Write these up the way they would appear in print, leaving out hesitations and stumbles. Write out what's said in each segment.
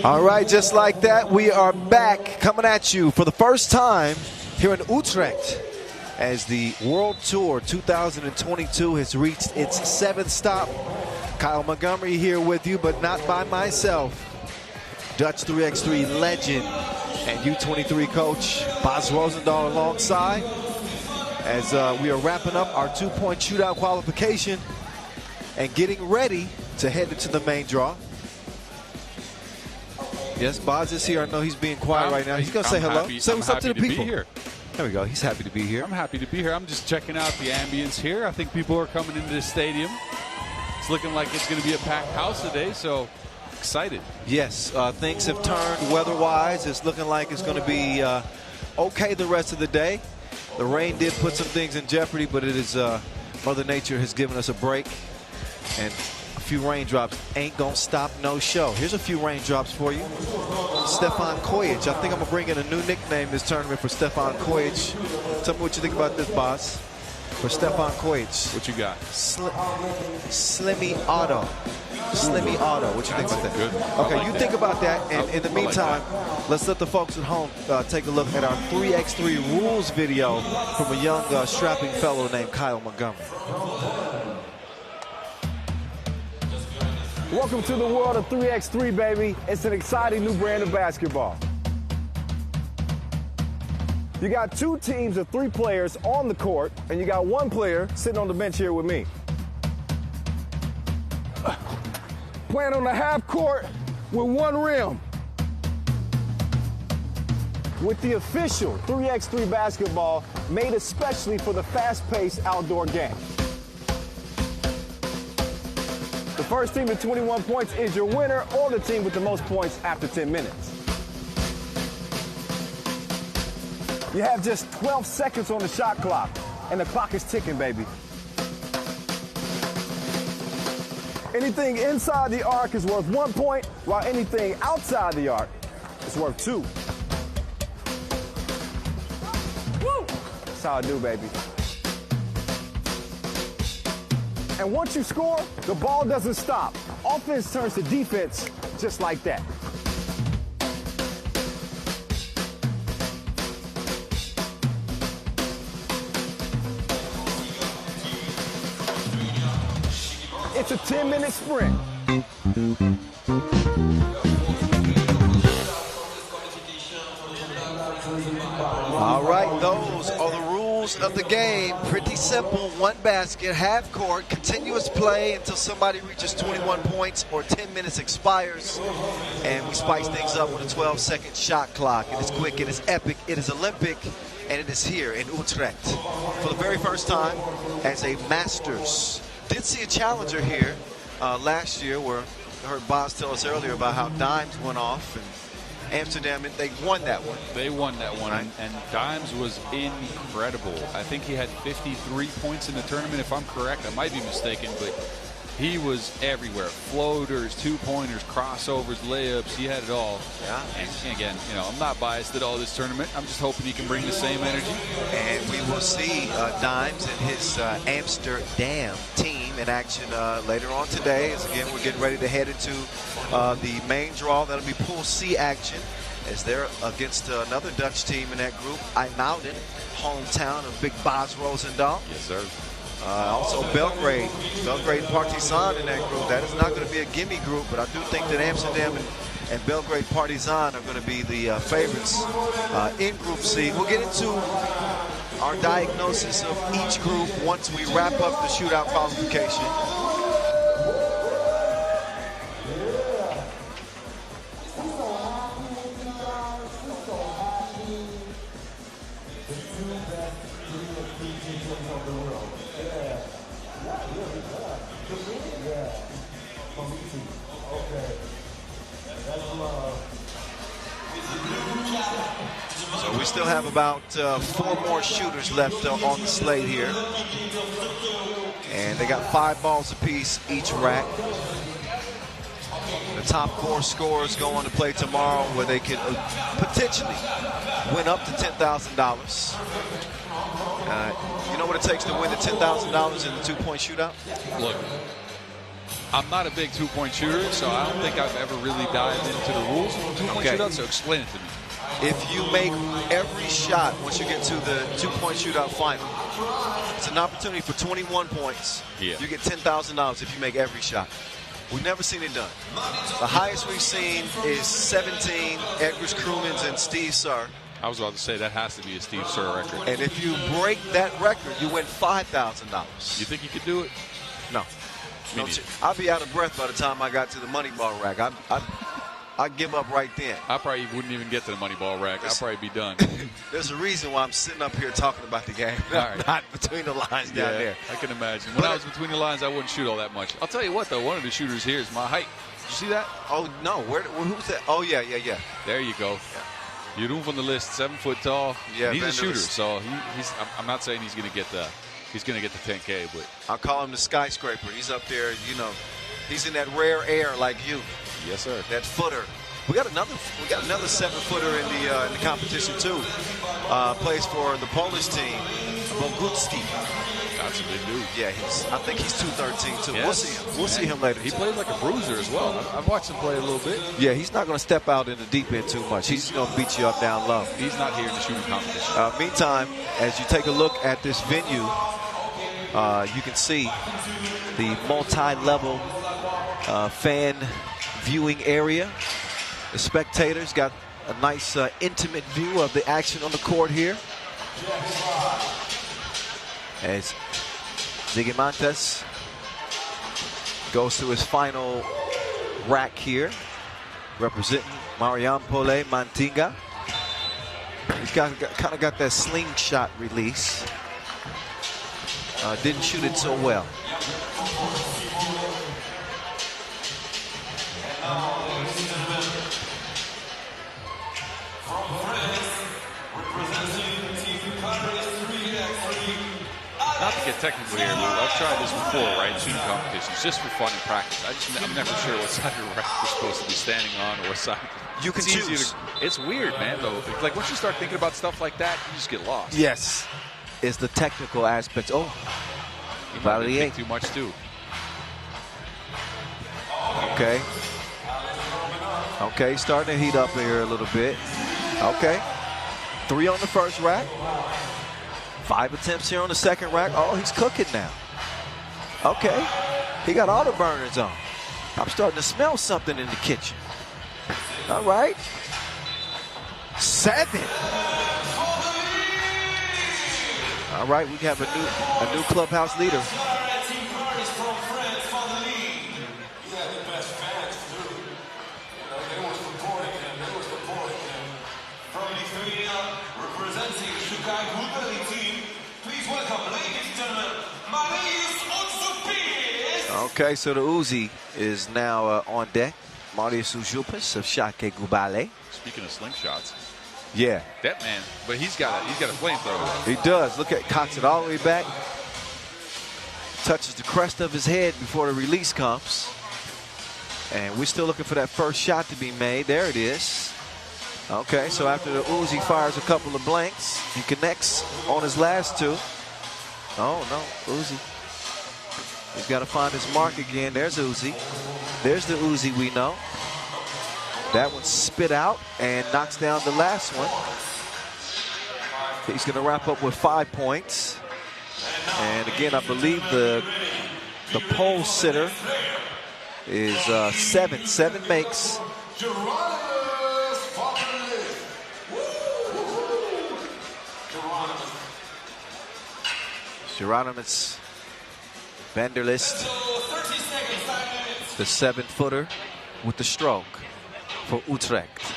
All right, just like that, we are back coming at you for the first time here in Utrecht as the World Tour 2022 has reached its 7th stop. Kyle Montgomery here with you, but not by myself. Dutch 3x3 legend and U23 coach Bas Rosendahl alongside as we are wrapping up our 2-point shootout qualification and getting ready to head into the main draw. Yes, Bas is here. I know he's being quiet right now. He's going to say hello. Say what's up to the people. There we go. He's happy to be here. I'm happy to be here. I'm just checking out the ambience here. I think people are coming into the stadium. It's looking like it's going to be a packed house today, so excited. Yes, things have turned weather-wise. It's looking like it's going to be okay the rest of the day. The rain did put some things in jeopardy, but it is Mother Nature has given us a break. And a few raindrops ain't gonna stop no show. Here's a few raindrops for you. Stefan Kojic. I think I'm gonna bring in a new nickname this tournament for Stefan Kojic. Tell me what you think about this, Bas. For Stefan Kojic. What you got? Slimmy Auto. Slimmy Auto. What you think about that? Good. Okay, like you that. think about that. And in the meantime, let's let the folks at home take a look at our 3x3 rules video from a young strapping fellow named Kyle Montgomery. Welcome to the world of 3x3, baby. It's an exciting new brand of basketball. You got 2 teams of 3 players on the court, and you got 1 player sitting on the bench here with me. Playing on the half court with 1 rim. With the official 3x3 basketball made especially for the fast-paced outdoor game. The first team to 21 points is your winner, or the team with the most points after 10 minutes. You have just 12 seconds on the shot clock, and the clock is ticking, baby. Anything inside the arc is worth 1 point, while anything outside the arc is worth 2. Woo! That's how I do, baby. And once you score, the ball doesn't stop. Offense turns to defense just like that. It's a 10-minute sprint. All right, those are the rules of the game. Pretty simple. 1 basket, half court, continuous play until somebody reaches 21 points or 10 minutes expires. And we spice things up with a 12-second shot clock. It is quick, it is epic, it is Olympic, and it is here in Utrecht for the very first time as a Masters. Did see a challenger here last year where I heard Bas tell us earlier about how Dimes went off and Amsterdam, and they won that one. They won that one, right. and Dimes was incredible. I think he had 53 points in the tournament, if I'm correct. I might be mistaken, but he was everywhere. Floaters, 2-pointers, crossovers, layups, he had it all. Yeah. And again, you know, I'm not biased at all this tournament. I'm just hoping he can bring the same energy. And we will see Dimes and his Amsterdam team in action later on today. As again, we're getting ready to head into the main draw. That'll be Pool C action as they're against another Dutch team in that group, IJmuiden, hometown of Big Bas Rosendahl. Yes, sir. Also Belgrade and Partizan in that group. That is not going to be a gimme group, but I do think that Amsterdam and Belgrade Partizan are going to be the favorites in Group C. We'll get into our diagnosis of each group once we wrap up the shootout qualification. So we still have about 4 more shooters left on the slate here. And they got 5 balls apiece each rack. The top 4 scorers go on to play tomorrow where they could potentially win up to $10,000. You know what it takes to win the $10,000 in the 2-point shootout? Look, I'm not a big two-point shooter, so I don't think I've ever really dived into the rules of two-point shootout, so explain it to me. If you make every shot once you get to the two-point shootout final, it's an opportunity for 21 points. Yeah. You get $10,000 if you make every shot. We've never seen it done. The highest we've seen is 17, Edgar's Crewmans and Steve Sir. I was about to say that has to be a Steve Sir record. And if you break that record, you win $5,000. You think you could do it? No. I'd be out of breath by the time I got to the money ball rack. I'd give up right then. I probably wouldn't even get to the money ball rack. I'd probably be done. There's a reason why I'm sitting up here talking about the game. Not between the lines down there. I can imagine. When I was between the lines, I wouldn't shoot all that much. I'll tell you what, though. One of the shooters here is my height. Did you see that? Oh, no. Who's that? Oh, yeah. There you go. Yeah. Jeroen van der List, 7 foot tall. Yeah, he's a shooter, so I'm not saying he's going to get the 10K, but I'll call him the skyscraper. He's up there, he's in that rare air like you. Yes, sir. That footer. We got another 7-footer in the competition too. Plays for the Polish team, Bogucki. That's a big dude. Yeah, I think he's 213 too. Yes. We'll see him later. He plays like a bruiser as well. I've watched him play a little bit. Yeah, he's not going to step out in the deep end too much. He's going to beat you up down low. He's not here in the shooting competition. Meantime, as you take a look at this venue, you can see the multi-level fan viewing area. The spectators got a nice intimate view of the action on the court here. As Zigimantas goes to his final rack here, representing Marijampolė, Mantinga. He's kind of got that slingshot release. Didn't shoot it so well. Not to get technical here, Lou. I've tried this before, right? Shooting competitions, just for fun and practice. I'm never sure what side of the rack you're supposed to be standing on or what side. You can choose. It's weird, man, though. Like, once you start thinking about stuff like that, you just get lost. Yes. It's the technical aspects. Oh, you might think too much, too. Okay. Okay, starting to heat up here a little bit. Okay. 3 on the first rack. 5 attempts here on the second rack. Oh, he's cooking now. Okay. He got all the burners on. I'm starting to smell something in the kitchen. All right. 7. All right, we have a new clubhouse leader. Representing Šakiai Gulbelė team, please welcome, ladies and gentlemen, Marijampolė. Okay, so the Uzi is now on deck. Marius Užupis of Šakiai Gulbelė. Speaking of slingshots. Yeah. That man, but he's got a flamethrower. He does. Look at, cocks it all the way back. Touches the crest of his head before the release comes. And we're still looking for that first shot to be made. There it is. Okay, so after the Uzi fires a couple of blanks, he connects on his last 2. Oh, no, Uzi. He's got to find his mark again. There's Uzi. There's the Uzi we know. That one spit out and knocks down the last one. He's going to wrap up with 5 points. And again, I believe the pole sitter is 7. 7 makes. Geronimus Vanderlist, the 7-footer with the stroke for Utrecht.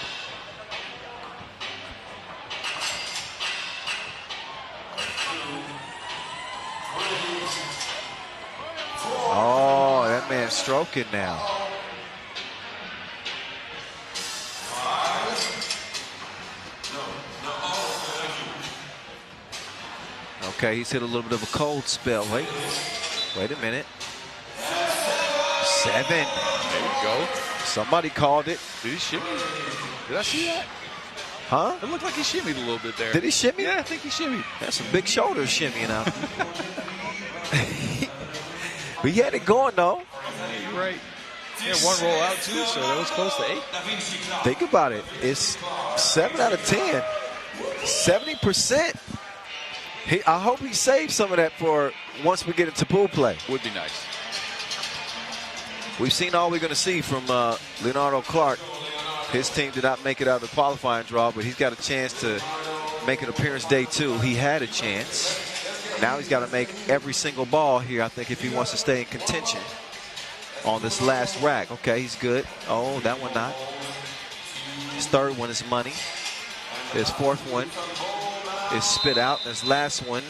Oh, that man's stroking now. Okay, he's hit a little bit of a cold spell. Wait a minute. 7. There you go. Somebody called it. Did he shimmy? Did I see that? Huh? It looked like he shimmied a little bit there. Did he shimmy? Yeah, I think he shimmied. That's some big shoulders shimmying out. But he had it going, though. There you right. Yeah, one roll out too, so that was close to 8. Think about it. It's 7 out of 10. 70%. I hope he saves some of that for once we get into pool play. Would be nice. We've seen all we're going to see from Leonardo Clark. His team did not make it out of the qualifying draw, but he's got a chance to make an appearance day 2. He had a chance. Now he's got to make every single ball here, I think, if he wants to stay in contention on this last rack. Okay, he's good. Oh, that one not. His third one is money. His fourth one is spit out. His last one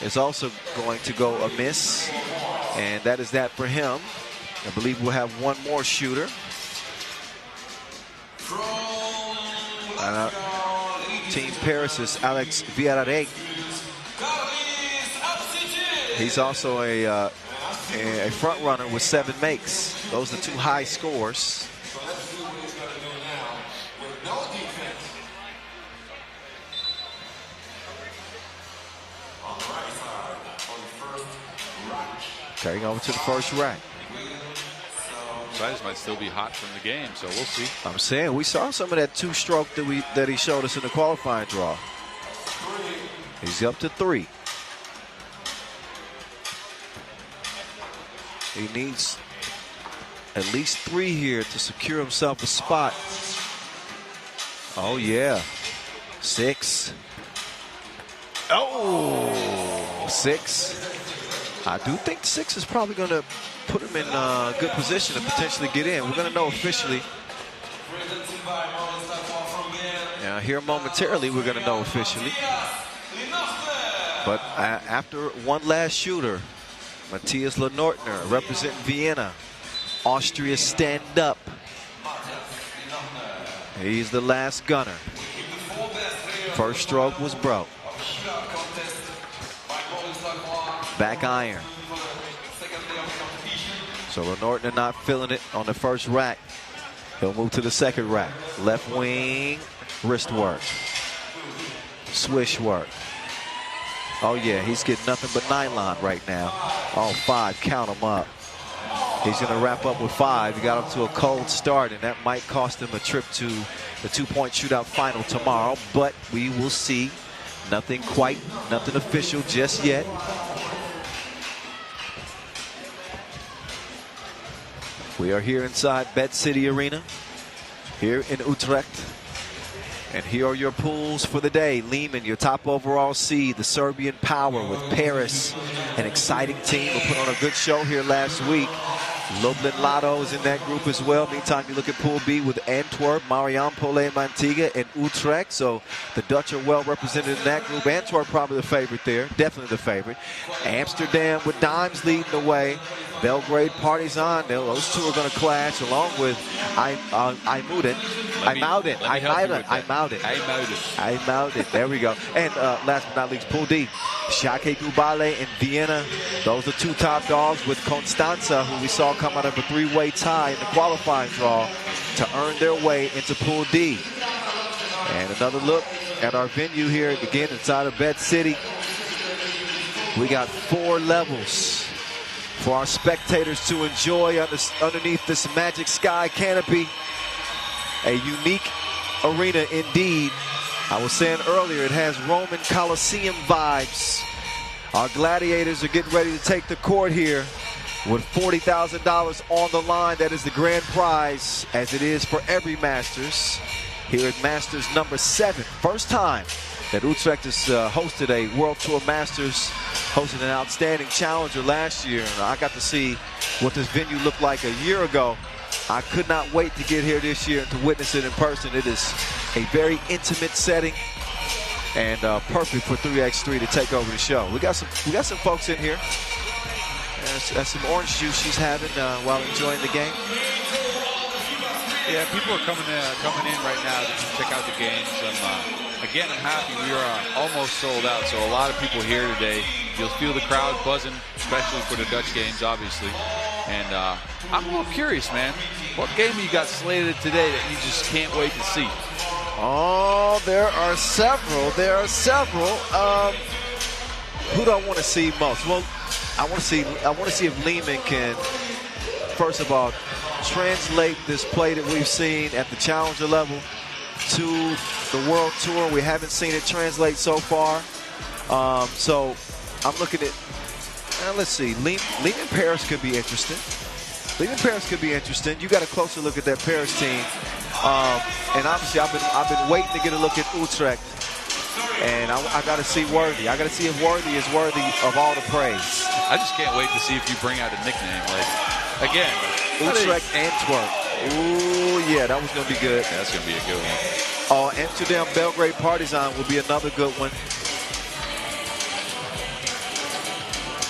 is also going to go amiss. And that is that for him. I believe we'll have one more shooter. Team Paris' Alex Villarreal. He's also a front runner with 7 makes. Those are 2 high scores. Carrying over to the first rack. Sides might still be hot from the game, so we'll see. I'm saying we saw some of that 2-stroke that he showed us in the qualifying draw. He's up to 3. He needs at least 3 here to secure himself a spot. Oh yeah, 6. Oh, 6. I do think 6 is probably going to put him in a good position to potentially get in. We're going to know officially. Here momentarily, we're going to know officially. But after one last shooter, Matthias Lenortner representing Vienna. Austria stand up. He's the last gunner. First stroke was broke. Back iron. So Lenortner not feeling it on the first rack. He'll move to the second rack. Left wing, wrist work. Swish work. Oh yeah, he's getting nothing but nylon right now. All 5, count him up. He's going to wrap up with 5. He got up to a cold start, and that might cost him a trip to the 2-point shootout final tomorrow, but we will see. Nothing official just yet. We are here inside Bet City Arena, here in Utrecht. And here are your pools for the day. Liman, your top overall seed, the Serbian power with Paris, an exciting team who put on a good show here last week. Lublin Lotto is in that group as well. Meantime, you look at Pool B with Antwerp, Marijampolė, Mantinga, and Utrecht. So the Dutch are well represented in that group. Antwerp probably the favorite there, definitely the favorite. Amsterdam with Dimes leading the way. Belgrade, Partizan, those two are going to clash along with IJmuiden. IJmuiden. There we go. And last but not least, Pool D. Šakiai, Gulbelė, and Vienna. Those are 2 top dogs with Constanza, who we saw come out of a 3-way tie in the qualifying draw to earn their way into Pool D. And another look at our venue here, again, inside of Bet City. We got 4 levels for our spectators to enjoy underneath this Magic Sky canopy. A unique arena indeed. I was saying earlier, it has Roman Colosseum vibes. Our gladiators are getting ready to take the court here with $40,000 on the line. That is the grand prize, as it is for every Masters. Here at Masters number 7. First time that Utrecht has hosted a World Tour Masters, hosted an outstanding challenger last year. And I got to see what this venue looked like a year ago. I could not wait to get here this year and to witness it in person. It is a very intimate setting and perfect for 3x3 to take over the show. We got some folks in here. That's some orange juice she's having while enjoying the game. Yeah, people are coming in right now to check out the games. Again, I'm happy we are almost sold out, so a lot of people here today. You'll feel the crowd buzzing, especially for the Dutch games, obviously. And I'm a little curious, man. What game you got slated today that you just can't wait to see? Oh, there are several. Who do I want to see most? Well, I want to see if Liman can first of all, translate this play that we've seen at the challenger level to the World Tour. We haven't seen it translate so far. So I'm looking at, let's see, Liman Paris could be interesting. Liman Paris could be interesting. You got a closer look at that Paris team. And obviously I've been waiting to get a look at Utrecht. And I got to see Worthy. I got to see if Worthy is worthy of all the praise. I just can't wait to see if you bring out a nickname. Like, again, Utrecht Antwerp. Ooh, yeah, that was going to be good. That's going to be a good one. Oh, Amsterdam Belgrade Partizan will be another good one.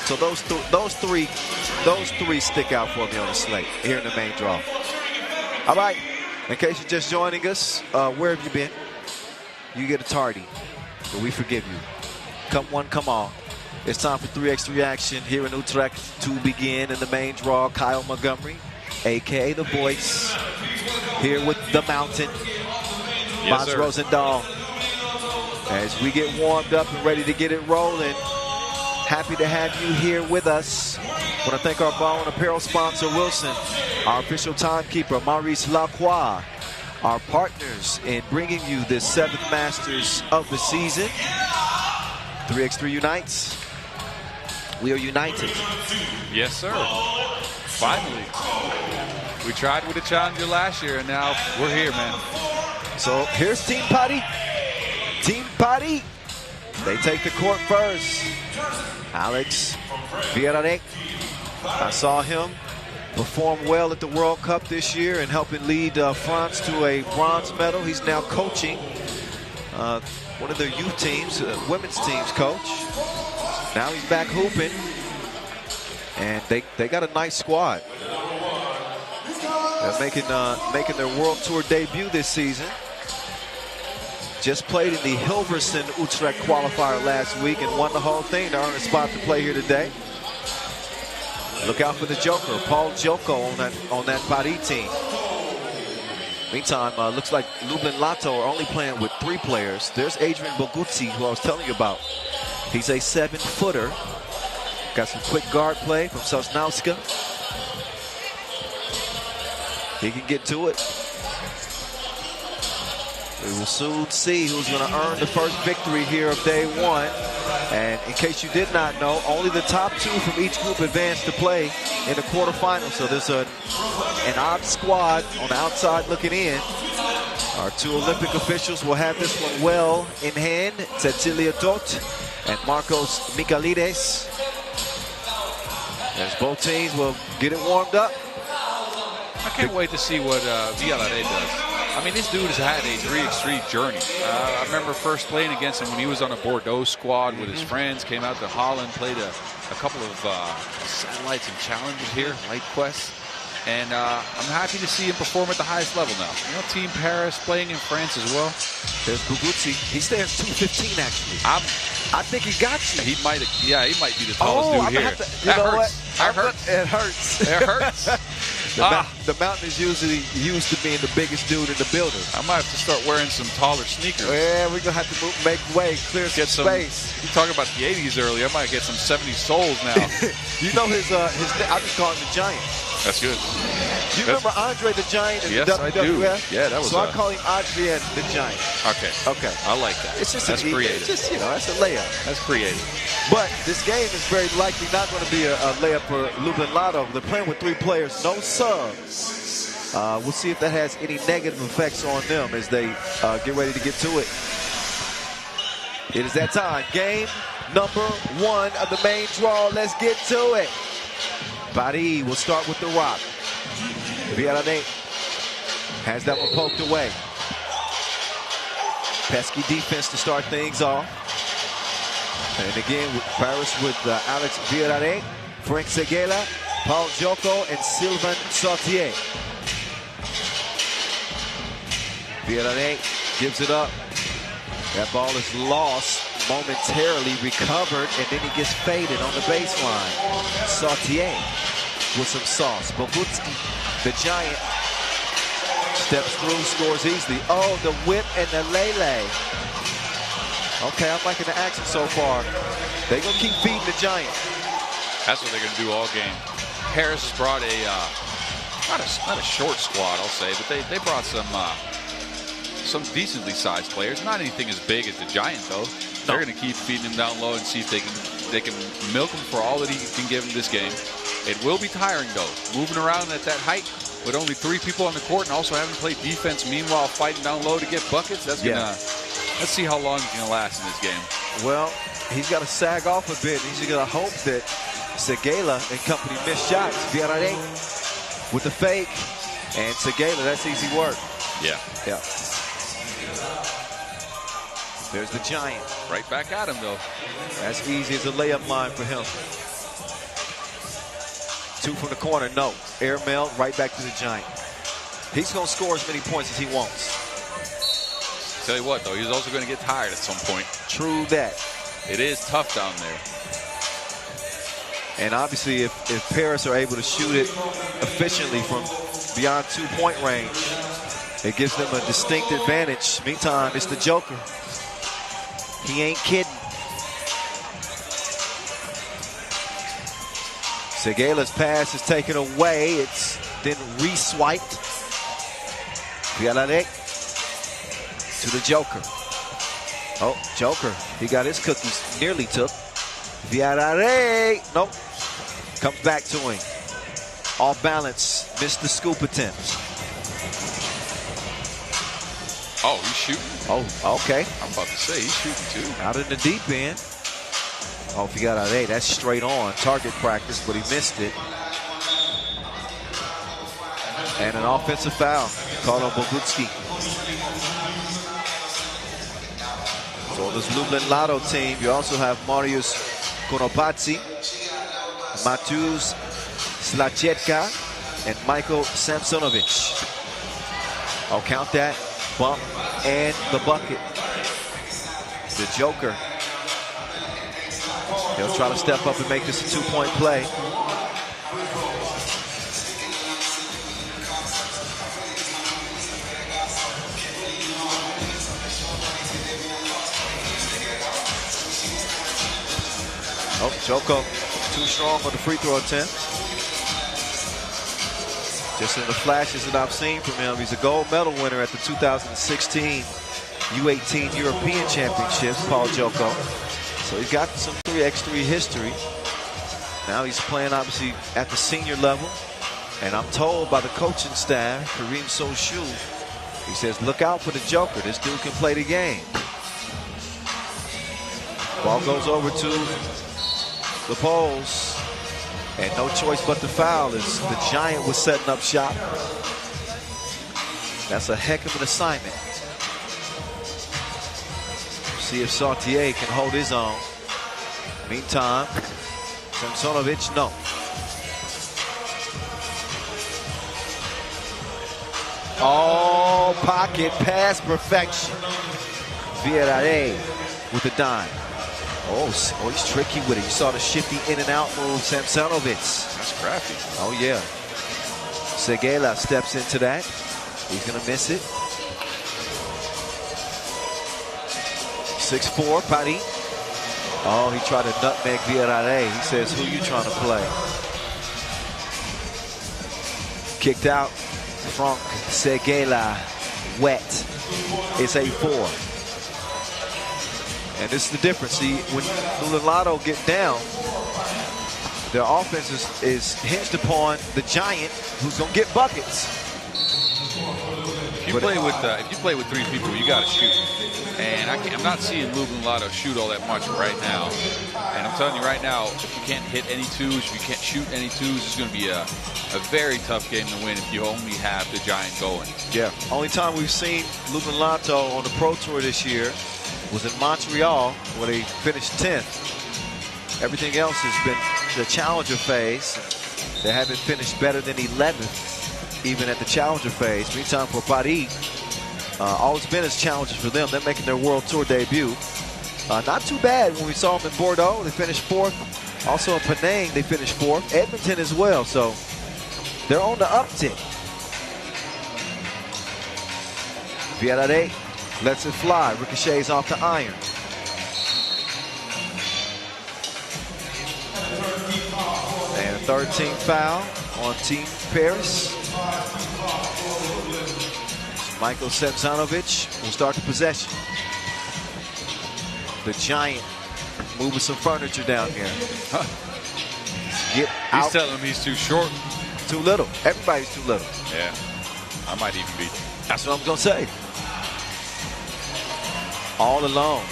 So those three stick out for me on the slate here in the main draw. All right, in case you're just joining us, where have you been? You get a tardy, but we forgive you. Come one, come all. It's time for 3x3 action here in Utrecht to begin in the main draw. Kyle Montgomery, a.k.a. The Voice, here with the Mountain. Yes, Mats sir. Rosendahl. As we get warmed up and ready to get it rolling, happy to have you here with us. I want to thank our ball and apparel sponsor, Wilson, our official timekeeper, Maurice Lacroix, our partners in bringing you this 7th Masters of the season. 3x3 unites. We are united. Yes, sir. Finally. We tried with a challenger last year, and now we're here, man. So here's Team Putty. Team Putty. They take the court first. Alex Vierarek. I saw him perform well at the World Cup this year and helping lead France to a bronze medal. He's now coaching one of their youth teams, women's team's coach. Now he's back hooping, and they got a nice squad. They're making their World Tour debut this season. Just played in the Hilversum Utrecht qualifier last week and won the whole thing. They're on a spot to play here today. Look out for the Joker, Paul Joko on that Paris team. Meantime, looks like Lublin Lotto are only playing with 3 players. There's Adrian Boguzzi, who I was telling you about. He's a 7-footer. Got some quick guard play from Sosnowska. He can get to it. We will soon see who's going to earn the first victory here of day one. And in case you did not know, only the top 2 from each group advance to play in the quarterfinals. So there's an odd squad on the outside looking in. Our 2 Olympic officials will have this one well in hand. Cecilia Dot and Marcos Michalides. As both teams will get it warmed up. I can't wait to see what Vierarek does. I mean, this dude has had a 3x3 journey. I remember first playing against him when he was on a Bordeaux squad with his friends, came out to Holland, played a couple of satellites and challenges here, Light Quest. And I'm happy to see him perform at the highest level now. You know, Team Paris playing in France as well. There's Buguzzi. He stands 215 actually. I think he got you. He might be the tallest dude here. That hurts. That hurts. It hurts. It hurts. The Mountain is usually used to being the biggest dude in the building. I might have to start wearing some taller sneakers. Yeah, we're going to have to make way, clear some space. You talking about the 80s earlier. I might get some 70s soles now. You know his I just call him the Giant. That's good. Do you remember Andre the Giant in yes, the WWF? I do. Yeah, that was So I call him Adrien the Giant. Okay. Okay. I like that. It's just that's creative. It's just, you know, that's a layup. That's creative. But this game is very likely not going to be a layup for Lublin Lotto. They're playing with 3 players, no subs. We'll see if that has any negative effects on them as they get ready to get to it. It is that time. Game number 1 of the main draw. Let's get to it. Paris will start with the rock. Vierarek has that one poked away. Pesky defense to start things off. And again, Paris with Alex Vierarek, Frank Seguela, Paul Joko, and Sylvain Sautier. Vierarek gives it up. That ball is lost, momentarily recovered, and then he gets faded on the baseline. Sautier with some sauce. Bogutski, the Giant, steps through, scores easily. Oh, the whip and the lele. Okay, I'm liking the action so far. They're going to keep feeding the Giant. That's what they're going to do all game. Harris has brought a not a short squad, I'll say, but they brought some decently sized players. Not anything as big as the Giant, though. They're going to keep feeding him down low and see if they can milk him for all that he can give him this game. It will be tiring, though, moving around at that height with only 3 people on the court and also having to play defense, meanwhile fighting down low to get buckets. That's gonna. Let's see how long he's going to last in this game. Well, he's got to sag off a bit. He's going to hope that Segela and company miss shots. Vienna with the fake, and Segela, that's easy work. Yeah. There's the Giant. Right back at him, though. As easy as a layup line for him. 2 from the corner, no. Air mail, right back to the Giant. He's going to score as many points as he wants. Tell you what, though, he's also going to get tired at some point. True that. It is tough down there. And obviously, if Paris are able to shoot it efficiently from beyond 2-point range, it gives them a distinct advantage. Meantime, it's the Joker. He ain't kidding. Segela's pass is taken away. It's then re-swiped. Vienna to the Joker. Oh, Joker. He got his cookies nearly took. Vienna, nope. Comes back to him. Off balance. Missed the scoop attempt. Oh, he's shooting? Oh, okay. I'm about to say, he's shooting too. Out in the deep end. Oh, if he got out that's straight on. Target practice, but he missed it. And an offensive foul called on Bogutski. So this Lublin Lotto team, you also have Marius Konopatsi, Mateusz Slachetka, and Michael Samsonovic. Oh, count that. Bump and the bucket. The Joker. He'll try to step up and make this a 2-point play. Oh, Joko too strong on the free throw attempt. Just in the flashes that I've seen from him, he's a gold medal winner at the 2016 U18 European Championships, Paul Joko. So he's got some 3x3 history. Now he's playing obviously at the senior level. And I'm told by the coaching staff, Kareem Soshu, he says, look out for the Joker. This dude can play the game. Ball goes over to the poles. And no choice but to foul as the Giant was setting up shop. That's a heck of an assignment. See if Sautier can hold his own. Meantime, Samsonovic, no. All pocket pass perfection. Villarreal with the dime. Oh, he's tricky with it. You saw the shifty in and out move, Samsonovic. That's crafty. Oh, yeah. Segela steps into that. He's going to miss it. 6'4", Paris. Oh, he tried to nutmeg Villarreal. He says, who you trying to play? Kicked out. Frank Segela. Wet. It's 8-4. And this is the difference. See, when the Lotto get down, their offense is hinged upon the Giant, who's going to get buckets. If you play with 3 people, you got to shoot. And I'm not seeing Lublin Lotto shoot all that much right now. And I'm telling you right now, if you can't hit any twos, if you can't shoot any twos, it's going to be a very tough game to win if you only have the Giant going. Yeah. Only time we've seen Lublin Lotto on the Pro Tour this year was in Montreal, where they finished 10th. Everything else has been the challenger phase. They haven't finished better than 11th, even at the challenger phase. Meantime, for Paris, all it's been is challenges for them. They're making their World Tour debut. Not too bad when we saw them in Bordeaux. They finished 4th. Also in Penang, they finished 4th. Edmonton as well. So they're on the uptick. Villarreal lets it fly. Ricochets off the iron. And a 13th foul on Team Paris. Michael Semsanovic will start the possession. The Giant moving some furniture down here. Get out. He's telling him he's too short. Too little. Everybody's too little. Yeah, I might even be. That's what I'm going to say. All alone.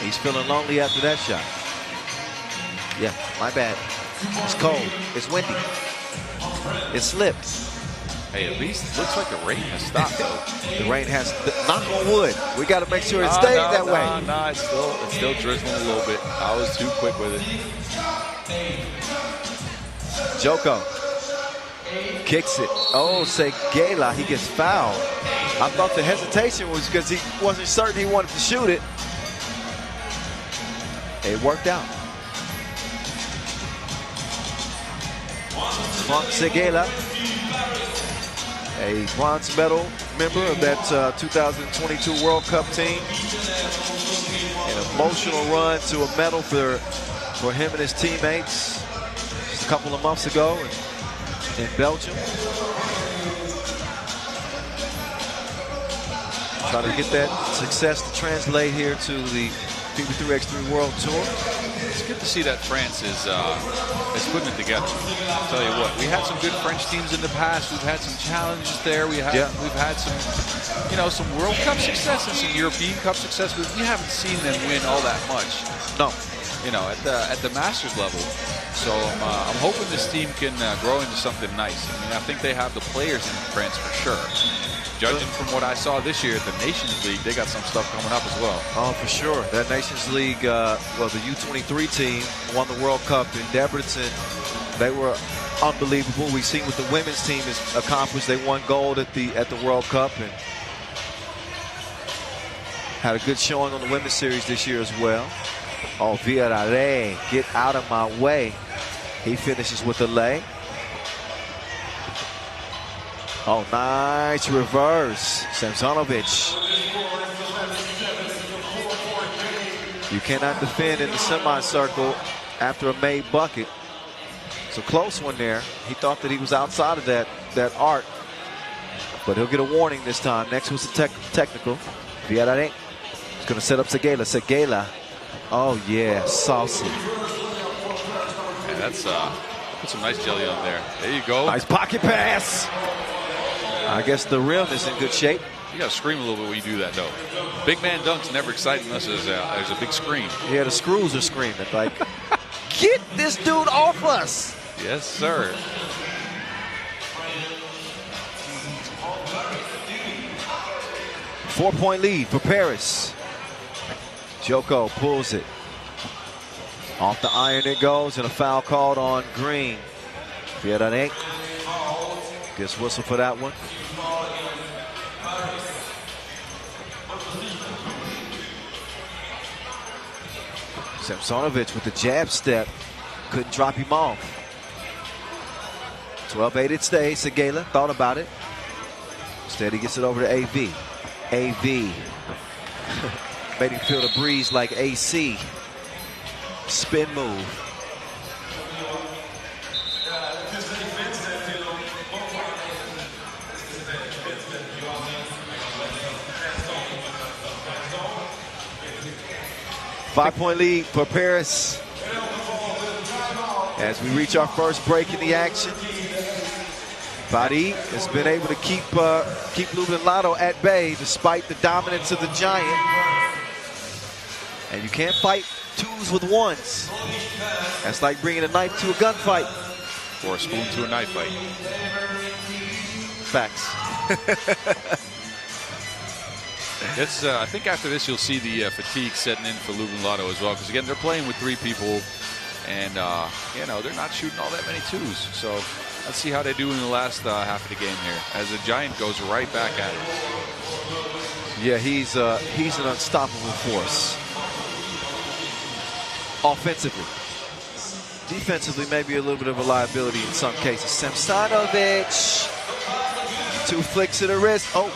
He's feeling lonely after that shot. Yeah, my bad. It's cold. It's windy. It slipped. Hey, at least it looks like the rain has stopped, though. The rain has, knock on wood. We got to make sure it stays that way. No, it's still drizzling a little bit. I was too quick with it. Joko kicks it. Oh, Segela, he gets fouled. I thought the hesitation was because he wasn't certain he wanted to shoot it. It worked out. Segela, a bronze medal member of that 2022 World Cup team. An emotional run to a medal for him and his teammates just a couple of months ago in Belgium. Trying to get that success to translate here to the FIBA 3x3 World Tour. It's good to see that France is putting it together. I'll tell you what, we had some good French teams in the past. We've had some challenges there. We've had some, some World Cup success and some European Cup success, but we haven't seen them win all that much. No. At the Masters level. So I'm hoping this team can grow into something nice. I mean, I think they have the players in France for sure. Judging from what I saw this year at the Nations League, they got some stuff coming up as well. Oh, for sure. That Nations League, the U23 team won the World Cup in Debrecen. They were unbelievable. We've seen what the women's team has accomplished. They won gold at the World Cup and had a good showing on the women's series this year as well. Oh, Villarreal, get out of my way. He finishes with a lay. Oh, nice reverse. Semsanovic. You cannot defend in the semicircle after a made bucket. It's a close one there. He thought that he was outside of that arc. But he'll get a warning this time. Next was the technical. Villarreal is going to set up Segela. Segela. Oh, yeah, saucy. Yeah, that's put some nice jelly on there. There you go. Nice pocket pass. I guess the rim is in good shape. You got to scream a little bit when you do that, though. Big man dunks never exciting us as a big scream. Yeah, the screws are screaming like, get this dude off us. Yes, sir. Four-point lead for Paris. Joko pulls it. Off the iron it goes, and a foul called on Green. Villarreal gets whistle for that one. Semsanovic with the jab step. Couldn't drop him off. 12-8 it stays. Segela thought about it. Instead he gets it over to AV. AV. Made him feel the breeze like AC. Spin move. Five-point lead for Paris. As we reach our first break in the action. Badi has been able to keep Lublin Lotto at bay despite the dominance of the Giant. And you can't fight twos with ones. That's like bringing a knife to a gunfight. Or a spoon to a knife fight. Facts. I think after this you'll see the fatigue setting in for Lublin Lotto as well, because again they're playing with three people, and they're not shooting all that many twos. So let's see how they do in the last half of the game here, as the Giant goes right back at it. Yeah, he's an unstoppable force. Offensively. Defensively, maybe a little bit of a liability in some cases. Semsanovic. 2 flicks to the wrist. Oh.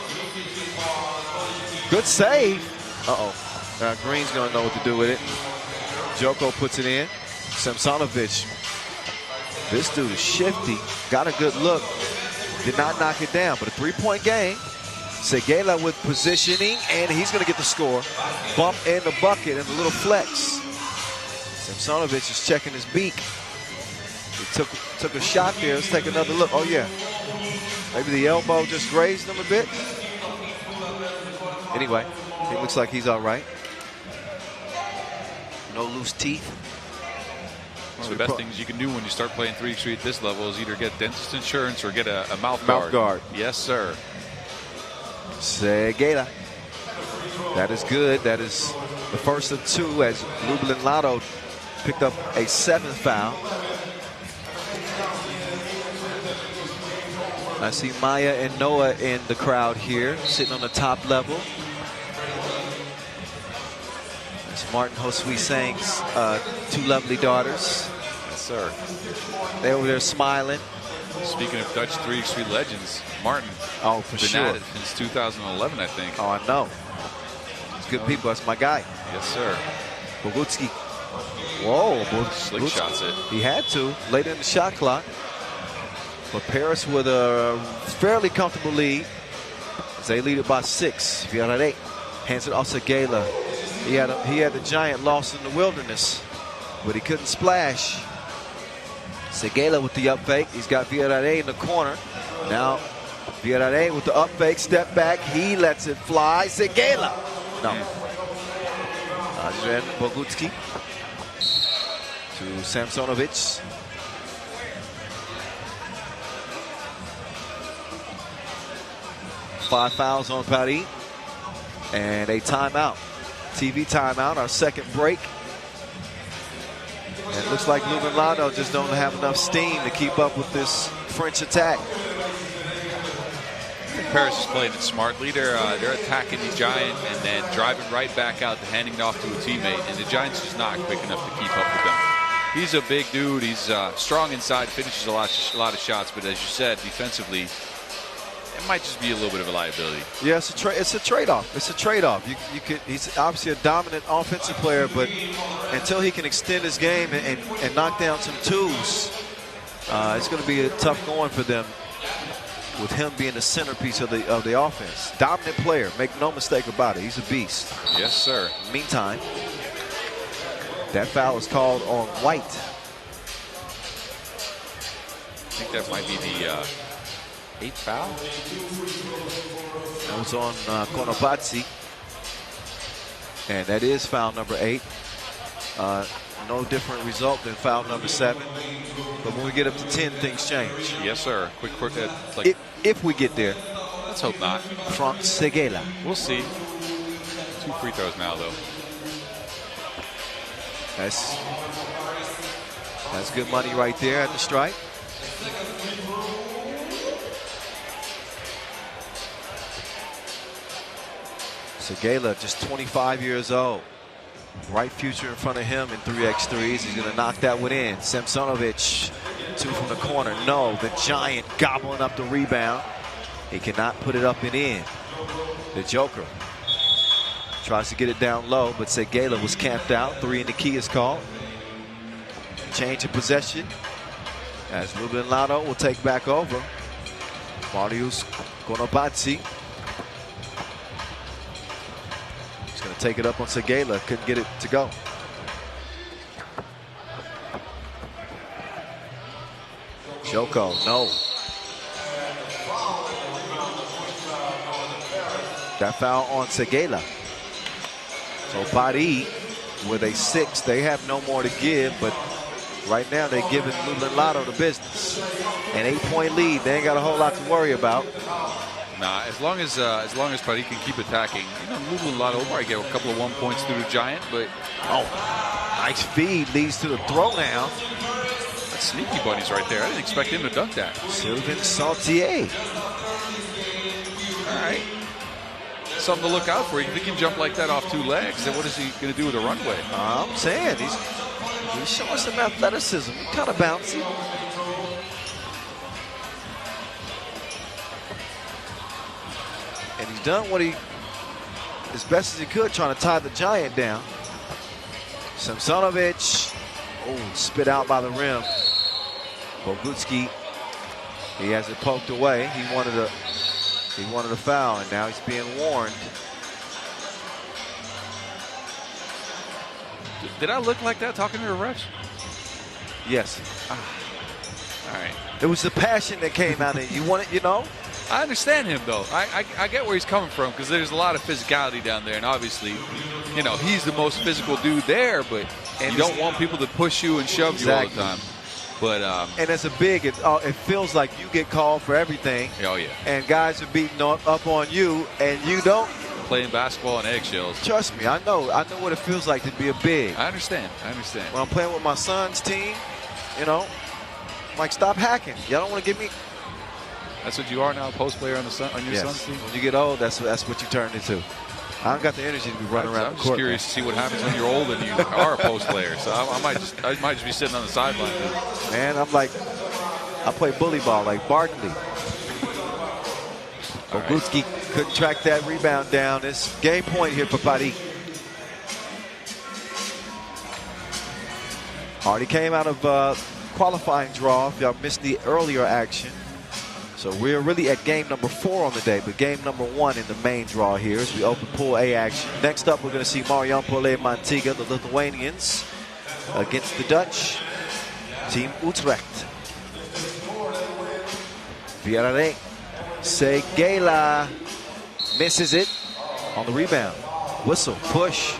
Good save. Uh-oh. Now Green's going to know what to do with it. Joko puts it in. Semsanovic. This dude is shifty. Got a good look. Did not knock it down, but a 3-point game. Segela with positioning, and he's going to get the score. Bump in the bucket and a little flex. Samsonovic is checking his beak. He took a shot there. Let's take another look. Oh, yeah. Maybe the elbow just grazed him a bit. Anyway, it looks like he's all right. No loose teeth. One of the best things you can do when you start playing 3x3 at this level is either get dentist insurance or get a mouth guard. Yes, sir. Segela. That is good. That is the first of 2 as Lublin Lotto picked up a 7th foul. I see Maya and Noah in the crowd here, sitting on the top level. That's Martin Huishan's 2 lovely daughters. Yes, sir. They were there smiling. Speaking of Dutch 3x3 legends, Martin. Oh, for sure. Been at it since 2011, I think. Oh, I know. It's good people. That's my guy. Yes, sir. Bogutsky. Whoa. Slick shots it. He had to late in the shot clock. But Paris with a fairly comfortable lead. They lead it by 6. Viera hands it off to Segela. He had the giant lost in the wilderness, but he couldn't splash. Segela with the up fake. He's got Viera in the corner. Now Viera with the up fake, step back. He lets it fly. Segela. No. Adrian Bogutsky to Samsonovic. Five fouls on Paris and a timeout. TV timeout, our second break. And it looks like Lublin Lotto just don't have enough steam to keep up with this French attack. Paris is playing it smartly. They're attacking the Giant and then driving right back out to handing it off to a teammate. And the Giant's just not quick enough to keep up with them. He's a big dude. He's strong inside, finishes a lot of shots. But as you said, defensively, it might just be a little bit of a liability. Yeah, it's a trade-off. It's a trade-off. He's obviously a dominant offensive player, but until he can extend his game and knock down some twos, it's going to be a tough going for them with him being the centerpiece of the offense. Dominant player, make no mistake about it. He's a beast. Yes, sir. Meantime, that foul is called on White. I think that might be the 8th foul. That was on Konopatsi. And that is foul number 8. No different result than foul number 7. But when we get up to 10, things change. Yes, sir. Quick. If we get there. Let's hope not. From Segela. We'll see. 2 free throws now, though. That's good money right there at the strike. Segela, just 25 years old. Bright future in front of him in 3x3s. He's going to knock that one in. Samsonovic, 2 from the corner. No, the Giant gobbling up the rebound. He cannot put it up and in. The Joker tries to get it down low, but Segela was camped out. 3 in the key is called. Change of possession as Lublin Lotto will take back over. Marius Konopatsi. He's going to take it up on Segela. Couldn't get it to go. Joko, no. That foul on Segela. So Paris with a 6. They have no more to give, but right now they're giving Lublin Lotto the business. An 8-point lead. They ain't got a whole lot to worry about. Nah, as long as Paris can keep attacking, Lublin Lotto will probably get a couple of 1 points through the Giant, but nice feed leads to the throwdown. That's sneaky bunnies right there. I didn't expect him to dunk that. Sylvain Sautier. All right. Something to look out for. If he can jump like that off 2 legs, then what is he going to do with a runway? I'm saying he's showing some athleticism. He's kind of bouncy. And he's done what as best as he could, trying to tie the Giant down. Samsonovic, spit out by the rim. Bogutsky He has it poked away. He wanted a foul, and now he's being warned. Did I look like that talking to the refs? Yes. All right. It was the passion that came out of you. Want it, you know? I understand him, though. I get where he's coming from because there's a lot of physicality down there. And obviously, you know, he's the most physical dude there, but you don't want people to push you and shove you all the time. But and as a big, it feels like you get called for everything. Oh, yeah. And guys are beating up on you, and you don't. Playing basketball on eggshells. Trust me, I know what it feels like to be a big. I understand. When I'm playing with my son's team, you know, I'm like, stop hacking. Y'all don't want to give me. That's what you are now, a post player on your son's team? When you get old, that's what you turn into. I don't got the energy to be running around the court. I'm just curious to see what happens when you're old and you are a post player. So I might just be sitting on the sideline. Man, I play bully ball like Barkley. Oguski couldn't track that rebound down. It's game point here for Paris. Already came out of qualifying draw if y'all missed the earlier action. So we're really at game number 4 on the day, but game number 1 in the main draw here as we open Pool A action. Next up, we're going to see Marijampolė Mantinga, the Lithuanians, against the Dutch team Utrecht. Vienna Segela misses it on the rebound. Whistle, push.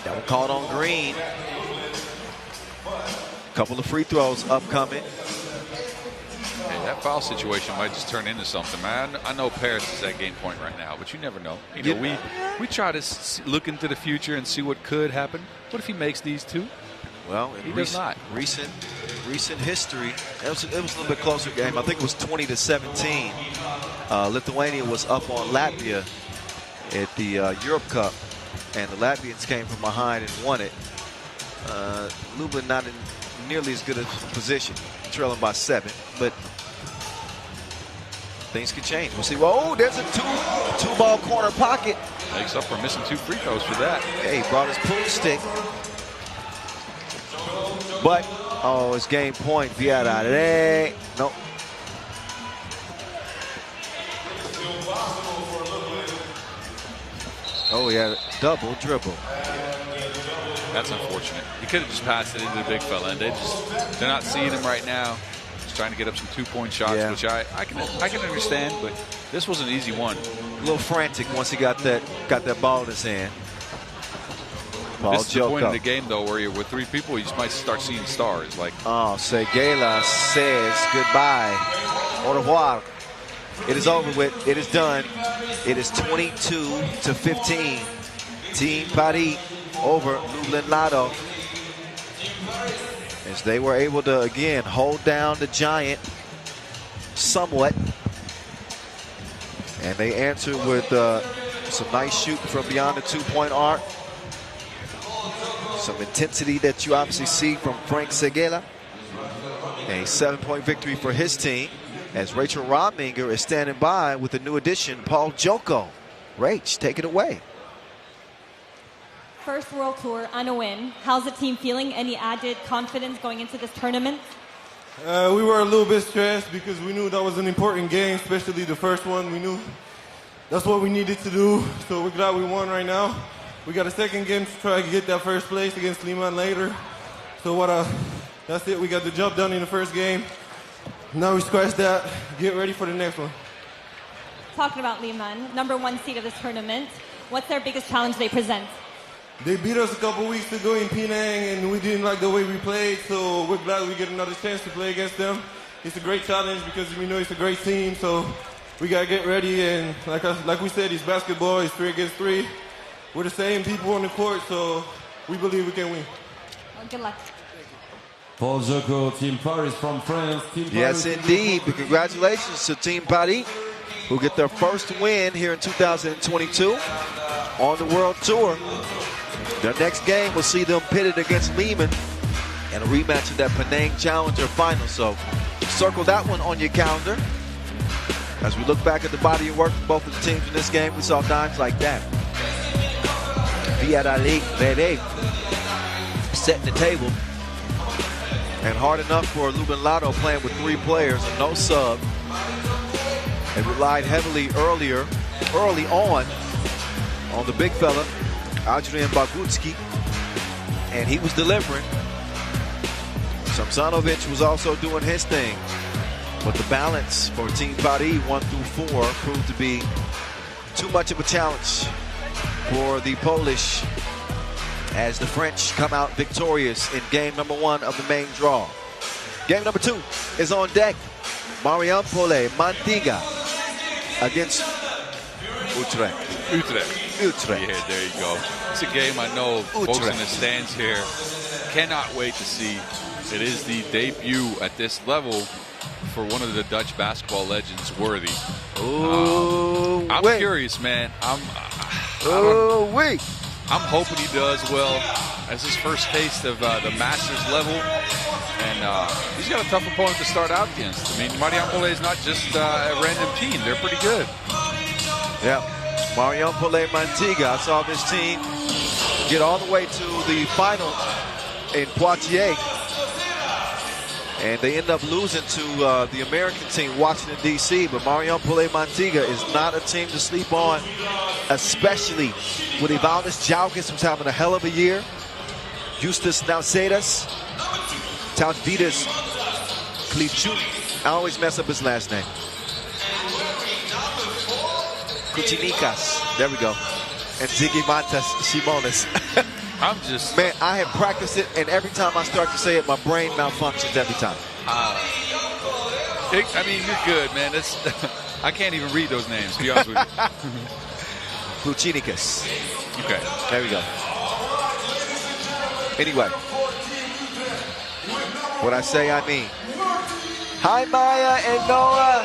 That one called on green. Couple of free throws upcoming. Hey, that foul situation might just turn into something, man. I know Paris is at game point right now, but you never know. You know, we try to look into the future and see what could happen. What if he makes these two? Well, in recent history, it was a little bit closer game. I think it was 20-17. Lithuania was up on Latvia at the Europe Cup, and the Latvians came from behind and won it. Lublin not in nearly as good a position, trailing by 7, but things could change. We'll see. Whoa, there's a two-ball corner pocket. Makes up for missing 2 free throws for that. Hey, he brought his pool stick. But, oh, it's game point. Vienna. Nope. Oh, he had a double dribble. That's unfortunate. He could have just passed it into the big fella, and they're not seeing him right now. Just trying to get up some 2-point shots, which I can understand, but this was an easy one. A little frantic once he got that ball in his hand. This is the point in the game, though, where you're with 3 people, you just might start seeing stars. Like, oh, Segela says goodbye. Au revoir. It is over with. It is done. It is 22-15. Team Paris over Lublin Lotto. As they were able to, again, hold down the Giant somewhat. And they answered with some nice shooting from beyond the 2-point arc. Some intensity that you obviously see from Frank Segela. A 7-point victory for his team as Rachel Rominger is standing by with the new addition, Paul Joko. Rach, take it away. First World Tour on a win. How's the team feeling? Any added confidence going into this tournament? We were a little bit stressed because we knew that was an important game, especially the first one. We knew that's what we needed to do, so we're glad we won right now. We got a second game to try to get that first place against Liman later. So that's it. We got the job done in the first game. Now we scratch that, get ready for the next one. Talking about Liman, #1 seed of this tournament, what's their biggest challenge they present? They beat us a couple weeks ago in Penang, and we didn't like the way we played, so we're glad we get another chance to play against them. It's a great challenge because we know it's a great team, so we got to get ready. And like we said, it's basketball, it's 3 against 3. We're the same people on the court, so we believe we can win. Well, good luck. Paul Joko, Team Paris from France. Team Yes, Paris. indeed. But congratulations to Team Paris, who get their first win here in 2022 on the World Tour. Their next game will see them pitted against Liman in a rematch of that Penang Challenger final. So circle that one on your calendar. As we look back at the body of work for both of the teams in this game, we saw dimes like that. Vienna setting the table. And hard enough for Lublin Lotto playing with 3 players and no sub. They relied heavily early on the big fella, Adrian Bagutski, and he was delivering. Samsanovic was also doing his thing. But the balance for Team Paris 1 through 4 proved to be too much of a challenge for the Polish as the French come out victorious in game number 1 of the main draw. Game number 2 is on deck. Marijampolė, Mantinga against Utrecht. Yeah, there you go. It's a game I know folks in the stands here cannot wait to see. It is the debut at this level for one of the Dutch basketball legends, Worthy. I'm curious, man. I'm hoping he does well as his first taste of the Masters level. And he's got a tough opponent to start out against. I mean, Marijampolė is not just a random team. They're pretty good. Yeah. Marijampolė Mantinga. I saw this team get all the way to the final in Poitiers. And they end up losing to the American team, Washington, D.C. But Marijampolė Mantinga is not a team to sleep on, especially with Evaldis Jalgis, who's having a hell of a year. Justus Nausedas, Tautvydas Klichuk. I always mess up his last name. Kuchinikas. There we go. And Zigimantas Simonis. Man, I have practiced it, and every time I start to say it, my brain malfunctions every time. I mean, you're good, man. I can't even read those names, to be honest with you. Kuchinikas. Okay. There we go. Anyway. What I say, I mean. Hi, Maya and Noah.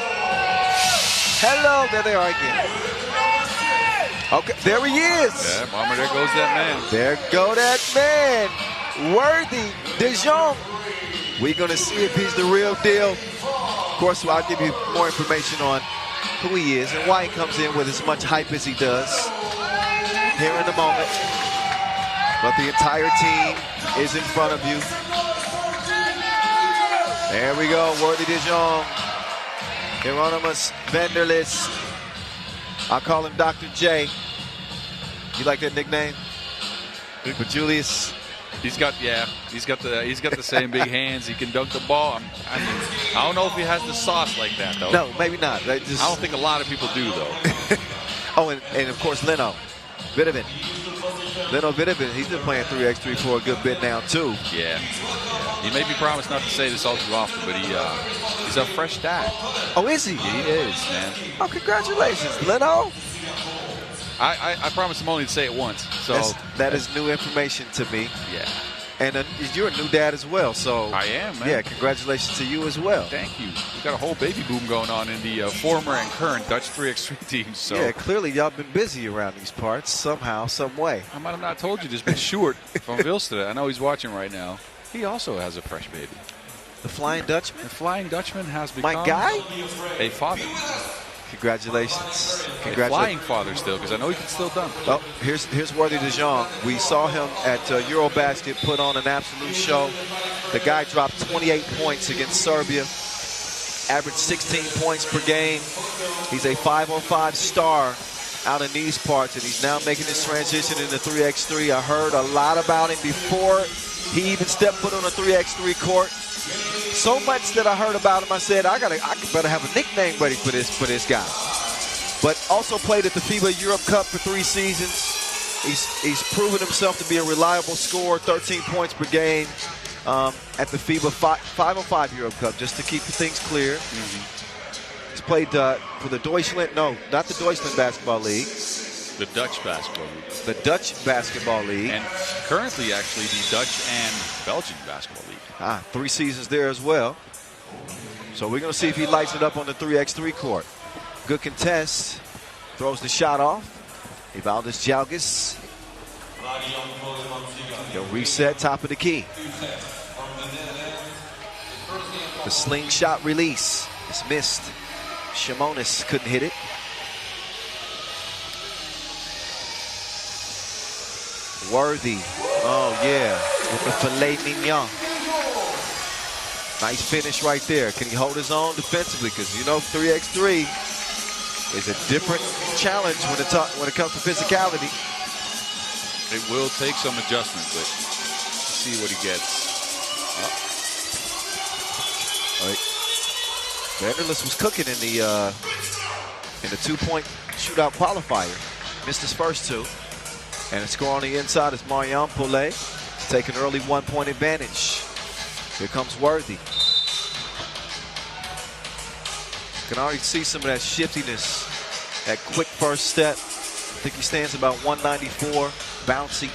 Hello. There they are again. Okay, there he is. Yeah, mama, there goes that man. There go that man. Worthy De Jong. We're going to see if he's the real deal. Of course, I'll give you more information on who he is and why he comes in with as much hype as he does here in a moment. But the entire team is in front of you. There we go, Worthy De Jong. Hieronymus Vanderlist. I call him Dr. J. You like that nickname? For Julius? He's got the same big hands. He can dunk the ball. I don't know if he has the sauce like that though. No, maybe not. I don't think a lot of people do though. Oh, and of course Leno Vidovin. Leno Vidovin, he's been playing 3x3 for a good bit now too. Yeah. He may be promised not to say this all too often, but he's a fresh dad. Oh, is he? He is, man. Oh, congratulations, Leno. I promised him only to say it once. So that is new information to me. Yeah. And you're a new dad as well, so I am, man. Yeah, congratulations to you as well. Thank you. We've got a whole baby boom going on in the former and current Dutch 3x3 teams. So yeah, clearly y'all been busy around these parts somehow, some way. I might have not told you this, but Sjoerd from Vilstra, I know he's watching right now. He also has a fresh baby. The Flying Dutchman? The Flying Dutchman has become my guy? A father. Congratulations. A flying father still, because I know he can still dunk. Well, here's Worthy De Jong. We saw him at Eurobasket put on an absolute show. The guy dropped 28 points against Serbia, averaged 16 points per game. He's a 5-on-5 star out in these parts, and he's now making his transition into 3x3. I heard a lot about him before he even stepped foot on a 3x3 court. So much that I heard about him, I said, I better have a nickname ready for this guy. But also played at the FIBA Europe Cup for 3 seasons. He's proven himself to be a reliable scorer, 13 points per game at the FIBA 505 Europe Cup, just to keep things clear. Mm-hmm. He's played for the Deutschland, no, not the Deutschland Basketball League. The Dutch Basketball League. The Dutch Basketball League. And currently, actually, the Dutch and Belgian Basketball League. 3 seasons there as well. So we're going to see if he lights it up on the 3x3 court. Good contest. Throws the shot off. Evaldis Jalgis. He'll reset top of the key. The slingshot release is missed. Shimonis couldn't hit it. Worthy. Oh, yeah. With the filet mignon. Nice finish right there. Can he hold his own defensively? Because you know 3x3 is a different challenge when it comes to physicality. It will take some adjustment, but see what he gets. Vanderlist was cooking in the 2-point shootout qualifier. Missed his first two. And the score on the inside is Marijampolė. He's taking an early 1-point advantage. Here comes Worthy. You can already see some of that shiftiness, that quick first step. I think he stands about 194, bouncy.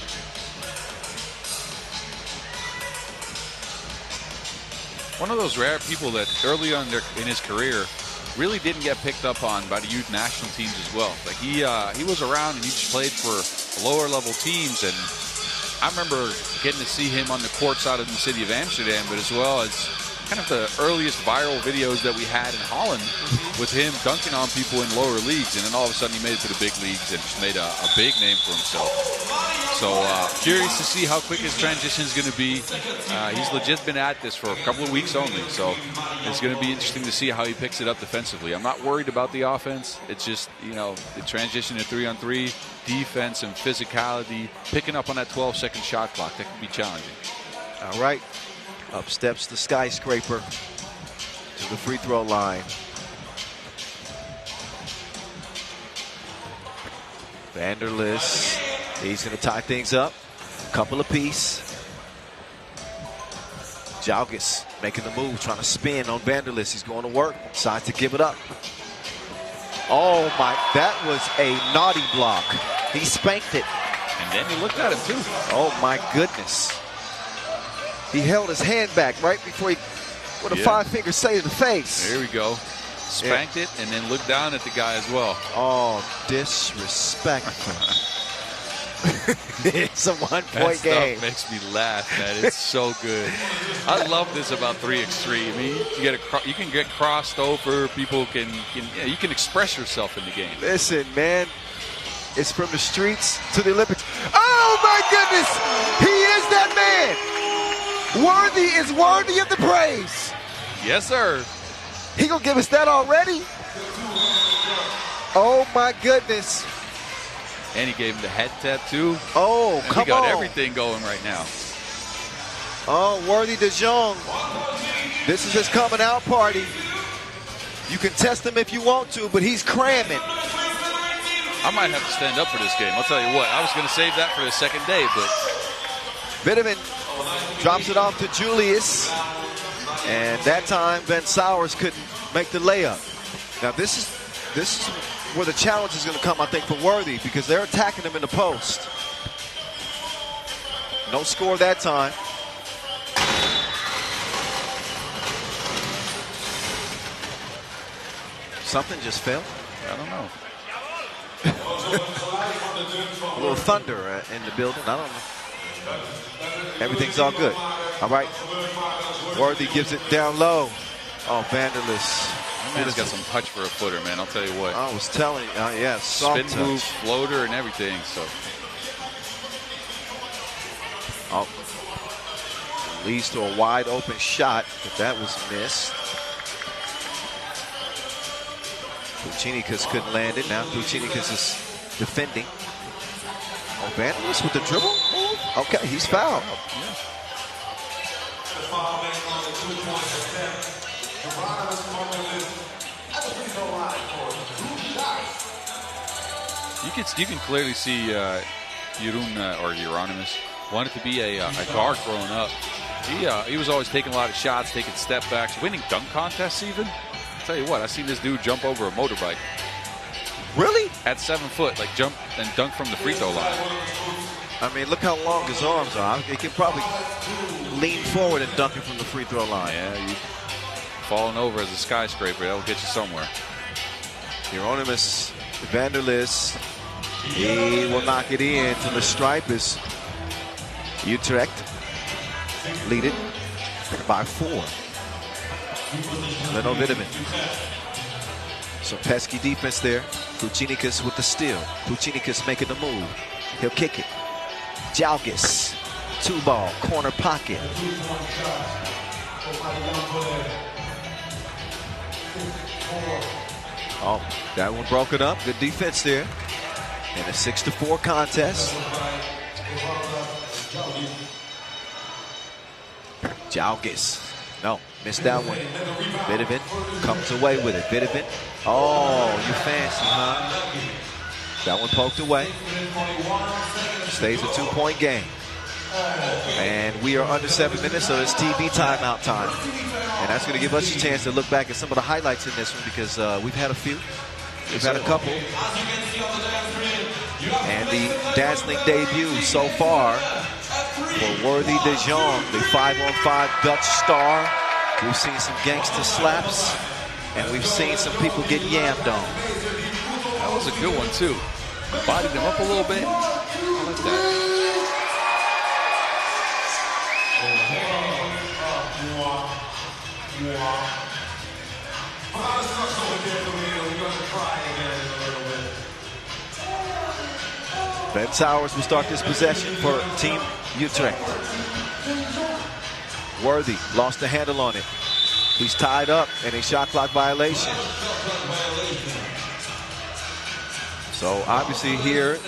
One of those rare people that early on in his career really didn't get picked up on by the youth national teams as well. Like he was around and he just played for lower level teams, and I remember getting to see him on the courts out in the city of Amsterdam, but as well as kind of the earliest viral videos that we had in Holland with him dunking on people in lower leagues, and then all of a sudden he made it to the big leagues and just made a big name for himself. So curious to see how quick his transition is going to be. He's legit been at this for a couple of weeks only, so it's going to be interesting to see how he picks it up defensively. I'm not worried about the offense. It's just, you know, the transition to 3-on-3, defense and physicality, picking up on that 12-second shot clock. That can be challenging. All right. Up steps the skyscraper to the free throw line. Vanderlist, he's going to tie things up. Couple apiece. Jalgis making the move, trying to spin on Vanderlist. He's going to work, decides to give it up. Oh my, that was a naughty block. He spanked it. And then he looked at him too. Oh my goodness. He held his hand back right before he, with a 5-finger say to the face. There we go. Spanked it and then looked down at the guy as well. Oh, disrespectful. It's a 1-point game. That stuff makes me laugh, man. It's so good. I love this about 3x3. I mean, you can get crossed over. People can you can express yourself in the game. Listen, man. It's from the streets to the Olympics. Oh my goodness! He is that man. Worthy is worthy of the praise. Yes, sir. He gonna give us that already? Oh my goodness. And he gave him the head tap too. Oh, and come on. He got everything going right now. Oh, Worthy de Jong. This is his coming out party. You can test him if you want to, but he's cramming. I might have to stand up for this game. I'll tell you what, I was going to save that for the second day, but Vitamin drops it off to Julius. And that time, Ben Sowers couldn't make the layup. Now, this is where the challenge is going to come, I think, for Worthy, because they're attacking him in the post. No score that time. Something just fell. I don't know. A little thunder in the building. I don't know. Everything's all good. All right. Worthy gives it down low. Oh, Vanderlist. That man's got some touch for a footer, man. I'll tell you what. I was telling you. Yeah, soft spin move, floater, and everything. So. Oh. Leads to a wide open shot, but that was missed. Kuchinikas couldn't land it. Now Kuchinikas is defending. Oh, Vanderlist with the dribble? Okay, he's fouled. Yeah. You can clearly see Jeroen or Hieronymus wanted to be a guard growing up. He was always taking a lot of shots, taking step backs, winning dunk contests even. I'll tell you what, I seen this dude jump over a motorbike. Really? At 7 foot, like jump and dunk from the free throw line. I mean, look how long his arms are. He can probably lean forward and dunk it from the free throw line. Yeah, you falling over as a skyscraper, that'll get you somewhere. Hieronymus Vanderlist, he will knock it in from the stripe as Utrecht lead it by 4. Leno Vitamin. Some pesky defense there. Kuchinikas with the steal. Kuchinikas making the move. He'll kick it. Jalgis. 2-ball. Corner pocket. Oh, that one broken up. Good defense there. And a 6-4 contest. Jalgis. No, missed that one. Vidovin comes away with it. Vidovin. Oh, you fancy, huh? That one poked away. Stays a 2-point game. And we are under 7 minutes, so it's TV timeout time. And that's going to give us a chance to look back at some of the highlights in this one because we've had a few. We've had a couple. And the dazzling debut so far for Worthy de Jong, the 5-on-5 Dutch star. We've seen some gangster slaps, and we've seen some people get yammed on. That was a good one, too. Bodied him up a little bit. I like that. Ben Towers will start this possession for Team Utrecht. Worthy lost the handle on it. He's tied up in a shot clock violation. So obviously here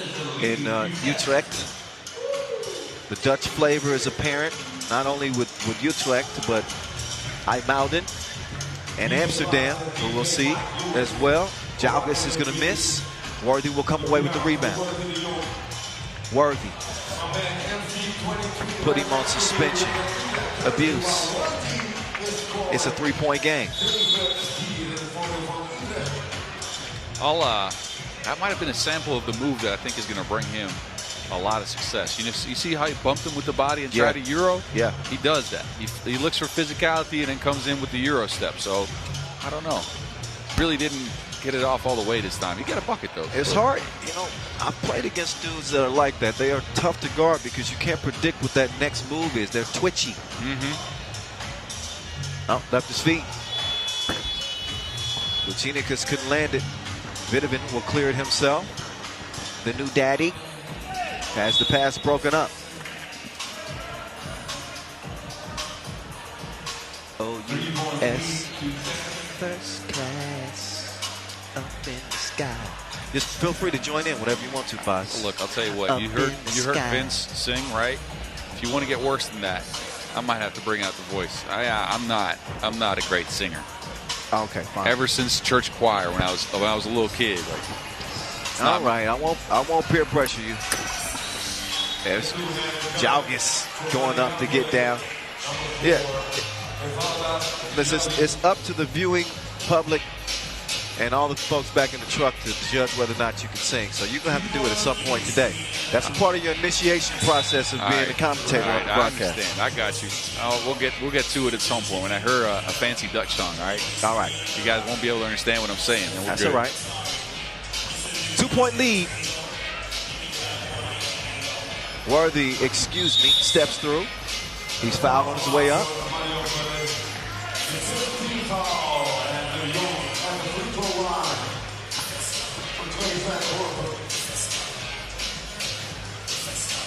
in Utrecht, the Dutch flavor is apparent, not only with Utrecht, but IJmuiden and Amsterdam, who we'll see as well. Jalgis is going to miss. Worthy will come away with the rebound. Worthy. Put him on suspension. Abuse. It's a 3-point game. That might have been a sample of the move that I think is going to bring him a lot of success. You see how he bumped him with the body and tried to Euro? Yeah. He does that. He looks for physicality and then comes in with the Euro step. So, I don't know. Really didn't get it off all the way this time. He got a bucket, though. It's hard. You know, I've played against dudes that are like that. They are tough to guard because you can't predict what that next move is. They're twitchy. Oh, left his feet. Lucinicus couldn't land it. Vidovin will clear it himself. The new daddy has the pass broken up. O-U-S, first class, up in the sky. Just feel free to join in whatever you want to, Foz. Look, I'll tell you what. You heard Vince sing, right? If you want to get worse than that, I might have to bring out the voice. I'm not a great singer. Okay, fine. Ever since church choir when I was a little kid. All right, I won't peer pressure you. There's Jalgis going up to get down. Yeah. It's up to the viewing public and all the folks back in the truck to judge whether or not you can sing. So you're going to have to do it at some point today. That's a part of your initiation process of being a commentator on the broadcast. I understand. I got you. We'll get to it at some point when I hear a fancy Dutch song, all right? All right. You guys won't be able to understand what I'm saying. Then That's good. all right. 2-point lead. Worthy, steps through. He's fouled on his way up.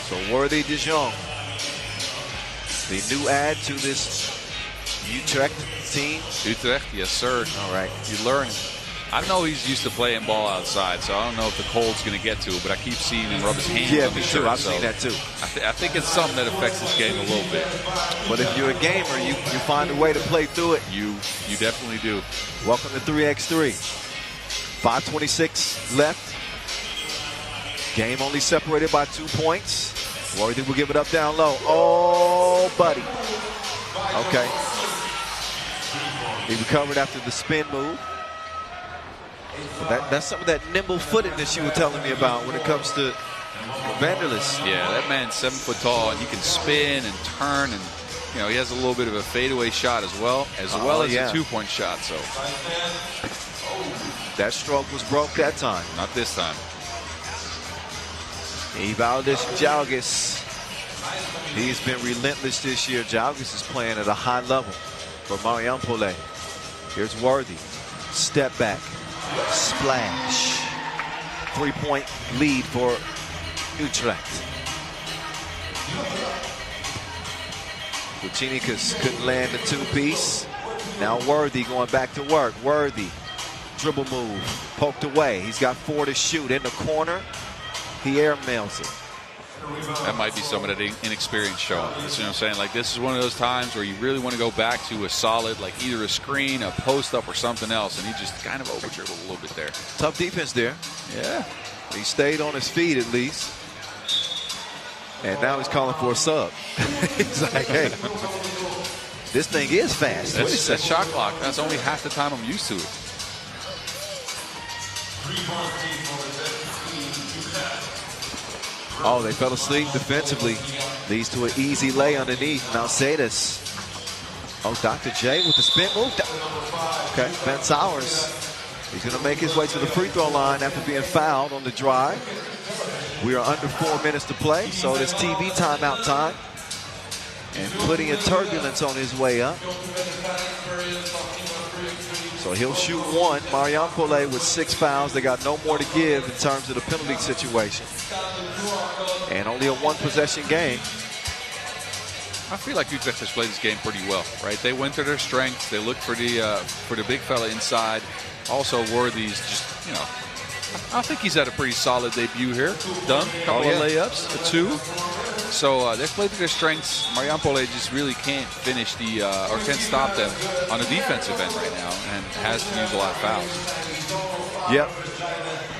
So Worthy de Jong, the new add to this Utrecht team. Utrecht, yes, sir. All right. You learn. I know he's used to playing ball outside, so I don't know if the cold's going to get to it, but I keep seeing him rub his hands on the shirt. I've seen that too. I think it's something that affects this game a little bit. But if you're a gamer, you find a way to play through it. You definitely do. Welcome to 3x3. 5:26 left. Game only separated by 2 points. Worthy will give it up down low. Oh, buddy. Okay. He recovered after the spin move. That's some of that nimble-footedness you were telling me about when it comes to Vanderlist. Yeah, that man's 7 foot tall, and he can spin and turn, and he has a little bit of a fadeaway shot as well as a 2-point shot. So that stroke was broke that time. Not this time. Evaldes Jalgis. He's been relentless this year. Jalgis is playing at a high level for Marijampolė. Here's Worthy. Step back. Splash. 3-point lead for Utrecht. Kuchinikas couldn't land the two-piece. Now Worthy going back to work. Worthy, dribble move, poked away. He's got 4 to shoot in the corner. He airmails it. That might be some of that inexperience showing. You know what I'm saying? Like, this is one of those times where you really want to go back to a solid, like either a screen, a post-up, or something else, and he just kind of over-dribbled a little bit there. Tough defense there. Yeah. He stayed on his feet at least. And now he's calling for a sub. He's like, hey, this thing is fast. That's shot clock. That's only half the time I'm used to it. Oh, they fell asleep defensively. Leads to an easy lay underneath. Now Sadis. Oh, Dr. J with the spin move. Okay, Ben Sowers. He's going to make his way to the free throw line after being fouled on the drive. We are under 4 minutes to play, so it is TV timeout time. And plenty of turbulence on his way up. So he'll shoot 1. Marijampolė with 6 fouls. They got no more to give in terms of the penalty situation. And only a 1-possession game. I feel like Utrecht has played this game pretty well, right? They went to their strengths. They looked for the big fella inside. Also, Worthy's just, you know, I think he's had a pretty solid debut here. Done a couple of layups, a 2. So they've played to their strengths. Marijampolė just really can't finish or can't stop them on the defensive end right now, and has to use a lot of fouls. Yep,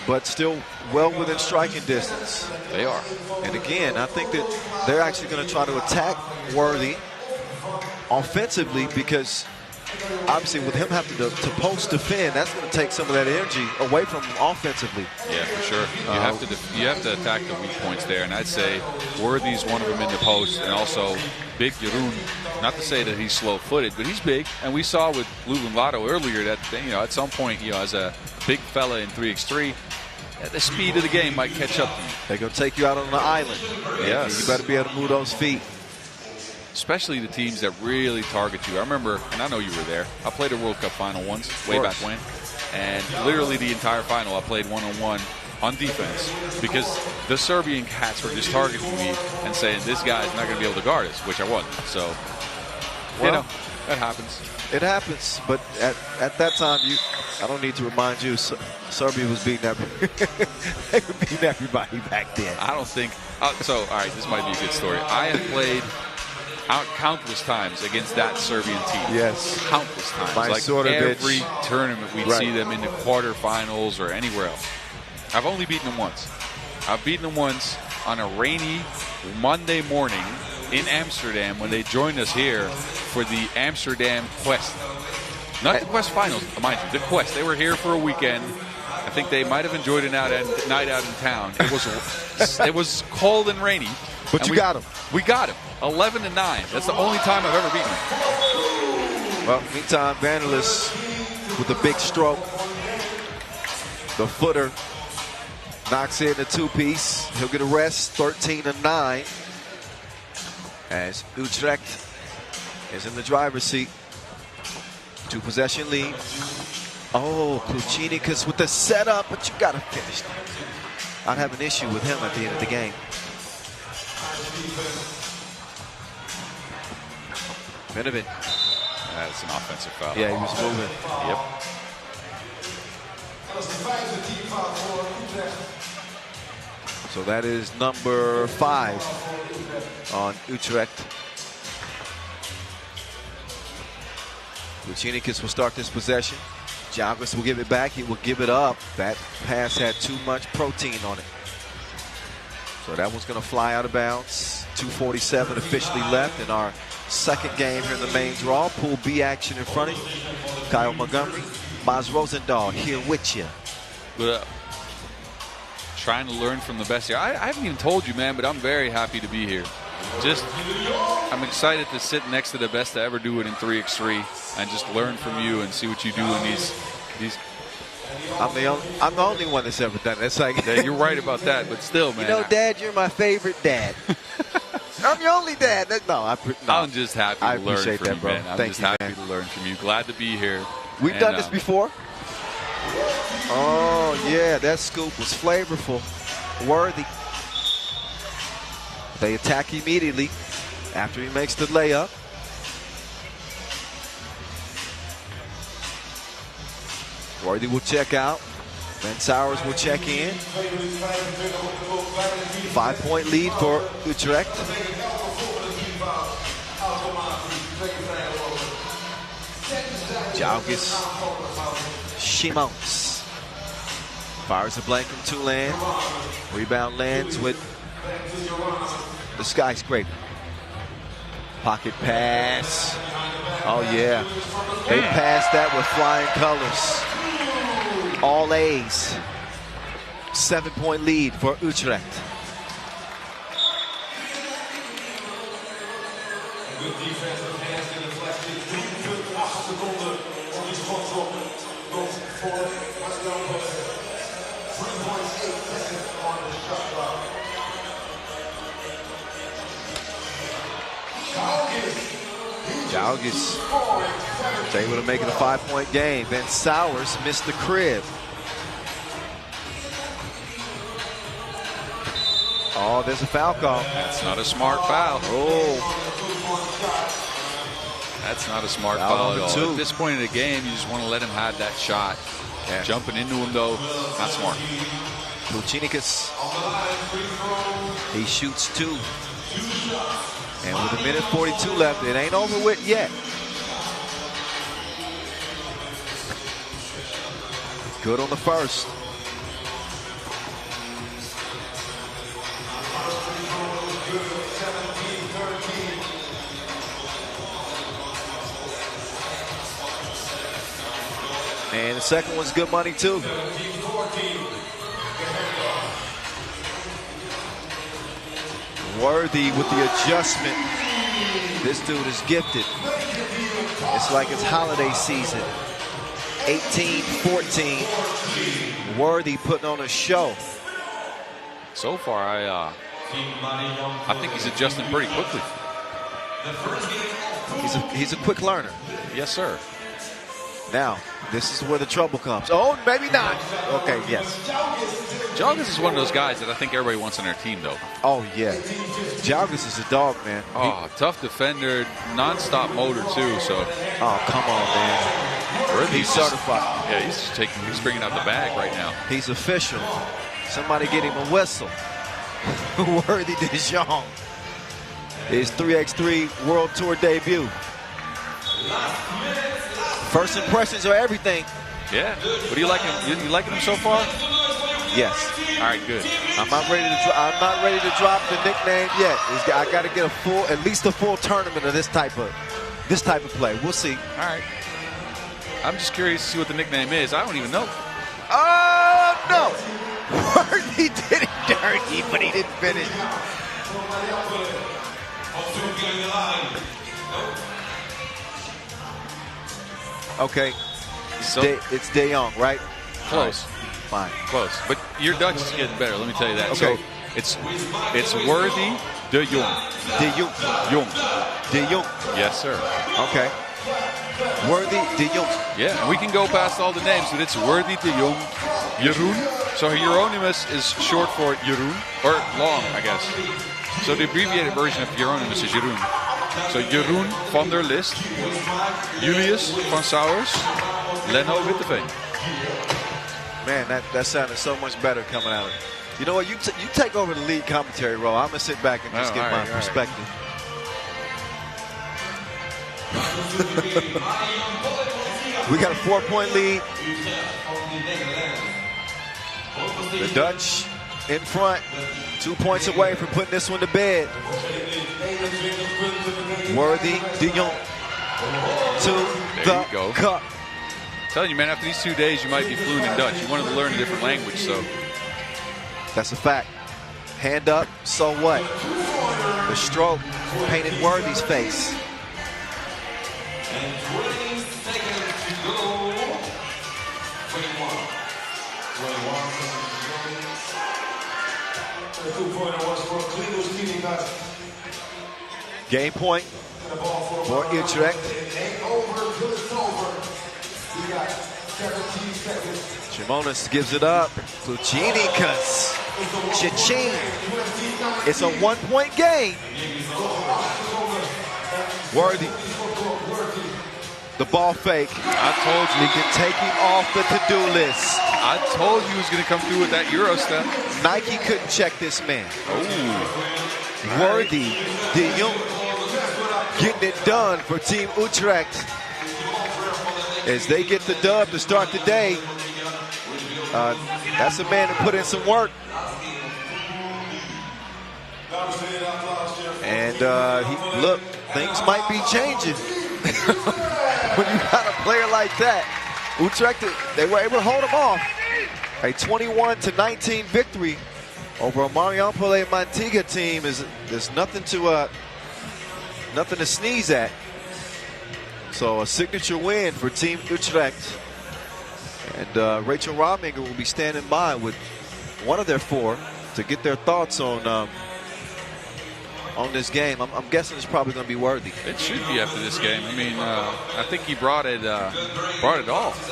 but still well within striking distance. They are. And again, I think that they're actually going to try to attack Worthy offensively, because obviously with him having to post defend, that's going to take some of that energy away from him offensively. Yeah, for sure. You have to attack the weak points there, and I'd say Worthy's one of them in the post, and also big Jeroen. Not to say that he's slow-footed, but he's big, and we saw with Lublin Lotto earlier that, you know, at some point, you know, as a big fella in 3x3, the speed of the game might catch up to you. They're going to take you out on the island. Yes. You better be able to move those feet. Especially the teams that really target you. I remember, and I know you were there, I played a World Cup final once, way back when, and literally the entire final I played one-on-one on defense, because the Serbian cats were just targeting me and saying, this guy's not going to be able to guard us, which I wasn't. So, you know, that happens. It happens, but at that time, I don't need to remind you, Serbia was beating they were beating everybody back then. I don't think, so, all right, this might be a good story. I have played countless times against that Serbian team. Yes. Countless times. Like every tournament we'd see them in the quarterfinals or anywhere else. I've only beaten them once. I've beaten them once on a rainy Monday morning in Amsterdam when they joined us here for the Amsterdam Quest. Not the Quest finals, mind you, the Quest. They were here for a weekend. I think they might have enjoyed a night out in town. It was cold and rainy. But you got them. We got them. 11-9. That's the only time I've ever beaten them. Well, meantime, Vanderlist with a big stroke. The footer knocks in the 2-piece. He'll get a rest, 13-9. As Utrecht is in the driver's seat. 2-possession lead. Oh, Kuchinikas with the setup, but you got to finish that. I'd have an issue with him at the end of the game. Minovan. That's an offensive foul. Yeah, he was moving. Yep. So that is number 5 on Utrecht. Kuchinikas will start this possession. Jagras will give it back. He will give it up. That pass had too much protein on it. So that one's going to fly out of bounds. 2:47 officially left in our second game here in the main draw. Pool B action in front of you. Kyle Montgomery, Maz Rosendahl here with you. But, trying to learn from the best here. I haven't even told you, man, but I'm very happy to be here. I'm excited to sit next to the best to ever do it in 3x3 and just learn from you and see what you do in these. I'm the only one that's ever done it. It's like, yeah, you're right about that, but still, man. You know, Dad, you're my favorite dad. I'm your only dad. I'm just happy to learn from that, you, bro. man. I'm just happy to learn from you. Glad to be here. We've done this before. Oh, yeah, that scoop was flavorful. Worthy. They attack immediately after he makes the layup. Worthy will check out. Van Sowers will check in. 5-point lead for Utrecht. Jalgis Shimons fires a blank from Tulane. Rebound lands with the Skyscraper. Pocket pass. Oh yeah, they passed that with flying colors. All A's. 7-point lead for Utrecht. Good defensive hands in the flex. 8 seconden om die schot te stoppen. Goes for Marijampolė. 3.8 seconds on the shot clock. Jalgis is able to make it a 5-point game. Van Sowers missed the crib. Oh, there's a foul call. That's not a smart foul. Oh. That's not a smart foul at all. At this point in the game, you just want to let him have that shot. Yeah. Jumping into him, though, not smart. Lucinicus, he shoots 2. And with 1:42 left, it ain't over with yet. Good on the first. And the second one's good money too. Worthy with the adjustment. This dude is gifted. It's like it's holiday season. 18-14. Worthy putting on a show. So far, I think he's adjusting pretty quickly. He's a quick learner. Yes, sir. Now, this is where the trouble comes. Oh, maybe not. Okay, yes. Jalgis is one of those guys that I think everybody wants on their team, though. Oh, yeah. Jalgis is a dog, man. Oh, tough defender, non-stop motor, too, so. Oh, come on, man. He's certified. Yeah, he's bringing out the bag right now. He's official. Somebody get him a whistle. Worthy de Jong. His 3x3 World Tour debut. First impressions are everything. Yeah. What do you like him? You liking him so far? Yes. All right, good. I'm not ready to drop the nickname yet. I got to get at least a full tournament of this type of play. We'll see. All right. I'm just curious to see what the nickname is. I don't even know. Oh no! He did it dirty, but he didn't finish. Okay, it's De Jong, right? Close. Fine. Close. But your Dutch is getting better, let me tell you that. Okay. So it's Worthy de Jong. De Jong. Jong. De Jong. Yes, sir. Okay. Worthy de Jong. Yeah, and we can go past all the names, but it's Worthy de Jong. Jeroen. So Hieronymus is short for Jeroen, or long, I guess. So the abbreviated version of Hieronymus is Jeroen. So Jeroen van der List, Julius van Sowers, Leno Witteveen. Man, that sounded so much better coming out of it. You know what? You take over the lead commentary role. I'm gonna sit back and just get my perspective. We got a 4-point lead. The Dutch in front, 2 points away from putting this one to bed. Worthy de Jong to the cup. I'm telling you, man, after these 2 days, you might be fluent in Dutch. You wanted to learn a different language, so. That's a fact. Hand up, so what? The stroke painted Worthy's face. And 20 seconds to go. 21. The 2-pointer was for Cleveland's team, guys. Game point for Utrecht. Shimonis gives it up. Lucinicus. Cha-ching. It's a 1-point game. Worthy. the ball fake. I told you. He can take him off the to-do list. I told you he was going to come through with that Euro step. Nike couldn't check this man. Ooh. Worthy de Jong getting it done for Team Utrecht as they get the dub to start the day. That's a man who put in some work. And look, things might be changing when you got a player like that. Utrecht, they were able to hold him off. A 21-19 victory over a Marijampolė Mantinga team there's nothing to sneeze at. So a signature win for Team Utrecht. And Rachel Rominger will be standing by with one of their four to get their thoughts on this game. I'm guessing it's probably going to be Worthy. It should be after this game. I mean, I think he brought it all.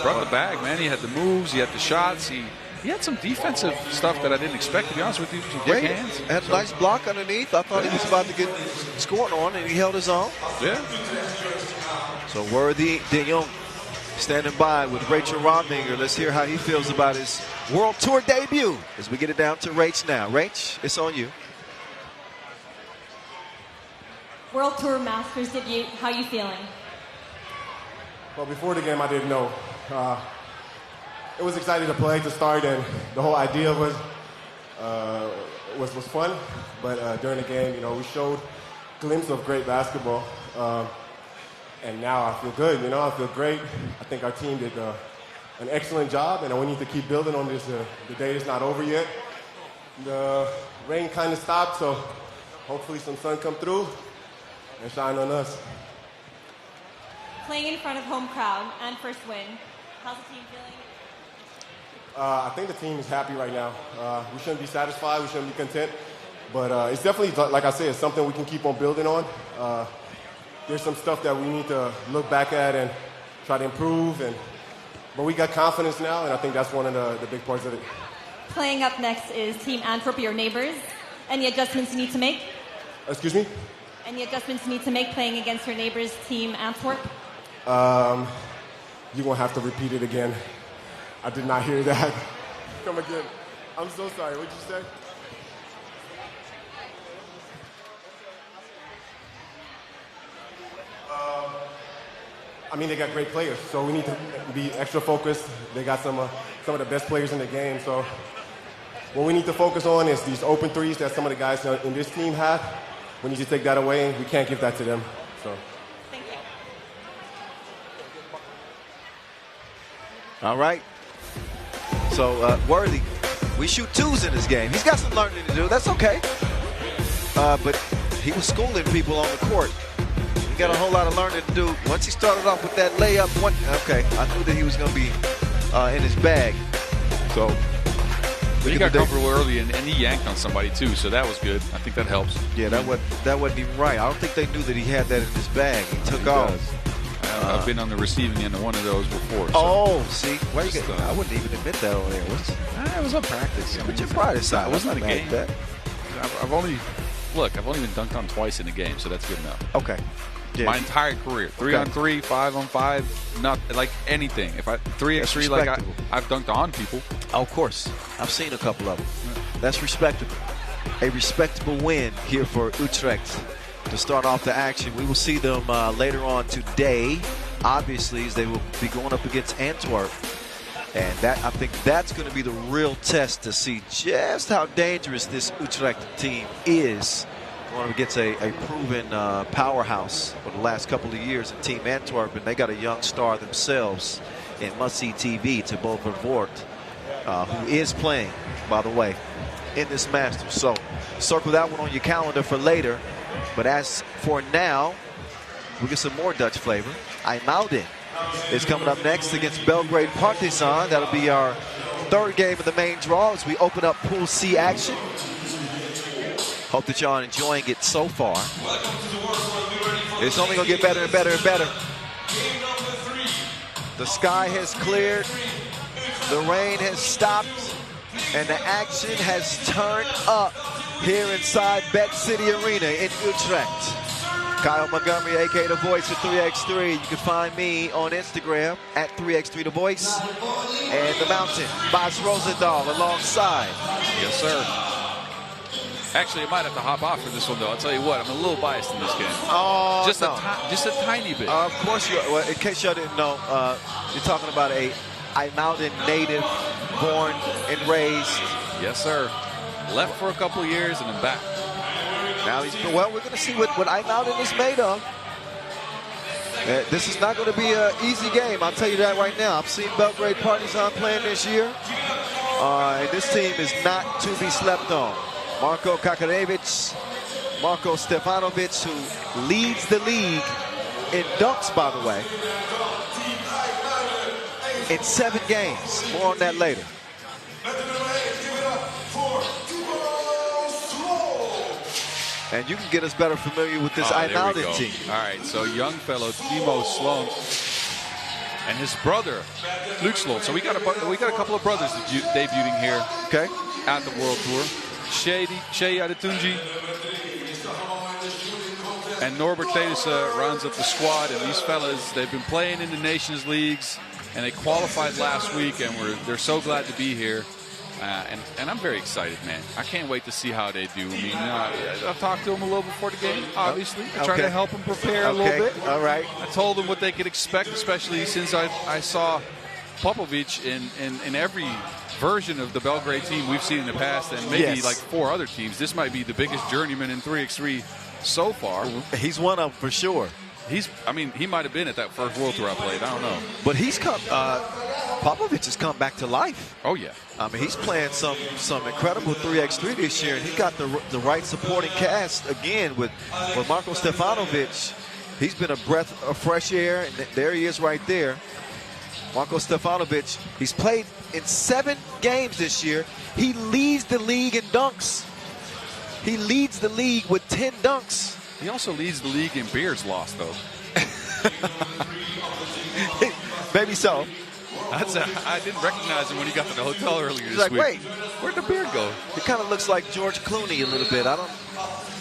Brought the bag, man. He had the moves. He had the shots. He had some defensive stuff that I didn't expect, to be honest with you. Some quick hands. Had a nice block underneath. I thought he was about to get scored on, and he held his own. Yeah. So Worthy de Jong standing by with Rachel Rominger. Let's hear how he feels about his World Tour debut as we get it down to Rach now. Rach, it's on you. World Tour Masters debut, how are you feeling? Well, before the game, I didn't know. It was exciting to play to start, and the whole idea was fun. But during the game, we showed a glimpse of great basketball. And now I feel good, I feel great. I think our team did an excellent job, and we need to keep building on this. The day is not over yet. The rain kind of stopped, so hopefully some sun come through and shine on us. Playing in front of home crowd and first win, how's the team feeling? I think the team is happy right now. We shouldn't be satisfied, we shouldn't be content, but it's definitely, like I said, it's something we can keep on building on. There's some stuff that we need to look back at and try to improve, but we got confidence now, and I think that's one of the big parts of it. Playing up next is Team Antwerp, your neighbors. Any adjustments you need to make? Excuse me? Any adjustments you need to make playing against your neighbors, Team Antwerp? You're going to have to repeat it again. I did not hear that. Come again. I'm so sorry. What did you say? I mean, they got great players, so we need to be extra focused. They got some of the best players in the game, so what we need to focus on is these open threes that some of the guys in this team have. We need to take that away. We can't give that to them. So. Thank you. All right. So, Worthy, we shoot twos in this game. He's got some learning to do. That's okay. But he was schooling people on the court. He got a whole lot of learning to do. Once he started off with that layup, I knew that he was going to be in his bag. So, he got comfortable early, and he yanked on somebody too, so that was good. I think that helps. Yeah, that wasn't even right. I don't think they knew that he had that in his bag. He took off. I've been on the receiving end of one of those before. So see? Why you get, I wouldn't even admit that over there. It was a practice. Put your pride aside. It wasn't a game. I've only been dunked on twice in a game, so that's good enough. Okay. Yeah. My entire career, 3-on-3, 5-on-5, not like anything. If I 3x3, like I've dunked on people. Oh, of course, I've seen a couple of them. That's respectable. A respectable win here for Utrecht to start off the action. We will see them later on today, obviously, as they will be going up against Antwerp. And that, I think that's going to be the real test to see just how dangerous this Utrecht team is. Going against a proven powerhouse for the last couple of years in Team Antwerp, and they got a young star themselves in must-see TV, to Bo Vervoort, who is playing, by the way, in this Masters. So circle that one on your calendar for later. But as for now, we get some more Dutch flavor. IJmuiden is coming up next against Belgrade Partizan. That'll be our third game of the main draw as we open up Pool C action. Hope that y'all are enjoying it so far. It's only going to get better and better and better. The sky has cleared. The rain has stopped. And the action has turned up here inside Bet City Arena in Utrecht. Kyle Montgomery, a.k.a. The Voice of 3x3. You can find me on Instagram at 3x3 The Voice. And The Mountain, Bas Rosendahl alongside. Yes, sir. Actually, I might have to hop off for this one, though. I'll tell you what, I'm a little biased in this game. Oh, just no. Just a tiny bit. Of course you are. Well, in case you didn't know, you're talking about a IJmuiden native, born and raised. Yes, sir. Left for a couple of years and then back. Now we're going to see what IJmuiden is made of. This is not going to be an easy game. I'll tell you that right now. I've seen Belgrade Partizan playing this year. And this team is not to be slept on. Marko Kakarevich, Marko Stefanovic, who leads the league in dunks, by the way, in 7 games. More on that later. And you can get us better familiar with this IJmuiden team. All right, so young fellow Timo Sloan and his brother Luke Sloan. So we got a couple of brothers debuting here. Okay. At the World Tour. Shea Adetunji and Norbert Tedesen rounds up the squad. And these fellas, they've been playing in the Nations Leagues, and they qualified last week, and they're so glad to be here. And I'm very excited, man. I can't wait to see how they do. I mean, I've talked to them a little before the game, obviously. I tried to help them prepare a little bit. All right. I told them what they could expect, especially since I saw Popovic in every version of the Belgrade team we've seen in the past, and maybe like 4 other teams. This might be the biggest journeyman in 3x3 so far. He's one of them for sure. He might have been at that first World Tour I played. I don't know. But he's come. Popovic has come back to life. Oh yeah. I mean, he's playing some incredible 3x3 this year, and he got the right supporting cast again with Marko Stefanovic. He's been a breath of fresh air, and there he is right there. Marko Stefanovic. He's played in 7 games this year. He leads the league in dunks. He leads the league with 10 dunks. He also leads the league in beers lost, though. Maybe so. I didn't recognize him when he got to the hotel earlier this like, week. Wait, where'd the beard go? It kind of looks like George Clooney a little bit.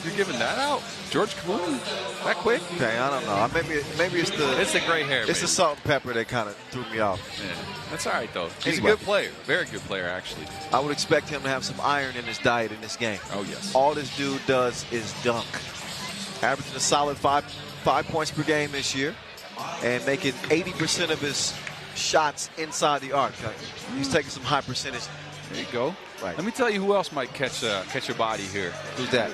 You're giving that out? George Clooney? That quick? Okay, I don't know. Maybe it's the gray hair. It's the salt and pepper that kind of threw me off. Yeah, that's all right though. He's a good player, very good player actually. I would expect him to have some iron in his diet in this game. Oh yes. All this dude does is dunk, averaging a solid 5 points per game this year, and making 80% of his shots inside the arc. He's taking some high percentage. There you go. Right. Let me tell you who else might catch a body here. Who's that?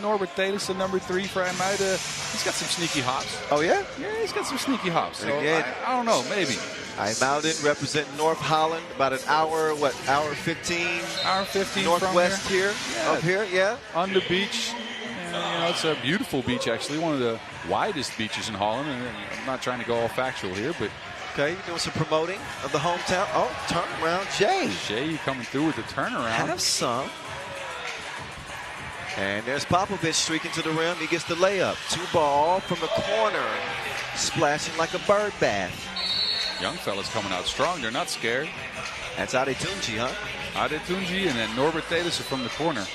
Norbert Tedesen, number 3 for IJmuiden. He's got some sneaky hops. Oh yeah? Yeah, he's got some sneaky hops. So again, I don't know, maybe. IJmuiden representing North Holland, about an hour, hour 15? Hour 15 northwest from here. Up here, yeah. On the beach. And, it's a beautiful beach, actually. One of the widest beaches in Holland. And I'm not trying to go all factual here, but okay, you're doing some promoting of the hometown. Oh, turnaround, Jay coming through with the turnaround. Have some. And there's Popovic streaking to the rim. He gets the layup. 2-ball from the corner. Splashing like a bird bath. Young fellas coming out strong. They're not scared. That's Adetunji, huh? Adetunji and then Norbert Tedesen from the corner.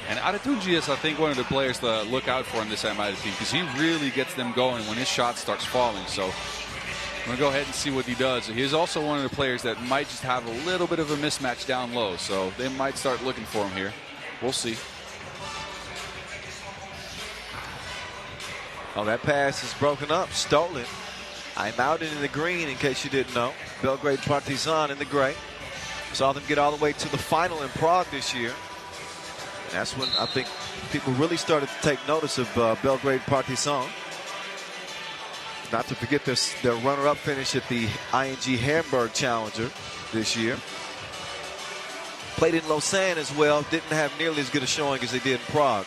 And Adetunji is, I think, one of the players to look out for in this IJmuiden team because he really gets them going when his shot starts falling. So I'm going to go ahead and see what he does. He's also one of the players that might just have a little bit of a mismatch down low. So they might start looking for him here. We'll see. Oh, that pass is broken up, stolen. IJmuiden in the green, in case you didn't know. Belgrade Partizan in the gray. Saw them get all the way to the final in Prague this year. And that's when I think people really started to take notice of Belgrade Partizan. Not to forget their runner-up finish at the ING Hamburg Challenger this year. Played in Lausanne as well. Didn't have nearly as good a showing as they did in Prague.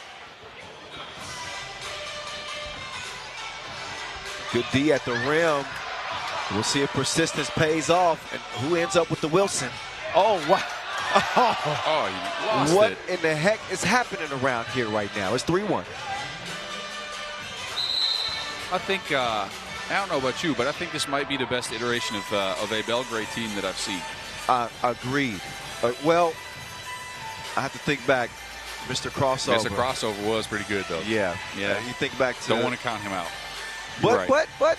Good D at the rim. We'll see if persistence pays off. And who ends up with the Wilson? Oh, wow. Oh, you lost what it. in the heck is happening around here right now? It's 3-1. I think, I don't know about you, but I think this might be the best iteration of a Belgrade team that I've seen. Agreed. Well, I have to think back. Mr. Crossover. Mr. Crossover was pretty good, though. Yeah. Yeah. You think back to... Don't want to count him out. But, right. but,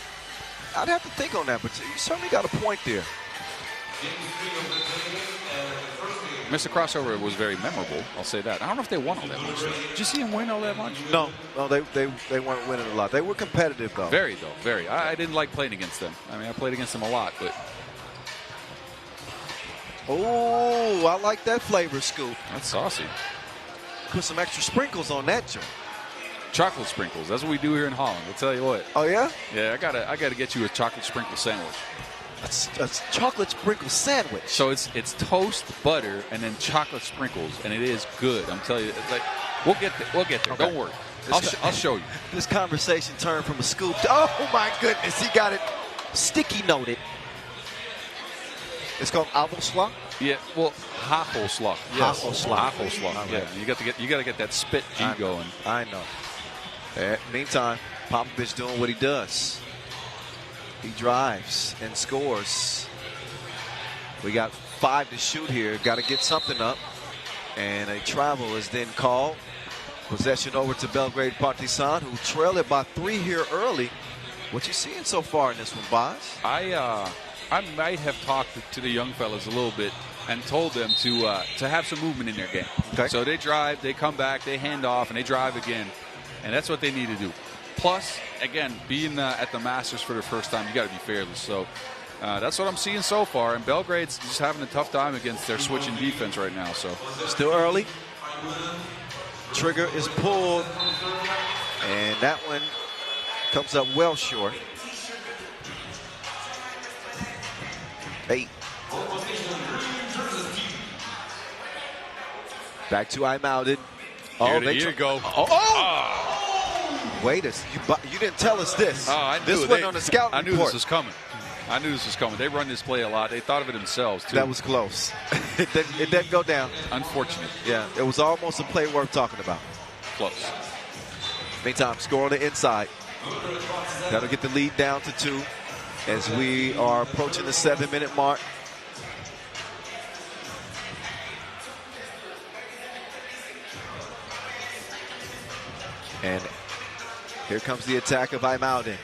I'd have to think on that. But you certainly got a point there. Mr. Crossover was very memorable. I'll say that. I don't know if they won all that much. Did you see him win all that much? No, they weren't winning a lot. They were competitive, though. Very, though. Very. I didn't like playing against them. I mean, I played against them a lot, but... Oh, I like that flavor scoop. That's saucy. Put some extra sprinkles on that joint. Chocolate sprinkles. That's what we do here in Holland. I'll tell you what. Oh, yeah? Yeah, I gotta get you a chocolate sprinkle sandwich. That's chocolate sprinkle sandwich. So it's toast, butter, and then chocolate sprinkles, and it is good. I'm telling you, it's like we'll get there. We'll get there. Okay. Don't worry. I'll show you. This conversation turned from a scoop to, oh my goodness, he got it sticky noted. It's called Avosla? Yeah, well, HiPRO. Yes. HiPRO. Yeah, you got to get that spit G going. I know. Meantime, Popovich doing what he does. He drives and scores. We got 5 to shoot here. Got to get something up. And a travel is then called. Possession over to Belgrade Partizan, who trail it by 3 here early. What you seeing so far in this one, Boz? I might have talked to the young fellas a little bit and told them to have some movement in their game. Okay. So they drive, they come back, they hand off, and they drive again. And that's what they need to do. Plus, again, being at the Masters for the first time, you got to be fearless. So that's what I'm seeing so far. And Belgrade's just having a tough time against their switching defense right now. So still early. Trigger is pulled, and that one comes up well short. 8. Back to IJmuiden. Oh, here you go. Wait a second. You didn't tell us this. Oh, I knew this wasn't on the scouting report. I knew this was coming. I knew this was coming. They run this play a lot. They thought of it themselves, too. That was close. It didn't go down. Unfortunate. Yeah, it was almost a play worth talking about. Close. Meantime, score on the inside. That'll get the lead down to 2 as we are approaching the 7-minute mark. And here comes the attack of IJmuiden.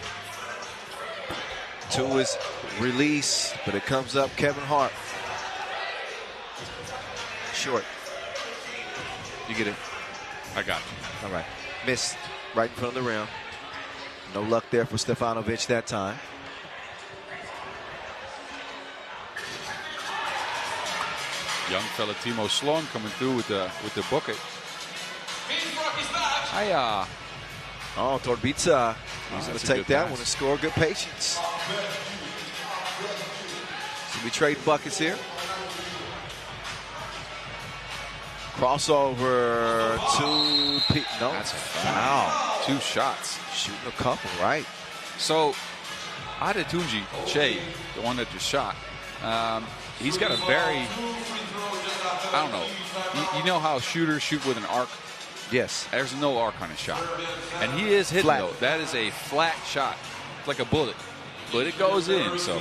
2 is release, but it comes up Kevin Hart. Short. You get it? I got you. All right. Missed right in front of the rim. No luck there for Stefanovic that time. Young fella Timo Sloan coming through with the bucket. Oh, Torbica. He's going to take that one and score. Good patience. So we trade buckets here. Crossover to no, that's a foul. 2 shots. Shooting a couple, right? So Adetunji Che, the one that just shot, he's got a very, I don't know. You know how shooters shoot with an arc? Yes. There's no arc on his shot. And he is hitting, though. That is a flat shot. It's like a bullet. But it goes in, so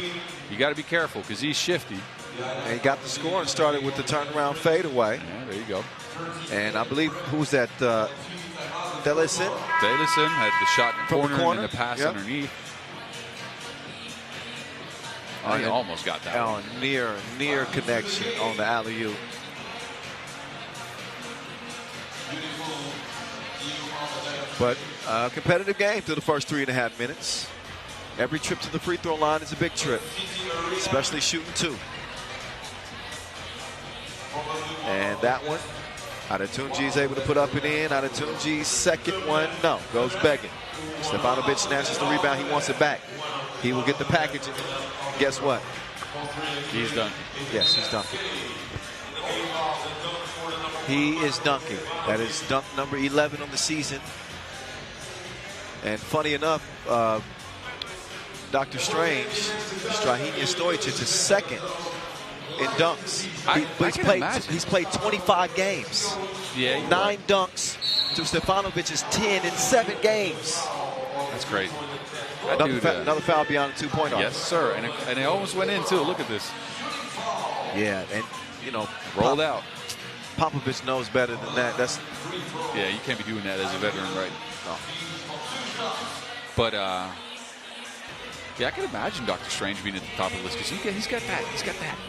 you got to be careful because he's shifty. And he got the score and started with the turnaround fadeaway. Yeah, there you go. And I believe, who was that? Dellison? Dellison had the shot in the corner and the pass yep. underneath. Oh, he almost got that one. Near connection on the alley-oop. But competitive game through the first 3.5 minutes. Every trip to the free throw line is a big trip, especially shooting 2. And that one, Adetunji is able to put up and in. Adetunji's second one, no, goes begging. Stefanovic snatches the rebound. He wants it back. He will get the package. And guess what? He's done. Yes, he's dunking. He is dunking. That is dunk number 11 on the season. And funny enough, Dr. Strange, Strahinja Stojic, is second in dunks. He's played 25 games. Yeah, 9 dunks to Stefanovic's 10 in 7 games. That's great. Another foul beyond a 2-point arc. Yes, sir. And it almost went in, too. Look at this. Yeah, and, you know. Rolled out. Popovich knows better than that. Yeah, you can't be doing that as a veteran, right? No. But yeah, I can imagine Dr. Strange being at the top of the list because he's got that.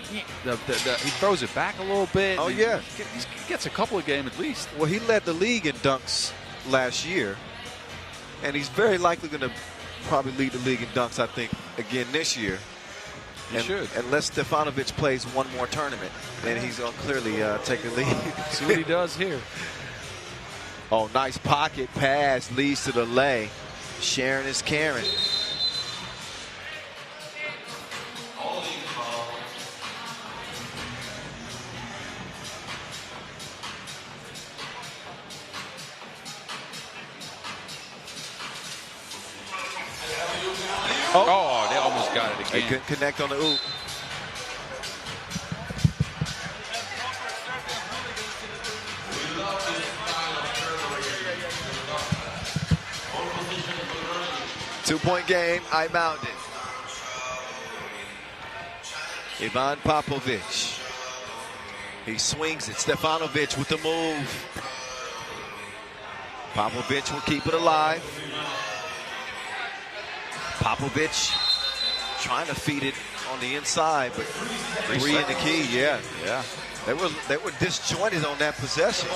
He throws it back a little bit. Oh yeah, he gets a couple of games at least. Well, he led the league in dunks last year, and he's very likely going to probably lead the league in dunks, I think, again this year. He should. Unless Stefanovic plays one more tournament, then he's going to clearly take the lead. See what he does here. Oh, nice pocket pass leads to the lay. Sharon is Karen. Oh, they almost got it again. They couldn't connect on the oop. Two-point game, IJmuiden. Ivan Popovic. He swings it. Stefanovic with the move. Popovic will keep it alive. Popovic trying to feed it on the inside, but three in the key. Yeah. They were disjointed on that possession,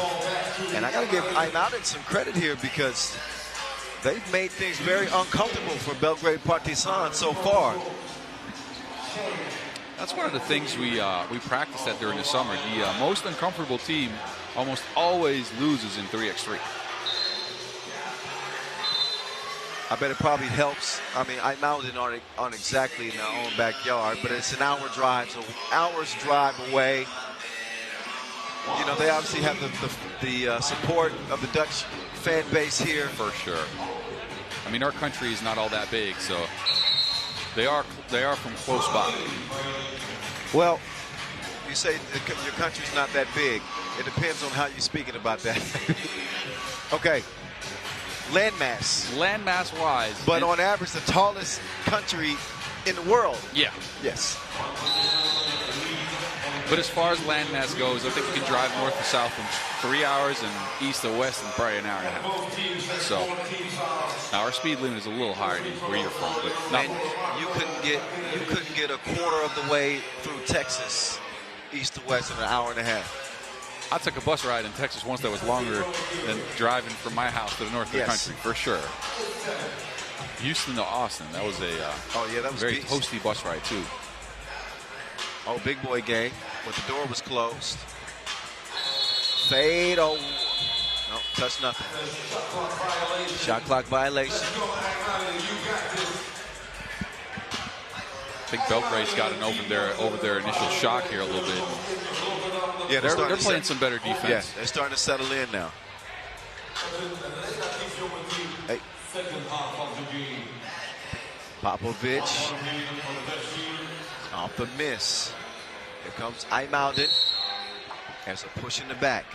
and I got to give IJmuiden some credit here because they've made things very uncomfortable for Belgrade Partizan so far. That's one of the things we practiced at during the summer. The most uncomfortable team almost always loses in 3x3. I bet it probably helps. I mean, IJmuiden aren't exactly in their own backyard, but it's an hour drive, so hours drive away. You know, they obviously have the support of the Dutch fan base here. For sure. I mean, our country is not all that big, so they are from close by. Well, you say your country's not that big. It depends on how you're speaking about that. Okay. Landmass. Landmass-wise. But on average, the tallest country in the world. Yeah. Yes. But as far as landmass goes, I think you can drive north to south in 3 hours and east to west in probably an hour and a half. So now our speed limit is a little higher than where you're from, but not much. You couldn't get a quarter of the way through Texas east to west in an hour and a half. I took a bus ride in Texas once that was longer than driving from my house to the north of the country, for sure. Houston to Austin, that was a that was very beast. toasty bus ride too. Oh, big boy game, but the door was closed. Fade, no, touch nothing. Shot clock violation. I think Belgrade's gotten over their initial shock here a little bit. Yeah, they're playing some better defense. Yeah, they're starting to settle in now. Hey. Popovic off the miss. Here comes IJmuiden. There's a push in the back.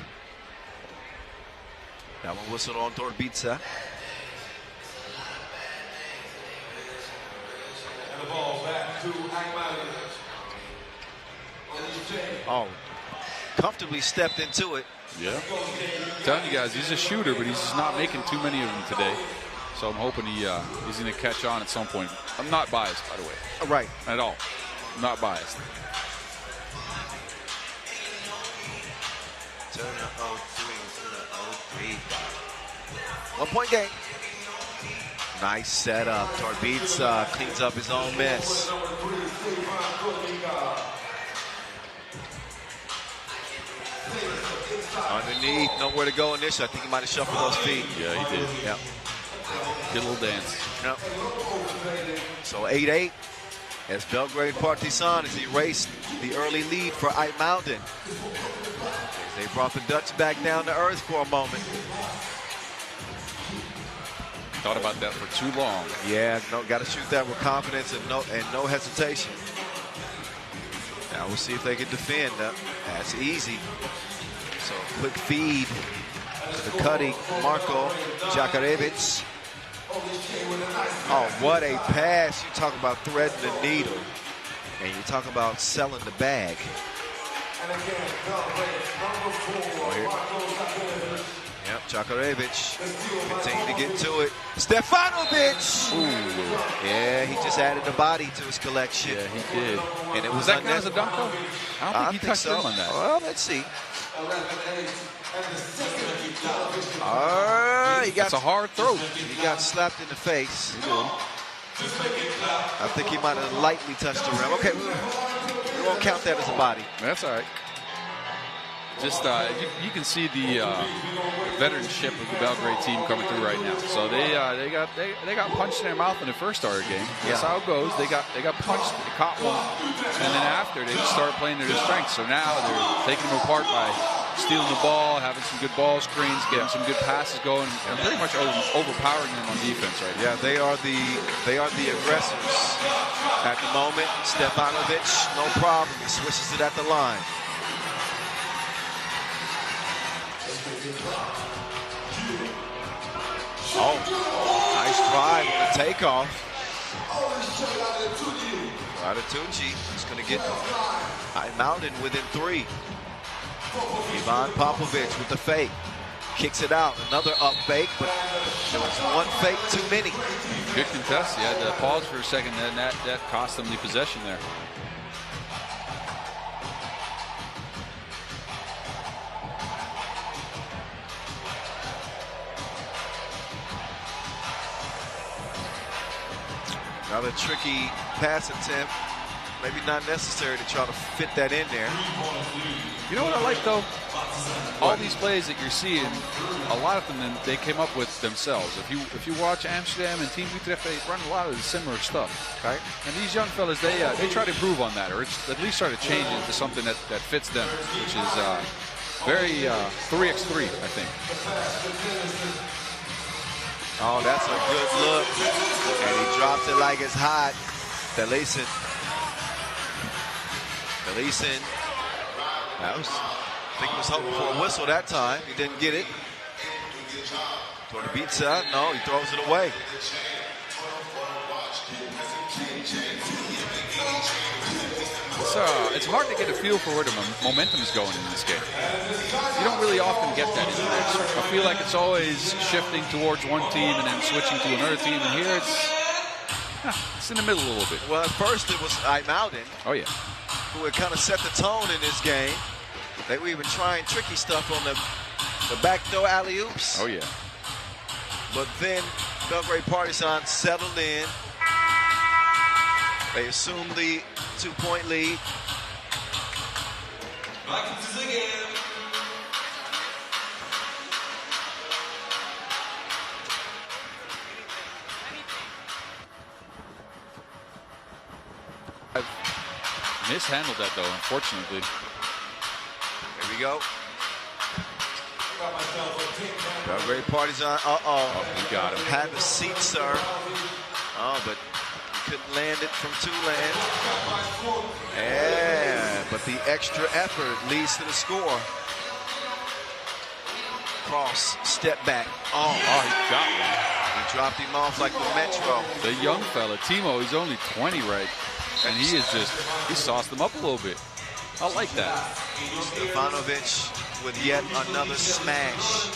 That one whistled on Torbica. And the ball back to IJmuiden. Oh, comfortably stepped into it. Yeah. I'm telling you guys, he's a shooter, but he's just not making too many of them today. So I'm hoping he's going to catch on at some point. I'm not biased, by the way. Right. At all. I'm not biased. Turner 0-3. 1 point game. Nice setup. Torbica cleans up his own mess. Underneath, nowhere to go in this. I think he might have shuffled those feet. Yeah, he did. Yep. Good little dance. Yep. So 8-8 as Belgrade Partizan has erased the early lead for IJmuiden. They brought the Dutch back down to earth for a moment. Thought about that for too long. Yeah, got to shoot that with confidence and no hesitation. Now we'll see if they can defend. That's easy. So quick feed to the cutting Marko Jakarevich. Oh, what a pass. You talk about threading the needle. And you talk about selling the bag. And again, Belgrade, number 4. Yep, Čakarevich continue to get to it. Stefanovic! Ooh. Yeah, he just added a body to his collection. Yeah, he did. And it was that count as a dunk, though? I don't think he touched him on that. Well, let's see. He got, that's a hard throw. He got slapped in the face. He did. I think he might have lightly touched the rim. Okay, we won't count that as a body. That's all right. Just you can see the veteranship of the Belgrade team coming through right now. So they got punched in their mouth in the first starter game. That's how it goes. They got punched, they caught one, and then after they just started playing to their strengths. So now they're taking them apart by stealing the ball, having some good ball screens, getting some good passes going, and pretty much overpowering them on defense right now. Yeah, they are the aggressors at the moment. Stefanovic, no problem. He switches it at the line. Oh, nice drive on the takeoff. Radatucci is going to get IJmuiden within 3. Ivan Popovic with the fake. Kicks it out. Another up fake, but there was one fake too many. Good contest. He had to pause for a second, and that cost them the possession there. Another tricky pass attempt. Maybe not necessary to try to fit that in there. You know what I like, though? All these plays that you're seeing, a lot of them they came up with themselves. If you watch Amsterdam and Team Utrecht, they run a lot of the similar stuff. Okay? And these young fellas, they try to improve on that, or at least try to change it to something that fits them, which is very 3x3, I think. Oh, that's a good look. And he drops it like it's hot. Deleison. I think he was hoping for a whistle that time. He didn't get it. Toward the beat side. No, he throws it away. It's hard to get a feel for where the momentum is going in this game. You don't really often get that in there. I feel like it's always shifting towards one team and then switching to another team. And here it's in the middle a little bit. Well, at first it was IJmuiden. Oh, yeah. Who had kind of set the tone in this game. They were even trying tricky stuff on the backdoor alley-oops. Oh, yeah. But then Belgrade Partizan settled in. They assumed the 2-point lead. Mishandled that, though, unfortunately. Here we go. Belgrade Partizan. Uh-oh. You got him. Had the seat, sir. Oh, but he couldn't land it from two-land. Yeah, but the extra effort leads to the score. Cross, step back. Oh, he got one. He dropped him off like the Metro. The young fella, Timo, he's only 20, right? And he sauced them up a little bit. I like that. Stefanovic with yet another smash.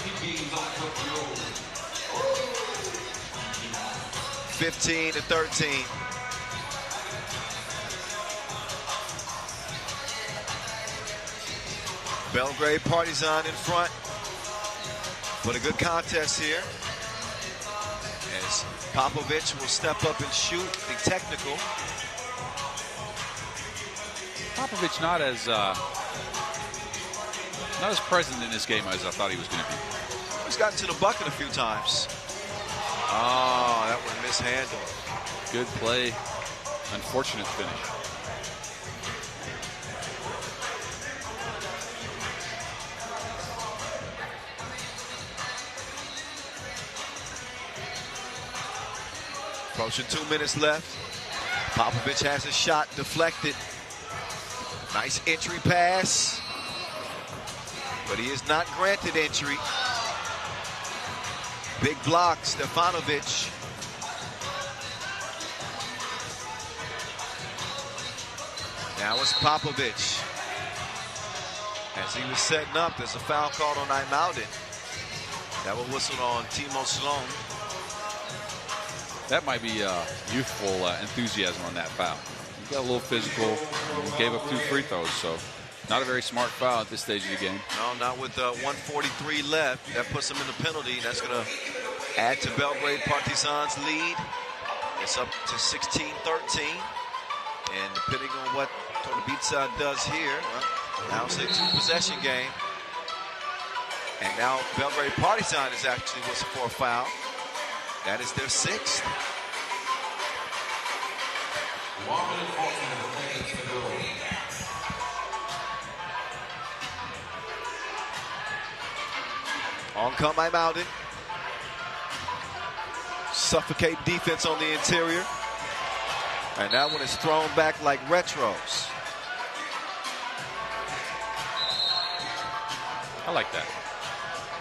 15-13. Belgrade Partizan in front. But a good contest here. As Popovic will step up and shoot the technical. Popovic not as present in this game as I thought he was going to be. He's gotten to the bucket a few times. Oh, that one mishandled. Good play. Unfortunate finish. Approaching 2 minutes left. Popovic has a shot deflected. Nice entry pass. But he is not granted entry. Big block, Stefanovic. Now it's Popovic. As he was setting up, there's a foul called on IJmuiden. That was whistled on Timo Sloan. That might be youthful enthusiasm on that foul. He got a little physical. He gave up 2 free throws, so not a very smart foul at this stage of the game. No, not with 1:43 left. That puts him in the penalty. That's going to add to Belgrade Partizan's lead. It's up to 16-13. And depending on what Torbica does here, well, now it's a 2-possession game. And now Belgrade Partizan is actually whistled for a foul. That is their 6th. On come IJmuiden. Suffocate defense on the interior. And that one is thrown back like retros. I like that.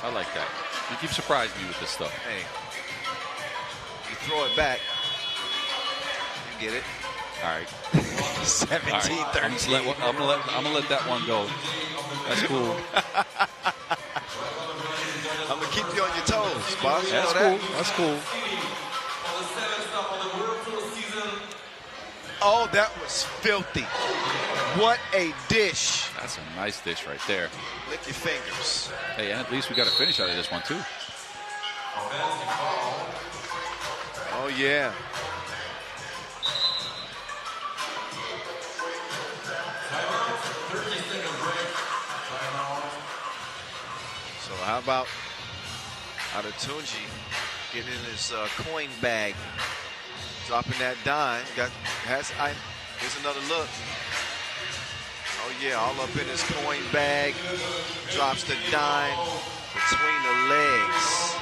I like that. You keep surprising me with this stuff. Hey, you throw it back, you get it. All right. 17-13. I'm gonna let that one go. That's cool. I'm gonna keep you on your toes, boss. You That's know cool. that? That's cool. Oh, that was filthy. What a dish. That's a nice dish right there. Lick your fingers. Hey, and at least we got a finish out of this one too. Oh, yeah. So how about Adetunji getting in his coin bag, dropping that dime. Here's another look. Oh yeah, all up in his coin bag. Drops the dime between the legs.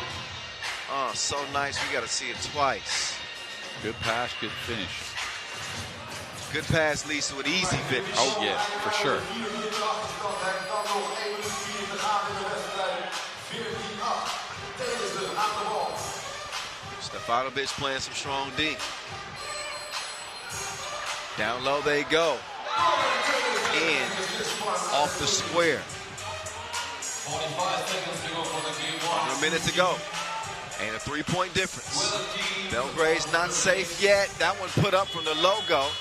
Oh, so nice. We got to see it twice. Good pass, good finish. Good pass leads to an easy finish. Oh yeah, for sure. Stefanovic playing some strong D. Down low they go. In off the square. Under a minute to go. And a 3-point difference. Belgrade's not safe yet. That one put up from the logo.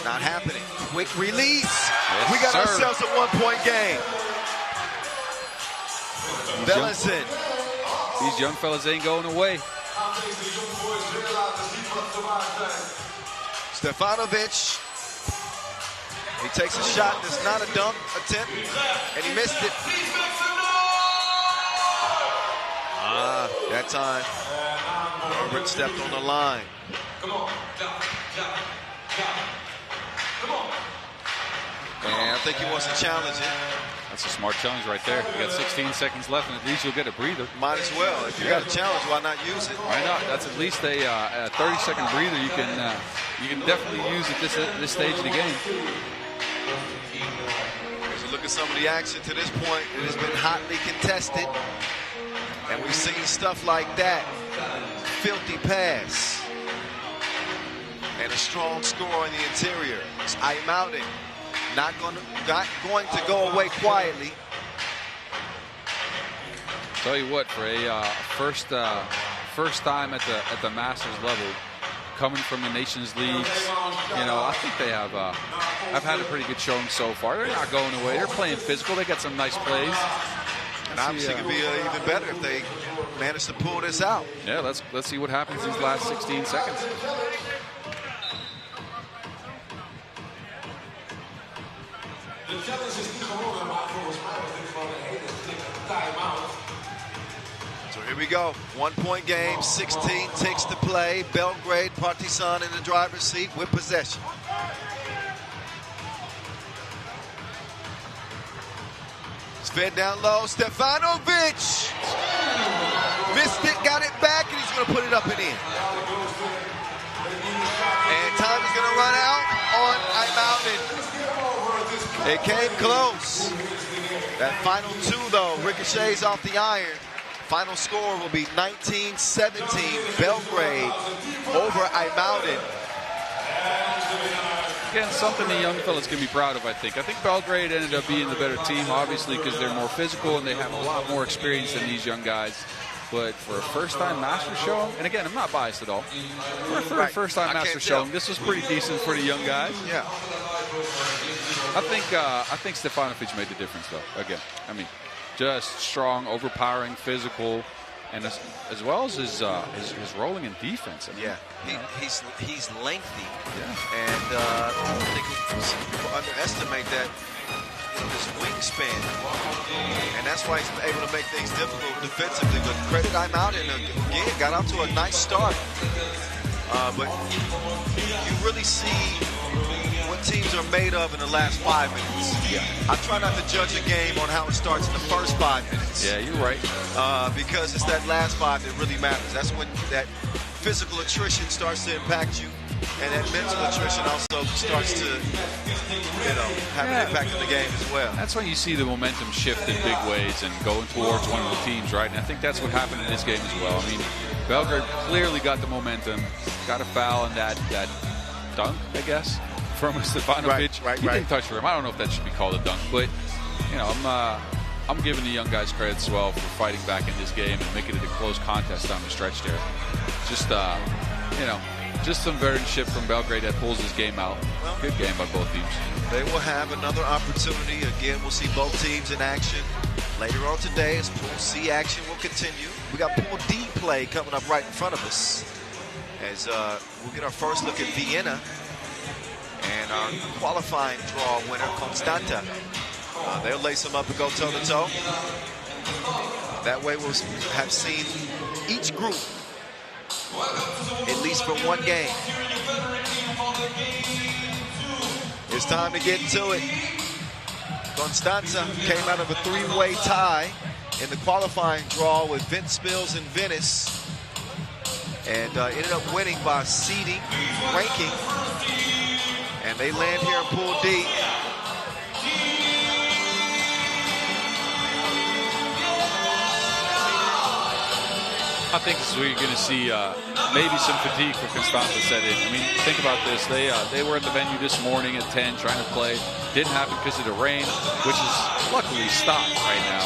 Not happening. Quick release. Yes, we got sir. ourselves a 1-point game. Bellinson. These young fellas ain't going away. Stefanovic. He takes a shot that's not a dunk attempt, and he missed it. That time, Herbert stepped on the line. And I think he wants to challenge it. That's a smart challenge right there. You got 16 seconds left, and at least you'll get a breather. Might as well. If you got a challenge, why not use it? Why not? That's at least a 30-second breather you can definitely use at this stage of the game. As you look at some of the action to this point, it has been hotly contested. And we've seen stuff like that. Filthy pass. And a strong score in the interior. It's IJmuiden. Not going to go away quietly. Tell you what, for a first time at the Masters level, coming from the Nations Leagues, I think they have had a pretty good showing so far. They're not going away. They're playing physical. They got some nice plays. And obviously it could be even better if they manage to pull this out. Yeah, let's see what happens these last 16 seconds. So here we go. 1-point game, 16 ticks to play. Belgrade Partizan in the driver's seat with possession. It's fed down low. Stefanovic missed it, got it back, and he's going to put it up and in. And time is going to run out on IJmuiden. It came close. That final 2, though, ricochets off the iron. Final score will be 19-17, Belgrade over IJmuiden. again, something the young fellas can be proud of, I think. I think Belgrade ended up being the better team, obviously, because they're more physical and they have a lot more experience than these young guys. But for a first-time Masters showing, and again, I'm not biased at all. For a first-time Masters showing, this was pretty decent for the young guys. Yeah. I think Stefanovic made the difference, though. Again, I mean, just strong, overpowering, physical, and as well as his rolling in defense. I mean, yeah, he's lengthy. Yeah. And I think some people underestimate that. His wingspan, and that's why he's able to make things difficult defensively. But credit Timeout, and again got out to a nice start. But you really see what teams are made of in the last 5 minutes. Yeah. I try not to judge a game on how it starts in the first 5 minutes. Yeah, you're right. Because it's that last 5 that really matters. That's when that physical attrition starts to impact you. And that mental attrition also starts to, have an impact on the game as well. That's when you see the momentum shift in big ways and going towards one of the teams, right? And I think that's what happened in this game as well. I mean, Belgrade clearly got the momentum, got a foul, and that dunk, I guess, from Stefanovic. Right. He didn't touch rim. I don't know if that should be called a dunk, but I'm giving the young guys credit as well for fighting back in this game and making it a close contest down the stretch there. Just just some veteranship from Belgrade that pulls this game out. Good game by both teams. They will have another opportunity. Again, we'll see both teams in action later on today as Pool C action will continue. We got Pool D play coming up right in front of us as we'll get our first look at Vienna and our qualifying draw winner, Constanta. They'll lace them up and go toe-to-toe. That way we'll have seen each group at least for one game. It's time to get to it. Constanza came out of a three-way tie in the qualifying draw with Ventspils and Venice, and ended up winning by seeding, ranking, and they land here in Pool D. I think this is where you're going to see maybe some fatigue for Constanza set in. I mean, think about this. They were at the venue this morning at 10 trying to play. Didn't happen because of the rain, which is luckily stopped right now.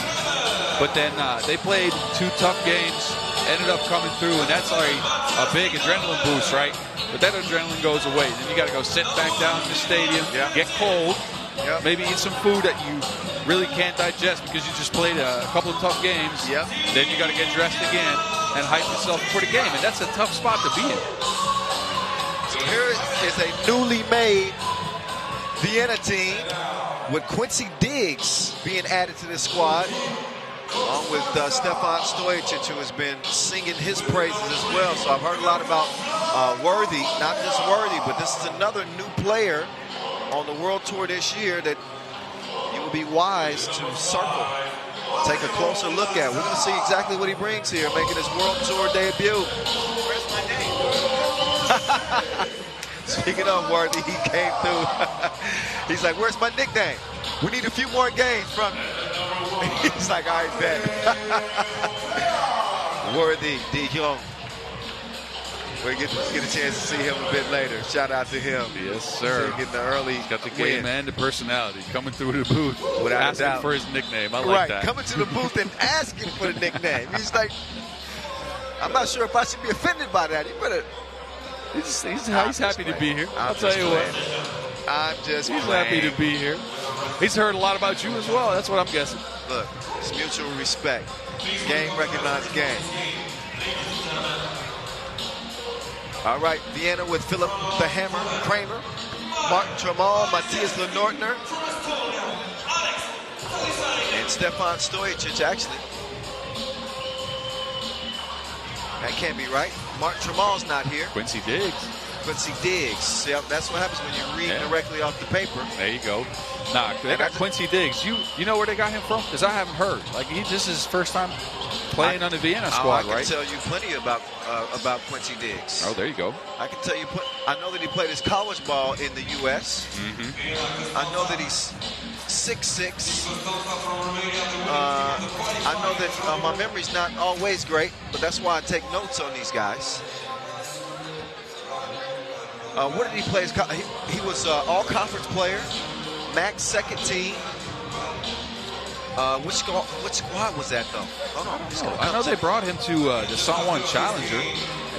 But then they played 2 tough games, ended up coming through, and that's like a big adrenaline boost, right? But that adrenaline goes away. Then you got to go sit back down in the stadium, get cold, maybe eat some food that you really can't digest because you just played a couple of tough games. Then you got to get dressed again and hype yourself for the game, and that's a tough spot to be in. So here is a newly made Vienna team with Quincy Diggs being added to this squad, along with Stefan Stojacic, who has been singing his praises as well. So I've heard a lot about Worthy, not just Worthy, but this is another new player on the World Tour this year that you would be wise to circle, take a closer look at. We're going to see exactly what he brings here, making his World Tour debut. Where's my name? Speaking of Worthy, he came through. He's like, where's my nickname? We need a few more games from you. He's like, all right, bet. Worthy De Jong. We'll get a chance to see him a bit later. Shout out to him. Yes, sir. Getting the early He's got the game and the personality. Coming through the booth without asking doubt for his nickname. I like that. Coming to the booth and asking for the nickname. He's like, I'm not sure if I should be offended by that. He's happy to be here. I'll tell you what. He's happy to be here. He's heard a lot about you as well. That's what I'm guessing. Look, it's mutual respect. Game recognized game. All right, Vienna with Philip the Hammer Kramer, Martin Tramal, Matthias Lenortner, and Stefan Stojacic, actually. That can't be right. Martin Tramal's not here. Quincy Diggs. Quincy Diggs. Yep, that's what happens when you read directly off the paper. There you go. Nah, they got Quincy Diggs. You know where they got him from? Because I haven't heard. Like, this is his first time playing on the Vienna squad, right? I can tell you plenty about Quincy Diggs. Oh, there you go. I can tell you, I know that he played his college ball in the U.S. I know that he's 6'6". I know that my memory's not always great, but that's why I take notes on these guys. What did he play? He was all-conference player, max second team. Which squad was that, though? Hold on. I know they brought him to the San Juan Challenger,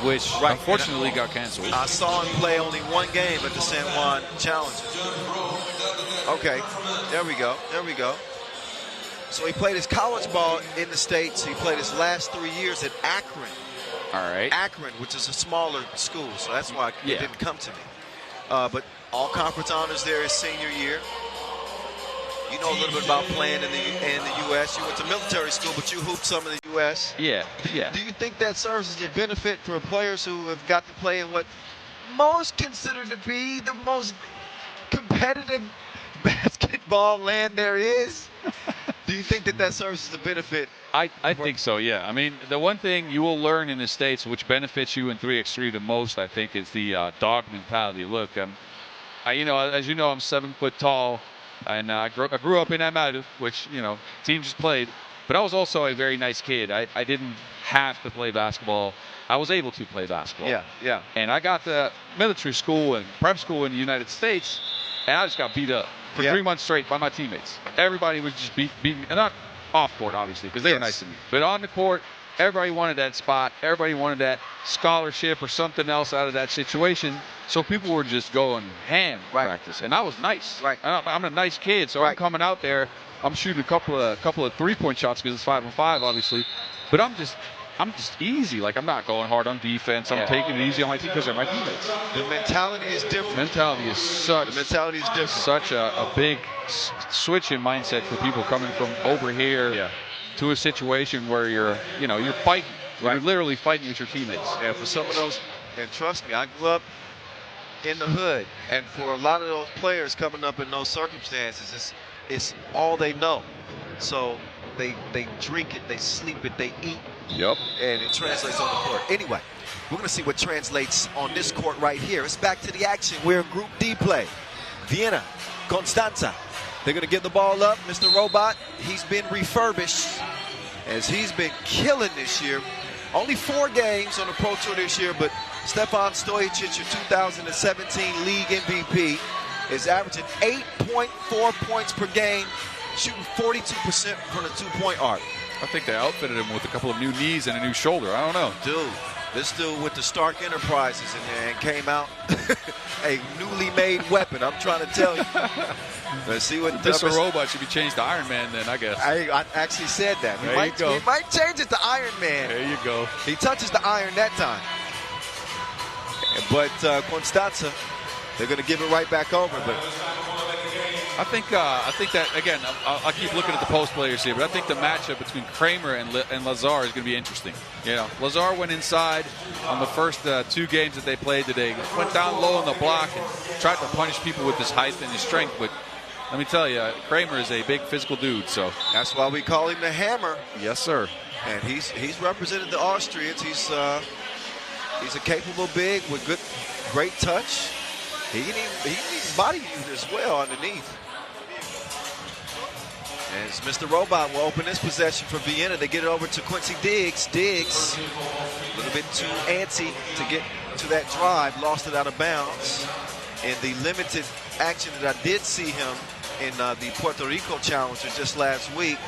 which unfortunately got canceled. I saw him play only one game at the San Juan Challenger. Okay, there we go. So he played his college ball in the States. He played his last 3 years at Akron. All right. Akron, which is a smaller school, so that's why it didn't come to me. But all conference honors there his senior year. You know a little bit about playing in the U.S. You went to military school, but you hooped some in the U.S. Yeah. Do you think that serves as a benefit for players who have got to play in what most consider to be the most competitive basketball land there is? Do you think that serves as a benefit? I think so, yeah. I mean, the one thing you will learn in the States which benefits you in 3x3 the most, I think, is the dog mentality. Look, as you know, I'm 7 foot tall, and I grew up in IJmuiden, which, team just played. But I was also a very nice kid. I didn't have to play basketball. I was able to play basketball. Yeah. And I got to military school and prep school in the United States, and I just got beat up for 3 months straight by my teammates. Everybody was just beat me, and not off court, obviously, because they were nice to me. But on the court, everybody wanted that spot. Everybody wanted that scholarship or something else out of that situation. So people were just going ham practice, and I was nice. Right. I'm a nice kid, so I'm coming out there. I'm shooting a couple of 3-point shots because it's 5-on-5, obviously. But I'm just easy. Like, I'm not going hard on defense. I'm taking it easy on my team because they're my teammates. The mentality is different. The mentality is different. Such a big switch in mindset for people coming from over here to a situation where you're fighting. Right. You're literally fighting with your teammates. Yeah, for some of those, and trust me, I grew up in the hood, and for a lot of those players coming up in those circumstances, it's all they know. So they drink it, they sleep it, they eat. Yep. And it translates on the court. Anyway, we're going to see what translates on this court right here. It's back to the action. We're in Group D play. Vienna, Constanza. They're going to give the ball up. Mr. Robot, he's been refurbished as he's been killing this year. Only 4 games on the Pro Tour this year, but Stefan Stojic, your 2017 league MVP, is averaging 8.4 points per game, shooting 42% from the 2-point arc. I think they outfitted him with a couple of new knees and a new shoulder. I don't know. Dude, this dude with the Stark Enterprises in there and came out a newly made weapon. I'm trying to tell you. Let's see what Mr. Robot should be changed to Iron Man then, I guess. I actually said that. There you go. He might change it to Iron Man. There you go. He touches the iron that time. But Constanza, they're going to give it right back over. But I think that, again, I'll keep looking at the post players here, but I think the matchup between Kramer and Lazar is going to be interesting. Lazar went inside on the first 2 games that they played today. Went down low on the block and tried to punish people with his height and his strength. But let me tell you, Kramer is a big physical dude. So that's why we call him the Hammer. Yes, sir. And he's represented the Austrians. He's a capable big with great touch. He can even body you as well underneath. As Mr. Robot will open this possession for Vienna. They get it over to Quincy Diggs. Diggs, a little bit too antsy to get to that drive. Lost it out of bounds. In the limited action that I did see him in the Puerto Rico Challenger just last week,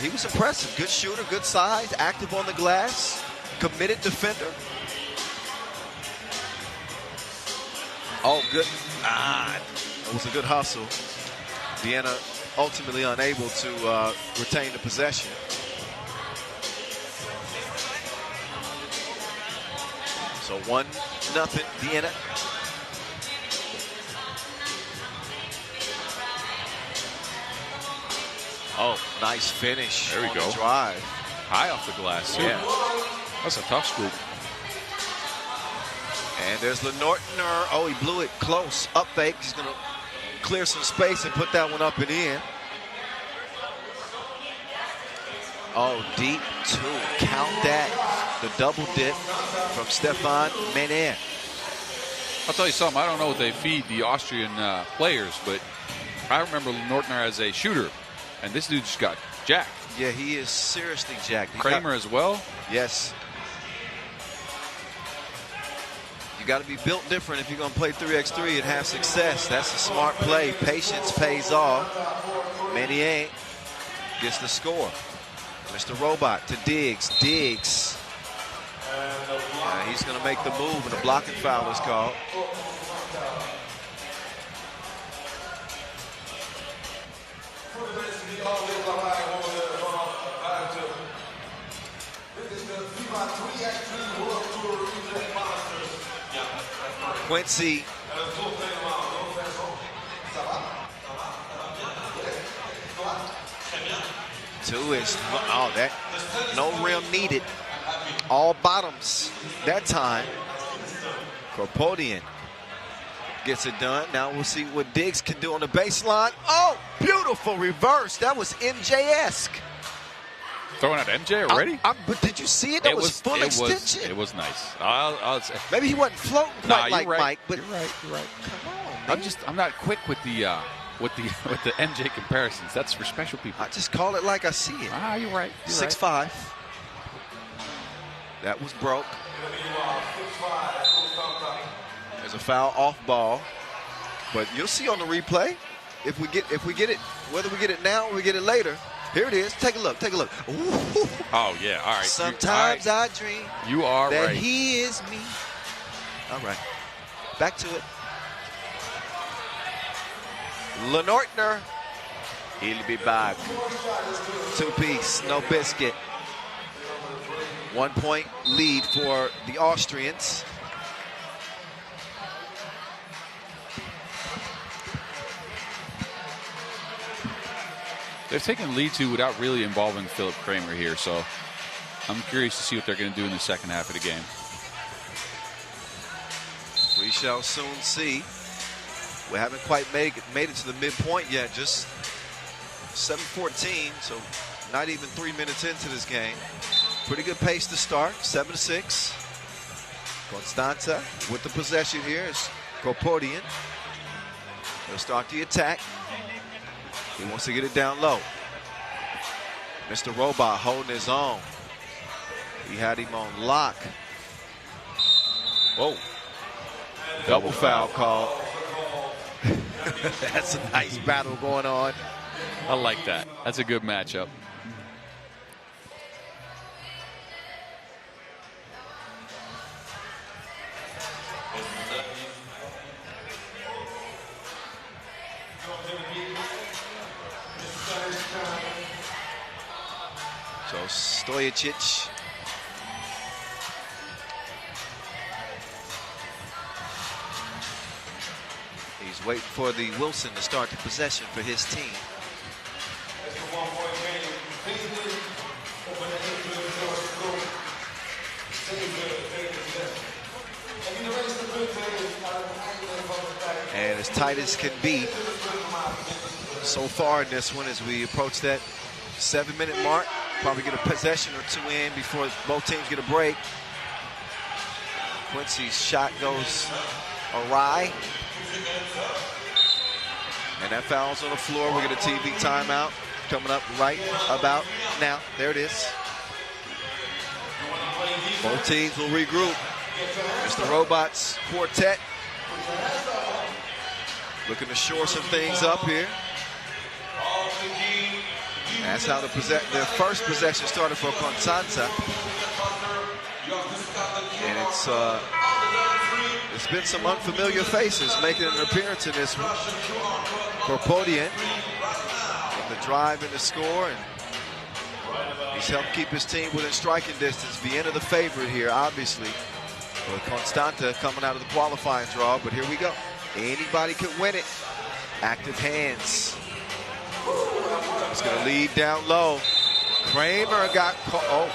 he was impressive. Good shooter, good size, active on the glass, committed defender. Oh, good. It was a good hustle. Vienna ultimately unable to retain the possession. So 1-0 Vienna. Oh, nice finish. There we go. The drive. High off the glass, too. Yeah. That's a tough scoop. And there's Lenortner. Oh, he blew it close. Up fake. He's going to clear some space and put that one up and in. Oh, deep 2. Count that. The double dip from Stefan Mener. I'll tell you something. I don't know what they feed the Austrian players, but I remember Lenortner as a shooter, and this dude just got jacked. Yeah, he is seriously jacked. Kramer as well? Yes. You got to be built different if you're going to play 3x3 and have success. That's a smart play. Patience pays off. Manier gets the score. Mr. Robot to Diggs. Diggs. He's going to make the move, and a blocking foul is called. This is the FIBA 3x3 World Tour Utrecht Masters. Quincy. No rim needed. All bottoms that time. Korpodian gets it done. Now we'll see what Diggs can do on the baseline. Oh, beautiful reverse. That was MJ-esque. Throwing out MJ already? But did you see it? That was full extension. It was nice. I'll say. Maybe he wasn't floating quite like right. Mike, but you're right. Come on, man. I'm not quick with the MJ comparisons. That's for special people. I just call it like I see it. You're right. 6'5". That was broke. There's a foul off ball, but you'll see on the replay if we get it, whether we get it now or we get it later. Here it is. Take a look. Ooh. Oh yeah. All right. Sometimes I dream. You are that right. he is me. All right. Back to it. Lenortner. He'll be back. 2-piece, no biscuit. 1 point lead for the Austrians. They've taken lead two without really involving Philip Kramer here, so I'm curious to see what they're going to do in the second half of the game. We shall soon see. We haven't quite made it to the midpoint yet, just 7:14, so not even 3 minutes into this game. Pretty good pace to start, 7-6. Constanza with the possession here is Korpodian. He'll start the attack. He wants to get it down low. Mr. Robot holding his own. He had him on lock. Whoa. Double foul call. That's a nice battle going on. I like that. That's a good matchup. So Stojicic. He's waiting for the Wilson to start the possession for his team. And as tight as can be so far in this one, as we approach that 7-minute mark, probably get a possession or two in before both teams get a break. Quincy's shot goes awry. And that foul's on the floor. We get a TV timeout coming up right about now. There it is. Both teams will regroup. Mr. Robot's quartet looking to shore some things up here. That's how their first possession started for Constanza. And it's been some unfamiliar faces making an appearance in this one. Korpodian with the drive and the score, and he's helped keep his team within striking distance. Vienna the favorite here, obviously. With Constanta coming out of the qualifying draw, but here we go. Anybody could win it. Active hands. He's going to lead down low. Kramer got caught. Oh,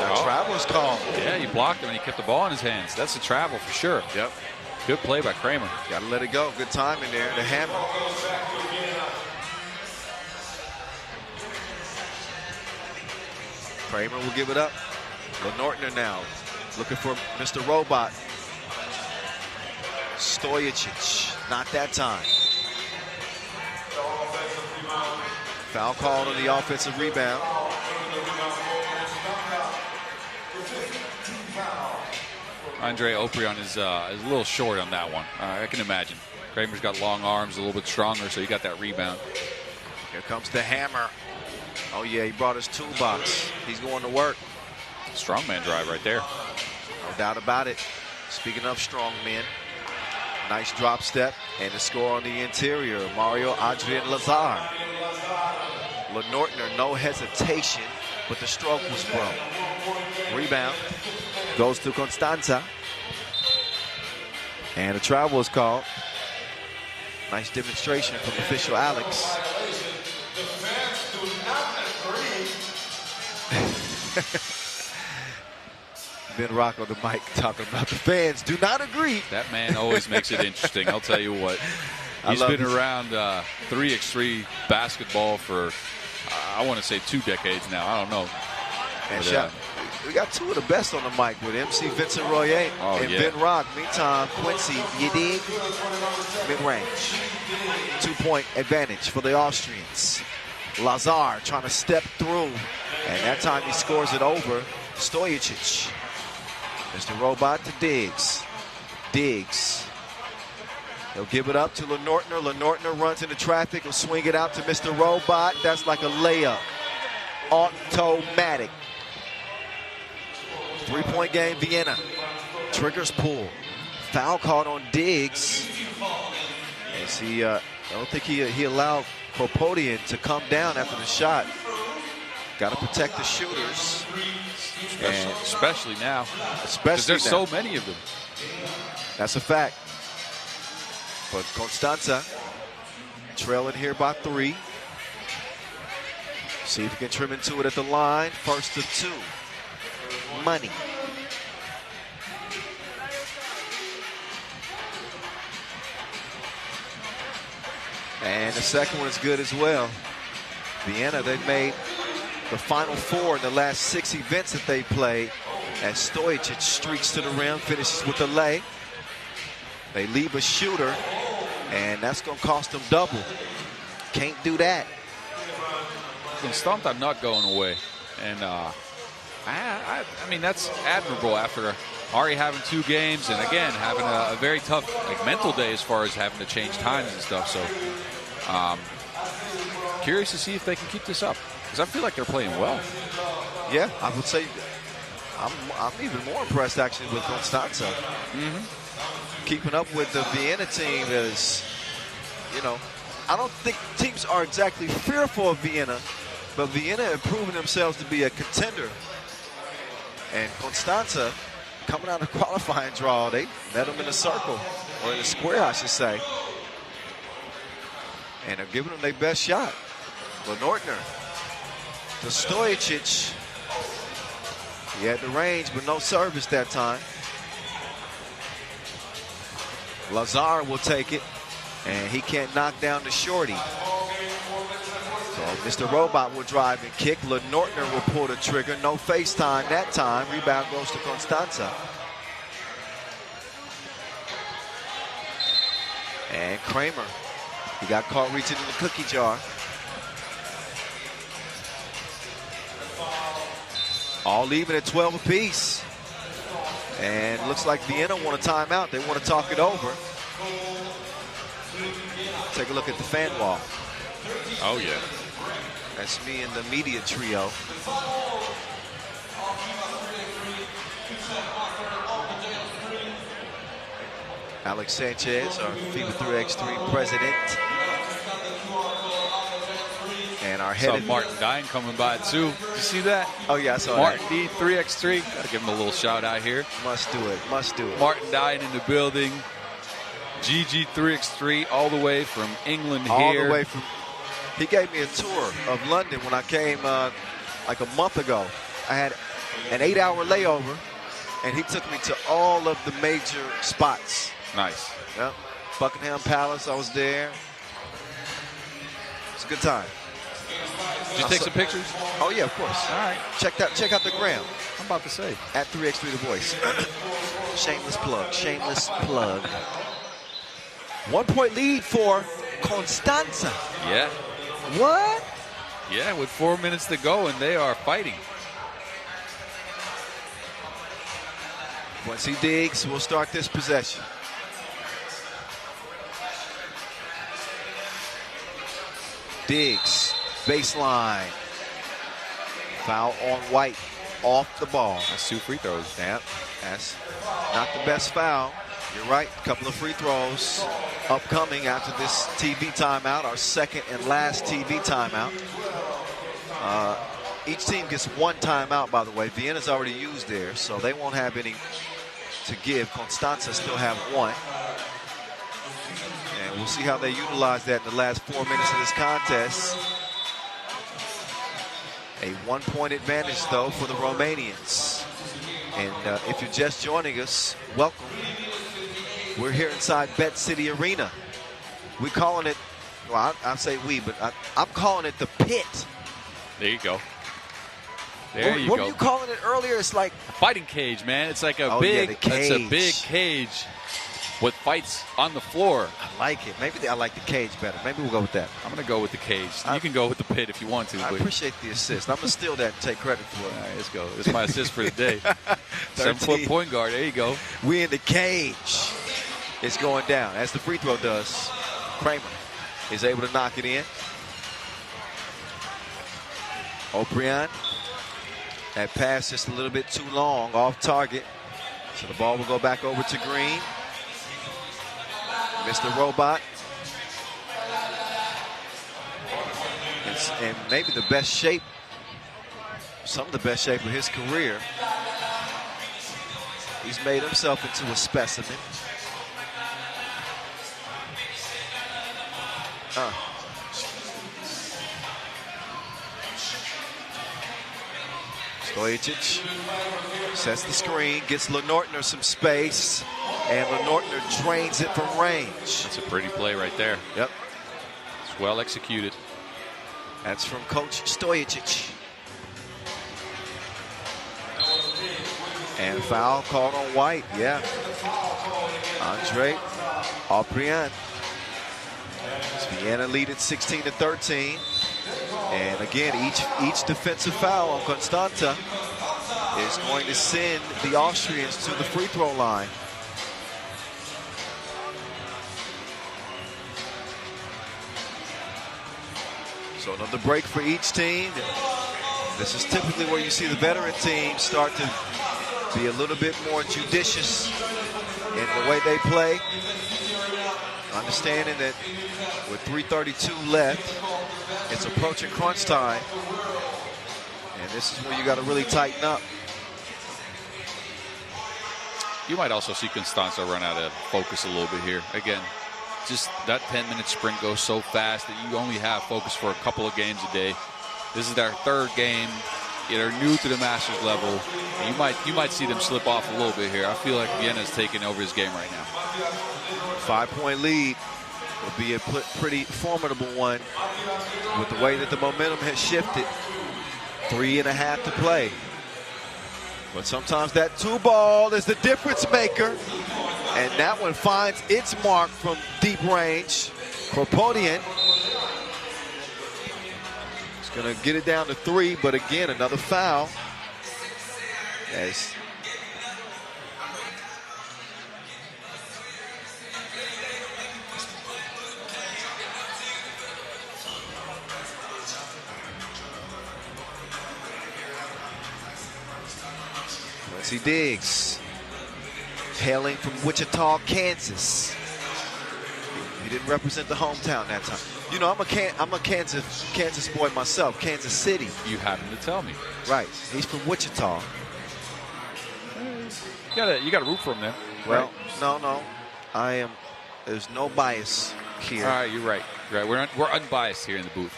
that travel's called. Yeah, he blocked him and he kept the ball in his hands. That's a travel for sure. Yep. Good play by Kramer. Got to let it go. Good timing there. The hammer. Kramer will give it up. Lenortner now looking for Mr. Robot. Stojicic. Not that time. Foul called on the offensive rebound. Andre Oprion is a little short on that one. I can imagine. Kramer's got long arms, a little bit stronger, so he got that rebound. Here comes the hammer. Oh, yeah, he brought his toolbox. He's going to work. Strongman drive right there. No doubt about it. Speaking of strong men, nice drop step and the score on the interior. Mario Adrian Lazar. Lenortner, no hesitation, but the stroke was broke. Rebound goes to Constanza. And a travel is called. Nice demonstration from official Alex. Ben Rock on the mic talking about the fans do not agree. That man always makes it interesting. I'll tell you what. He's been around 3x3 basketball for, I want to say 2 decades now. I don't know. And we got 2 of the best on the mic with MC Vincent Royer and Ben Rock. Meantime, Quincy, you dig? Mid-range. 2-point advantage for the Austrians. Lazar trying to step through. And that time he scores it over Stojicic. Mr. Robot to Diggs. Diggs. He'll give it up to Lenortner. Lenortner runs into traffic. He'll swing it out to Mr. Robot. That's like a layup. Automatic. 3-point game, Vienna. Triggers pull. Foul called on Diggs. As he, I don't think he allowed Kropotkin to come down after the shot. Got to protect the shooters. Especially now. Especially there's so many of them. That's a fact. But Constanza trailing here by 3. See if he can trim into it at the line. First of 2. Money. And the second one is good as well. Vienna, they've made the Final 4 in the last 6 events that they played. As Stojicic streaks to the rim, finishes with a lay. They leave a shooter, and that's going to cost them double. Can't do that. Constanta not going away. And I mean, that's admirable after already having 2 games and, again, having a very tough mental day as far as having to change times and stuff. So curious to see if they can keep this up, because I feel like they're playing well. Yeah, I would say I'm even more impressed, actually, with Constanza. Keeping up with the Vienna team is, I don't think teams are exactly fearful of Vienna, but Vienna have proven themselves to be a contender. And Constanza, coming out of qualifying draw, they met them in a circle, or in a square, I should say. And they're giving them their best shot. Lenortner to Stojicic. He had the range, but no service that time. Lazar will take it, and he can't knock down the shorty. So Mr. Robot will drive and kick. Lenortner will pull the trigger. No FaceTime that time. Rebound goes to Constanza. And Kramer. He got caught reaching in the cookie jar. All even at 12 apiece. And looks like Vienna want a timeout. They want to talk it over. Take a look at the fan wall. Oh, yeah. That's me and the media trio. Alex Sanchez, our FIBA 3x3 president. And our head. Saw Martin Dine coming by, too. Did you see that? Oh, yeah, I saw Martin that. D, 3x3. Got to give him a little shout out here. Must do it. Must do it. Martin Dine in the building. GG 3x3 all the way from England here. All the way from. He gave me a tour of London when I came like a month ago. I had an 8-hour layover, and he took me to all of the major spots. Nice. Yep. Buckingham Palace, I was there. It's a good time. Did you take some pictures? Oh, yeah, of course. All right. Check out the gram. I'm about to say. At 3x3 The Voice. Shameless plug. Shameless plug. 1-point lead for Constanza. Yeah. What? Yeah, with 4 minutes to go, and they are fighting. Quincy Diggs will start this possession. Diggs, baseline. Foul on White, off the ball. That's 2 free throws. Yeah, that's not the best foul. You're right, a couple of free throws upcoming after this TV timeout, our second and last TV timeout. Each team gets 1 timeout, by the way. Vienna's already used theirs, so they won't have any to give. Constanza still have 1. And we'll see how they utilize that in the last 4 minutes of this contest. A 1-point advantage, though, for the Romanians. And if you're just joining us, welcome. We're here inside Bet City Arena. We're calling it, well, I say we, but I'm calling it the Pit. There you go. There you go. What go. were you calling it earlier? It's like a fighting cage, man. It's like a it's a big cage with fights on the floor. I like it. Maybe I like the cage better. Maybe we'll go with that. I'm going to go with the cage. You can go with the pit if you want to. I appreciate the assist. I'm going to steal that and take credit for it. All right, let's go. This is my assist for the day. 7-foot point guard. There you go. We in the cage. It's going down, as the free throw does. Kramer is able to knock it in. O'Brien. That pass just a little bit too long, off target. So the ball will go back over to Green. Mr. Robot. And maybe the best shape, some of the best shape of his career. He's made himself into a specimen. Stojacic sets the screen, gets Lenortner some space, and Lenortner drains it from range. That's a pretty play right there. Yep. It's well executed. That's from Coach Stojacic. And foul called on White, yeah. Andre O'Brien. Vienna lead at 16-13. And again, each defensive foul on Constanta is going to send the Austrians to the free throw line. So another break for each team. This is typically where you see the veteran teams start to be a little bit more judicious in the way they play. Understanding that with 3:32 left, it's approaching crunch time. And this is where you got to really tighten up. You might also see Constanza run out of focus a little bit here. Again, just that 10-minute sprint goes so fast that you only have focus for a couple of games a day. This is their 3rd game. They're new to the Masters level. You might see them slip off a little bit here. I feel like Vienna's taking over his game right now. 5-point lead will be a pretty formidable one with the way that the momentum has shifted. 3.5 to play. But sometimes that 2-ball is the difference maker. And that one finds its mark from deep range. Kropotyan is going to get it down to 3, but again, another foul. As Quincy Diggs, hailing from Wichita, Kansas. He didn't represent the hometown that time. You know, I'm a Kansas boy myself, Kansas City. You happen to tell me. Right. He's from Wichita. You gotta root for him then. Well, right? No. There's no bias here. All right, you're right. We're unbiased here in the booth.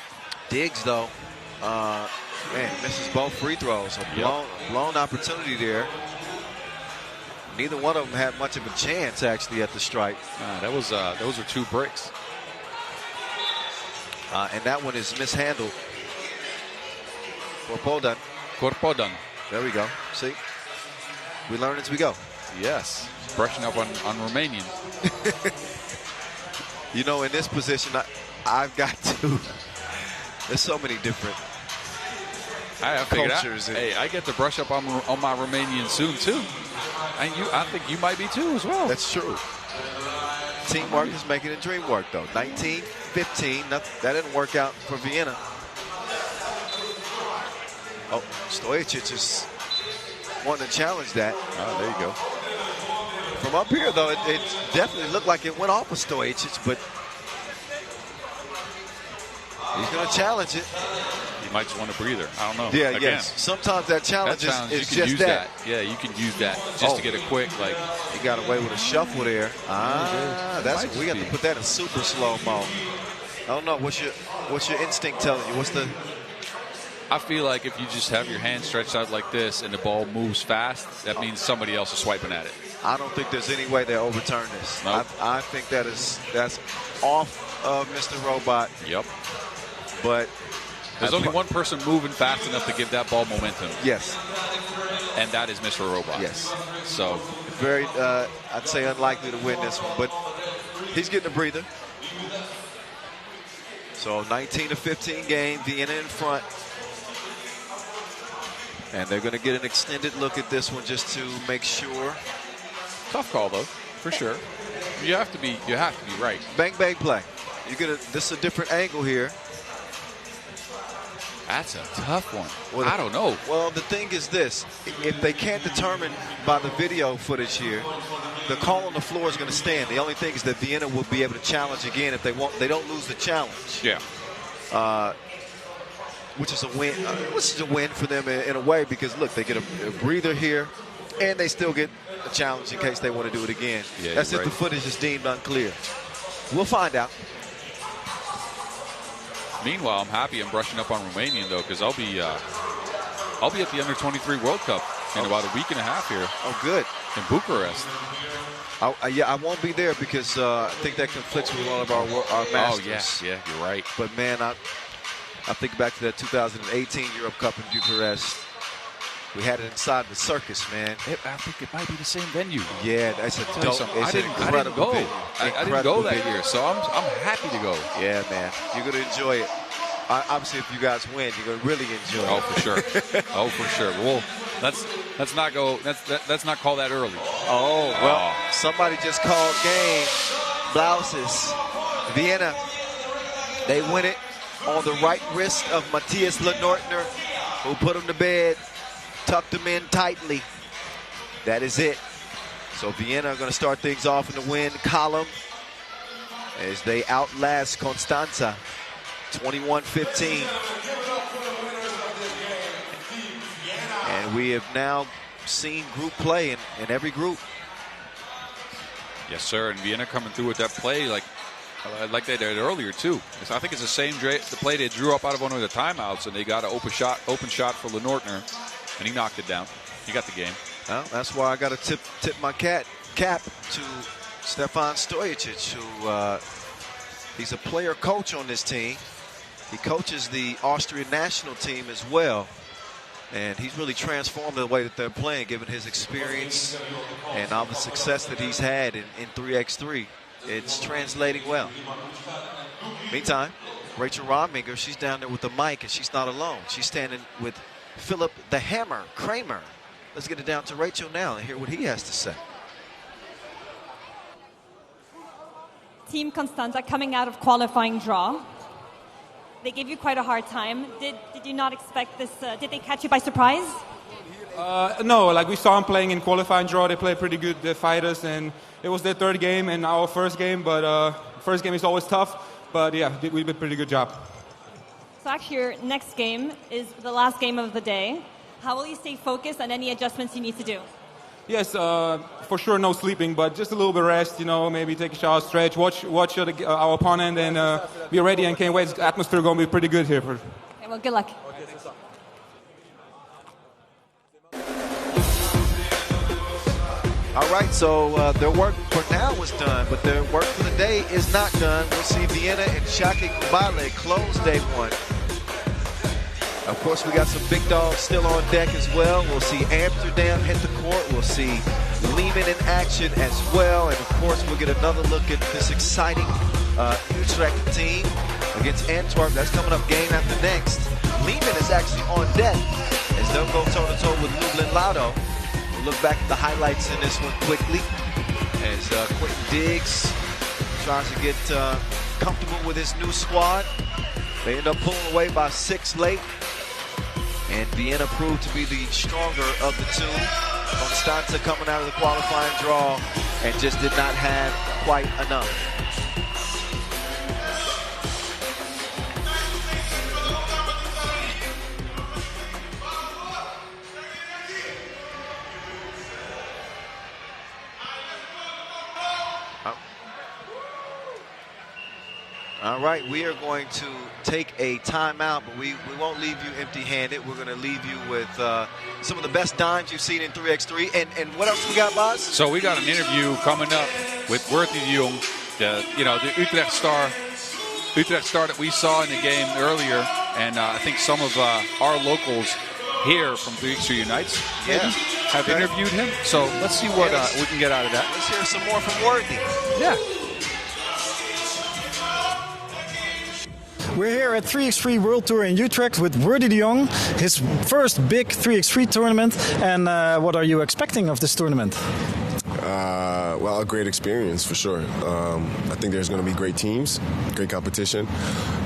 Diggs, though, man, misses both free throws. A blown opportunity there. Neither one of them had much of a chance, actually, at the stripe. Those are 2 breaks. And that one is mishandled. Korpodan. There we go. See? We learn as we go. Yes. Brushing up on Romanian. You know, in this position, I've got to. There's so many different cultures. I get to brush up on my Romanian soon, too. And I think you might be too as well. That's true. Teamwork is making the dream work, though. 19-15. That didn't work out for Vienna. Oh, Stojacic is wanting to challenge that. Oh, there you go. From up here, though, it definitely looked like it went off of Stojacic, but he's going to challenge it. He might just want a breather. I don't know. Yeah, Again, yes. Sometimes that challenge is just that. Yeah, you can use that just to get a quick, like. He got away with a shuffle there. That's we got to put that in super slow-mo. I don't know. What's your instinct telling you? I feel like if you just have your hand stretched out like this and the ball moves fast, that means somebody else is swiping at it. I don't think there's any way they overturn this. Nope. I think that's off of Mr. Robot. Yep. But there's only one person moving fast enough to give that ball momentum. Yes. And that is Mr. Robot. Yes. So very, I'd say unlikely to win this one, but he's getting a breather. So 19-15 game, Vienna in front. And they're going to get an extended look at this one just to make sure. Tough call though, for sure. You have to be right. Bang bang play. This is a different angle here. That's a tough one. Well, I don't know. Well, the thing is this: if they can't determine by the video footage here, the call on the floor is going to stand. The only thing is that Vienna will be able to challenge again if they don't lose the challenge. Yeah. Which is a win. Which is a win for them in a way because look, they get a breather here, and they still get a challenge in case they want to do it again. Yeah, that's if the footage is deemed unclear. We'll find out. Meanwhile, I'm happy I'm brushing up on Romanian though, because I'll be at the Under-23 World Cup in about a week and a half here. Oh, good. In Bucharest. I won't be there because I think that conflicts with one of our Masters. Oh yeah, you're right. But man, I think back to that 2018 Europe Cup in Bucharest. We had it inside the circus, man. I think it might be the same venue. Yeah, that's a dope. I didn't go. I didn't go that year, so I'm happy to go. Yeah, man, you're gonna enjoy it. Obviously, if you guys win, you're gonna really enjoy it. Oh, for sure. Oh, for sure. Well, let's not go. Let's not call that early. Oh well, somebody just called game. Blouses, Vienna. They win it on the right wrist of Matthias Lenortner, who put him to bed. Tucked them in tightly. That is it. So Vienna are going to start things off in the win column as they outlast Constanza 21-15. And we have now seen group play in every group. Yes, sir. And Vienna coming through with that play like they did earlier too. I think it's the same the play they drew up out of one of the timeouts, and they got an open shot for Lenortner. And he knocked it down. He got the game. Well, that's why I got to tip my cap to Stefan Stojacic, who he's a player coach on this team. He coaches the Austrian national team as well. And he's really transformed the way that they're playing, given his experience and all the success that he's had in 3x3. It's translating well. Meantime, Rachel Rodminger, she's down there with the mic, and she's not alone. She's standing with Philip the Hammer Kramer. Let's get it down to Rachel now and hear what he has to say. Team Constanza coming out of qualifying draw. They gave you quite a hard time. Did you not expect this? Did they catch you by surprise? No, like we saw them playing in qualifying draw. They played pretty good, the fighters, and it was their third game and our first game. But first game is always tough. But yeah, we did a pretty good job. So actually your next game is the last game of the day. How will you stay focused on any adjustments you need to do? Yes, for sure no sleeping, but just a little bit of rest, maybe take a shower, stretch, watch our opponent, and be ready and can't wait. The atmosphere going to be pretty good here. Okay, well, good luck. All right, so their work for now was done, but their work for the day is not done. We'll see Vienna and Šakiai Gulbelė close day one. Of course, we got some big dogs still on deck as well. We'll see Amsterdam hit the court. We'll see Liman in action as well. And, of course, we'll get another look at this exciting Utrecht team against Antwerp. That's coming up game after next. Liman is actually on deck as they'll go toe-to-toe with Lublin Lotto. We'll look back at the highlights in this one quickly as Quincy Diggs tries to get comfortable with his new squad. They end up pulling away by 6 late, and Vienna proved to be the stronger of the two. Constanza coming out of the qualifying draw and just did not have quite enough. All right, we are going to take a timeout, but we won't leave you empty-handed. We're going to leave you with some of the best dimes you've seen in 3x3. And what else we got, Bas? So we got an interview coming up with World Tour the Utrecht star that we saw in the game earlier, and I think some of our locals here from 3x3 Unites have interviewed him. So let's see what we can get out of that. Let's hear some more from Worthy. Yeah. We're here at 3x3 World Tour in Utrecht with Wordy de Jong, his first big 3x3 tournament. And what are you expecting of this tournament? Well, a great experience for sure. I think there's going to be great teams, great competition.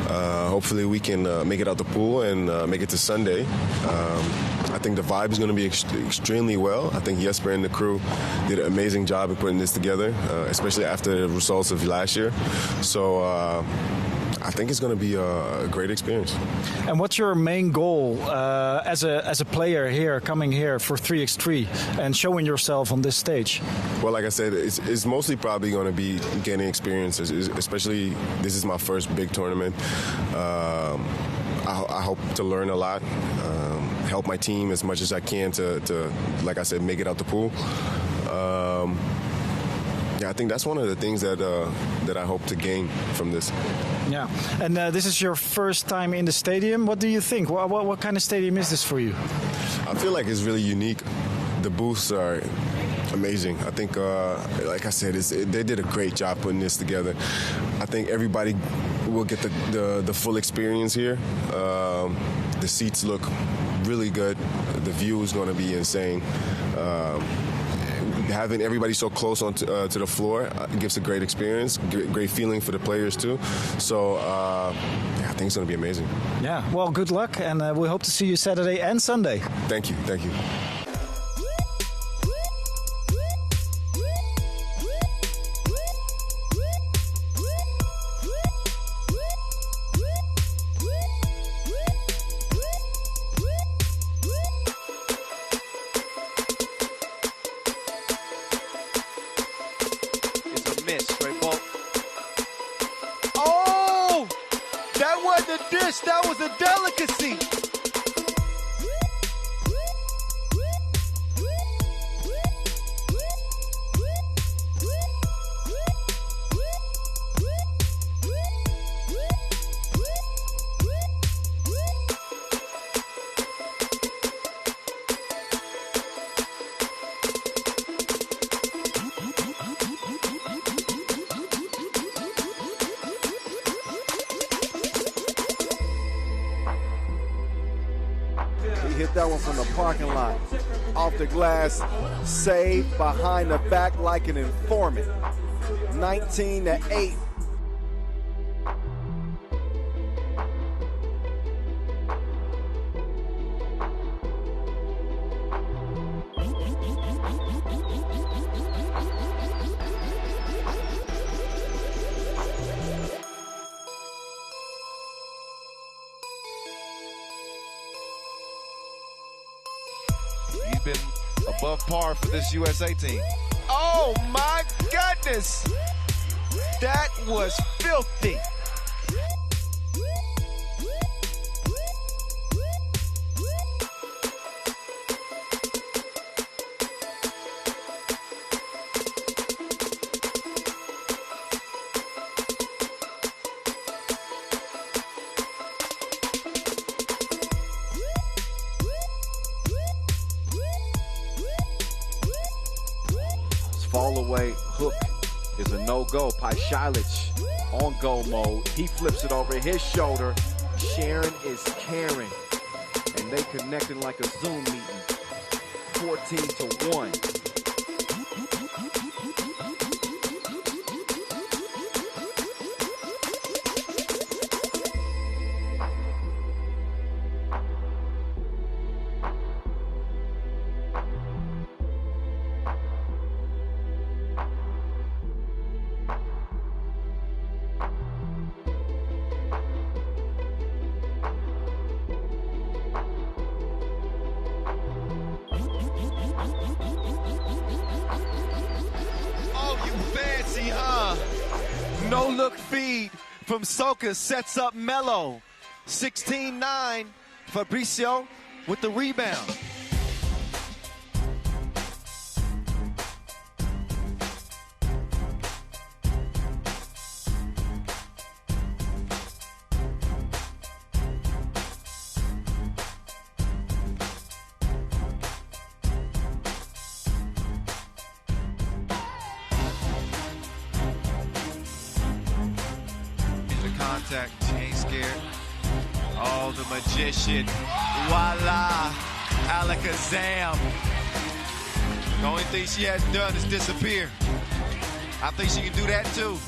Hopefully we can make it out the pool and make it to Sunday. I think the vibe is going to be extremely well. I think Jesper and the crew did an amazing job in putting this together, especially after the results of last year. So I think it's going to be a great experience. And what's your main goal as a player here, coming here for 3x3 and showing yourself on this stage? Well, like I said, it's mostly probably going to be gaining experiences, especially this is my first big tournament. I hope to learn a lot, help my team as much as I can to like I said, make it out the pool. Yeah, I think that's one of the things that I hope to gain from this. Yeah, and this is your first time in the stadium. What do you think? What kind of stadium is this for you? I feel like it's really unique. The booths are amazing. I think, like I said, they did a great job putting this together. I think everybody will get the full experience here. The seats look really good. The view is going to be insane. Having everybody so close to the floor gives a great experience, great feeling for the players too. So I think it's going to be amazing. Yeah, well, good luck, and we hope to see you Saturday and Sunday. Thank you. Thank you. That was a delicacy. Hit that one from the parking lot. Off the glass, saved behind the back like an informant. 19-8. He's been above par for this USA team. Oh my goodness! That was filthy. Fall away hook is a no-go. Pajalic on go mode. He flips it over his shoulder. Sharon is caring. And they connecting like a Zoom meeting. 14-1. No-look feed from Soka sets up Melo. 16-9, Fabricio with the rebound. She ain't scared. Oh, the magician. Voila. Alakazam. The only thing she hasn't done is disappear. I think she can do that too.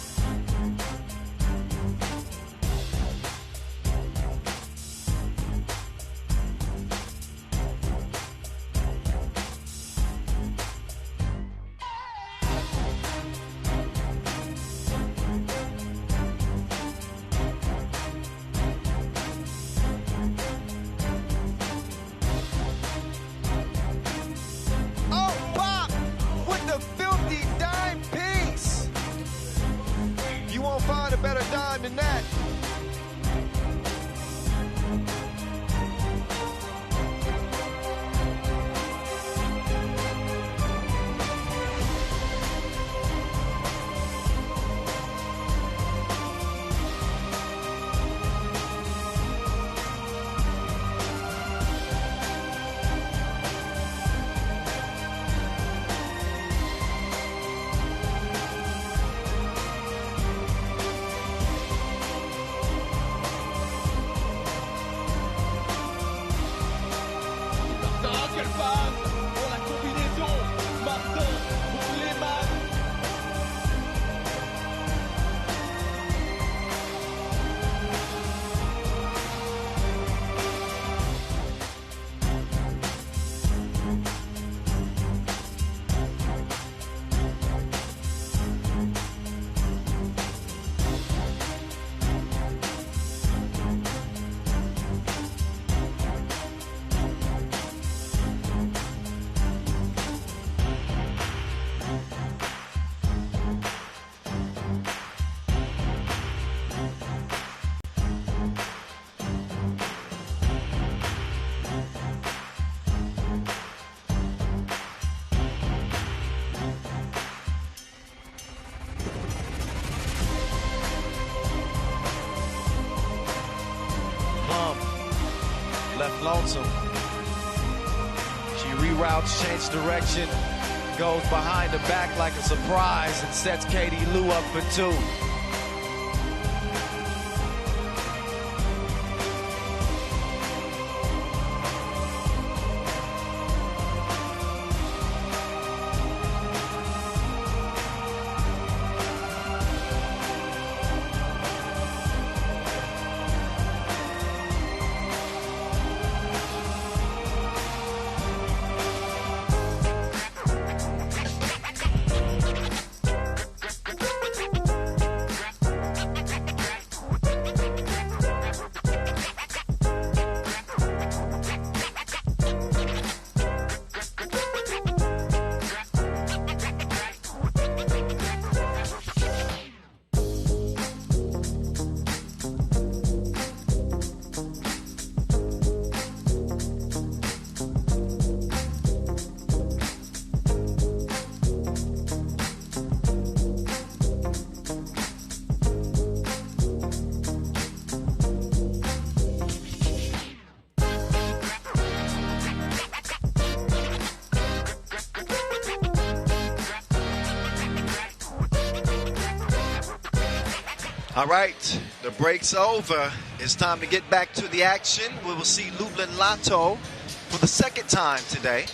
Left lonesome. She reroutes, changes direction, goes behind the back like a surprise and sets Katie Lou up for two. All right, the break's over. It's time to get back to the action. We will see Lublin Lotto for the second time today.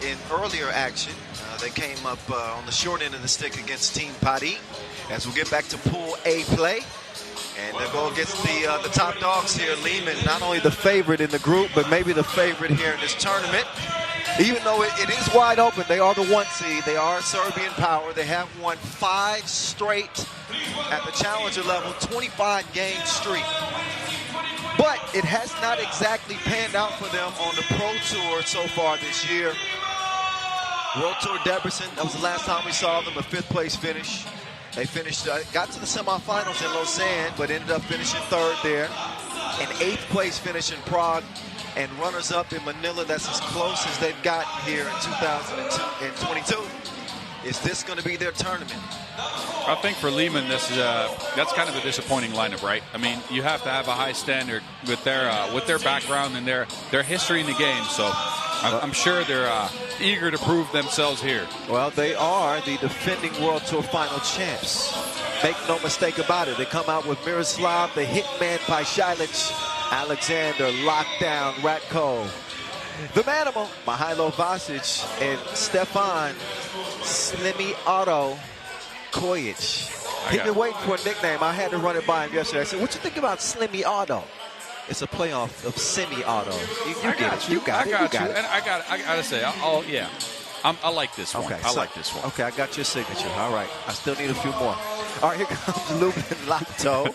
in earlier action. They came up on the short end of the stick against Team Paris. As we get back to Pool A play. And they'll go against the top dogs here. Liman, not only the favorite in the group, but maybe the favorite here in this tournament. Even though it is wide open, they are the 1 seed. They are Serbian power. They have won 5 straight at the challenger level, 25-game streak. But it has not exactly panned out for them on the Pro Tour so far this year. World Tour Debrecen, that was the last time we saw them, a 5th place finish. They finished, got to the semifinals in Lausanne, but ended up finishing 3rd there. An 8th place finish in Prague, and runners-up in Manila. That's as close as they've gotten here in 2022. Is this going to be their tournament? I think for Liman, that's kind of a disappointing lineup, right? I mean, you have to have a high standard with their background and their history in the game. So I'm sure they're eager to prove themselves here. Well, they are the defending World Tour final champs. Make no mistake about it. They come out with Miroslav, the hitman Pajšić, Alexander, Lockdown, Ratko, the Manimal, Mihailo Vasic, and Stefan Slimy Otto Kojic. He's been waiting for a nickname. I had to run it by him yesterday. I said, what you think about Slimy Otto? It's a playoff of semi-auto. You get it. You got it. And I got to say, I like this one. Okay, I like this one. Okay, I got your signature. All right. I still need a few more. All right, here comes Lublin Lotto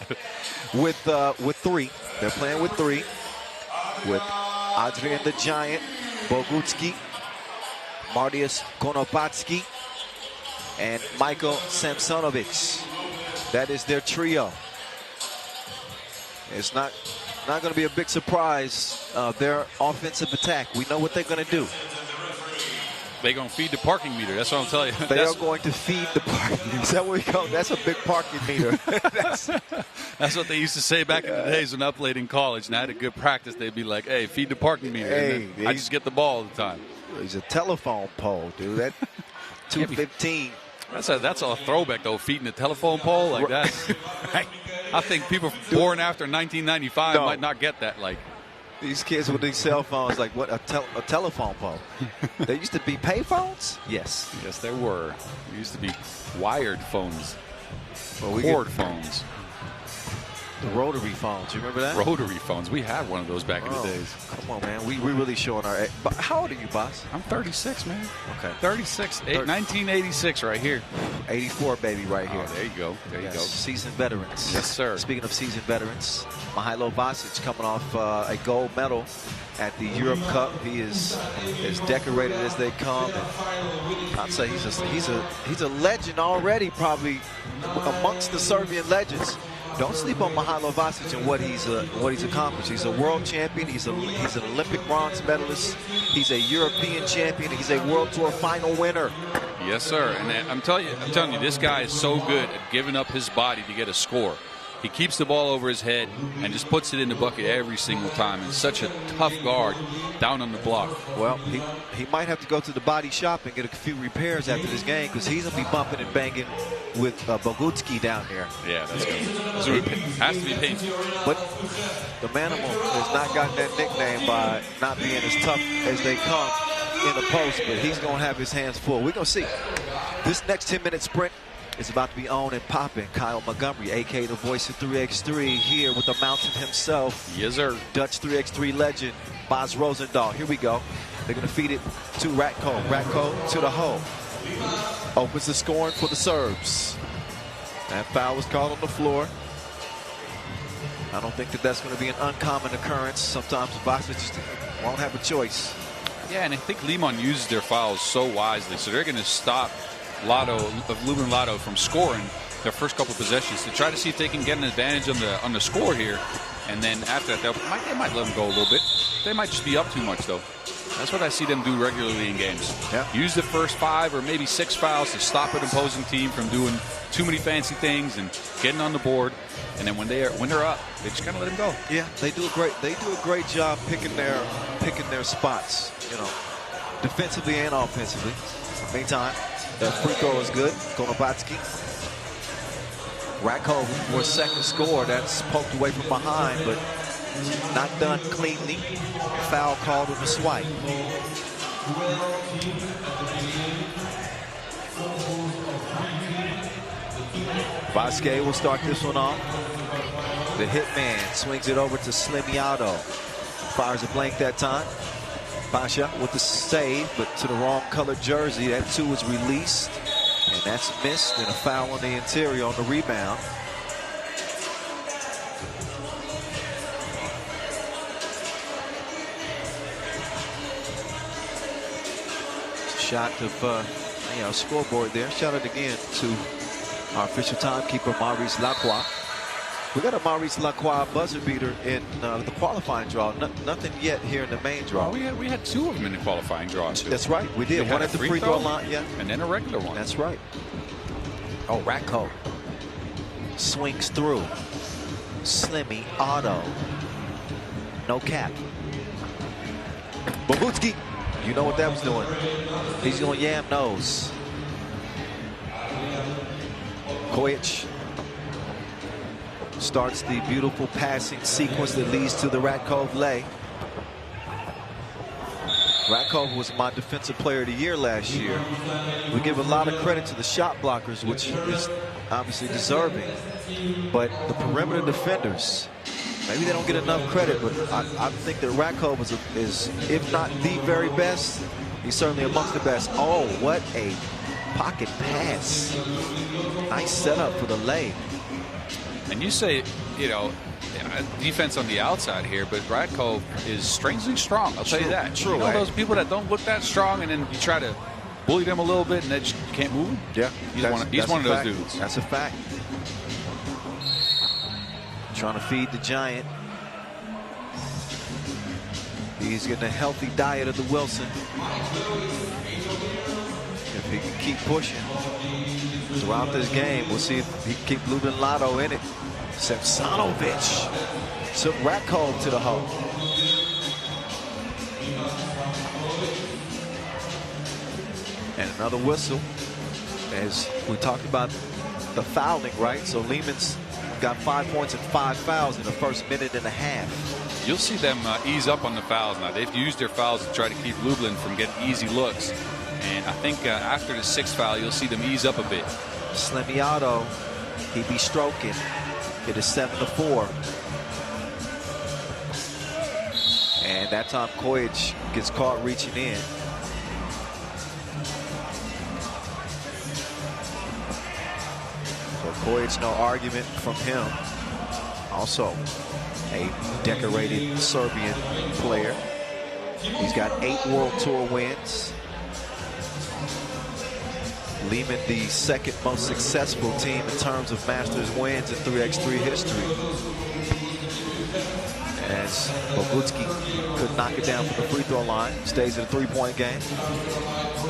with 3. They're playing with 3. With Adrian the Giant, Bogutsky, Martius Konopatsky, and Michael Samsonovic. That is their trio. It's not going to be a big surprise, their offensive attack. We know what they're going to do. They're going to feed the parking meter. That's what I'm telling you. They are going to feed the parking meter. Is that what we call it? That's a big parking meter. That's what they used to say back in the days when I played in college. And I had a good practice. They'd be like, hey, feed the parking meter. Hey, I just get the ball all the time. He's a telephone pole, dude. That 215. That's a throwback, though, feeding the telephone pole like that. I think people born after 1995 might not get that. Like these kids with these cell phones, like what, a telephone pole? There used to be pay phones? Yes. Yes, there were. There used to be wired phones, cord phones. The rotary phones, you remember that? Rotary phones. We had one of those back in the days. Come on, man. We really showing our... How old are you, boss? I'm 36, man. Okay. 36. 1986 right here. 84, baby, right here. There you go. There you go. Seasoned veterans. Yes, sir. Speaking of seasoned veterans, Mihailo Vasic coming off a gold medal at the Europe Cup. He is as decorated as they come. And I'd say he's a legend already, probably amongst the Serbian legends. Don't sleep on Mihailo Vasic and what he's accomplished. He's a world champion. He's an Olympic bronze medalist. He's a European champion. He's a World Tour final winner. Yes, sir. And I'm telling you, this guy is so good at giving up his body to get a score. He keeps the ball over his head and just puts it in the bucket every single time. And such a tough guard down on the block. Well, he might have to go to the body shop and get a few repairs after this game because he's going to be bumping and banging with Bogutsky down there. Yeah, that's good. Has to be painful. But the Manimal has not gotten that nickname by not being as tough as they come in the post, but he's going to have his hands full. We're going to see. This next 10-minute sprint is about to be on and popping. Kyle Montgomery, a.k.a. the voice of 3x3, here with the mountain himself. Yes, sir. Dutch 3x3 legend, Bas Rosendahl. Here we go. They're going to feed it to Ratko. Ratko to the hole. Opens the scoring for the Serbs. That foul was called on the floor. I don't think that's going to be an uncommon occurrence. Sometimes Vasic just won't have a choice. Yeah, and I think Liman uses their fouls so wisely, so they're going to stop Lublin Lotto from scoring their first couple possessions to try to see if they can get an advantage on the score here. And then after that, they might let them go a little bit. They might just be up too much, though. That's what I see them do regularly in games. Yeah. Use the first 5 or maybe 6 fouls to stop an opposing team from doing too many fancy things and getting on the board. And then when they're up, they just kind of let them go. Yeah, they do a great job picking their spots, you know, defensively and offensively. Meantime, that free throw is good. Konopatsky. Ratko for a second score. That's poked away from behind, but not done cleanly. Foul called on the swipe. Vasquez will start this one off. The hitman swings it over to Slimiato. Fires a blank that time. Pasha with the save, but to the wrong colored jersey. That 2 was released, and that's missed, and a foul on the interior on the rebound. Shot of scoreboard there. Shout out again to our official timekeeper, Maurice Lacroix. We got a Maurice Lacroix buzzer beater in the qualifying draw. Nothing yet here in the main draw. Well, we had 2 of them in the qualifying draw, too. That's right. We did. One at the free throw line, yeah. And then a regular one. That's right. Oh, Ratko swings through. Slimmy Auto. No cap. Bobutsky. You know what that was doing. He's going yam nose. Kojic starts the beautiful passing sequence that leads to the Ratkov lay. Ratkov was my defensive player of the year last year. We give a lot of credit to the shot blockers, which is obviously deserving. But the perimeter defenders, maybe they don't get enough credit, but I think that Ratkov is, if not the very best, he's certainly amongst the best. Oh, what a pocket pass. Nice setup for the lay. And you say, defense on the outside here, but Ratkov is strangely strong. I'll tell you that. True. You know those people that don't look that strong, and then you try to bully them a little bit, and then you can't move them? Yeah. He's one of those dudes. That's a fact. Trying to feed the giant. He's getting a healthy diet of the Wilson. If he can keep pushing throughout this game, we'll see if he can keep Lublin Lotto in it. Semsonovic took Ratkov to the hole. And another whistle, as we talked about the fouling, right? So Liman's got 5 points and 5 fouls in the first minute and a half. You'll see them ease up on the fouls now. They've used their fouls to try to keep Lublin from getting easy looks. And I think after the 6th foul, you'll see them ease up a bit. Slimiato, he be stroking. It is 7-4. And that time Kojic gets caught reaching in. So Kojic, no argument from him. Also a decorated Serbian player. He's got 8 World Tour wins. Liman, the second most successful team in terms of Masters wins in 3x3 history. As Bobutsky could knock it down from the free throw line, stays in a 3-point game.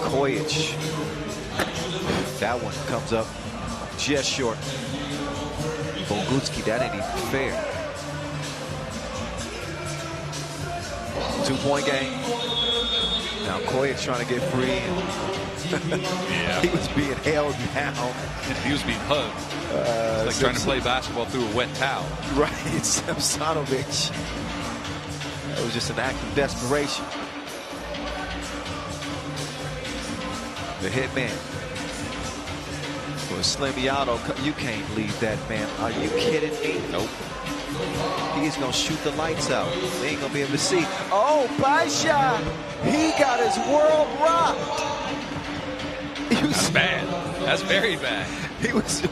Kojic, that one comes up just short. Bobutsky, that ain't even fair. 2-point game. Now Kojic trying to get free. Yeah. He was being held down. He was being hugged. It's like trying to play basketball through a wet towel. Right, Semsonovic. That was just an act of desperation. The hitman. For Slimiato, you can't leave that man. Are you kidding me? Nope. He's gonna shoot the lights out. They ain't gonna be able to see. Oh, Pasha! He got his world rocked. That's bad. That's very bad. He was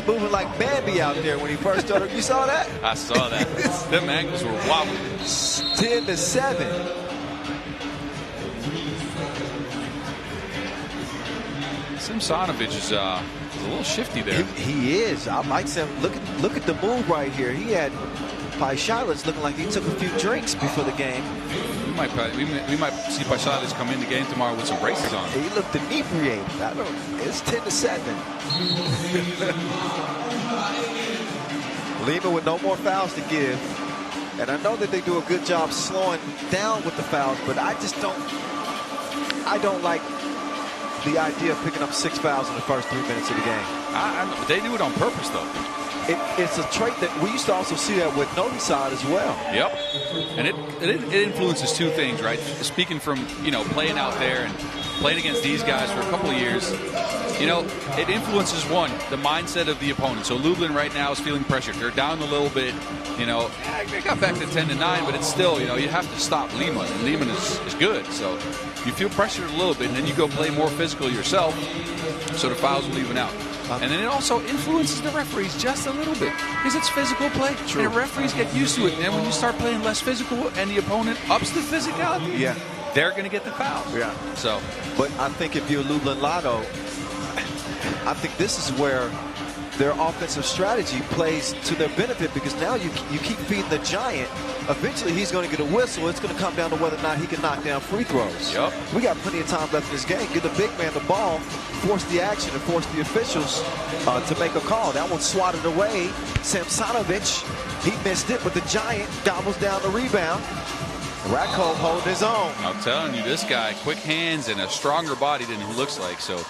moving like Bambi out there when he first started. You saw that? I saw that. Them ankles were wobbling. 10-7. Semsonovic is a little shifty there. He is. I like Sam. Look at the move right here. He had Paishalis looking like he took a few drinks before the game. We might see Paishalis come in the game tomorrow with some braces on. He looked inebriated. It's 10-7. Lima with no more fouls to give. And I know that they do a good job slowing down with the fouls, but I don't like the idea of picking up 6 fouls in the first 3 minutes of the game. They do it on purpose, though. it's a trait that we used to also see that with Novi Sad as well. Yep. And it influences two things, right? Speaking from, playing out there and playing against these guys for a couple of years, it influences, one, the mindset of the opponent. So Lublin right now is feeling pressured. They're down a little bit. They got back to 10-9, but it's still, you have to stop Liman. And Liman is good. So you feel pressured a little bit, and then you go play more physical yourself, so the fouls will even out. And then it also influences the referees just a little bit because it's physical play. True. And the referees get used to it. And then when you start playing less physical and the opponent ups the physicality, they're going to get the fouls. Yeah. So, but I think if you're Lublin Lotto, I think this is where their offensive strategy plays to their benefit, because now you keep feeding the giant. Eventually, he's going to get a whistle. It's going to come down to whether or not he can knock down free throws. Yep. We got plenty of time left in this game. Give the big man the ball, force the action, and force the officials to make a call. That one swatted away. Samsanovic, he missed it, but the giant gobbles down the rebound. Ratko holding his own. I'm telling you, this guy, quick hands and a stronger body than he looks like. So,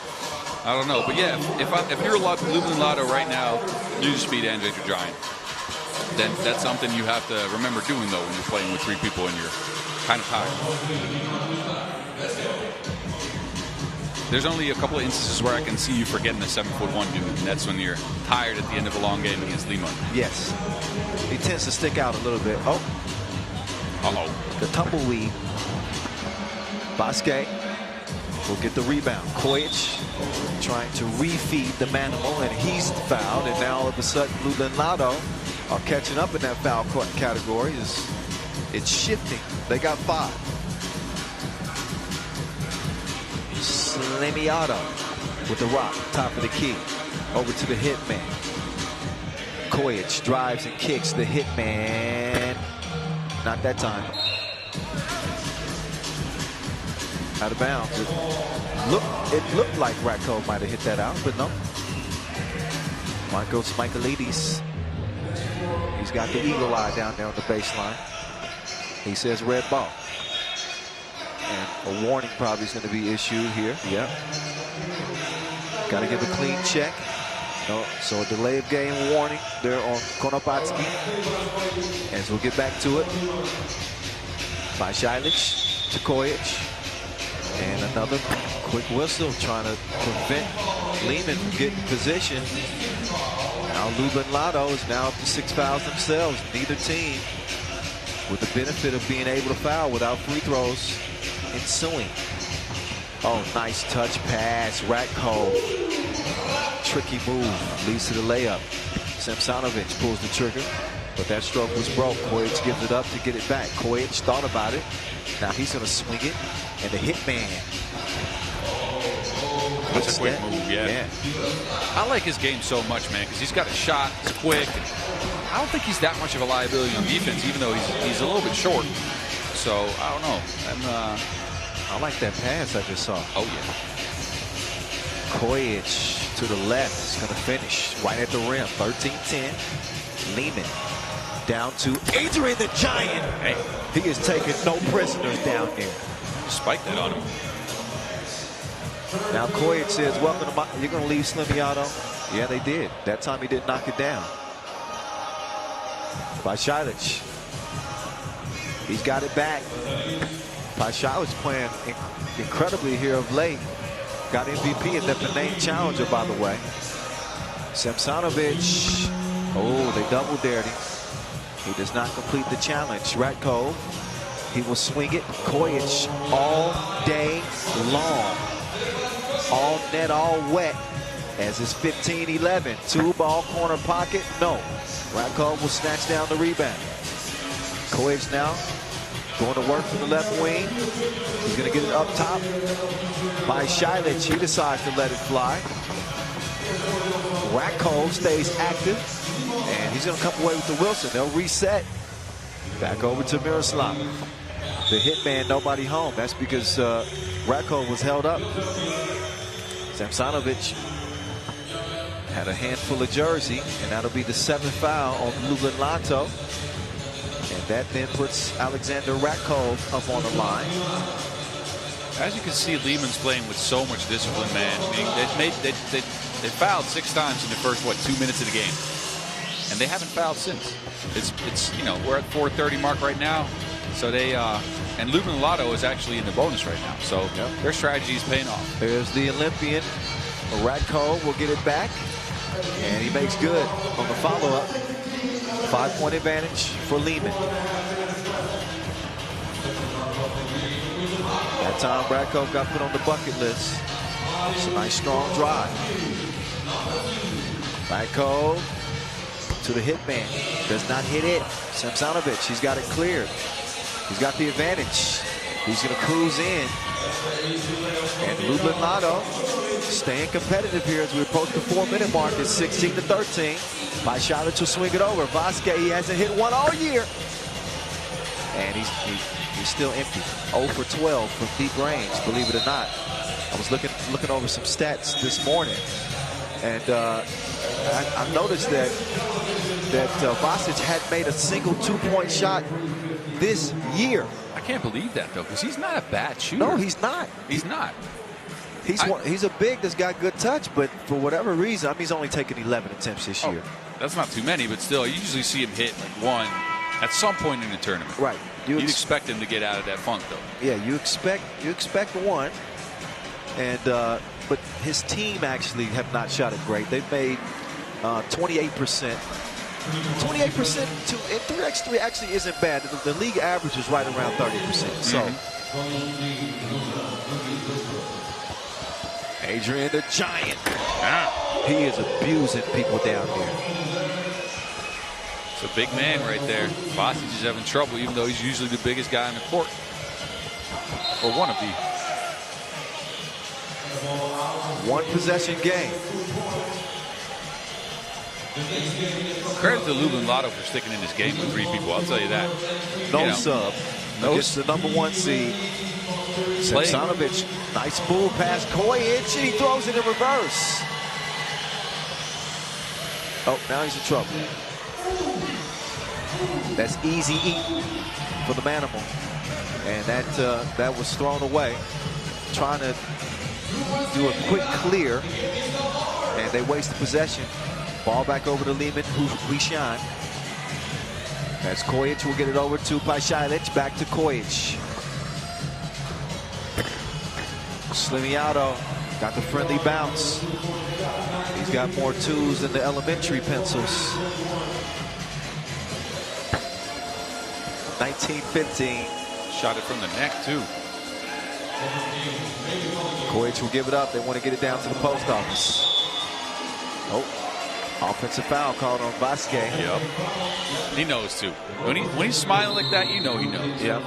I don't know. But yeah, if you're a Lublin Lotto right now, use speed and your giant. Then that's something you have to remember doing, though, when you're playing with three people and you're kind of tired. There's only a couple of instances where I can see you forgetting the 7'1" dude, and that's when you're tired at the end of a long game against Liman. Yes. He tends to stick out a little bit. Oh. Uh-oh. The tumbleweed. Basque will get the rebound. Kojic trying to refeed the manimal, and he's fouled. And now all of a sudden, Lublin Lotto are catching up in that foul category. It's shifting. They got 5. Slemiato with the rock, top of the key. Over to the hitman. Kojic drives and kicks the hitman. Not that time. Out of bounds. It looked like Ratko might have hit that out, but no. Marcos Michaelides. He's got the eagle eye down there on the baseline. He says red ball. And a warning probably is going to be issued here. Yep. Got to give a clean check. No, so a delay of game warning there on Konopatski. As we'll get back to it. By Šajlić to Kojic. And another quick whistle trying to prevent Liman from getting position. Now Lublin Lotto is now up to 6 fouls themselves. Neither team with the benefit of being able to foul without free throws ensuing. Oh, nice touch pass. Ratko. Tricky move. Leads to the layup. Samsanovic pulls the trigger, but that stroke was broke. Kojic gives it up to get it back. Kojic thought about it. Now he's going to swing it. And the hitman. That's a quick move, yeah. I like his game so much, man, because he's got a shot. He's quick. I don't think he's that much of a liability on defense, even though he's a little bit short. So, I don't know. I like that pass I just saw. Oh, yeah. Kojic to the left is going to finish right at the rim. 13-10. Liman down to Adrian the Giant. Hey. He is taking no prisoners down there. Spiked that on him. Now Kojic says, welcome to my, you're going to leave Slimiato? Yeah, they did. That time he didn't knock it down. By Šajlić. He's got it back. By Šajlić playing incredibly here of late. Got MVP and the named challenger, by the way. Samsanovic. Oh, they double dared him. He does not complete the challenge. Ratko. He will swing it. Kojic all day long. All net, all wet. As it's 15-11. 2-ball corner pocket. No. Ratko will snatch down the rebound. Kojic now going to work from the left wing. He's going to get it up top by Šajlić. He decides to let it fly. Ratko stays active. And he's going to come away with the Wilson. They'll reset. Back over to Miroslav. The hitman, nobody home. That's because Ratko was held up. Samsanovic had a handful of jersey, and that'll be the 7th foul on Lublin Lotto. And that then puts Alexander Ratko up on the line. As you can see, Liman's playing with so much discipline, man. I mean, they fouled 6 times in the first, 2 minutes of the game. and they haven't fouled since. It's you know, we're at 4:30 mark right now, so they and Lublin Lotto is actually in the bonus right now, so their strategy is paying off. There's the Olympian. Radko will get it back, and he makes good on the follow-up. 5-point advantage for Liman. That time Radko got put on the bucket list. It's a nice strong drive. Radko to the hitman. Does not hit it. Samsanovic, he's got it cleared. He's got the advantage. He's going to cruise in. And Lublin Lotto staying competitive here as we approach the 4-minute mark. It's 16-13. Paisalic will swing it over. Vasquez, he hasn't hit one all year. And he's still empty. 0 for 12 from deep range, believe it or not. I was looking over some stats this morning, and I noticed that Vasquez had made a single 2-point shot this year. I can't believe that, though, because he's not a bad shooter. No, he's not. He's not. He's a big that's got good touch, but for whatever reason, I mean, he's only taken 11 attempts this year. That's not too many, but still, you usually see him hit like one at some point in the tournament. Right. You'd expect him to get out of that funk, though. Yeah, you expect one, and but his team actually have not shot it great. They've made 28%. 28% in 3x3 actually isn't bad. The league average is right around 30%. So, Adrian the Giant. He is abusing people down here. It's a big man right there. Vasquez is having trouble, even though he's usually the biggest guy on the court. Or one of the. One possession game. Credit to Lublin Lotto for sticking in this game with 3 people. I'll tell you that. No sub. Against the #1 seed. Samsanovic, nice move past Kojic, and he throws it in reverse. Oh, now he's in trouble. That's easy eat for the Manimal. And that was thrown away. Trying to do a quick clear, and they waste the possession. Ball back over to Liman, Huishan. As Kojic will get it over to Paisalic, back to Kojic. Slimiato got the friendly bounce. He's got more twos than the elementary pencils. 19-15. Shot it from the neck, too. Kojic will give it up. They want to get it down to the post office. Oh, offensive foul called on Vasquez. Yep. He knows, too. When he's smiling like that, you know he knows. Yep.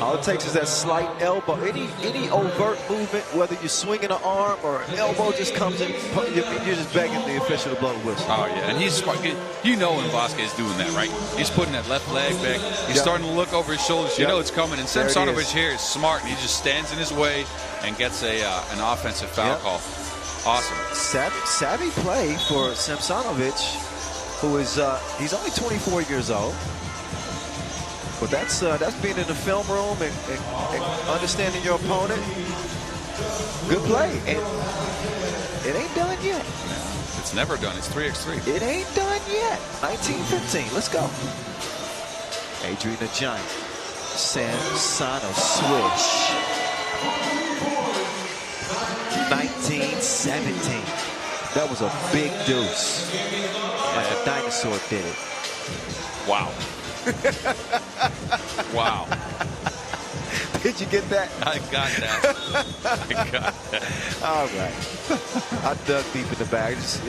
All it takes is that slight elbow. Any overt movement, whether you're swinging an arm or an elbow just comes in, you're just begging the official to blow the whistle. Oh, yeah. And he's smart. You know when Vasquez is doing that, right? He's putting that left leg back. He's starting to look over his shoulders. You know it's coming. And Samsanovic here is smart. And he just stands in his way and gets an offensive foul call. Awesome. Savvy play for Samsanovic, who is he's only 24 years old. But that's being in the film room and understanding your opponent. Good play. And it ain't done yet. Yeah, it's never done. It's 3x3. It ain't done yet. 19-15. Let's go. Adrian the Giant. Samsano swish. 19-17. That was a big deuce. Like a dinosaur did it. Wow. Wow. Did you get that? I got that. I got that. All right. I dug deep in the bag. It's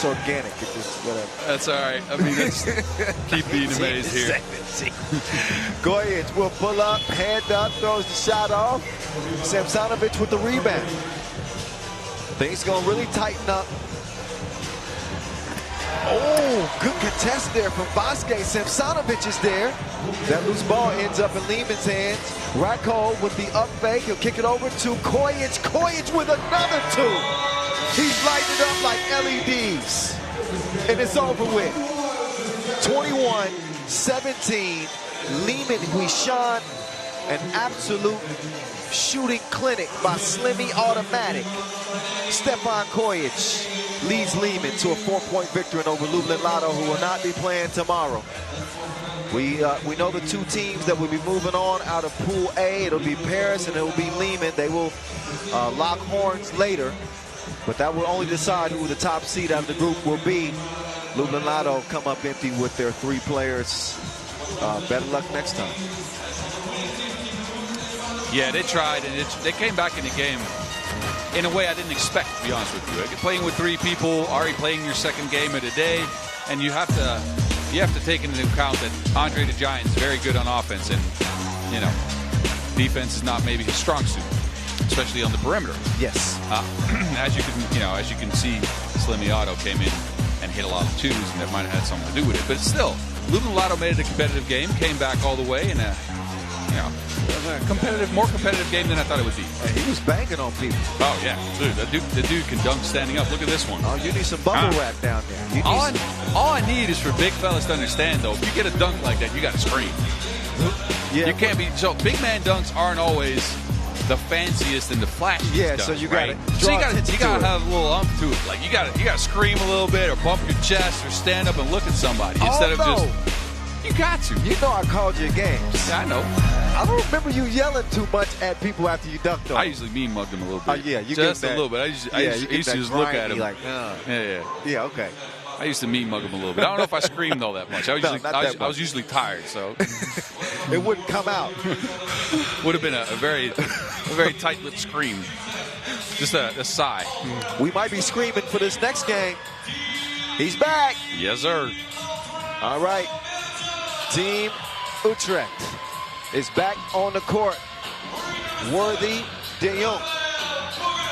organic. It just whatever. That's all right. I mean, keep being amazed here. Kojic will pull up, hand up, throws the shot off. Samsanovic with the rebound. Things gonna really tighten up. Oh, good contest there from Vasquez. Samsanovic is there. That loose ball ends up in Liman's hands. Radko with the up fake. He'll kick it over to Kojic. Kojic with another two. He's lighting it up like LEDs. And it's over with. 21-17. Liman Huishan An absolute shooting clinic by Slimmy Automatic. Stefan Kojic leads Liman to a 4-point victory over Lublin Lotto, who will not be playing tomorrow. We know the two teams that will be moving on out of Pool A. It'll be Paris and it will be Liman. They will lock horns later, but that will only decide who the top seed out of the group will be. Lublin Lotto come up empty with their 3 players. Better luck next time. Yeah, they tried, and they came back in the game in a way I didn't expect, to be honest with you. Playing with 3 people, already playing your second game of the day, and you have to take into account that Andre the Giant is very good on offense, and defense is not maybe his strong suit, especially on the perimeter. Yes. As you can see, Slimmy Auto came in and hit a lot of 2s, and that might have had something to do with it. But still, Lublin Lotto made it a competitive game, came back all the way, and more competitive game than I thought it would be. He was banging on people. Oh yeah, dude, the dude can dunk standing up. Look at this one. Oh, you need some bubble wrap down there. All I need is for big fellas to understand, though. If you get a dunk like that, you got to scream. Yeah, you can't be so big man dunks aren't always the fanciest and the flashiest. Yeah, dunks, so you got to have a little umph to it. Like you got to scream a little bit, or bump your chest, or stand up and look at somebody instead of just. You got to. You know I called your games. Yeah, I know. I don't remember you yelling too much at people after you dunked on. I usually mean-mugged them a little bit. Yeah, you just that, a little bit. I used to just look at him. Like, Yeah, okay. I used to mean-mug him a little bit. I don't know if I screamed all that much. I was usually tired, so it wouldn't come out. Would have been a very tight-lipped scream. Just a sigh. We might be screaming for this next game. He's back. Yes, sir. All right. Team Utrecht is back on the court. Worthy de Jong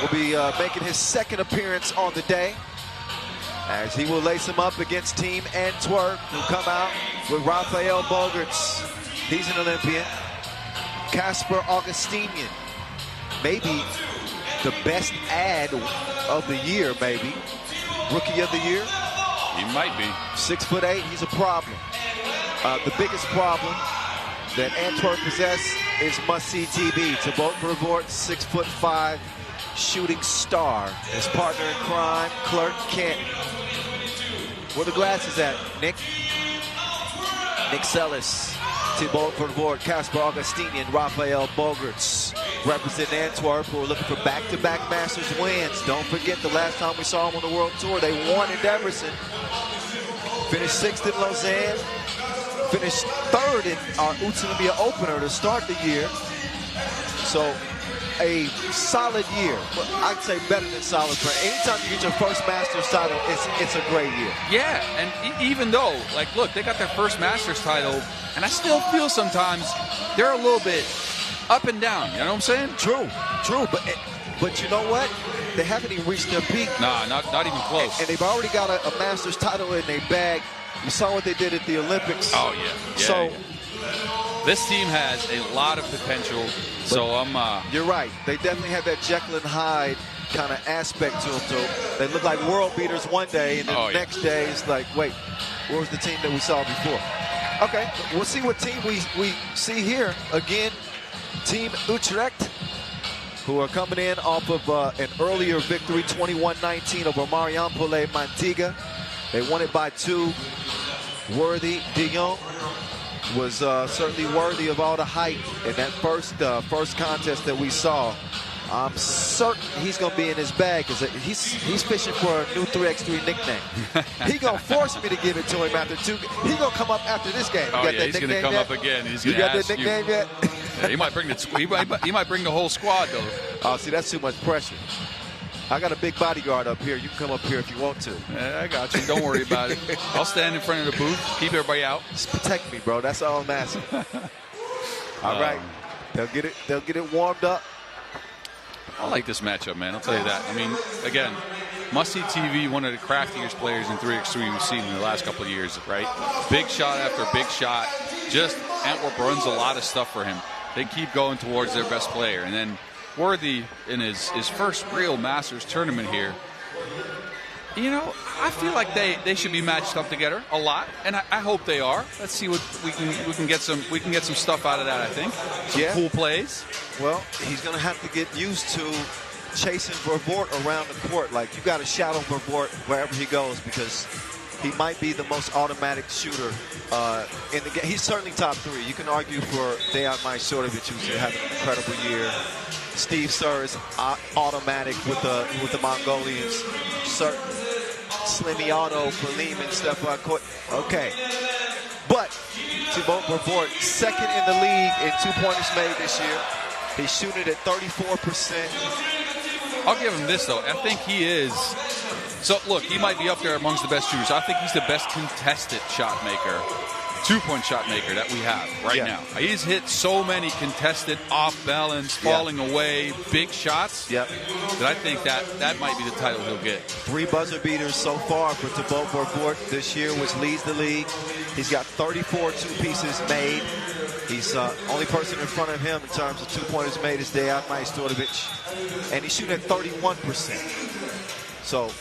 will be making his second appearance on the day, as he will lace him up against Team Antwerp, who come out with Rafael Bogerts. He's an Olympian. Casper Augustinian, maybe the best ad of the year, maybe. Rookie of the year. He might be. 6'8", he's a problem. The biggest problem that Antwerp possess is must-see TV. To vote for Vort, 6'5", shooting star. His partner in crime, Clark Kent. Where the glasses at, Nick? Nick Sellis. Thibaut Vervoort, Casper Augustinian, Rafael Bogerts represent Antwerp, who are looking for back-to-back Masters wins. Don't forget the last time we saw them on the World Tour, they won in Deverson. Finished 6th in Lausanne. Finished 3rd in our Utsunomiya opener to start the year. So a solid year. I'd say better than solid. For anytime you get your first Masters title, it's a great year. Yeah, and even though, like, look, they got their first Masters title, and I still feel sometimes they're a little bit up and down. You know what I'm saying? True. But you know what? They haven't even reached their peak. Nah, not even close. And they've already got a Masters title in their bag. You saw what they did at the Olympics. Oh, yeah. This team has a lot of potential, so I'm... You're right. They definitely have that Jekyll and Hyde kind of aspect to them. So they look like world beaters one day, and then the next day it's like, wait, where was the team that we saw before? Okay, we'll see what team we see here. Again, Team Utrecht, who are coming in off of an earlier victory, 21-19 over Marijampolė Mantinga. They won it by 2. Worthy de Jong was certainly worthy of all the hype in that first contest that we saw. I'm certain he's going to be in his bag, because he's fishing for a new 3x3 nickname. He's going to force me to give it to him after 2. He's going to come up after this game. Oh, yeah, he's going to come up again. He's going to ask you. You got that nickname yet? Yeah, he might bring the whole squad, though. Oh, see, that's too much pressure. I got a big bodyguard up here. You can come up here if you want to. Yeah, I got you. Don't worry about it. I'll stand in front of the booth, keep everybody out. Just protect me, bro. That's all I'm asking. All right. They'll get it warmed up. I like this matchup, man. I'll tell you that. I mean, again, must-see TV, one of the craftiest players in 3x3 we've seen in the last couple of years, right? Big shot after big shot. Just Antwerp runs a lot of stuff for him. They keep going towards their best player. And then Worthy, in his first real Masters tournament here, You know, I feel like they should be matched up together a lot, and I hope they are. Let's see what we can get some stuff out of that. I think some cool plays. Well, he's going to have to get used to chasing Vervoort around the court. Like, you got to shadow Vervoort wherever he goes, because he might be the most automatic shooter in the game. He's certainly top 3. You can argue for Dejan Majstorovic, who's having an incredible year. Steve Sir is automatic with the Mongolians. Slimmy Auto for Liman, Stefan Court. Okay. But Thibaut Vervoort, second in the league in 2-pointers made this year. He's shooting at 34%. I'll give him this, though. I think he is. So, look, he might be up there amongst the best shooters. I think he's the best contested shot maker, 2-point shot maker that we have right now. He's hit so many contested, off balance, falling away, big shots that I think that might be the title he'll get. 3 buzzer beaters so far for Thibaut Vervoort this year, which leads the league. He's got 34 two-pieces made. He's only person in front of him in terms of 2-pointers made is Dejan Majstorovic, and he's shooting at 31%. So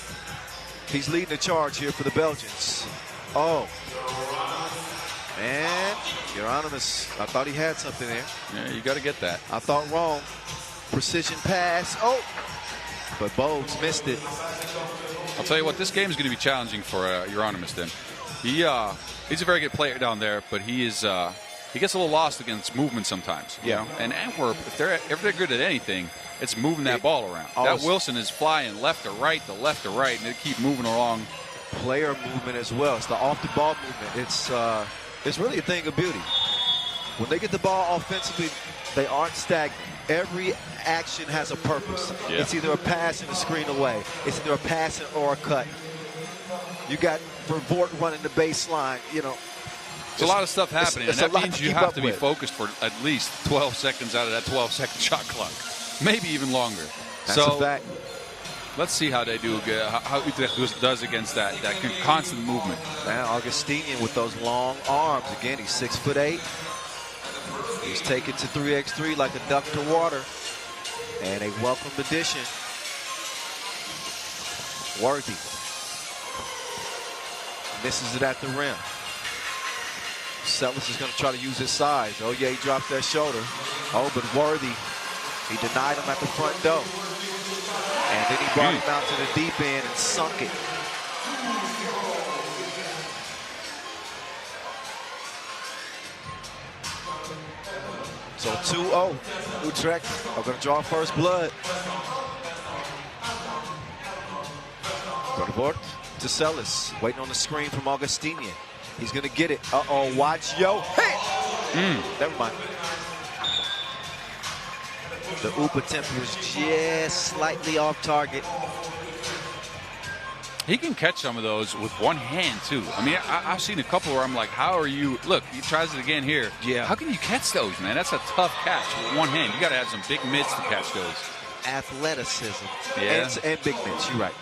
he's leading the charge here for the Belgians. Oh. And Hieronymus, I thought he had something there. Yeah, you got to get that. I thought wrong. Precision pass. Oh. But Bogues missed it. I'll tell you what, this game is going to be challenging for Hieronymus then. He's a very good player down there, but he gets a little lost against movement sometimes. You know? And Antwerp, if they're good at anything, it's moving that ball around. That Wilson is flying left to right, and they keep moving along. Player movement as well. It's the off-the-ball movement. It's really a thing of beauty. When they get the ball offensively, they aren't stagnant. Every action has a purpose. Yeah. It's either a pass and a screen away. It's either a pass or a cut. You got Vervoort running the baseline, you know. There's a lot of stuff happening, and that means you have to be focused for at least 12 seconds out of that 12-second shot clock. Maybe even longer. That's a fact. Let's see how they do, how Utrecht does against that constant movement. Man, Augustinian with those long arms. Again, he's 6'8". He's taken to 3x3 like a duck to water. And a welcome addition. Worthy. Misses it at the rim. Sellis is going to try to use his size. Oh, yeah, he dropped that shoulder. Oh, but Worthy, he denied him at the front door. And then he brought him out to the deep end and sunk it. So 2-0. Utrecht are going to draw first blood. Vervoort to Sellis. Waiting on the screen from Augustinian. He's going to get it. Uh-oh, watch. Yo. Hey! Never mind. The oop attempt was just slightly off target. He can catch some of those with one hand, too. I mean, I've seen a couple where I'm like, how are you? Look, he tries it again here. Yeah. How can you catch those, man? That's a tough catch with one hand. You got to have some big mitts to catch those. Athleticism. Yeah. And big mitts, you're right.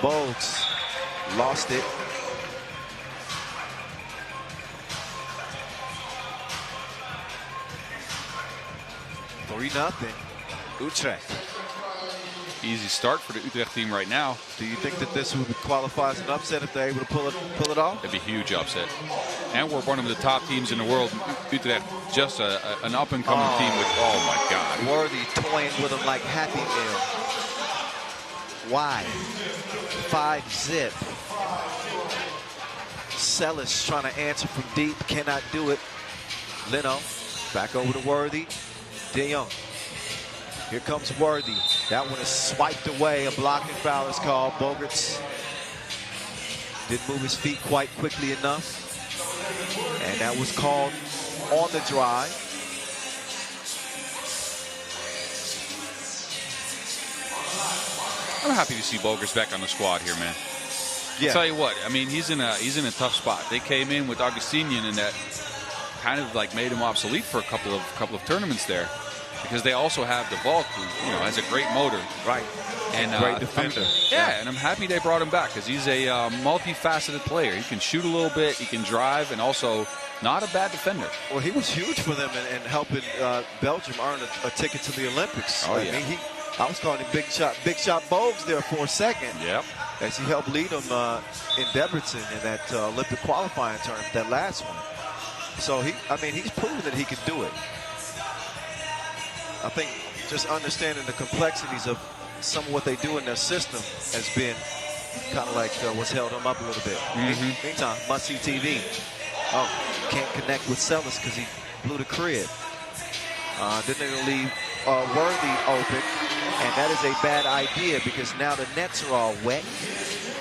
Bogues lost it. Nothing. Utrecht. Easy start for the Utrecht team right now. Do you think that this would qualify as an upset if they're able to pull it off? It'd be a huge upset. And we're one of the top teams in the world. Utrecht, just an up-and-coming team with, oh my God. Worthy toying with them like Happy Meal. Why? 5-zip. Sellis trying to answer from deep, cannot do it. Leno, back over to Worthy. De Jong. Here comes Worthy. That one is swiped away. A blocking foul is called. Bogarts didn't move his feet quite quickly enough. And that was called on the drive. I'm happy to see Bogarts back on the squad here, man. Yeah. I'll tell you what, I mean, he's in a tough spot. They came in with Augustinian and that kind of like made him obsolete for a couple of tournaments there, because they also have the Volk, who has a great motor, right, and great defender. And I'm happy they brought him back because he's a multifaceted player. He can shoot a little bit, he can drive, and also not a bad defender. Well, he was huge for them in helping Belgium earn a ticket to the Olympics. Oh, I yeah. mean, I was calling him Big Shot Bogues there for a second. Yep. As he helped lead them in Debrecen in that Olympic qualifying tournament, that last one. So he's proven that he can do it. I think just understanding the complexities of some of what they do in their system has been kind of like what's held him up a little bit. Meantime, must-see TV. Oh, can't connect with Sellis because he blew the crib. Then they're going to leave Worthy open, and that is a bad idea because now the nets are all wet,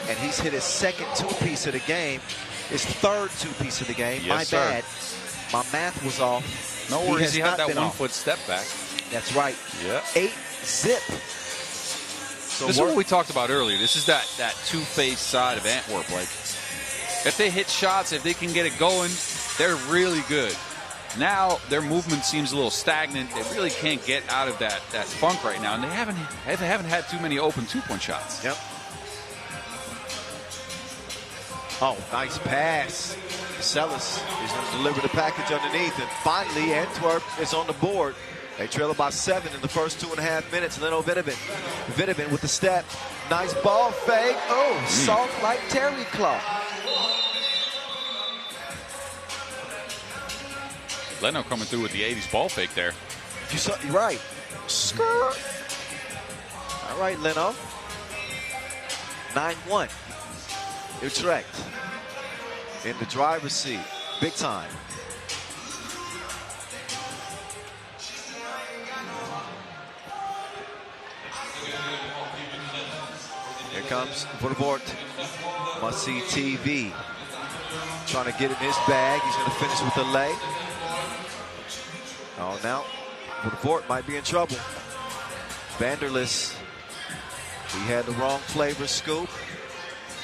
and he's hit his second two-piece of the game, his third two-piece of the game. Yes, My bad. My math was off. No worries, he had that 1-foot step back. That's right. Yeah. 8 zip. So this is what we talked about earlier. This is that two-faced side of Antwerp. Like, if they hit shots, if they can get it going, they're really good. Now their movement seems a little stagnant. They really can't get out of that funk right now, and they haven't had too many open two-point shots. Yep. Oh, nice pass. Sellis is going to deliver the package underneath, and finally Antwerp is on the board. They trail about 7 in the first 2.5 minutes. Leno Vitamin with the step. Nice ball fake. Oh, soft like terry cloth. Leno coming through with the 80s ball fake there. You're right. Skirt. All right, Leno. 9-1. Utrecht in the driver's seat. Big time. Here comes Voort. Must-see TV. Trying to get in his bag. He's going to finish with the lay. Oh, now Voort might be in trouble. Vanderlis. He had the wrong flavor scoop.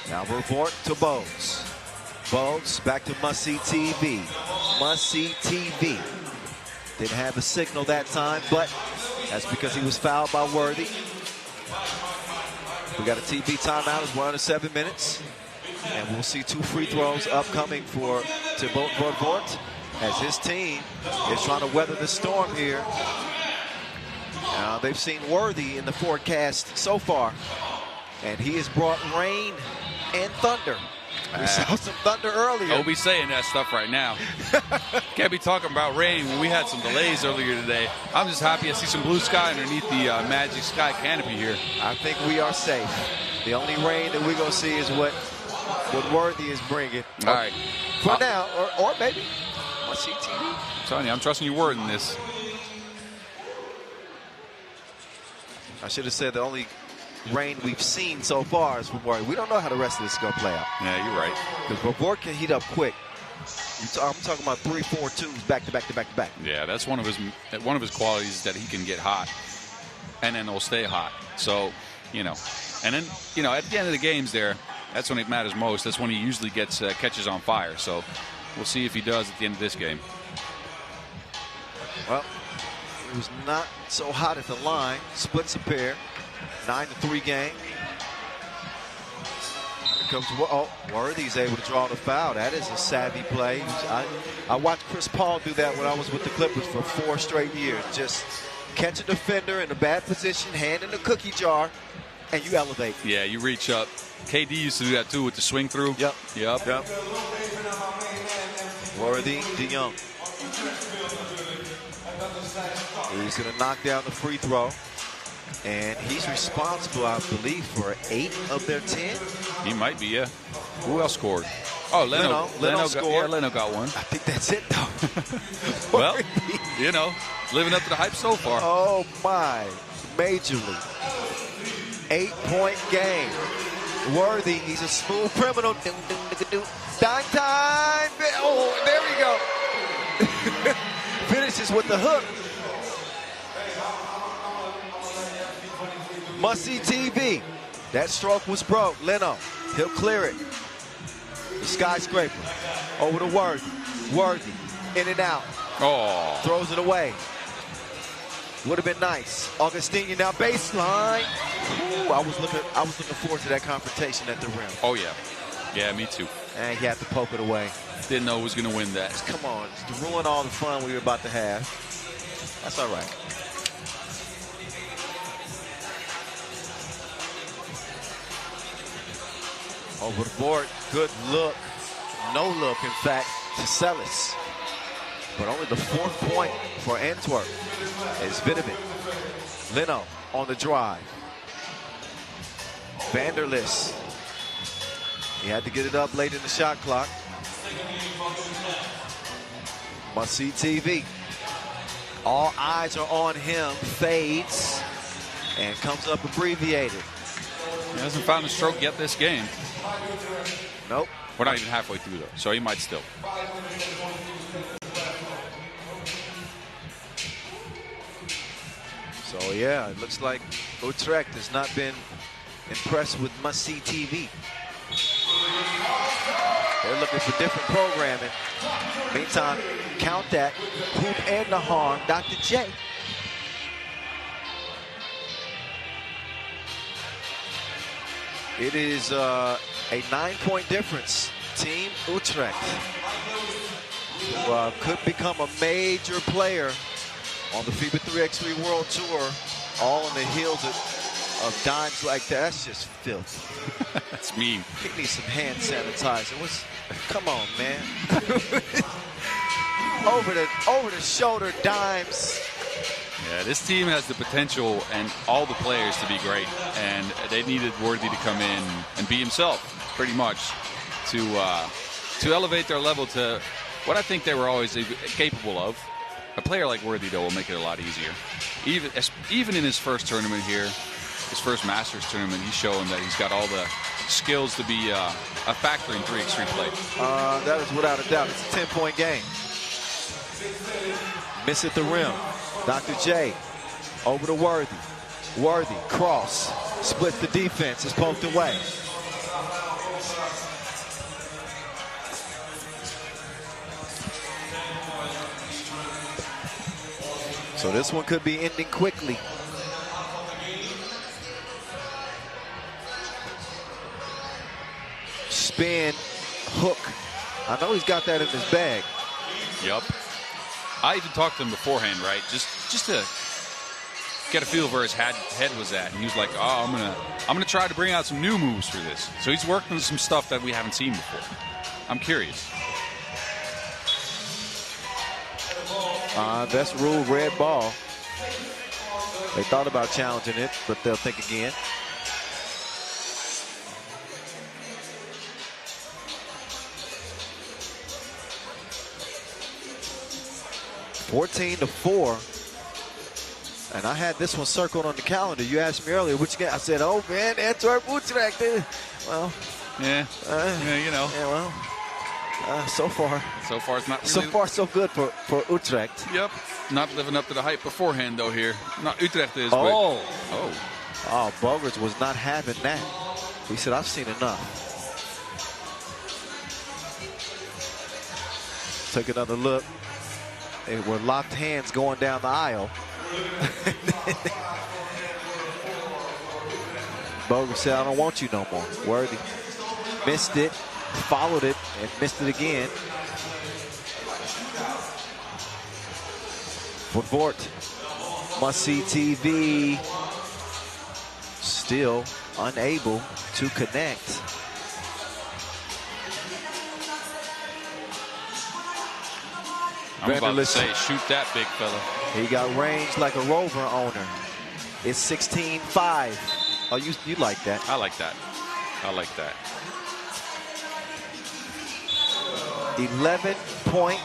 Now Voort to Bogues. Bogues back to Must-see TV. Must-see TV. Didn't have a signal that time, but that's because he was fouled by Worthy. We got a TV timeout as we're under 7 minutes. And we'll see 2 free throws upcoming for Voort as his team is trying to weather the storm here. Now they've seen Worthy in the forecast so far, and he has brought rain and thunder. We saw some thunder earlier. Don't be saying that stuff right now. Can't be talking about rain when we had some delays earlier today. I'm just happy I see some blue sky underneath the Magic Sky canopy here. I think we are safe. The only rain that we're going to see is what Worthy is bringing. All right. For now, or maybe Must-see TV. I'm telling you, I'm trusting your word in this. I should have said the only rain we've seen so far is from Worthy. We don't know how the rest of this is going to play out. Yeah, you're right. Because Voort can heat up quick. I'm talking about 3, 4 twos back to back to back to back. Yeah, that's one of his qualities, that he can get hot, and then they'll stay hot. So, and then at the end of the games there, that's when it matters most. That's when he usually gets catches on fire. So we'll see if he does at the end of this game. Well, it was not so hot at the line. Splits a pair. 9-3 game. Here comes Worthy's able to draw the foul. That is a savvy play. I watched Chris Paul do that when I was with the Clippers for 4 straight years. Just catch a defender in a bad position, hand in the cookie jar, and you elevate. Yeah, you reach up. KD used to do that too with the swing through. Yep. Worthy, DeYoung. He's going to knock down the free throw. And he's responsible, I believe, for 8 of their 10. He might be, yeah. Who else scored? Oh, Leno scored. Leno got one. I think that's it, though. Well, living up to the hype so far. Oh, my. Majorly. 8-point game. Worthy, he's a smooth criminal. Dime time. Oh, there we go. Finishes with the hook. Must-see TV. That stroke was broke. Leno, he'll clear it. The skyscraper over to Worthy. Worthy, in and out. Oh. Throws it away. Would have been nice. Augustinian now baseline. Ooh, I was looking forward to that confrontation at the rim. Oh yeah. Yeah, me too. And he had to poke it away. Didn't know who was going to win that. Come on, to ruin all the fun we were about to have. That's all right. Over the board, good look. No look, in fact, to Sellis. But only the 4th point for Antwerp is Vitamin. Leno on the drive. Vanderlis. He had to get it up late in the shot clock. Must see TV. All eyes are on him. Fades and comes up abbreviated. He hasn't found a stroke yet this game. Nope. We're not even halfway through though, so he might still. So yeah, it looks like Utrecht has not been impressed with must-see TV. They're looking for different programming. Meantime, count that. Hoop and the harm. Dr. J. It is a 9-point difference. Team Utrecht, who could become a major player on the FIBA 3x3 World Tour, all on the heels of dimes like that. That's just filthy. That's mean. He needs some hand sanitizer. Come on, man. over the shoulder dimes. Yeah, this team has the potential and all the players to be great, and they needed Worthy to come in and be himself, pretty much, to elevate their level to what I think they were always capable of. A player like Worthy, though, will make it a lot easier. Even in his first tournament here, his first Masters tournament, he's showing that he's got all the skills to be a factor in 3x3 play. That is without a doubt. It's a 10-point game. Miss at the rim. Dr. J over to Worthy. Worthy, cross, splits the defense, is poked away. So this one could be ending quickly. Spin, hook. I know he's got that in his bag. Yup. I even talked to him beforehand, right? Just to get a feel of where his head was at. And he was like, oh, I'm gonna try to bring out some new moves for this. So he's working on some stuff that we haven't seen before. I'm curious. Best rule, red ball. They thought about challenging it, but they'll think again. (14-4), and I had this one circled on the calendar. You asked me earlier which game. I said, "Oh man, Antwerp Utrecht." Well, yeah, you know. Yeah, well. So far it's not really. So far, so good for Utrecht. Yep. Not living up to the hype beforehand, though, here. Not Utrecht is, oh. But... Oh, Bogers was not having that. He said, I've seen enough. Took another look. They were locked hands going down the aisle. Bogers said, I don't want you no more. Worthy. Missed it. Followed it and missed it again. Vort, must-see TV, still unable to connect. I'm about to say, shoot that big fella. He got range like a Rover owner. It's 16-5. Oh, you like that? I like that. I like that. 11-point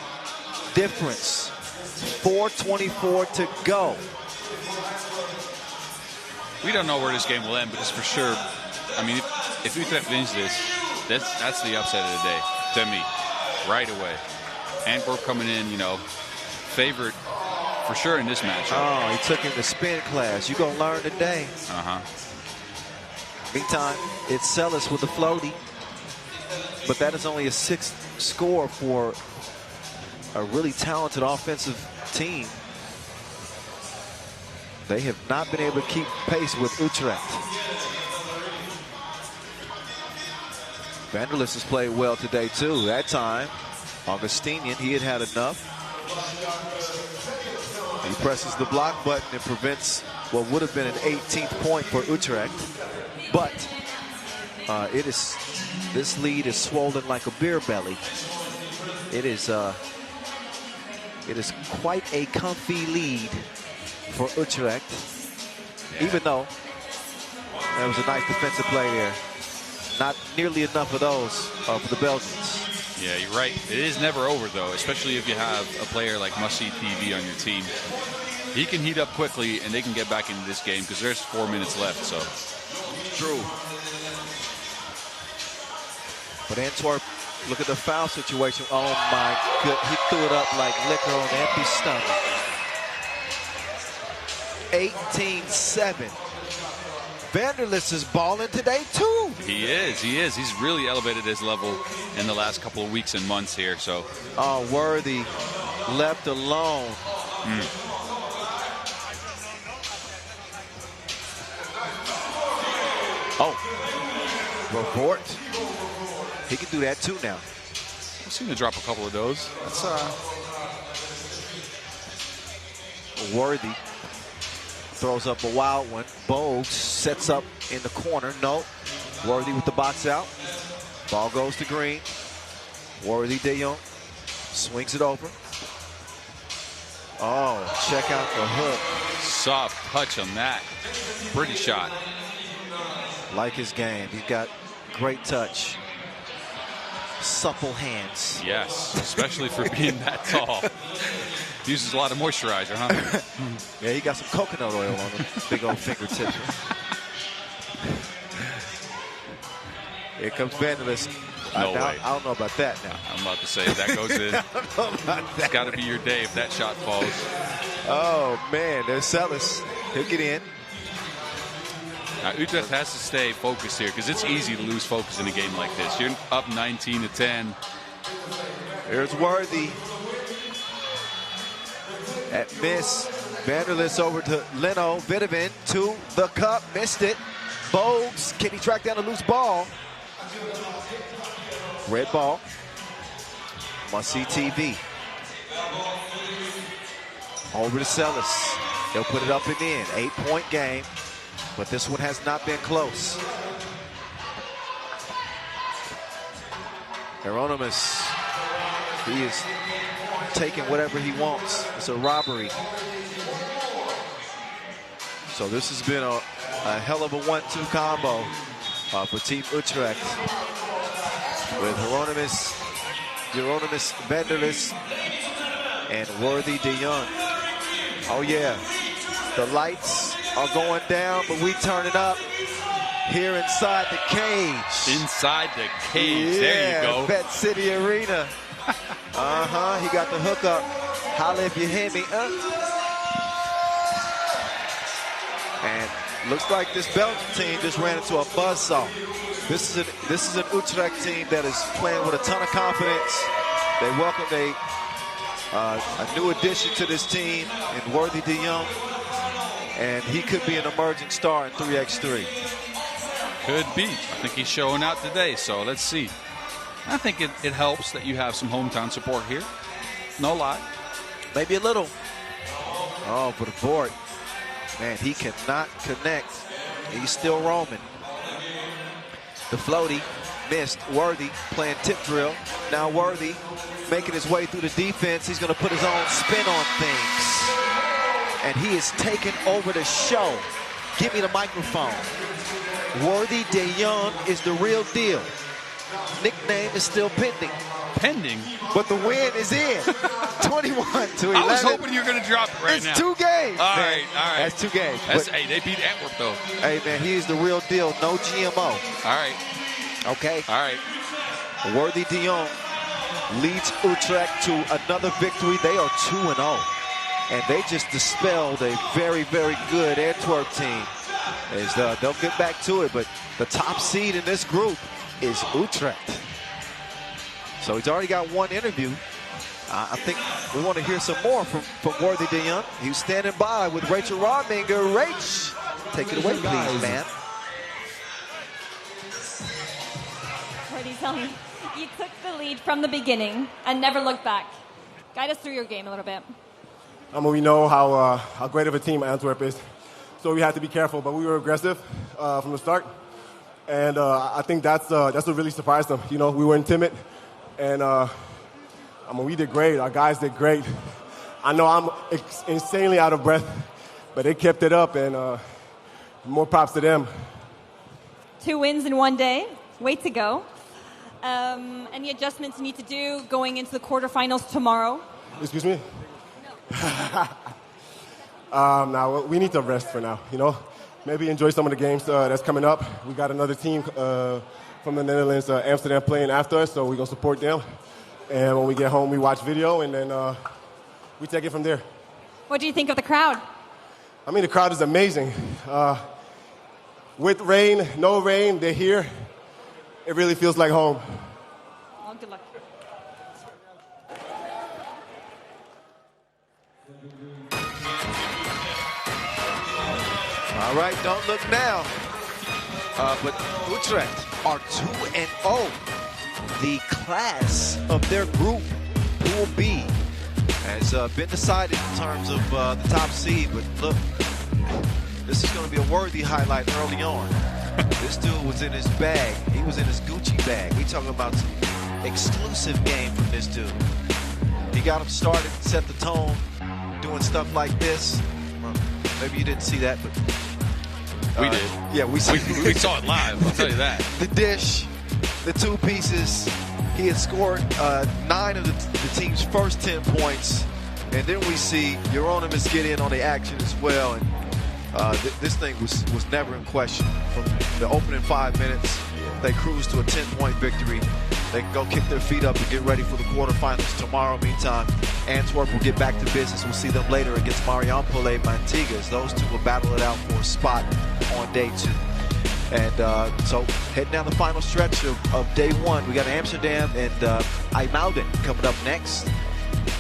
difference. 4:24 to go. We don't know where this game will end, but it's for sure. I mean, if Utrecht wins this, that's the upset of the day to me, right away. Antwerp coming in, favorite for sure in this matchup. Oh, he took him to spin class. You're gonna learn today. Meantime, it's Sellis with the floaty, but that is only a 6th score for a really talented offensive team. They have not been able to keep pace with Utrecht. Vanderlis has played well today too. That time, Augustinian, he had enough. He presses the block button and prevents what would have been an 18th point for Utrecht. But This lead is swollen like a beer belly. It is quite a comfy lead for Utrecht, even though there was a nice defensive play there. Not nearly enough of those for the Belgians. Yeah, you're right. It is never over, though, especially if you have a player like Must See TV on your team. He can heat up quickly, and they can get back into this game because there's 4 minutes left. So true. But Antwerp, look at the foul situation. Oh, my good. He threw it up like liquor on an empty stomach. 18-7. Vanderlist is balling today, too. He is. He's really elevated his level in the last couple of weeks and months here. So, Worthy left alone. Report. He can do that too now. I've seen him drop a couple of those. That's Worthy throws up a wild one. Bogues sets up in the corner. No. Worthy with the box out. Ball goes to Green. Worthy De Jong swings it over. Oh, check out the hook. Soft touch on that. Pretty shot. Like his game. He's got great touch. Supple hands. Yes, especially for being that tall. Uses a lot of moisturizer, huh? Yeah, he got some coconut oil on the big old fingertips. Here comes Vanderlist. No way. I don't know about that now. I'm about to say, if that goes in, it's got to be your day if that shot falls. Oh, man, there's Sellis. He'll get in. Now, Utrecht has to stay focused here because it's easy to lose focus in a game like this. You're up 19-10. Here's Worthy. At miss. Vanderlist over to Leno. Vitamin to the cup. Missed it. Bogues. Can he track down a loose ball? Red ball. Must See TV. Over to Sellis. He'll put it up and in. 8-point game. But this one has not been close. Hieronymus, he is taking whatever he wants. It's a robbery. So this has been a hell of a 1-2 combo for Team Utrecht. With Hieronymus Vanderlist, and Worthy De Jong. Oh yeah, the lights are going down, but we turn it up here inside the cage. Inside the cage, yeah, there you go. Bet City Arena. He got the hookup. Holla if you hear me. And looks like this Belgian team just ran into a buzzsaw. This is an Utrecht team that is playing with a ton of confidence. They welcomed a new addition to this team in Worthy De Jong, and he could be an emerging star in 3x3. Could be. I think he's showing out today, so let's see. I think it helps that you have some hometown support here. No lie. Maybe a little. Oh, but Vort, man, he cannot connect. He's still roaming. The floaty missed. Worthy playing tip drill. Now Worthy making his way through the defense. He's going to put his own spin on things. And he is taking over the show. Give me the microphone. Worthy De Jong is the real deal. Nickname is still pending. Pending? But the win is in. 21-11. I was hoping you were going to drop it right now. It's 2 games. All right. That's 2 games. Hey, they beat Antwerp, though. Hey, man, he is the real deal. No GMO. All right. Okay. All right. Worthy De Jong leads Utrecht to another victory. They are 2-0. And they just dispelled a very, very good Antwerp team. They'll get back to it, but the top seed in this group is Utrecht. So he's already got one interview. I think we want to hear some more from Worthy De Jong. He was standing by with Rachel Rodminger. Rach, take it away, please, man. Worthy, tell me, you took the lead from the beginning and never looked back. Guide us through your game a little bit. We know how great of a team Antwerp is, so we had to be careful, but we were aggressive from the start. And I think that's what really surprised them. You know, we weren't timid, and I mean, we did great. Our guys did great. I know I'm insanely out of breath, but they kept it up, and more props to them. 2 wins in 1 day. Way to go. Any adjustments you need to do going into the quarterfinals tomorrow? Excuse me? No. We need to rest for now, you know? Maybe enjoy some of the games that's coming up. We got another team from the Netherlands, Amsterdam, playing after us, so we're going to support them. And when we get home, we watch video, and then we take it from there. What do you think of the crowd? I mean, the crowd is amazing. With rain, no rain, they're here. It really feels like home. Well, good luck. All right, don't look now. But Utrecht are 2-0. The class of their group, Pool B, has been decided in terms of the top seed. But look, this is going to be a worthy highlight early on. This dude was in his bag. He was in his Gucci bag. We talking about some exclusive game from this dude. He got him started, set the tone, doing stuff like this. Well, maybe you didn't see that, but we did. Yeah, we saw it live. I'll tell you that. The dish, the 2 pieces. He had scored 9 of the team's first 10 points, and then we see Euronymous get in on the action as well. And this thing was never in question. From the opening 5 minutes, they cruised to a 10-point victory. They can go kick their feet up and get ready for the quarterfinals tomorrow. Meantime, Antwerp will get back to business. We'll see them later against Marijampolė, Mantinga. Those two will battle it out for a spot on day 2. And so heading down the final stretch of day 1, we got Amsterdam and IJmuiden coming up next.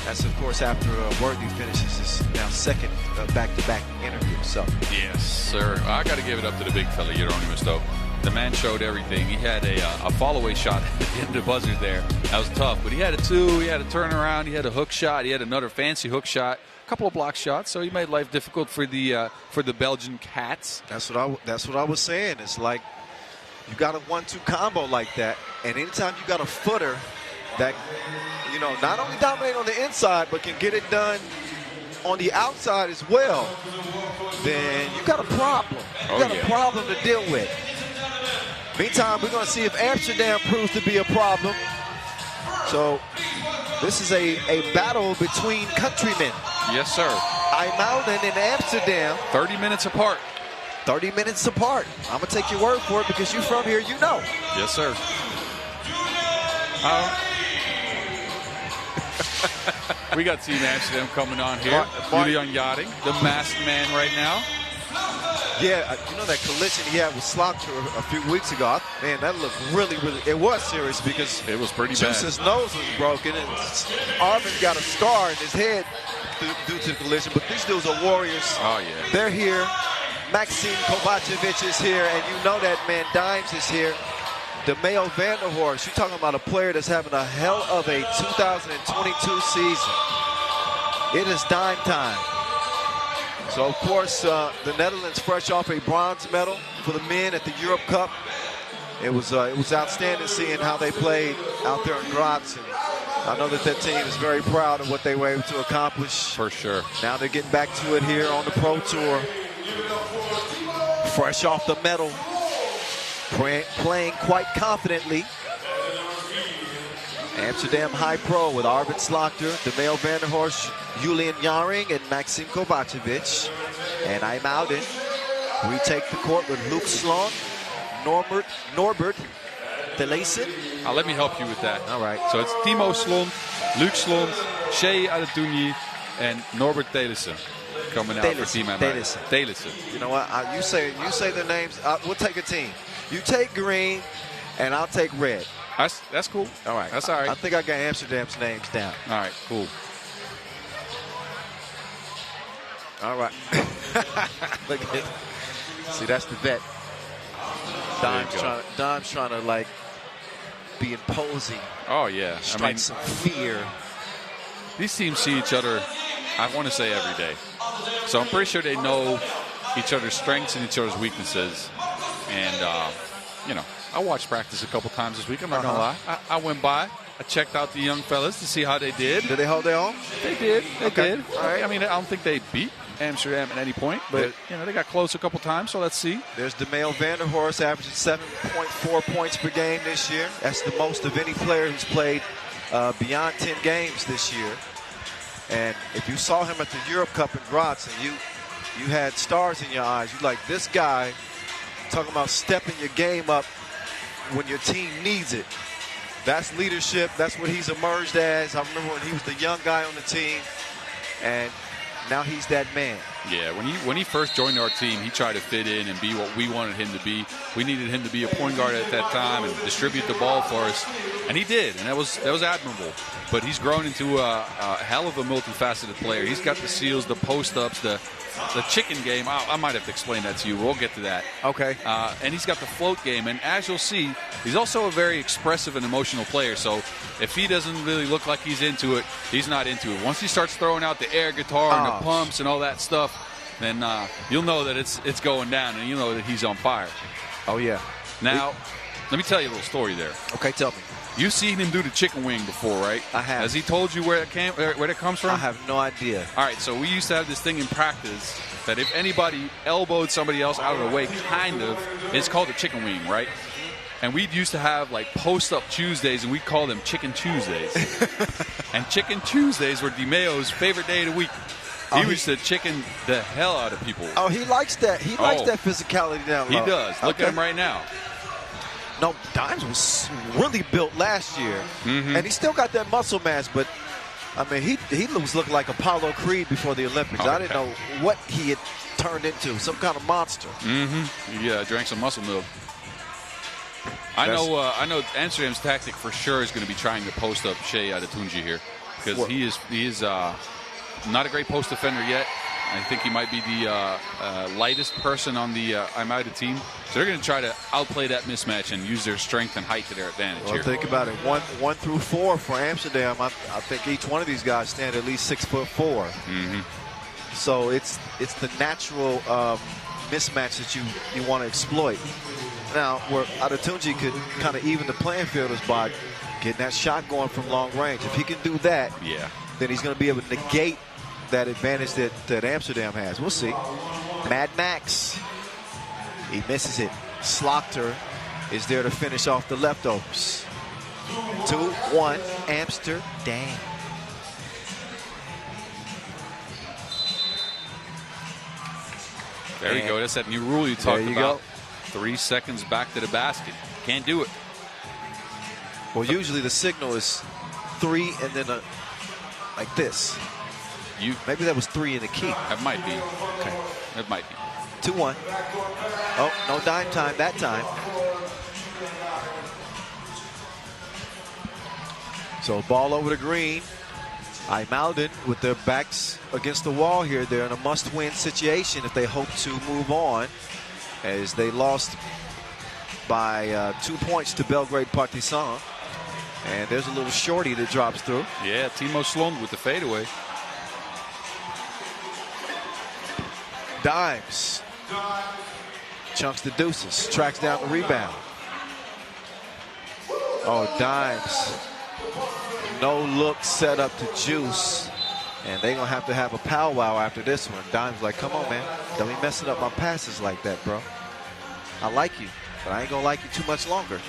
That's, of course, after Worthy finishes his now second back-to-back interview. So yes, sir. I got to give it up to the big fella, Euronymous, though. The man showed everything. He had a fall-away shot at the end of the buzzer there. That was tough. But he had a 2, he had a turnaround, he had a hook shot, he had another fancy hook shot, a couple of block shots. So he made life difficult for the Belgian Cats. That's what I was saying. It's like you got a 1-2 combo like that, and anytime you got a footer that, you know, not only dominate on the inside, but can get it done on the outside as well, then you got a problem. You got a problem to deal with. Meantime, we're going to see if Amsterdam proves to be a problem. So this is a battle between countrymen. Yes, sir. IJmuiden and Amsterdam. 30 minutes apart. 30 minutes apart. I'm going to take your word for it because you're from here, you know. Yes, sir. We got Team Amsterdam coming on here. Julian Jaring, the masked man right now. Yeah, you know that collision he had with Slaughter a few weeks ago. Man, that looked really, it was serious because it was pretty bad. Juice's nose was broken and Arvin got a scar in his head due to the collision. But these dudes are warriors. Oh, yeah. They're here. Maxime Kovacevic is here, and you know that man Dimes is here. DeMeo Vanderhorst, you're talking about a player that's having a hell of a 2022 season. It is dime time. So, of course, the Netherlands fresh off a bronze medal for the men at the Europe Cup. It was outstanding seeing how they played out there in Graz. And I know that team is very proud of what they were able to accomplish. For sure. Now they're getting back to it here on the Pro Tour. Fresh off the medal. Playing quite confidently. Amsterdam HiPRO with Arvid Slaughter, DeMeo Vanderhorst, Julian Jaring, and Maxime Kovacevic. And IJmuiden retake the court with Luc Sloan, Norbert Thelesen. Let me help you with that. All right. So it's Timo Slont, Luc Slont, Shea Adetounyi, and Norbert Thelesen coming out for Team IJmuiden. Thelesen. You know what? You say their names. We'll take a team. You take green, and I'll take red. That's cool. All right. That's all right. I think I got Amsterdam's names down. All right, cool. All right. Look at it. See, that's the vet. Dime's trying to, like, be imposing. Oh, yeah. Strike some fear. These teams see each other, I want to say, every day. So I'm pretty sure they know each other's strengths and each other's weaknesses. And, you know, I watched practice a couple times this week. I'm not gonna lie. I went by. I checked out the young fellas to see how they did. Did they hold their own? They did. They did. All right. I mean, I don't think they beat Amsterdam at any point, but you know, they got close a couple times. So let's see. There's DeMail Vanderhorst averaging 7.4 points per game this year. That's the most of any player who's played beyond 10 games this year. And if you saw him at the Europe Cup in Graz and you had stars in your eyes, you like this guy talking about stepping your game up when your team needs it. That's leadership. That's what he's emerged as. I remember when he was the young guy on the team, and now he's that man. Yeah, when he first joined our team, he tried to fit in and be what we wanted him to be. We needed him to be a point guard at that time and distribute the ball for us, and he did, and that was admirable. But he's grown into a hell of a multifaceted player. He's got the seals, the post-ups, the chicken game. I might have to explain that to you. We'll get to that. Okay. And he's got the float game. And as you'll see, he's also a very expressive and emotional player. So if he doesn't really look like he's into it, he's not into it. Once he starts throwing out the air guitar and the pumps and all that stuff, then you'll know that it's going down, and you'll know that he's on fire. Oh, yeah. Now, let me tell you a little story there. Okay, tell me. You've seen him do the chicken wing before, right? I have. Has he told you where it comes from? I have no idea. All right, so we used to have this thing in practice that if anybody elbowed somebody else out of the way, kind of, it's called a chicken wing, right? And we used to have like post-up Tuesdays, and we call them Chicken Tuesdays. And Chicken Tuesdays were DeMayo's favorite day of the week. He used to chicken the hell out of people. Oh, he likes that. He likes that physicality down low. He does. Look at him right now. No, Dimes was really built last year, and he still got that muscle mass. But I mean, he was looking like Apollo Creed before the Olympics. I didn't know what he had turned into, some kind of monster. Yeah, drank some muscle milk. I know Amsterdam's tactic for sure is going to be trying to post up Shea Adetunji here, because he is not a great post defender yet. I think he might be the lightest person on the IJmuiden team. So they're going to try to outplay that mismatch and use their strength and height to their advantage here. Think about it. 1 through 4 for Amsterdam. I think each one of these guys stand at least 6'4". So it's the natural mismatch that you want to exploit. Now, where Adetunji could kind of even the playing field is by getting that shot going from long range. If he can do that, then he's going to be able to negate that advantage that Amsterdam has. We'll see. Mad Max. He misses it. Slaughter is there to finish off the leftovers. 2-1 Amsterdam. There you go. That's that new rule you talked about. 3 seconds back to the basket. Can't do it. Well, usually the signal is 3 and then like this. Maybe that was 3 in the key. That might be. Okay. That might be. 2-1. Oh, no dime time that time. So ball over the green. IJmuiden with their backs against the wall here. They're in a must-win situation if they hope to move on, as they lost by 2 points to Belgrade Partizan. And there's a little shorty that drops through. Yeah, Timo Slund with the fadeaway. Dimes. Chunks the deuces. Tracks down the rebound. Oh, Dimes. No look set up to Juice. And they're going to have a powwow after this one. Dimes like, come on, man. Don't be messing up my passes like that, bro. I like you, but I ain't going to like you too much longer.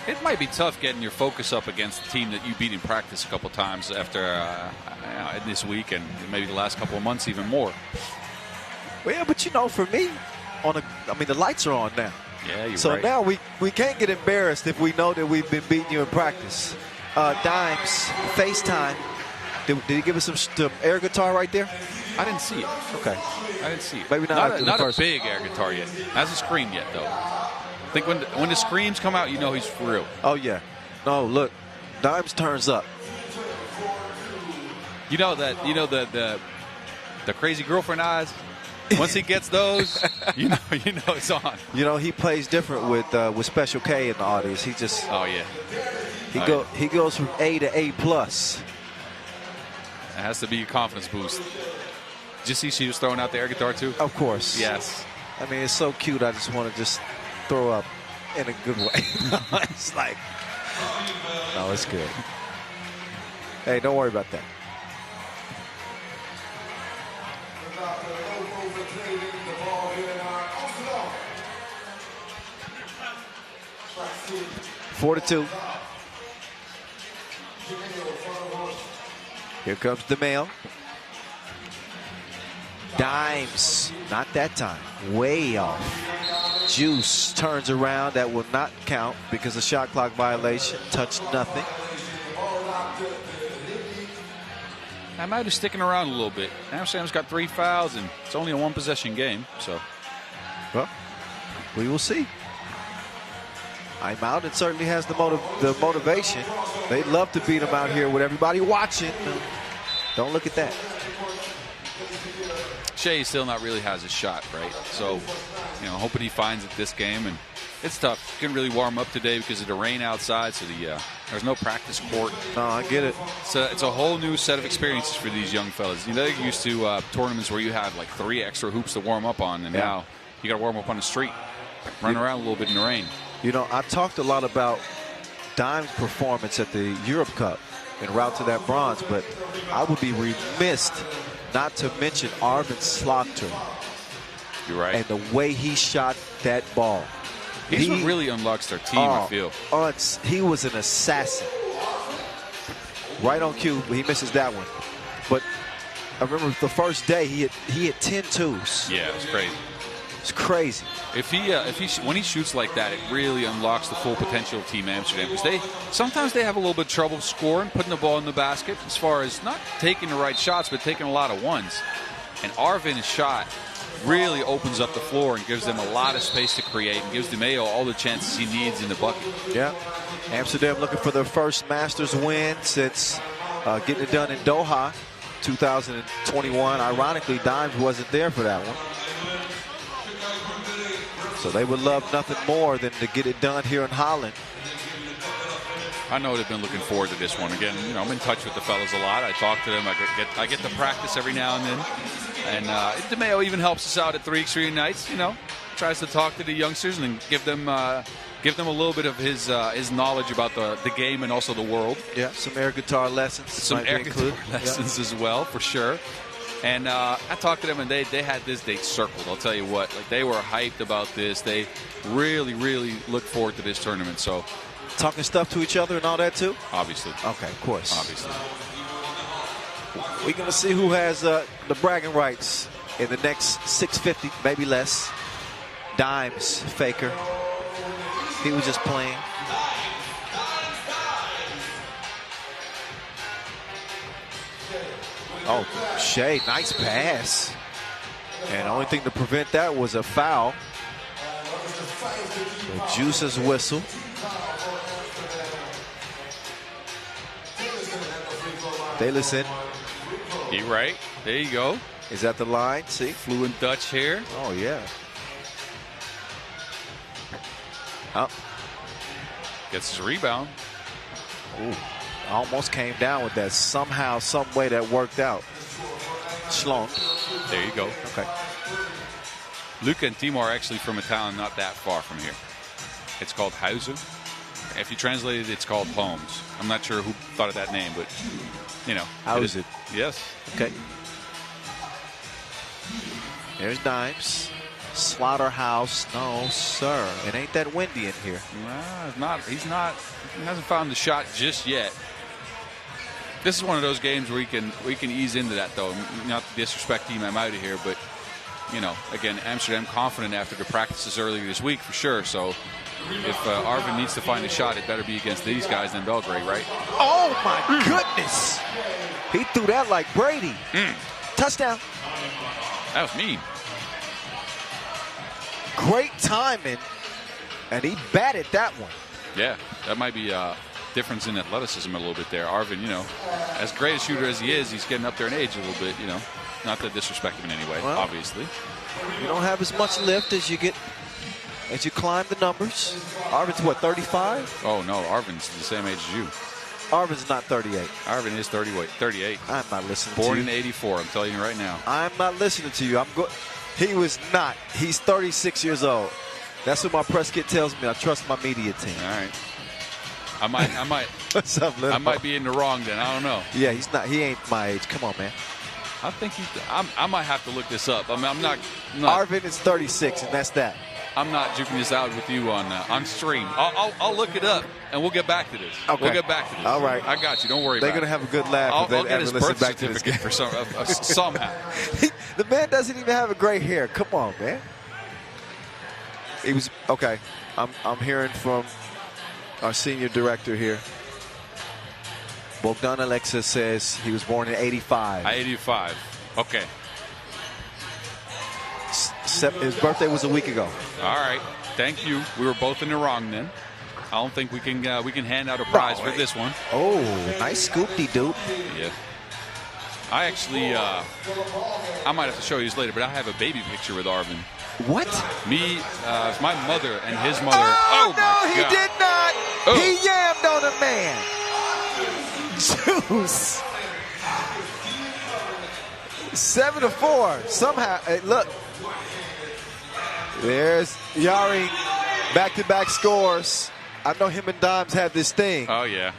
It might be tough getting your focus up against the team that you beat in practice a couple times after this week and maybe the last couple of months even more. Well, yeah, but you know, for me, the lights are on now. Yeah, you're right. So now we can't get embarrassed if we know that we've been beating you in practice. Dimes, FaceTime. Did he give us some air guitar right there? I didn't see it. Okay. I didn't see it. Maybe not a big air guitar yet. Hasn't screamed yet, though. I think when the screams come out, you know he's for real. Oh, yeah. No, look. Dimes turns up. You know the crazy girlfriend eyes? Once he gets those, you know it's on. You know, he plays different with Special K in the audience. He just he goes from A to A+. It has to be a confidence boost. Did you see she was throwing out the air guitar too? Of course. Yes. I mean, it's so cute. I just want to throw up in a good way. It's like, no, it's good. Hey, don't worry about that. Four to 2. Here comes the mail. Dimes, not that time, way off. Juice turns around, that will not count because of shot clock violation. Touched nothing. I might be sticking around a little bit. Amsterdam's got 3 fouls, and it's only a 1-possession game, so. Well, we will see. I'm out. It certainly has the motivation. They'd love to beat him out here with everybody watching. Don't look at that. Shea still not really has a shot, right? So, you know, hoping he finds it this game. And it's tough. Couldn't really warm up today because of the rain outside, so there's no practice court. No, I get it. It's a whole new set of experiences for these young fellas. You know, they're used to tournaments where you have like 3 extra hoops to warm up on, and now you got to warm up on the street, run around a little bit in the rain. You know, I talked a lot about Dime's performance at the Europe Cup en route to that bronze, but I would be remiss not to mention Arvin Slaughter. You're right. And the way he shot that ball. He's what really unlocks their team, I feel. He was an assassin. Right on cue, but he misses that one. But I remember the first day he hit 10 twos. Yeah, it was crazy. It's crazy. When he shoots like that, it really unlocks the full potential of Team Amsterdam, because sometimes they have a little bit of trouble scoring, putting the ball in the basket, as far as not taking the right shots, but taking a lot of ones. And Arvin's shot really opens up the floor and gives them a lot of space to create, and gives DeMeo all the chances he needs in the bucket. Yeah. Amsterdam looking for their first Masters win since getting it done in Doha 2021. Ironically, Dimes wasn't there for that one. So they would love nothing more than to get it done here in Holland. I know they've been looking forward to this one. Again, you know, I'm in touch with the fellas a lot. I talk to them. I get to practice every now and then. And DeMeo even helps us out at 3x3 nights. You know, tries to talk to the youngsters and give them a little bit of his knowledge about the game and also the world. Yeah, some air guitar lessons. Some air guitar lessons as well, for sure. And I talked to them, and they had this date circled. I'll tell you what, like, they were hyped about this. They really, really look forward to this tournament. So, talking stuff to each other and all that too? Obviously. Okay, of course. Obviously. We're going to see who has the bragging rights in the next 650, maybe less. Dimes, Faker. He was just playing. Oh, Shea, nice pass. And the only thing to prevent that was a foul. The Juice's whistle. They listen. You're right. There you go. Is that the line? See? Fluent Dutch here. Oh, yeah. Up. Gets his rebound. Ooh. Almost came down with that. Somehow, some way that worked out. Schlong. There you go. Okay. Luca and Timo are actually from a town not that far from here. It's called Huishan. If you translate it, it's called Homes. I'm not sure who thought of that name, but, you know. How is it? Yes. Okay. There's Dimes. Slaughterhouse. No, sir. It ain't that windy in here. Nah, it's not. He hasn't found the shot just yet. This is one of those games where we can ease into that, though. Not to disrespect Team I'm out of here, but, you know, again, Amsterdam confident after the practices earlier this week for sure. So if Arvin needs to find a shot, it better be against these guys than Belgrade, right? Oh my goodness! He threw that like Brady. Touchdown. That was mean. Great timing, and he batted that one. Yeah, that might be a difference in athleticism a little bit there. Arvin, you know, as great a shooter as he is, he's getting up there in age a little bit, you know. Not to disrespect him in any way, well, obviously. You don't have as much lift as you climb the numbers. Arvin's what, 35? Oh, no, Arvin's the same age as you. Arvin's not 38. Arvin is 38. I'm not listening Born to you. in 84, I'm telling you right now. I'm not listening to you. He was not. He's 36 years old. That's what my press kit tells me. I trust my media team. All right. I might What's up, Little? I might be in the wrong then. I don't know. Yeah, he's not. He ain't my age. Come on, man. I think I might have to look this up. I mean, I'm not. Arvin is 36, and that's that. I'm not juking this out with you on stream. I'll look it up, and we'll get back to this. Okay. We'll get back to this. All right. I got you. Don't worry They're about it. going to have a good laugh if I'll they get ever his listen birth back to this certificate game. for somehow. The man doesn't even have a gray hair. Come on, man. He was okay. I'm hearing from our senior director here. Bogdan Alexa says he was born in 85. 85. Okay. His birthday was a week ago. All right. Thank you. We were both in the wrong then. I don't think we can hand out a prize for this one. Oh, nice scoop-de-doop. Yeah. I actually, I might have to show you this later, but I have a baby picture with Arvin. What? Me, it's my mother and his mother. Oh, my no, he God. did not. Oh. He yammed on a man. Juice. 7-4. Somehow, look. There's Yari. Back-to-back scores. I know him and Dimes have this thing. Oh, yeah.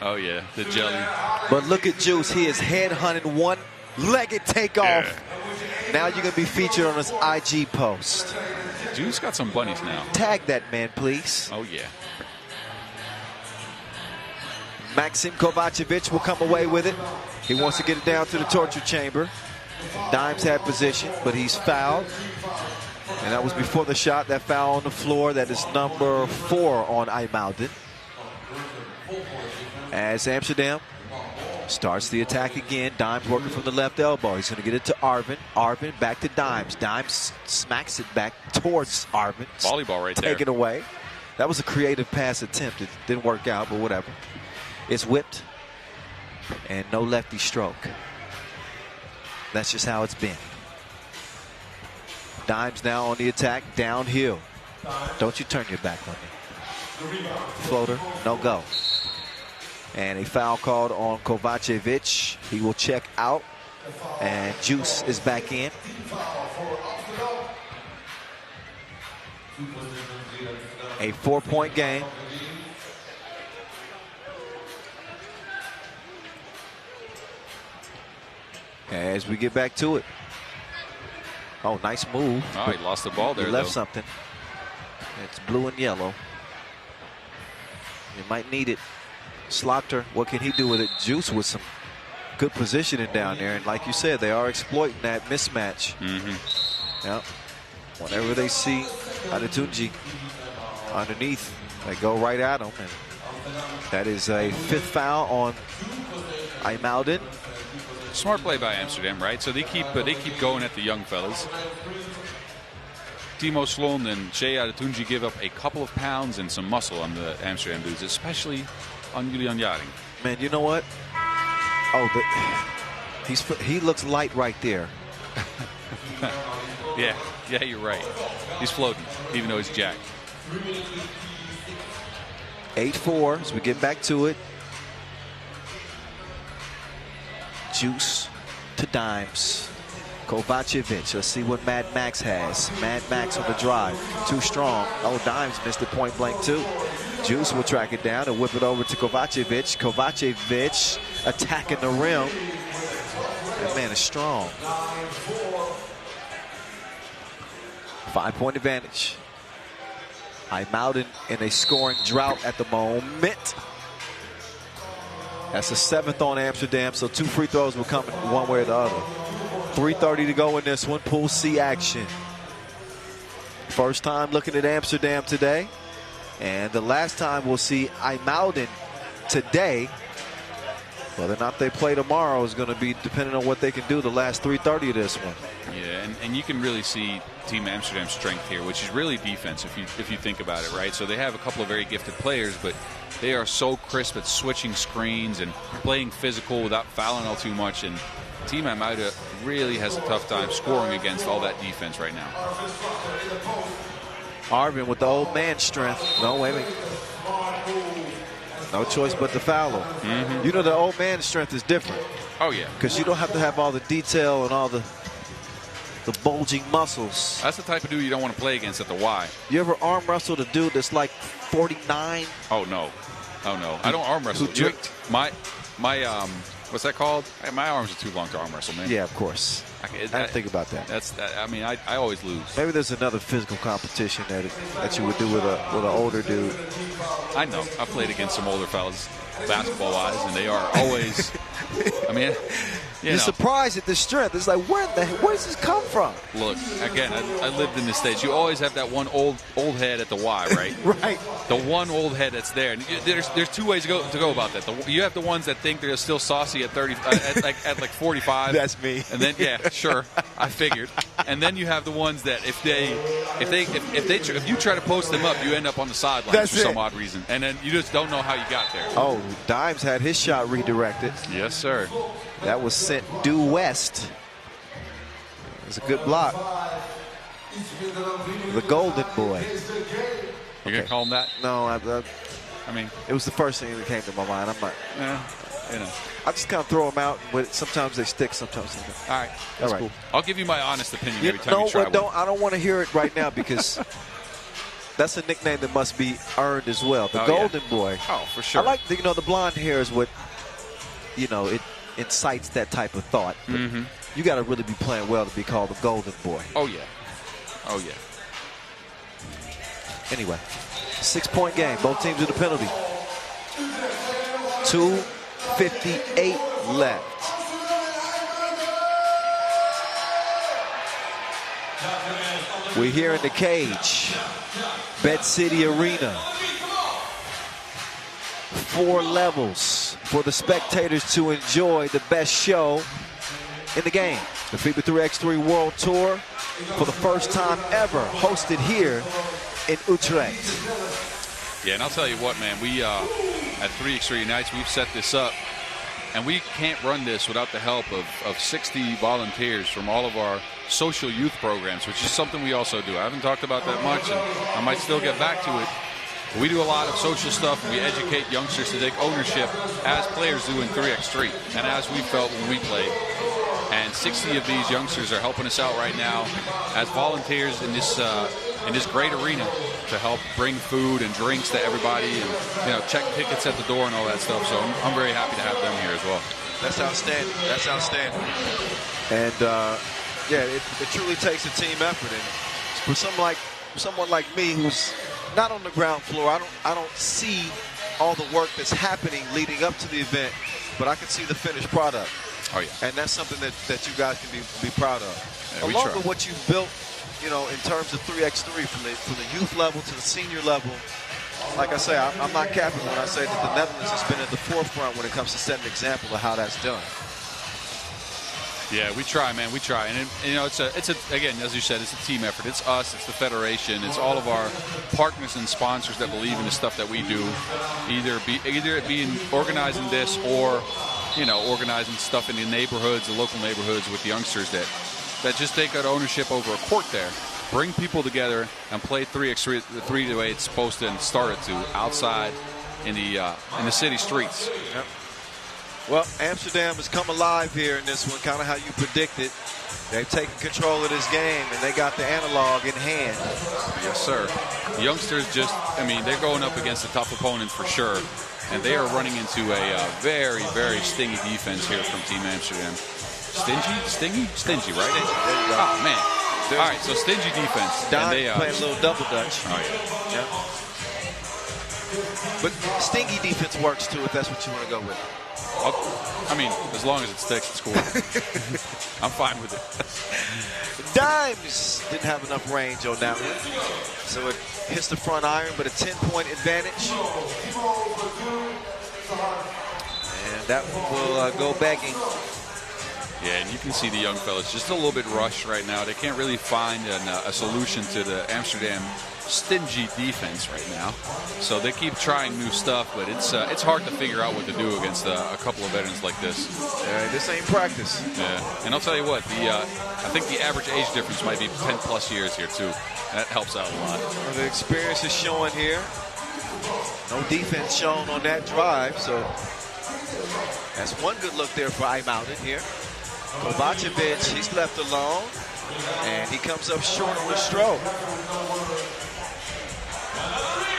Oh, yeah. The jelly. But look at Juice. He is head-hunting, one-legged takeoff. Yeah. Now you're going to be featured on his IG post. Juice got some bunnies now. Tag that man, please. Oh, yeah. Maxim Kovacevic will come away with it. He wants to get it down to the torture chamber. Dimes had position, but he's fouled. And that was before the shot. That foul on the floor. That is number 4 on IJmuiden. As Amsterdam starts the attack again. Dimes working from the left elbow. He's going to get it to Arvin. Arvin back to Dimes. Dimes smacks it back towards Arvin. Volleyball right there. Taken away. That was a creative pass attempt. It didn't work out, but whatever. It's whipped. And no lefty stroke. That's just how it's been. Dimes now on the attack, downhill. Don't you turn your back on me. Floater, no go. And a foul called on Kovacevic. He will check out. And Juice is back in. A 4-point game. As we get back to it. Oh, nice move. Oh, he lost the ball there, He left though. something. It's blue and yellow. You might need it. Slaughter, what can he do with it? Juice with some good positioning down there. And like you said, they are exploiting that mismatch. Mm-hmm. Yeah. Whenever they see Adetunji underneath, they go right at him. And that is a 5th foul on IJmuiden. Smart play by Amsterdam, right? So they keep going at the young fellas. Timo Slon and Shea Adetunji give up a couple of pounds and some muscle on the Amsterdam dudes, especially on Julian Jaring. Man, you know what? Oh, he looks light right there. Yeah, you're right. He's floating, even though he's jacked. 8-4 as we get back to it. Juice to Dimes. Kovacevic. Let's see what Mad Max has. Mad Max on the drive. Too strong. Oh, Dimes missed it point blank too. Juice will track it down and whip it over to Kovacevic. Kovacevic attacking the rim. That man is strong. 5-point advantage. IJmuiden in a scoring drought at the moment. That's the 7th on Amsterdam, so 2 free throws will come one way or the other. 3:30 to go in this one. Pool C action. First time looking at Amsterdam today. And the last time we'll see IJmuiden today. Whether or not they play tomorrow is going to be depending on what they can do the last 3:30 of this one. Yeah, and you can really see Team Amsterdam's strength here, which is really defense if you think about it, right? So they have a couple of very gifted players, but they are so crisp at switching screens and playing physical without fouling all too much. And Team IJmuiden really has a tough time scoring against all that defense right now. Arvin with the old man strength. No, wait a minute. No choice but to foul him. Mm-hmm. You know, the old man strength is different. Oh, yeah. Because you don't have to have all the detail and all the the bulging muscles. That's the type of dude you don't want to play against at the Y. You ever arm wrestled a dude that's like 49? Oh no, I don't arm wrestle. My what's that called? My arms are too long to arm wrestle, man. Yeah, of course. I didn't think about that. I mean, I always lose. Maybe there's another physical competition that you would do with an older dude. I know. I've played against some older fellas, basketball-wise, and they are always. I mean, you're surprised at the strength. It's like, where does this come from? Look, again, I lived in the States. You always have that one old head at the Y, right? Right. The one old head that's there. And there's two ways to go about that. You have the ones that think they're still saucy at 30, at like 45. That's me. And then sure, I figured. And then you have the ones that if you try to post them up, you end up on the sidelines for some odd reason, and then you just don't know how you got there. Oh, Dimes had his shot redirected. Yes, sir. That was sent due west. It was a good block. The Golden Boy. You're gonna call him that? No, I mean, it was the first thing that came to my mind. I'm not. Yeah, I just kind of throw them out, but sometimes they stick, sometimes they don't. All right, that's cool. I'll give you my honest opinion every time you try one. I don't want to hear it right now because that's a nickname that must be earned as well. The Golden Boy. Oh, for sure. I like the blonde hair is what it incites that type of thought. But you got to really be playing well to be called the Golden Boy. Oh yeah. Oh yeah. Anyway, 6-point game. Both teams with a penalty. 2:58 left. We're here in the cage. Bet City Arena. 4 levels for the spectators to enjoy the best show in the game. The FIBA 3x3 World Tour, for the first time ever, hosted here in Utrecht. Yeah, and I'll tell you what, man, we at 3x3 Unites, we've set this up, and we can't run this without the help of 60 volunteers from all of our social youth programs, which is something we also do. I haven't talked about that much, and I might still get back to it. We do a lot of social stuff, and we educate youngsters to take ownership as players do in 3x3, and as we felt when we played. And 60 of these youngsters are helping us out right now as volunteers in this great arena to help bring food and drinks to everybody, and check tickets at the door and all that stuff. So I'm very happy to have them here as well. That's outstanding. That's outstanding. And it truly takes a team effort. And for someone like me who's not on the ground floor, I don't see all the work that's happening leading up to the event, but I can see the finished product. Oh yeah. And that's something that you guys can be proud of. Yeah, along with what you've built, in terms of 3x3 from the youth level to the senior level. Like I say, I'm not capping when I say that the Netherlands has been at the forefront when it comes to setting an example of how that's done. Yeah, we try, man. We try, and it's again, as you said, it's a team effort. It's us, it's the federation, it's all of our partners and sponsors that believe in the stuff that we do. Either it be in organizing this or organizing stuff in the neighborhoods, the local neighborhoods with youngsters that just take that ownership over a court there, bring people together and play 3x3 the way it's supposed to and start it to, outside in the city streets. Yep. Well, Amsterdam has come alive here in this one, kind of how you predicted. They've taken control of this game, and they got the analog in hand. Yes, sir. The youngsters they're going up against a tough opponent for sure. And they are running into a very, very stingy defense here from Team Amsterdam. Stingy, right? Oh, man. All right, so stingy defense. Don playing a little double dutch. Oh, yeah. Yep. But stingy defense works, too, if that's what you want to go with. As long as it sticks, it's cool. I'm fine with it. Dimes didn't have enough range on that one. So it hits the front iron, but a 10-point advantage. And that will go begging. Yeah, and you can see the young fellas just a little bit rushed right now. They can't really find a solution to the Amsterdam stingy defense right now. So they keep trying new stuff, but it's hard to figure out what to do against a couple of veterans like this. This ain't practice. Yeah, and I'll tell you what, I think the average age difference might be 10+ years here too. That helps out a lot. Well, the experience is showing here. No defense shown on that drive, so that's one good look there for IJmuiden here. Kovacevic, he's left alone. And he comes up short on the stroke.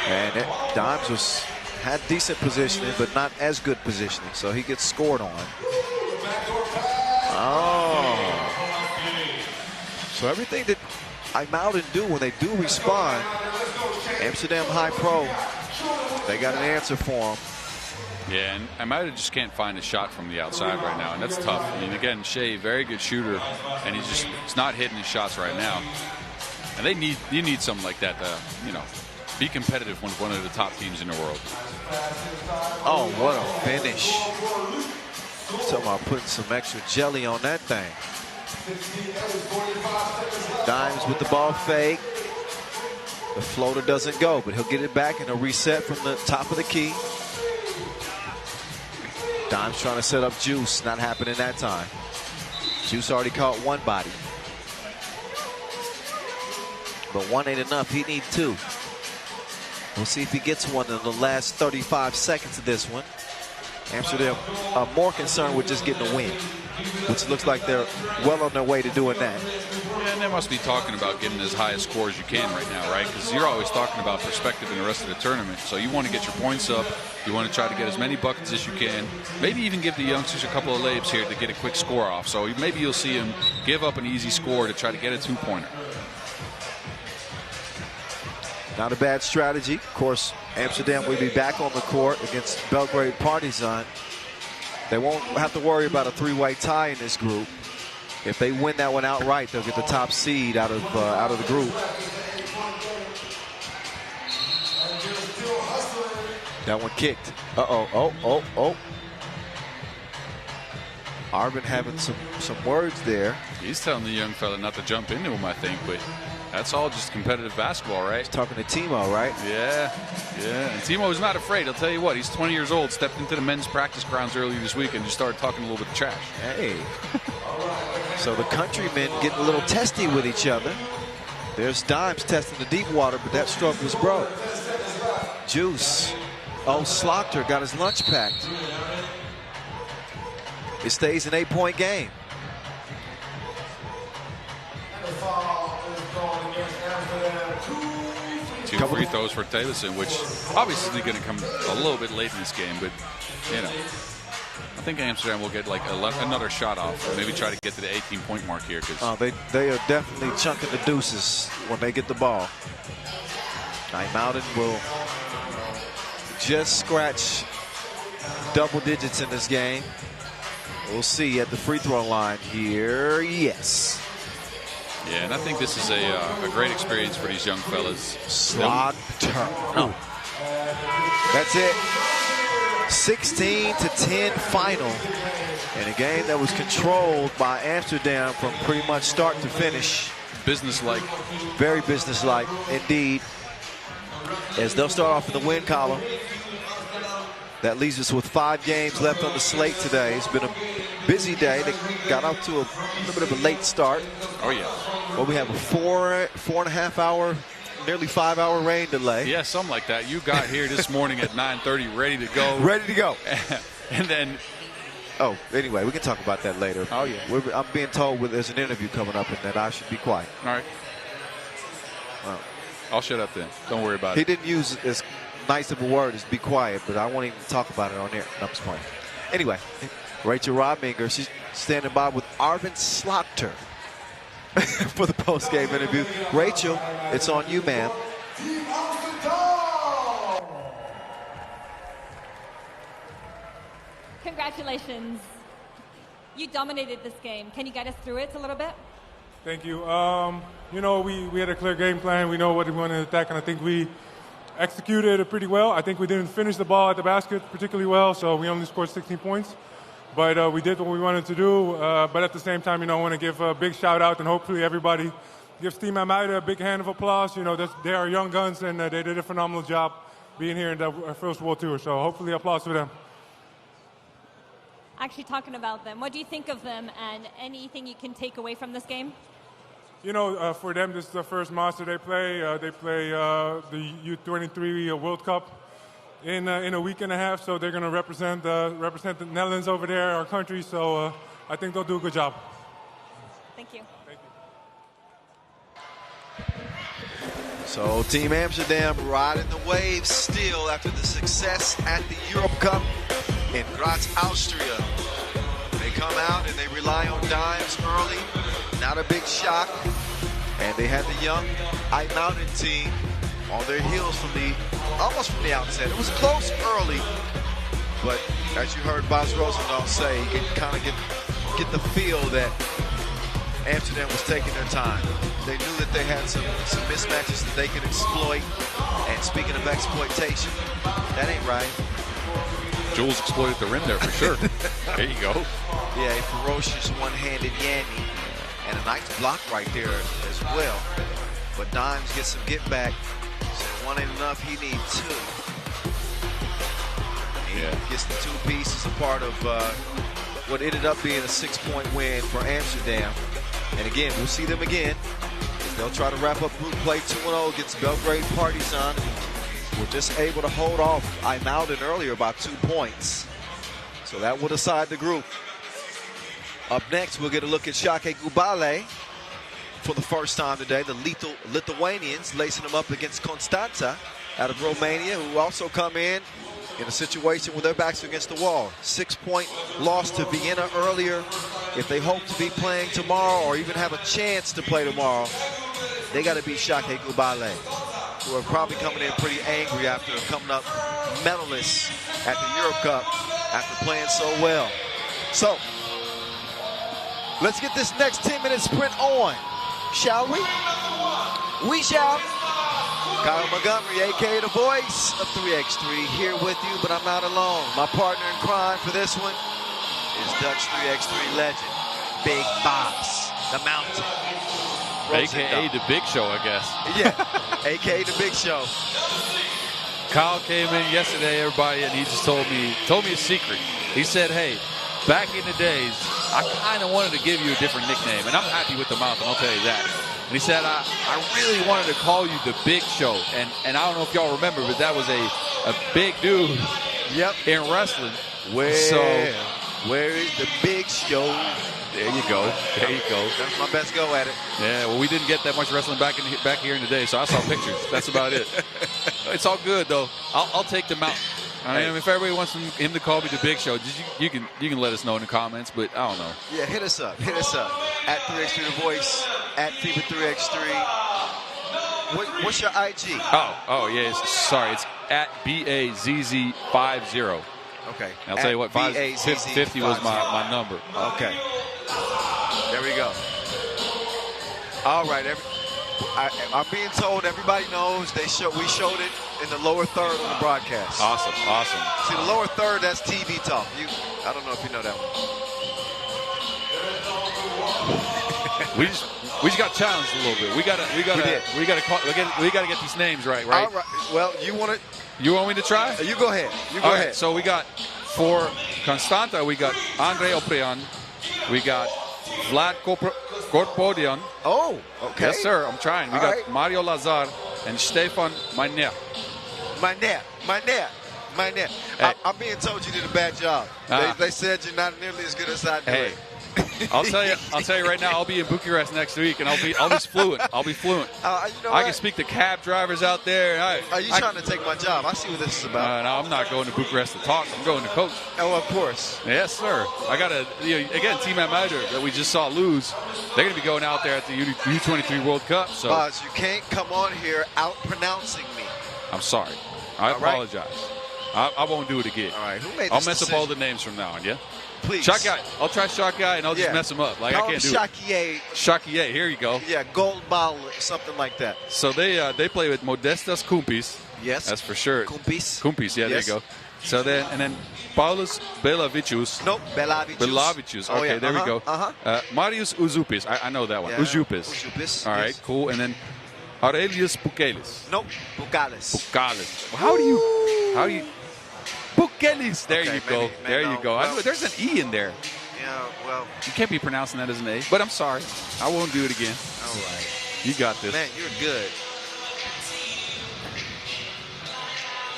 And Dimes had decent positioning, but not as good positioning, so he gets scored on. Oh. So everything that IJmuiden do when they do respond, Amsterdam HiPRO, they got an answer for him. Yeah, and IJmuiden just can't find a shot from the outside right now, and that's tough. I mean, again, Shea, very good shooter, and he's not hitting his shots right now. And you need something like that to, be competitive with one of the top teams in the world. Oh, what a finish. Talking about putting some extra jelly on that thing. Dimes with the ball fake. The floater doesn't go, but he'll get it back and he'll reset from the top of the key. Dimes trying to set up Juice. Not happening that time. Juice already caught one body. But one ain't enough. He needs two. We'll see if he gets one in the last 35 seconds of this one. Amsterdam are more concerned with just getting a win, which looks like they're well on their way to doing that. Yeah, and they must be talking about getting as high a score as you can right now, right? Because you're always talking about perspective in the rest of the tournament. So you want to get your points up. You want to try to get as many buckets as you can. Maybe even give the youngsters a couple of layups here to get a quick score off. So maybe you'll see him give up an easy score to try to get a two-pointer. Not a bad strategy. Of course, Amsterdam will be back on the court against Belgrade Partizan. They won't have to worry about a three-way tie in this group. If they win that one outright, they'll get the top seed out of the group. That one kicked. Oh. Arvin having some words there. He's telling the young fella not to jump into him, I think, but that's all just competitive basketball, right? He's talking to Timo, right? Yeah. And Timo is not afraid. I'll tell you what, he's 20 years old, stepped into the men's practice grounds earlier this week and just started talking a little bit of trash. Hey. So the countrymen getting a little testy with each other. There's Dimes testing the deep water, but that stroke was broke. Juice. Oh, Slaughter got his lunch packed. It stays an 8-point game. Two free throws for Taylorson, which obviously is going to come a little bit late in this game, but I think Amsterdam will get like another shot off, or maybe try to get to the 18-point mark here. They are definitely chunking the deuces when they get the ball. IJmuiden will just scratch double digits in this game. We'll see at the free throw line here. Yes. Yeah, and I think this is a great experience for these young fellas. Slaughter. Oh. That's it. 16-10 final. In a game that was controlled by Amsterdam from pretty much start to finish. Businesslike. Very businesslike indeed. As they'll start off in the win column. That leaves us with 5 games left on the slate today. It's been a busy day. They got off to a little bit of a late start. Oh, yeah. Well, we have a 4.5 hour, nearly 5 hour rain delay. Yeah, something like that. You got here this morning at 9:30, ready to go. Ready to go. And then... Oh, anyway, we can talk about that later. Oh, yeah. I'm being told there's an interview coming up and that I should be quiet. All right. Well, I'll shut up then. Don't worry about it. He didn't use as nice of a word as be quiet, but I won't even talk about it on air. No, I'm just playing. Anyway, Rachel Rodminger, she's standing by with Arvin Slaughter for the post-game interview. Rachel, it's on you, ma'am. Congratulations. You dominated this game. Can you guide us through it a little bit? Thank you. We had a clear game plan. We know what we want to attack, and I think we executed it pretty well. I think we didn't finish the ball at the basket particularly well, so we only scored 16 points. But we did what we wanted to do. But at the same time, I want to give a big shout out, and hopefully everybody gives Team IJmuiden a big hand of applause. They are young guns, and they did a phenomenal job being here in the first World Tour. So hopefully applause to them. Actually talking about them, what do you think of them, and anything you can take away from this game? For them, this is the first Master they play. They play the U23 World Cup in a week and a half, so they're going to represent the Netherlands over there, our country. So I think they'll do a good job. Thank you. Thank you. So Team Amsterdam riding the waves still after the success at the Europe Cup in Graz, Austria. They come out and they rely on dimes early. Not a big shock. And they had the young IJmuiden team on their heels almost from the outset. It was close early, but as you heard Bas Rosendahl say, you can kind of get the feel that Amsterdam was taking their time. They knew that they had some mismatches that they could exploit. And speaking of exploitation, that ain't right. Jules exploited the rim there for sure. There you go. Yeah, a ferocious one-handed Yanni. And a nice block right there as well. But Dimes gets some get back. So one ain't enough, he needs two. He gets the two pieces, a part of what ended up being a 6-point win for Amsterdam. And again, we'll see them again. They'll try to wrap up group play 2-0 against Belgrade Partizan. We're just able to hold off IJmuiden earlier by 2 points. So that will decide the group. Up next, we'll get a look at Šakiai Gulbelė for the first time today. The lethal Lithuanians lacing them up against Constanța out of Romania, who also come in a situation where their backs are against the wall. 6-point loss to Vienna earlier. If they hope to be playing tomorrow or even have a chance to play tomorrow, they got to beat Šakiai Gulbelė, who are probably coming in pretty angry after coming up medalists at the Europe Cup after playing so well. So, let's get this next 10-minute sprint on, shall we? We shall. Kyle Montgomery, a.k.a. the voice of 3x3, here with you, but I'm not alone. My partner in crime for this one is Dutch 3x3 legend, Big Boss, the Mountain. A.k.a. the Big Show, I guess. Yeah, a.k.a. the Big Show. Kyle came in yesterday, everybody, and he just told me a secret. He said, hey, back in the days, I kind of wanted to give you a different nickname, and I'm happy with the Mountain, I'll tell you that. And he said, I really wanted to call you the Big Show. And I don't know if y'all remember, but that was a big dude in wrestling. Where is the Big Show? There you go. There you go. That's my best go at it. Yeah, well, we didn't get that much wrestling back here in the day, so I saw pictures. That's about it. It's all good, though. I'll take the Mountain. I mean, if everybody wants him to call me the Big Show, you can let us know in the comments, but I don't know. Yeah, hit us up. At 3x3 The Voice, at FIBA 3x3. What's your IG? Oh, yeah. Sorry, it's at BAZZ50. Okay. And I'll tell you what, 50 was my number. Okay. There we go. All right. I'm being told everybody knows we showed it in the lower third on the broadcast. Awesome. See, the lower third, that's TV talk. I don't know if you know that one. we just got challenged a little bit. We gotta get these names right. All right. Well, you want me to try? You go ahead. All right. So we got for Constanța, we got Andrei Oprean, we got Vlad Korpodian. Oh, okay. Yes, sir. I'm trying. We got Mario Lazar and Stefan Mainer. Hey. I'm being told you did a bad job. They said you're not nearly as good as I do. Hey, I'll tell you right now. I'll be in Bucharest next week, and I'll be fluent. I'll be fluent. I can speak to cab drivers out there. Are you trying to take my job? I see what this is about. No, I'm not going to Bucharest to talk. I'm going to coach. Oh, of course. Yes, sir. I got to again, Team IJmuiden that we just saw lose. They're going to be going out there at the U23 World Cup. So, Buzz, you can't come on here out pronouncing me. I'm sorry. I apologize. I won't do it again. All right. Who made this I'll mess decision? up all the names from now on. Yeah. Please. Šakiai. I'll try Šakiai, and I'll just mess them up. Like, Call I can't do Šakiai. it. Šakiai. Here you go. Yeah, gold ball, something like that. So they play with Modestas Kumpis. Yes. That's for sure. Kumpis. Yeah, yes. There you go. So then Paulus Belavicius. Nope, Belavicius. Okay, there we go. Marius Uzupis. I know that one. Yeah. Uzupis. All right, cool. And then Aurelius Pukelis. Nope, Pukelis. Well, how do you Pukelis. There you go. There you go. Well, there's an E in there. Yeah, well. You can't be pronouncing that as an A. But I'm sorry. I won't do it again. All right. You got this. Man, you're good.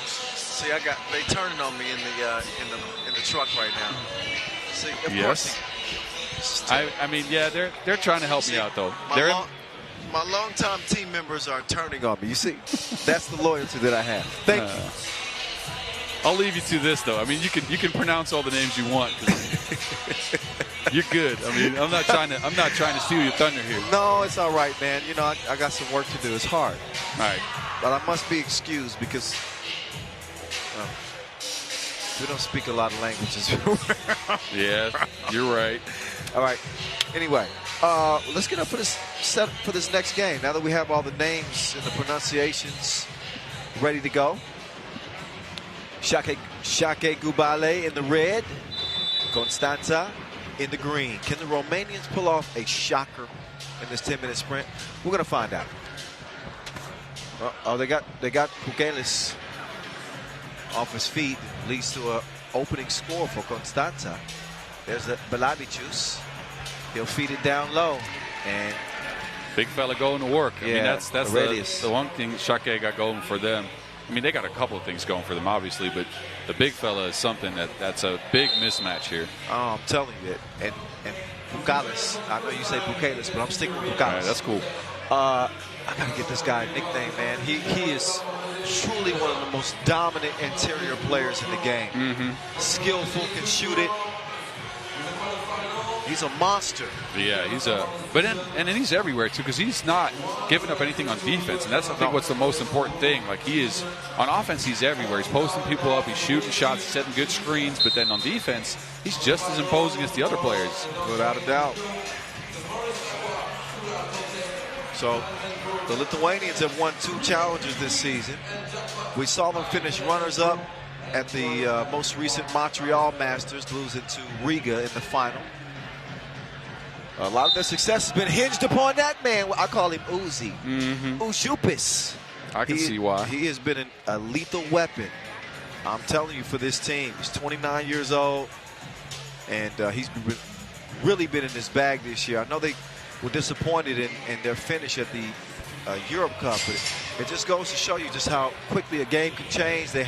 See, they turning on me in the truck right now. See, of course. I mean, yeah, they're trying to help me out though. My longtime team members are turning on me. You see, that's the loyalty that I have. Thank you. I'll leave you to this, though. I mean, you can pronounce all the names you want. You're good. I mean, I'm not trying to steal your thunder here. No, it's all right, man. You know, I got some work to do. It's hard. All right. But I must be excused because we don't speak a lot of languages. Yeah, you're right. All right. Anyway, let's get up for this set for this next game. Now that we have all the names and the pronunciations ready to go. Šakiai Gulbelė in the red. Constanța in the green. Can the Romanians pull off a shocker in this 10-minute sprint? We're going to find out. Oh, they got Pukelis off his feet. Leads to an opening score for Constanța. There's the Beladicius. He'll feed it down low. And big fella going to work. I mean, that's the one thing Šakiai got going for them. I mean, they got a couple of things going for them, obviously, but the big fella is something that's a big mismatch here. Oh, I'm telling you that. And Pukelis, I know you say Pukelis, but I'm sticking with Pukelis. Right, that's cool. I got to get this guy a nickname, man. He is truly one of the most dominant interior players in the game. Mm-hmm. Skillful, can shoot it. He's a monster. Yeah, and he's everywhere too, because he's not giving up anything on defense, and that's I think what's the most important thing. Like, he is on offense, he's everywhere. He's posting people up, he's shooting shots, he's setting good screens, but then on defense, he's just as imposing as the other players. Without a doubt. So the Lithuanians have won 2 challenges this season. We saw them finish runners-up at the most recent Montreal Masters, losing to Riga in the final. A lot of their success has been hinged upon that man. I call him Uzi. Uzupis. I can see why. He has been a lethal weapon. I'm telling you, for this team. He's 29 years old, and he's really been in his bag this year. I know they were disappointed in their finish at the Europe Cup, but it just goes to show you just how quickly a game can change. They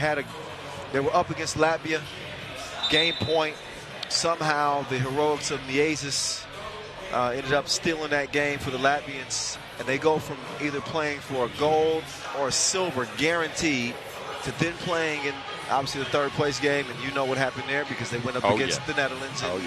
were up against Latvia, game point. Somehow the heroics of Miezis ended up stealing that game for the Latvians, and they go from either playing for a gold or a silver guaranteed to then playing in obviously the third place game, and you know what happened there because they went up against the Netherlands. And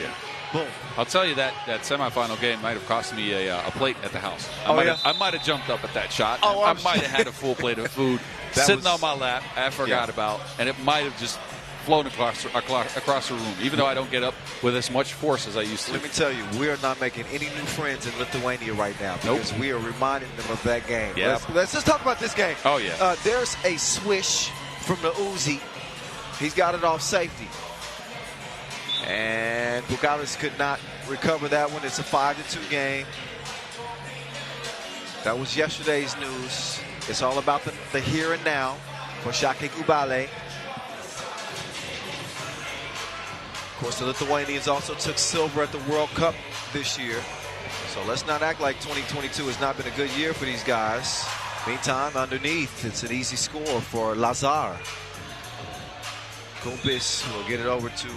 boom. I'll tell you that semifinal game might have cost me a plate at the house. I might have jumped up at that shot. I might have had a full plate of food sitting on my lap. I forgot about, and it might have just flown across the room, even though I don't get up with as much force as I used to. Let me tell you, we are not making any new friends in Lithuania right now because we are reminding them of that game. Yeah. Let's just talk about this game. Oh, yeah. There's a swish from the Uzi. He's got it off safety. And Pukelis could not recover that one. It's a 5-2 game. That was yesterday's news. It's all about the here and now for Šakiai Gulbelė. Of course, the Lithuanians also took silver at the World Cup this year. So let's not act like 2022 has not been a good year for these guys. Meantime, underneath, it's an easy score for Lazar. Kumpis will get it over to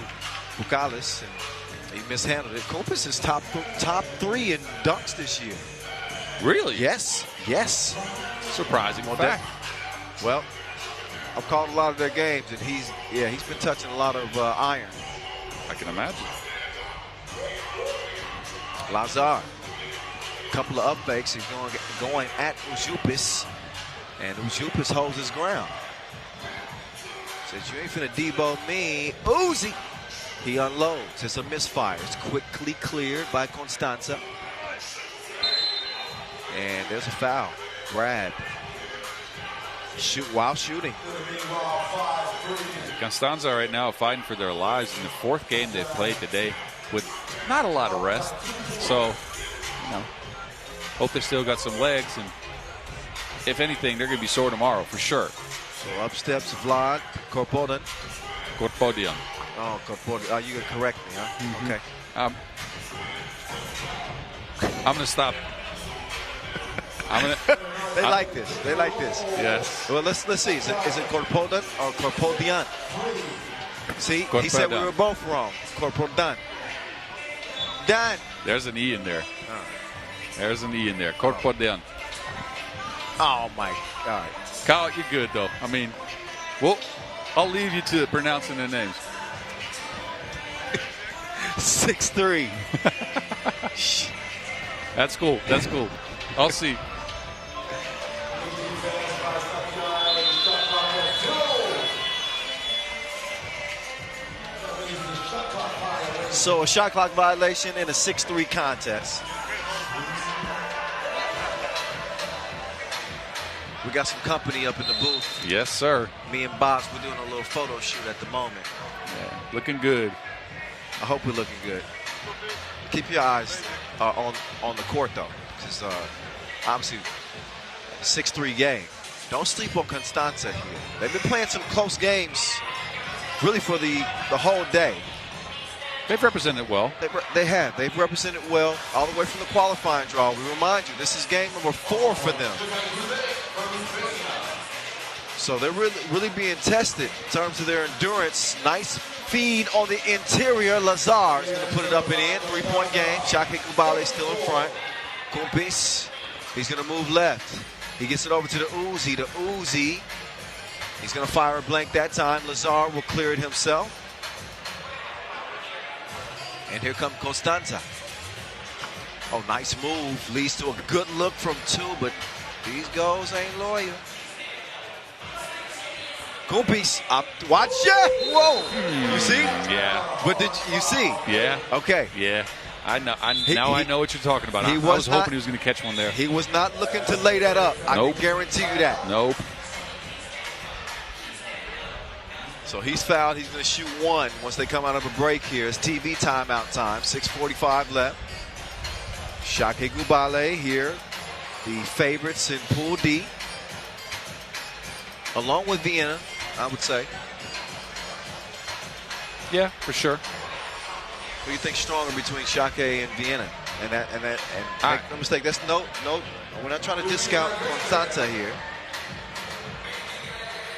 Pukelis, and he mishandled it. Kumpis is top 3 in dunks this year. Really? Yes. Surprising fact. Well, I've called a lot of their games, and he's been touching a lot of iron. I can imagine. Lazar, couple of up fakes. He's going at Uzupis, and Uzupis holds his ground. Says, you ain't finna debo me. Uzi! He unloads. It's a misfire. It's quickly cleared by Constanța. And there's a foul. Grab. Shoot while shooting. Constanța right now fighting for their lives in the 4th game they've played today with not a lot of rest. So, hope they still got some legs, and if anything, they're going to be sore tomorrow for sure. So up steps Vlad Korpodian. Oh, Korpodian. Oh, you can correct me, huh? Mm-hmm. Okay. I'm going to stop. They like this. Yes. Well, let's see. Is it Korpodian or Korpodian? See, Korpodian. He said we were both wrong. Korpodian. Dan. There's an E in there. There's an E in there. Korpodian. Oh, my God. Kyle, you're good, though. I mean, well, I'll leave you to pronouncing their names. 6'3". That's cool. That's cool. I'll see. So a shot clock violation in a 6-3 contest. We got some company up in the booth. Yes, sir. Me and Bobs, we're doing a little photo shoot at the moment. Yeah, looking good. I hope we're looking good. Keep your eyes on the court, though, because obviously 6-3 game. Don't sleep on Constanza here. They've been playing some close games, really, for the whole day. They've represented well. They have. They've represented well all the way from the qualifying draw. We remind you, this is game number 4 for them. So they're really being tested in terms of their endurance. Nice feed on the interior. Lazar is going to put it up and in. 3-point game. Šakiai Gulbelė still in front. Kumpis, he's going to move left. He gets it over to the Uzi. The Uzi, he's going to fire a blank that time. Lazar will clear it himself. And here comes Constanza. Oh, nice move. Leads to a good look from 2, but these goals ain't loyal. Kumpis, watch it. Whoa. You see? Yeah. But did you see? Yeah. Okay. Yeah. I know. I know what you're talking about. I was hoping he was going to catch one there. He was not looking to lay that up. I can guarantee you that. Nope. So he's fouled. He's going to shoot 1 once they come out of a break here. It's TV timeout time. 6:45 left. Šakiai Gulbelė here, the favorites in Pool D, along with Vienna, I would say. Yeah, for sure. Who do you think stronger between Šakiai and Vienna? And make no mistake, that's no. We're not trying to discount Constanza here.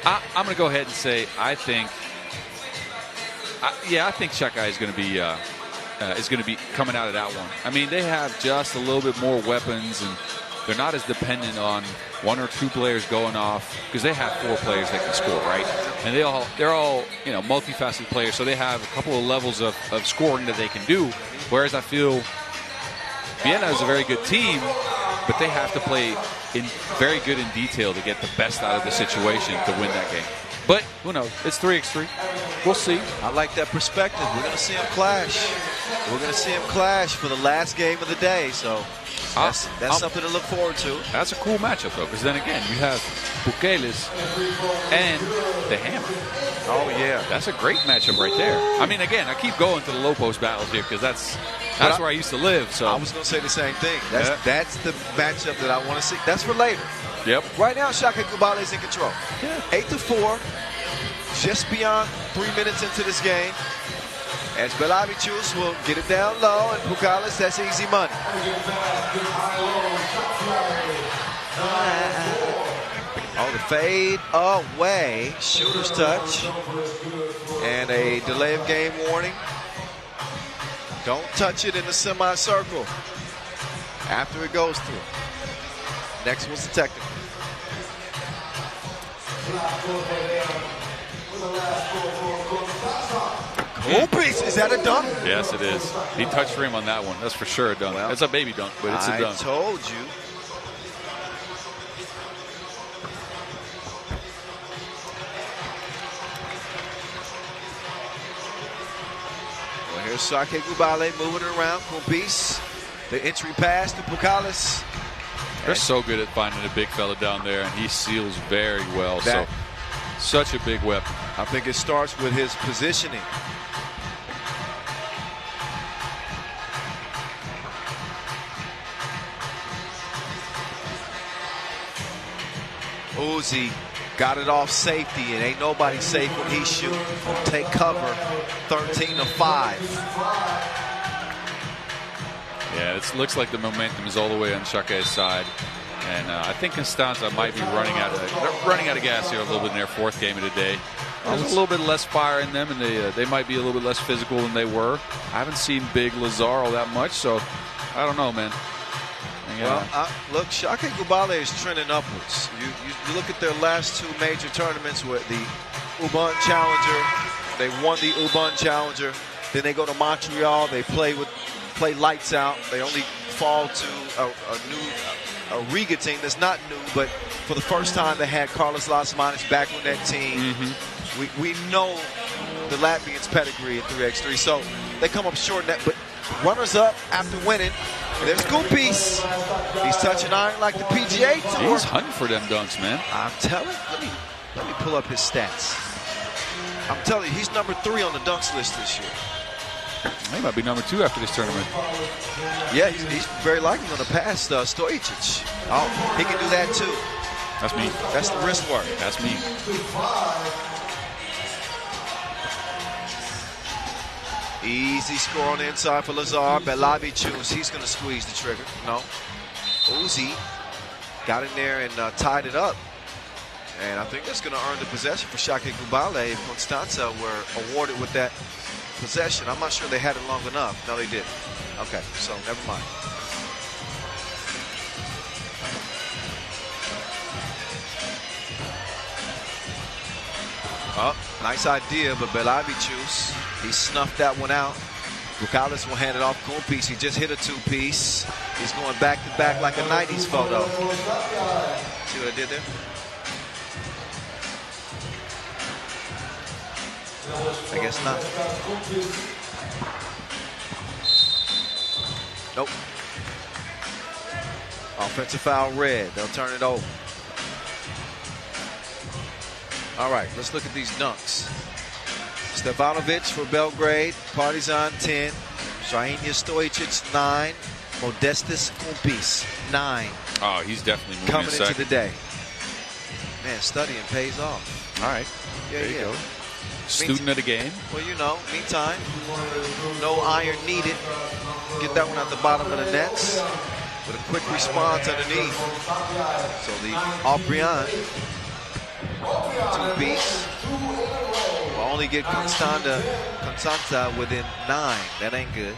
I'm going to go ahead and say I think Šakiai is going to be coming out of that one. I mean, they have just a little bit more weapons, and they're not as dependent on 1 or 2 players going off, because they have 4 players that can score, right? And they're all multifaceted players, so they have a couple of levels of scoring that they can do. Whereas I feel Vienna is a very good team, but they have to play very good in detail to get the best out of the situation to win that game. But who knows? It's 3x3. We'll see. I like that perspective. We're going to see them clash. We're going to see them clash for the last game of the day. So that's something to look forward to. That's a cool matchup, though, because then again, you have Bukelis and the Hammer. Oh, yeah. That's a great matchup right there. I mean, again, I keep going to the low post battles here because that's where I used to live. So I was going to say the same thing. That's the matchup that I want to see. That's for later. Yep. Right now, Šakiai Gulbelė is in control. Yeah. 8-4, just beyond 3 minutes into this game. As Belavichus will get it down low, and Bukelis, that's easy money. Oh, the fade away. Shooter's touch. And a delay of game warning. Don't touch it in the semicircle after it goes through. Next one's the technical. Kumpis, is that a dunk? Yes, it is. He touched rim on that one. That's for sure a dunk. Well, it's a baby dunk, but it's a dunk. I told you. Well, here's Šakiai Gulbelė moving it around. Kumpis, the entry pass to Bukelis. They're so good at finding a big fella down there, and he seals very well. So, such a big weapon. I think it starts with his positioning. Uzi got it off safety, and ain't nobody safe when he's shooting. Take cover, 13-5. Yeah, it looks like the momentum is all the way on Šakai's side, and I think Constanza might be running out of gas here a little bit in their 4th game of the day. There's a little bit less fire in them, and they might be a little bit less physical than they were. I haven't seen big Lazar all that much, so I don't know, man. Yeah. Well, look, Šakiai Gulbelė is trending upwards. You look at their last 2 major tournaments with the Uban Challenger. They won the Uban Challenger. Then they go to Montreal. They play lights out. They only fall to a Riga team that's not new, but for the first time they had Carlos Lasmanis back on that team. We know the Latvians' pedigree in 3x3, so they come up short in that, but runners-up after winning. There's Gooppies. He's touching iron like the PGA Tour. He's hunting for them dunks, man. I'm telling you, let me pull up his stats. I'm telling you, he's number 3 on the dunks list this year. He might be number 2 after this tournament. Yeah, he's very likely going to pass Stojičić. Oh, he can do that too. That's me. That's the wrist work. That's me. Easy score on the inside for Lazar. Belavičius, he's going to squeeze the trigger. No. Uzi got in there and tied it up. And I think that's going to earn the possession for Šakiai Gulbelė if Constanța were awarded with that possession. I'm not sure they had it long enough. No, they didn't. Okay, so never mind. Oh, nice idea, but Belavičius, he snuffed that one out. Bukalis will hand it off Kumpis. He just hit a 2-piece. He's going back to back like a 90s photo. See what I did there? I guess not. Nope. Offensive foul red. They'll turn it over. All right, let's look at these dunks. Stefanovic for Belgrade. Partizan 10. Šahinja Stojičić 9. Modestas Kumpis 9. Oh, he's definitely moving coming into the day. Man, studying pays off. All right. Yeah, there you go. Student of the game. Well, you know, meantime, no iron needed. Get that one at the bottom of the nets with a quick response underneath. So the Aubryon 2-piece will only get Constanța within 9. That ain't good.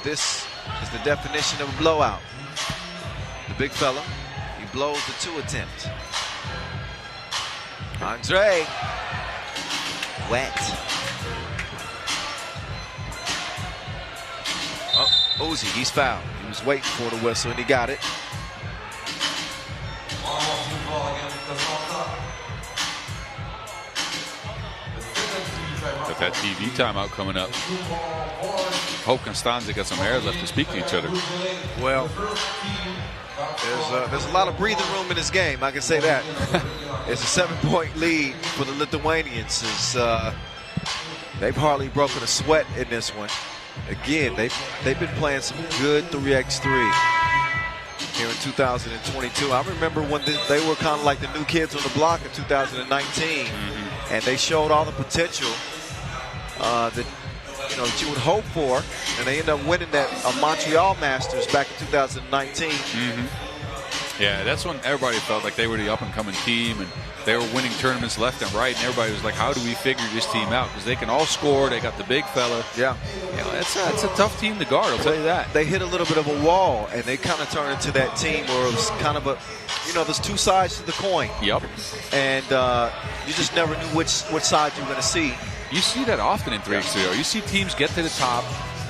This is the definition of a blowout. The big fella, he blows the 2 attempt. Andre. Wet. Oh, Uzi, he's fouled. He was waiting for the whistle and he got it. Got that TV timeout coming up. Hope Constanța got some air left to speak to each other. Well, there's a lot of breathing room in this game, I can say that. It's a 7-point lead for the Lithuanians. They've hardly broken a sweat in this one. Again, they've been playing some good 3x3 here in 2022. I remember when they were kind of like the new kids on the block in 2019, and they showed all the potential that you would hope for, and they ended up winning that Montreal Masters back in 2019. Yeah, that's when everybody felt like they were the up-and-coming team, and they were winning tournaments left and right, and everybody was like, how do we figure this team out? Because they can all score. They got the big fella. Yeah. It's a tough team to guard, I'll tell you that. They hit a little bit of a wall, and they kind of turned into that team where it was kind of there's 2 sides to the coin. Yep. And you just never knew which side you were going to see. You see that often in 3x3. You see teams get to the top,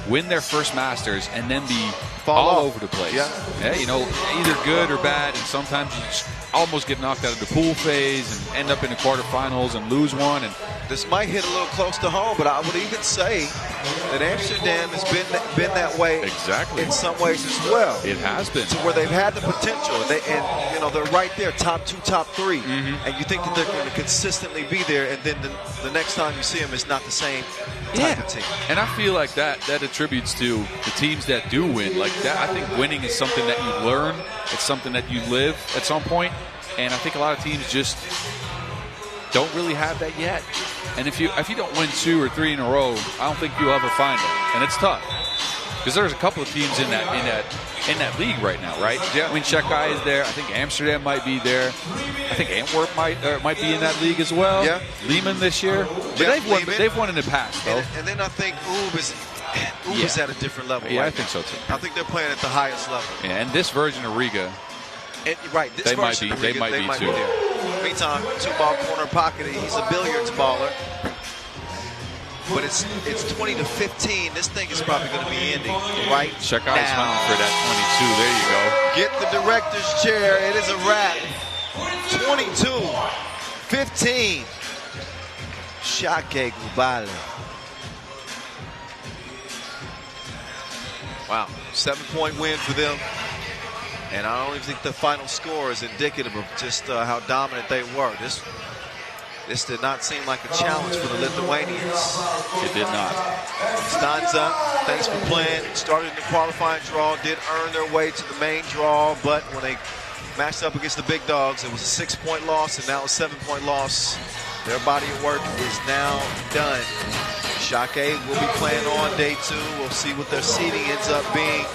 win their first Masters, and then be all over the place. Yeah, either good or bad, and sometimes you just almost get knocked out of the pool phase and end up in the quarterfinals and lose one. And this might hit a little close to home, but I would even say that Amsterdam has been that way in some ways as well. It has been. To where they've had the potential, and they're right there, top 2, top 3, and you think that they're going to consistently be there, and then the next time you see them, it's not the same type of team. And I feel like that attributes to the teams that do win. Like that, I think winning is something that you learn. It's something that you live at some point. And I think a lot of teams just don't really have that yet. And if you don't win 2 or 3 in a row, I don't think you'll ever find it. And it's tough because there's a couple of teams in that league right now, right? Yeah. I mean, Šakiai is there. I think Amsterdam might be there. I think Antwerp might be in that league as well. Yeah. Liman this year, but they've won in the past, though. And then I think Ub is Uber's at a different level. Yeah, right I think so too. I think they're playing at the highest level. Yeah, and this version of Riga, Right, this they might version be. of Riga, They might be too. there. Meantime, 2-ball corner pocket. He's a billiards baller. But it's 20-15. This thing is probably going to be ending right Šakai's now. hunting for that 22. There you go. Get the director's chair. It is a wrap. 22-15. Šakiai Gulbelė. Wow, 7-point win for them. And I don't even think the final score is indicative of just how dominant they were. This did not seem like a challenge for the Lithuanians. It did not. Stanza, thanks for playing. Started in the qualifying draw, did earn their way to the main draw, but when they matched up against the big dogs, it was a 6-point loss, and now a 7-point loss. Their body of work is now done. Šakiai will be playing on day 2. We'll see what their seeding ends up being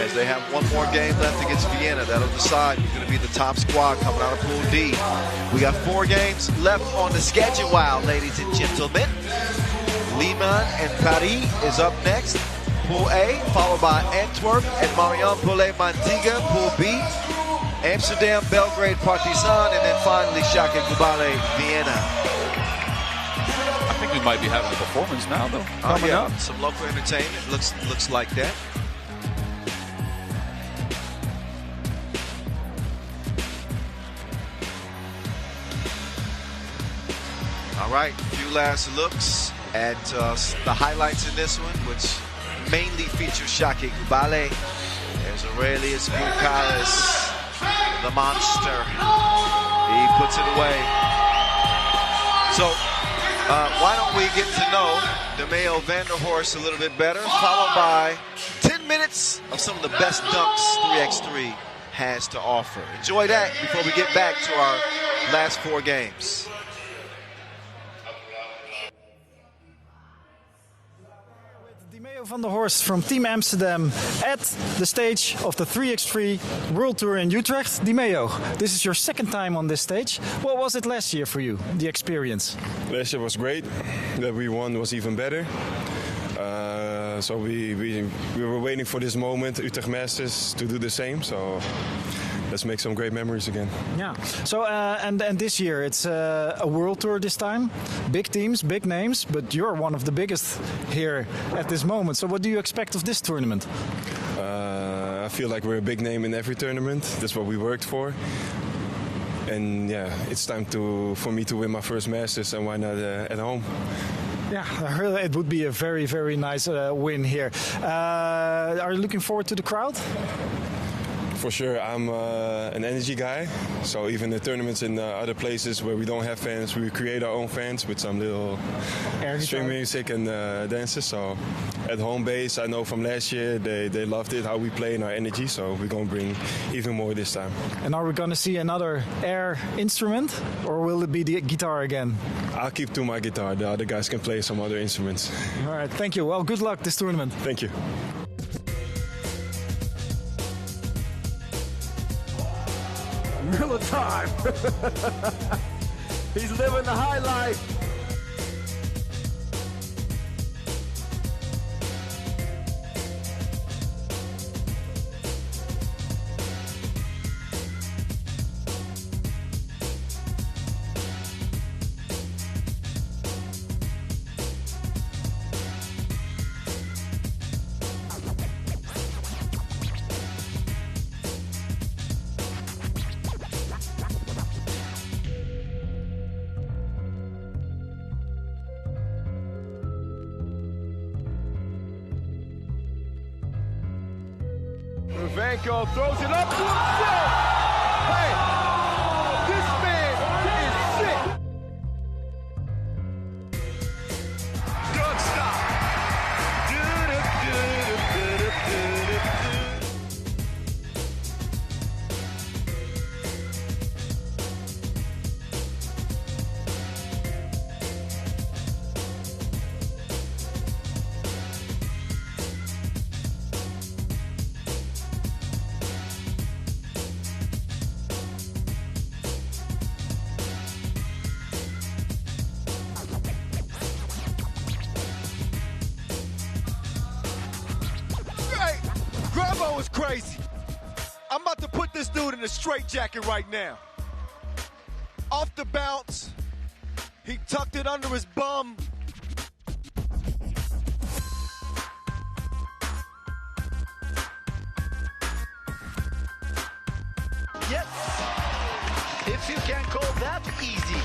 as they have one more game left against Vienna. That'll decide who's going to be the top squad coming out of Pool D. We got 4 games left on the schedule, ladies and gentlemen. Liman and Paris is up next. Pool A, followed by Antwerp and Marijampolė, Mantinga. Pool B, Amsterdam, Belgrade, Partizan, and then finally Šakiai Gulbelė, Vienna. I think we might be having a performance now, though. Coming up. Some local entertainment looks like that. All right, a few last looks at the highlights in this one, which mainly features Šakiai Gulbelė. There's Aurelius Bukaris, the monster. He puts it away. So why don't we get to know DeMeo Vanderhorst a little bit better, followed by 10 minutes of some of the best dunks 3x3 has to offer. Enjoy that before we get back to our last 4 games. DeMeo Vanderhorst from Team Amsterdam at the stage of the 3x3 World Tour in Utrecht. DeMeo, this is your 2nd time on this stage. What was it last year for you, the experience? Last year was great. That we won was even better. So we were waiting for this moment, Utrecht Masters, to do the same. So let's make some great memories again. Yeah. So and this year it's a World Tour this time. Big teams, big names, but you're one of the biggest here at this moment. So what do you expect of this tournament? I feel like we're a big name in every tournament. That's what we worked for. And yeah, it's time for me to win my first Masters, and why not at home? Yeah, it would be a very, very nice win here. Are you looking forward to the crowd? For sure, I'm an energy guy, so even the tournaments in other places where we don't have fans, we create our own fans with some little string music and dances. So at home base, I know from last year they loved it, how we play and our energy, so we're going to bring even more this time. And are we going to see another air instrument, or will it be the guitar again? I'll keep to my guitar, the other guys can play some other instruments. All right, thank you. Well, good luck this tournament. Thank you. Miller time. He's living the high life. Vanko throws it up to himself. Hey, this man is sick. Good stop. FIBA is crazy. I'm about to put this dude in a straitjacket right now. Off the bounce, he tucked it under his bum. Yes, if you can call that easy.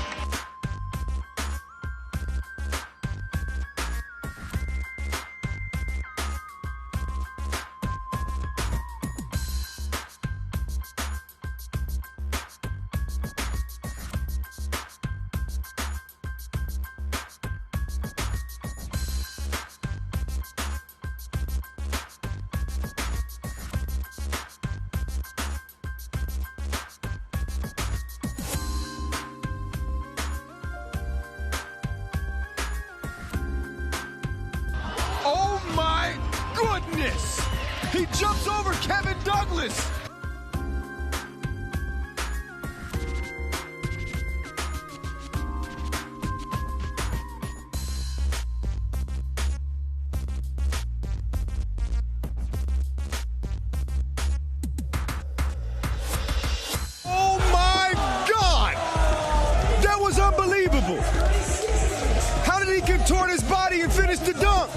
Oh my goodness! He jumps over Kevin Douglas! Oh my God! That was unbelievable! How did he contort his body and finish the dunk?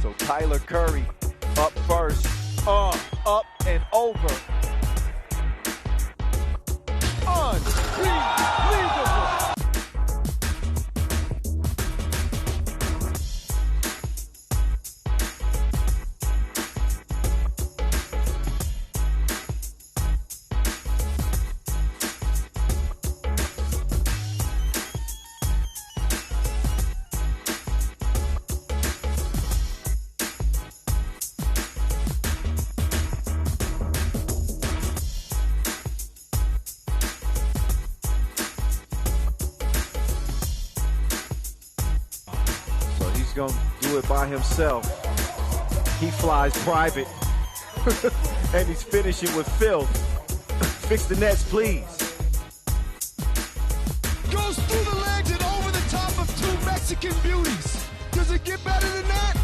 So Tyler Curry up first, up and over. Unbelievable! So he's going to do it by himself. He flies private. And he's finishing with filth. Fix the nets, please. Goes through the legs and over the top of two Mexican beauties. Does it get better than that?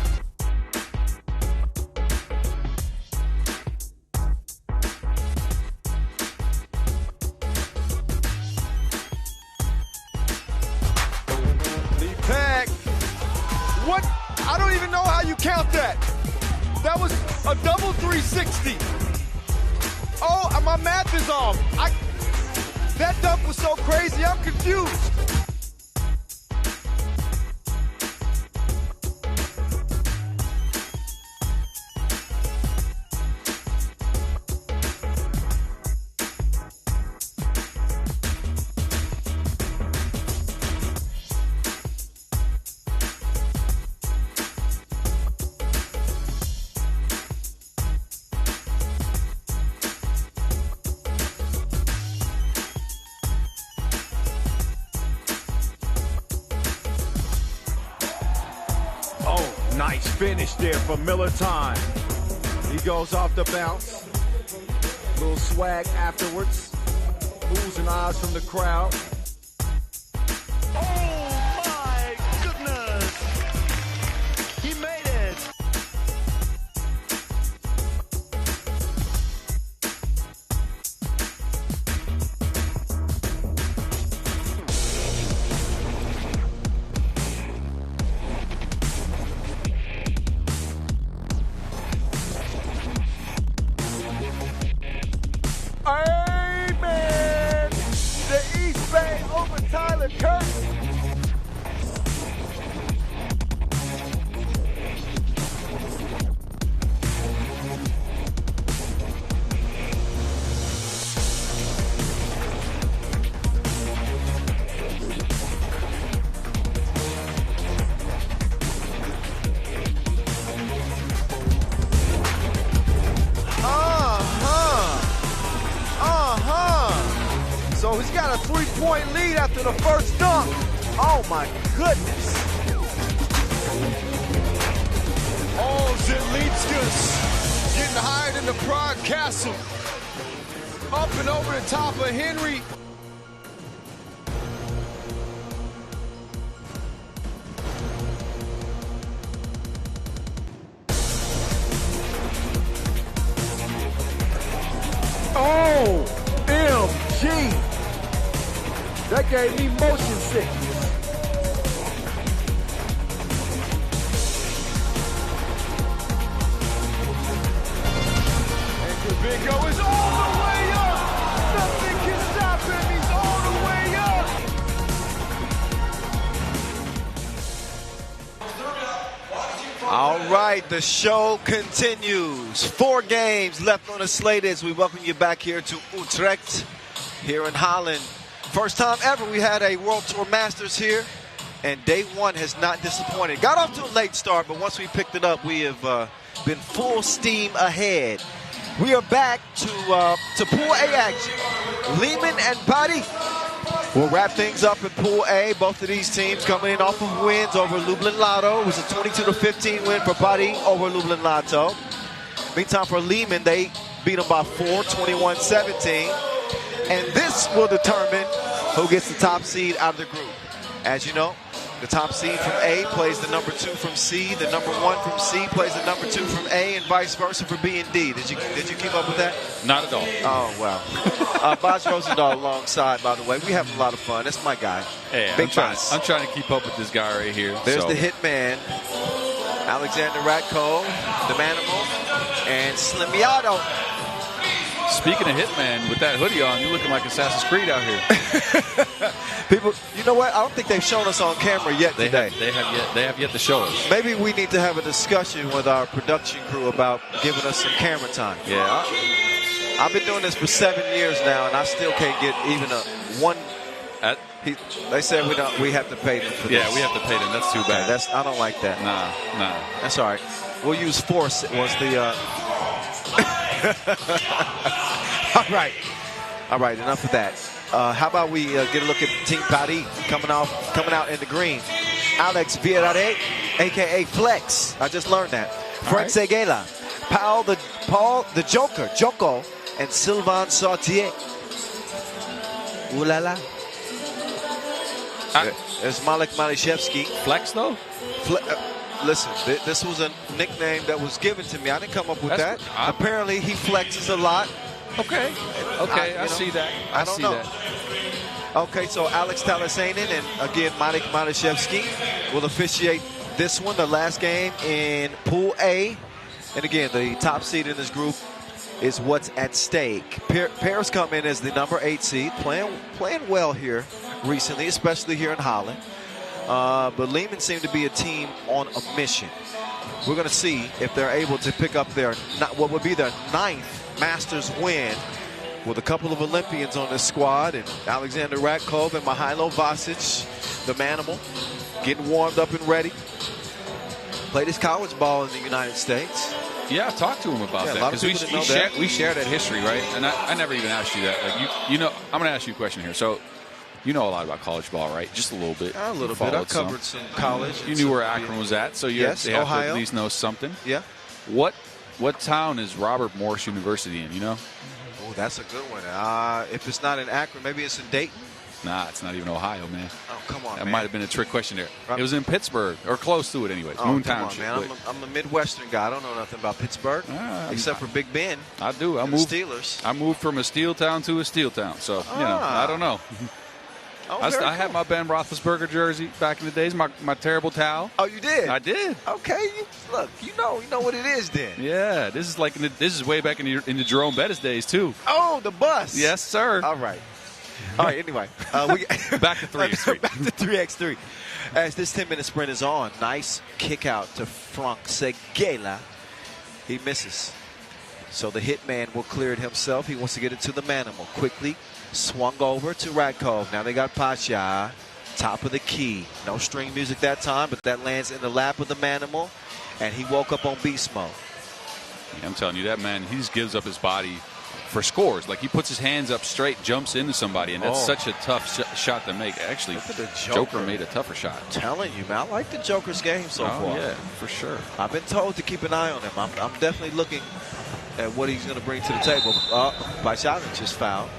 Lead tag. What? I don't even know how you count that. That was a double 360. Oh, my math is off. That dunk was so crazy, I'm confused. Nice finish there for Miller Time. He goes off the bounce. Little swag afterwards. Oohs and ahs from the crowd. Oh my goodness! He made it! Amen! The East Bay over Tyler Curry. So he's got a 3-point lead after the first dunk. Oh my goodness. Oh, Zelitskas getting higher than the Prague Castle. Up and over the top of Henry. OMG! That gave me motion sickness. And Kubinko is all the way up! Nothing can stop him, he's all the way up! All right, the show continues. 4 games left on the slate as we welcome you back here to Utrecht, here in Holland. First time ever we had a World Tour Masters here, and day 1 has not disappointed. Got off to a late start, but once we picked it up, we have been full steam ahead. We are back to Pool A action. Liman and Paris will wrap things up in Pool A. Both of these teams coming in off of wins over Lublin Lotto. It was a 22-15 win for Paris over Lublin Lotto. Meantime, for Liman, they beat them by 4, 21-17. And this will determine who gets the top seed out of the group. As you know, the top seed from A plays the number 2 from C. The number 1 from C plays the number 2 from A, and vice versa for B and D. Did you keep up with that? Not at all. Oh, wow. Bas Rosendahl alongside, by the way. We have a lot of fun. That's my guy. Yeah, Big Bas. I'm trying to keep up with this guy right here. There's the hitman, Alexander Ratko, the Manimal, and Slimiato. Speaking of hitman, with that hoodie on, you're looking like Assassin's Creed out here. People, you know what? I don't think they've shown us on camera yet today. They have yet to show us. Maybe we need to have a discussion with our production crew about giving us some camera time. Yeah. I've been doing this for 7 years now, and I still can't get even a one. They said we have to pay them for this. Yeah, we have to pay them. That's too bad. I don't like that. Nah. That's all right. We'll use force. Was the. All right. Enough of that. How about we get a look at Team Paris coming out in the green. Alex Villarreal, a.k.a. Flex. I just learned that. Frank Seguela, Paul the Joker, Joko, and Sylvain Sautier. Ooh la la. There's Malik Malishevsky. Flex, though? Listen, this was a nickname that was given to me. I didn't come up with that. Apparently, he flexes a lot. Okay, I see that. I don't know. Okay, so Alex Talasainen and, again, Malik Malishevsky will officiate this one, the last game in Pool A. And, again, the top seed in this group is what's at stake. Paris come in as the number 8 seed, playing well here recently, especially here in Holland. But Liman seemed to be a team on a mission. We're going to see if they're able to pick up what would be their 9th Masters win with a couple of Olympians on this squad, and Alexander Radkov and Mihailo Vasic, the Manimal, getting warmed up and ready. Played his college ball in the United States. Yeah, I talked to him about that because we share that history, right? And I never even asked you that. Like you know, I'm going to ask you a question here. So, you know a lot about college ball, right? Just a little bit. A little bit. I covered some college. You knew where Akron was at, so you have to at least know something. Yeah. What town is Robert Morris University in, you know? Oh, that's a good one. If it's not in Akron, maybe it's in Dayton. Nah, it's not even Ohio, man. Oh, come on, That man. might have been a trick question there. It was in Pittsburgh, or close to it anyways. Moon Township. Man. I'm a Midwestern guy. I don't know nothing about Pittsburgh, except for Big Ben. I do. Steelers. I moved from a steel town to a steel town, so, you know, I don't know. I had my Ben Roethlisberger jersey back in the days, my terrible towel. Oh, you did? I did. Okay, look, you know what it is then. Yeah, this is way back in the Jerome Bettis days too. Oh, the bus. Yes, sir. All right. Anyway, back to 3x3. Back to 3x3. As this 10-minute sprint is on, nice kick out to Frank Seguela. He misses. So the hitman will clear it himself. He wants to get it to the Manimal. Quickly swung over to Radkov. Now they got Pasha, top of the key. No string music that time, but that lands in the lap of the Manimal, and he woke up on beast mode. Yeah, I'm telling you, that man, he just gives up his body for scores. Like, he puts his hands up straight, jumps into somebody, and that's such a tough shot to make. Actually, the Joker made a tougher shot. I'm telling you, man, I like the Joker's game so far. Yeah, for sure. I've been told to keep an eye on him. I'm definitely looking at what he's going to bring to the table. Pajalic is fouled.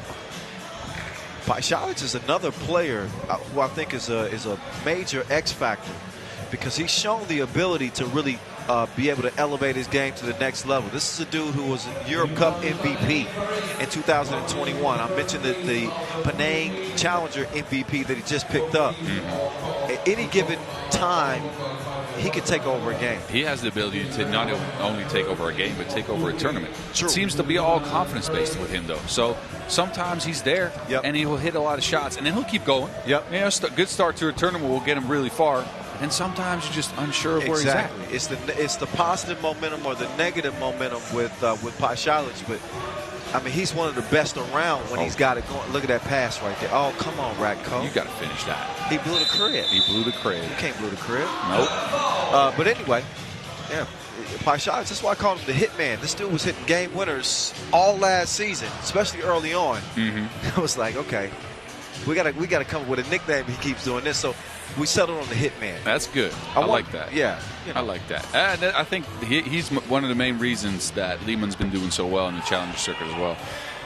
Pajalic is another player who I think is a major X factor, because he's shown the ability to really be able to elevate his game to the next level. This is a dude who was a Europe Cup MVP in 2021. I mentioned the Penang Challenger MVP that he just picked up. At any given time, he could take over a game. He has the ability to not only take over a game, but take over a tournament. True. It seems to be all confidence-based with him, though. So sometimes he's there, and he will hit a lot of shots, and then he'll keep going. Yep. You know, good start to a tournament will get him really far. And sometimes you're just unsure of where he's at. It's the positive momentum or the negative momentum with Pajalic, but I mean, he's one of the best around when he's got it going. Look at that pass right there. Oh, come on, Ratko. You got to finish that. He blew the crib. He blew the crib. You can't blow the crib. Nope. But anyway, yeah, Pajalic, that's why I call him the hitman. This dude was hitting game winners all last season, especially early on. I was like, okay, we gotta come up with a nickname. He keeps doing this, so we settled on the hitman. That's good. I like that. Yeah. I like that. And I think he's one of the main reasons that Liman's been doing so well in the Challenger circuit as well.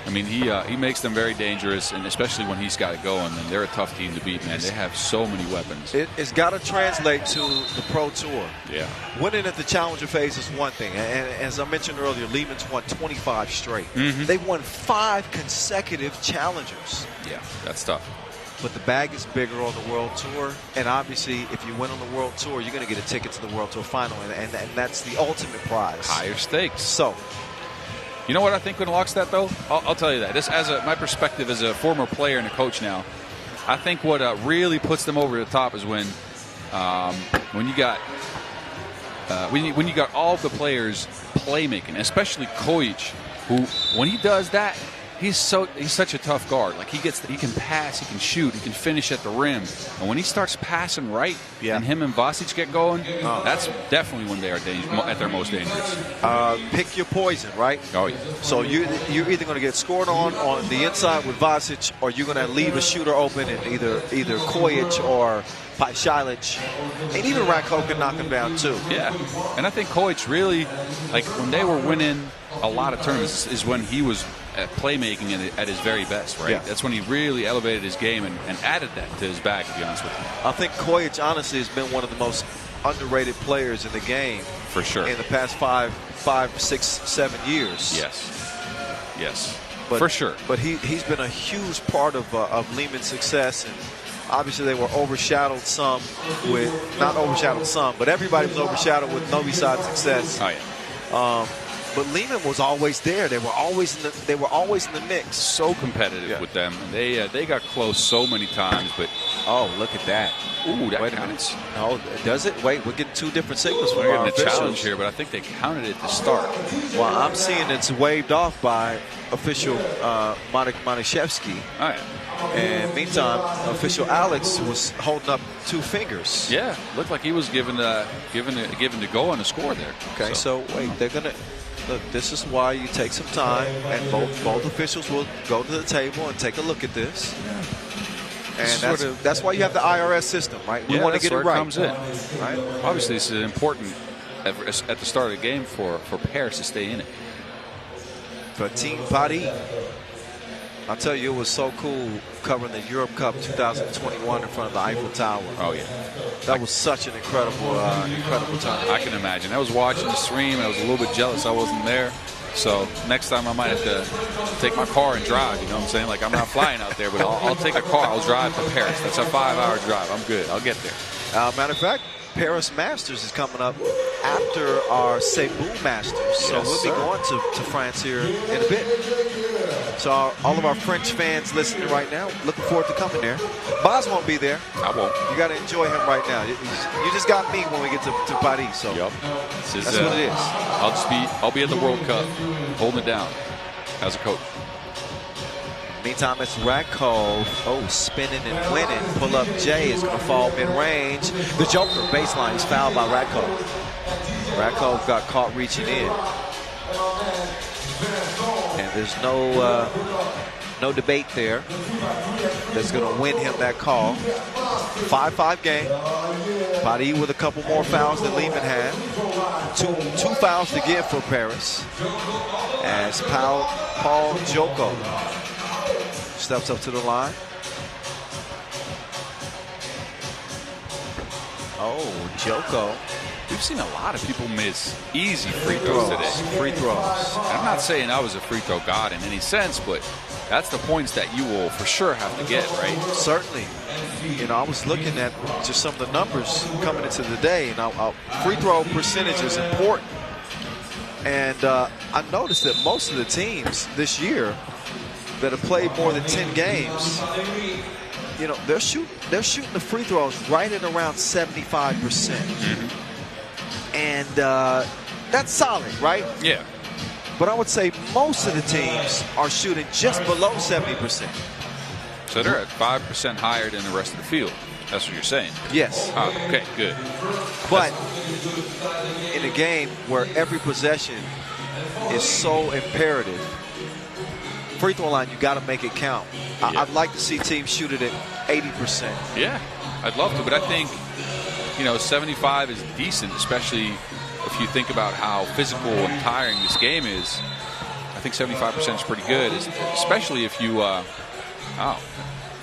I mean, he makes them very dangerous, and especially when he's got it going, and they're a tough team to beat, man. They have so many weapons. It's got to translate to the Pro Tour. Yeah. Winning at the Challenger phase is one thing. And as I mentioned earlier, Liman's won 25 straight. They've won 5 consecutive Challengers. Yeah, that's tough. But the bag is bigger on the World Tour, and obviously if you win on the World Tour, you're going to get a ticket to the World Tour final, and that's the ultimate prize. Higher stakes. So, you know what I think unlocks that, though? I'll tell you that. This, my perspective as a former player and a coach now, I think what really puts them over the top is when you got all the players playmaking, especially Kojic, who when he does that, he's such a tough guard. Like, he can pass, he can shoot, he can finish at the rim. And when he starts passing right, and him and Vasic get going, that's definitely when they are at their most dangerous. Pick your poison, right? Oh yeah. So you're either going to get scored on the inside with Vasic, or you're going to leave a shooter open, and either Kojic or Pajalic, and even Ratko can knock him down too. Yeah, and I think Kojic really, like, when they were winning a lot of tournaments, is when he was playmaking at his very best, right? Yeah. That's when he really elevated his game and added that to his bag, to be honest with you. I think Kojic, honestly, has been one of the most underrated players in the game. For sure. In the past 5, 6, 7 years. Yes. But, for sure. But he's been a huge part of Liman's success, and obviously they were overshadowed some with, not overshadowed some, but everybody was overshadowed with Novi Sad's success. Oh yeah. But Liman was always there. They were always in the mix. So competitive with them. They got close so many times, but look at that. Ooh, that counts. No, does it? Wait, we're getting 2 different signals from we're our getting a officials challenge here, but I think they counted it to start. Well, I'm seeing it's waved off by official Maniszewski. Oh yeah. And meantime, official Alex was holding up 2 fingers. Yeah, looked like he was given to go on the score there. Okay, so wait, they're gonna. Look, this is why you take some time, and both officials will go to the table and take a look at this. And that's why you have the IRS system, right? We want to get it right. Comes in. Right? Obviously, this is important at the start of the game for Paris to stay in it. For Team Paris, I'll tell you, it was so cool covering the Europe Cup 2021 in front of the Eiffel Tower. Oh yeah, that was such an incredible time. I can imagine. I was watching the stream. I was a little bit jealous I wasn't there. So next time I might have to take my car and drive. You know what I'm saying? Like, I'm not flying out there, but I'll take a car. I'll drive to Paris. That's a 5-hour drive. I'm good. I'll get there. Matter of fact, Paris Masters is coming up after our Cebu Masters. So we'll be going to France here in a bit. So all of our French fans listening right now, looking forward to coming there. Boz won't be there. I won't. You got to enjoy him right now. You just got me when we get to Paris. So that's what it is. I'll be at the World Cup, holding it down as a coach. Meantime, it's Ratko. Spinning and winning. Pull up J is going to fall mid-range. The Joker, baseline, is fouled by Ratko. Ratko got caught reaching in. And There's no debate there that's going to win him that call. 5-5 game. Paris with a couple more fouls than Liman had. Two fouls to give for Paris. As Paul Joko steps up to the line. Oh, Joko. We've seen a lot of people miss easy free throws today. Free throws. I'm not saying I was a free throw god in any sense, but that's the points that you will for sure have to get, right? Certainly. You know, I was looking at just some of the numbers coming into the day, and free throw percentage is important. And I noticed that most of the teams this year that have played more than 10 games, you know, they're shooting the free throws right at around 75%. And that's solid, right? Yeah. But I would say most of the teams are shooting just below 70%. So they're at 5% higher than the rest of the field. That's what you're saying? Yes. Oh, okay, good. But in a game where every possession is so imperative, free throw line, you got to make it count. Yeah. I'd like to see teams shoot it at 80%. Yeah, I'd love to, but I think, you know, 75 is decent, especially if you think about how physical and tiring this game is. I think 75% is pretty good, especially if you,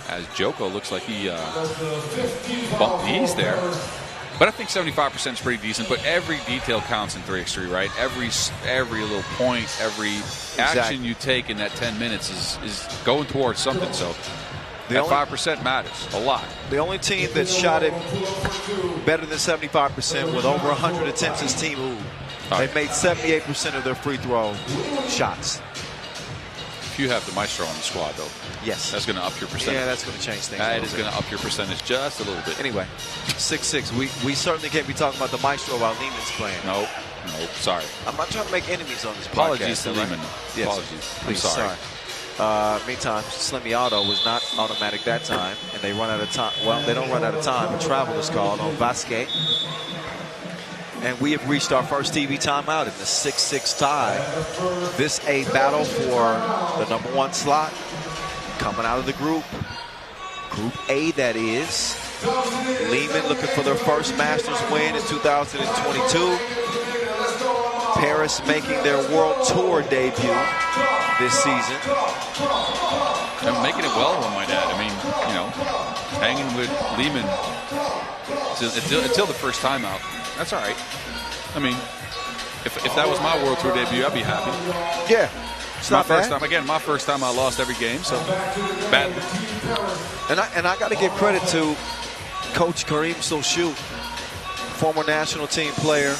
as Joko looks like he bumped knees there. But I think 75% is pretty decent, but every detail counts in 3x3, right? Every little point, every action you take in that 10 minutes is going towards something, so that 5% matters a lot. The only team that shot it better than 75% with over 100 attempts is Team U. They made 78% of their free throw shots. If you have the Maestro on the squad, though, yes, that's going to up your percentage. Yeah, that's going to change things. That is going to up your percentage just a little bit. Anyway, 6-6. We certainly can't be talking about the Maestro while Liman's playing. Nope, sorry. I'm not trying to make enemies on this Apologies podcast. to Liman. Yes. Apologies. Please, I'm sorry. Meantime, Slimmy Auto was not automatic that time, and they run out of time. Well, they don't run out of time. A travel is called on Vasquez. And we have reached our first TV timeout in the 6-6 tie. This a battle for the #1 slot. Coming out of the group. Group A, that is. Liman looking for their first Masters win in 2022. Paris making their World Tour debut this season. And making it well, one might add. I mean, you know, hanging with Liman until the first timeout. That's all right. I mean, if that was my World Tour debut, I'd be happy. Yeah. It's my not first bad. time. Again, my first time I lost every game, so badly. And I got to give credit to Coach Karim Solchou, former national team player.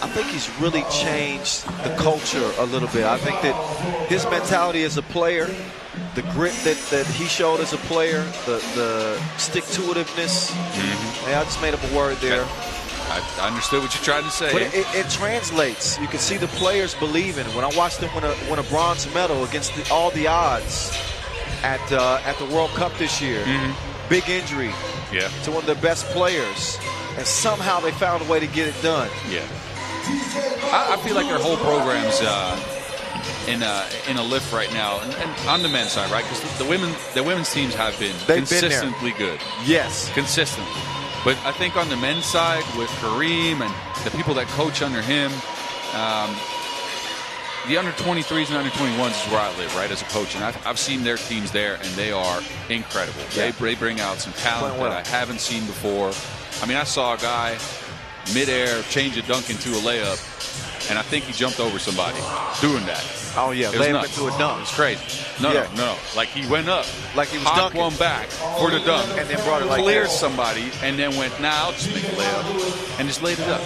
I think he's really changed the culture a little bit. I think that his mentality as a player, the grit that he showed as a player, the stick-to-itiveness. Yeah, I just made up a word there. I understood what you're trying to say. But it translates. You can see the players believing. When I watched them win a bronze medal against all the odds at the World Cup this year, big injury to one of their best players, and somehow they found a way to get it done. Yeah. I feel like their whole program's in a lift right now, and on the men's side, right? Because the women's teams have been consistently good. Yes, consistently. But I think on the men's side, with Kareem and the people that coach under him, the under-23s and under-21s is where I live, right, as a coach. And I've seen their teams there, and they are incredible. Yeah. They bring out some talent that I haven't seen before. I mean, I saw a guy midair change a dunk into a layup, and I think he jumped over somebody doing that. Oh, yeah, layup into a dunk. It's crazy. No. Like he went up. Like he was hopped dunking. one back for the dunk. And then brought it like cleared this. somebody, and then went, I'll just make a layup. And just laid it up.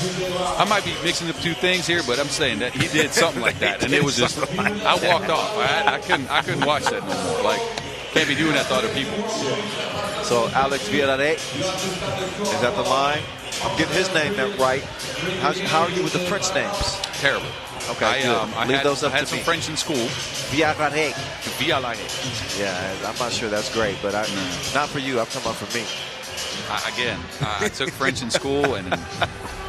I might be mixing up two things here, but I'm saying that he did something like that. And it was just, I walked off. I couldn't watch that no more. Like, can't be doing that to other people. So Alex Villarreal is at the line. I'm getting his name right. How are you with the French names? Terrible. Okay, I had some French in school. Villarreal. Yeah, I'm not sure that's great, but not for you. I'm talking about for me. I took French in school, and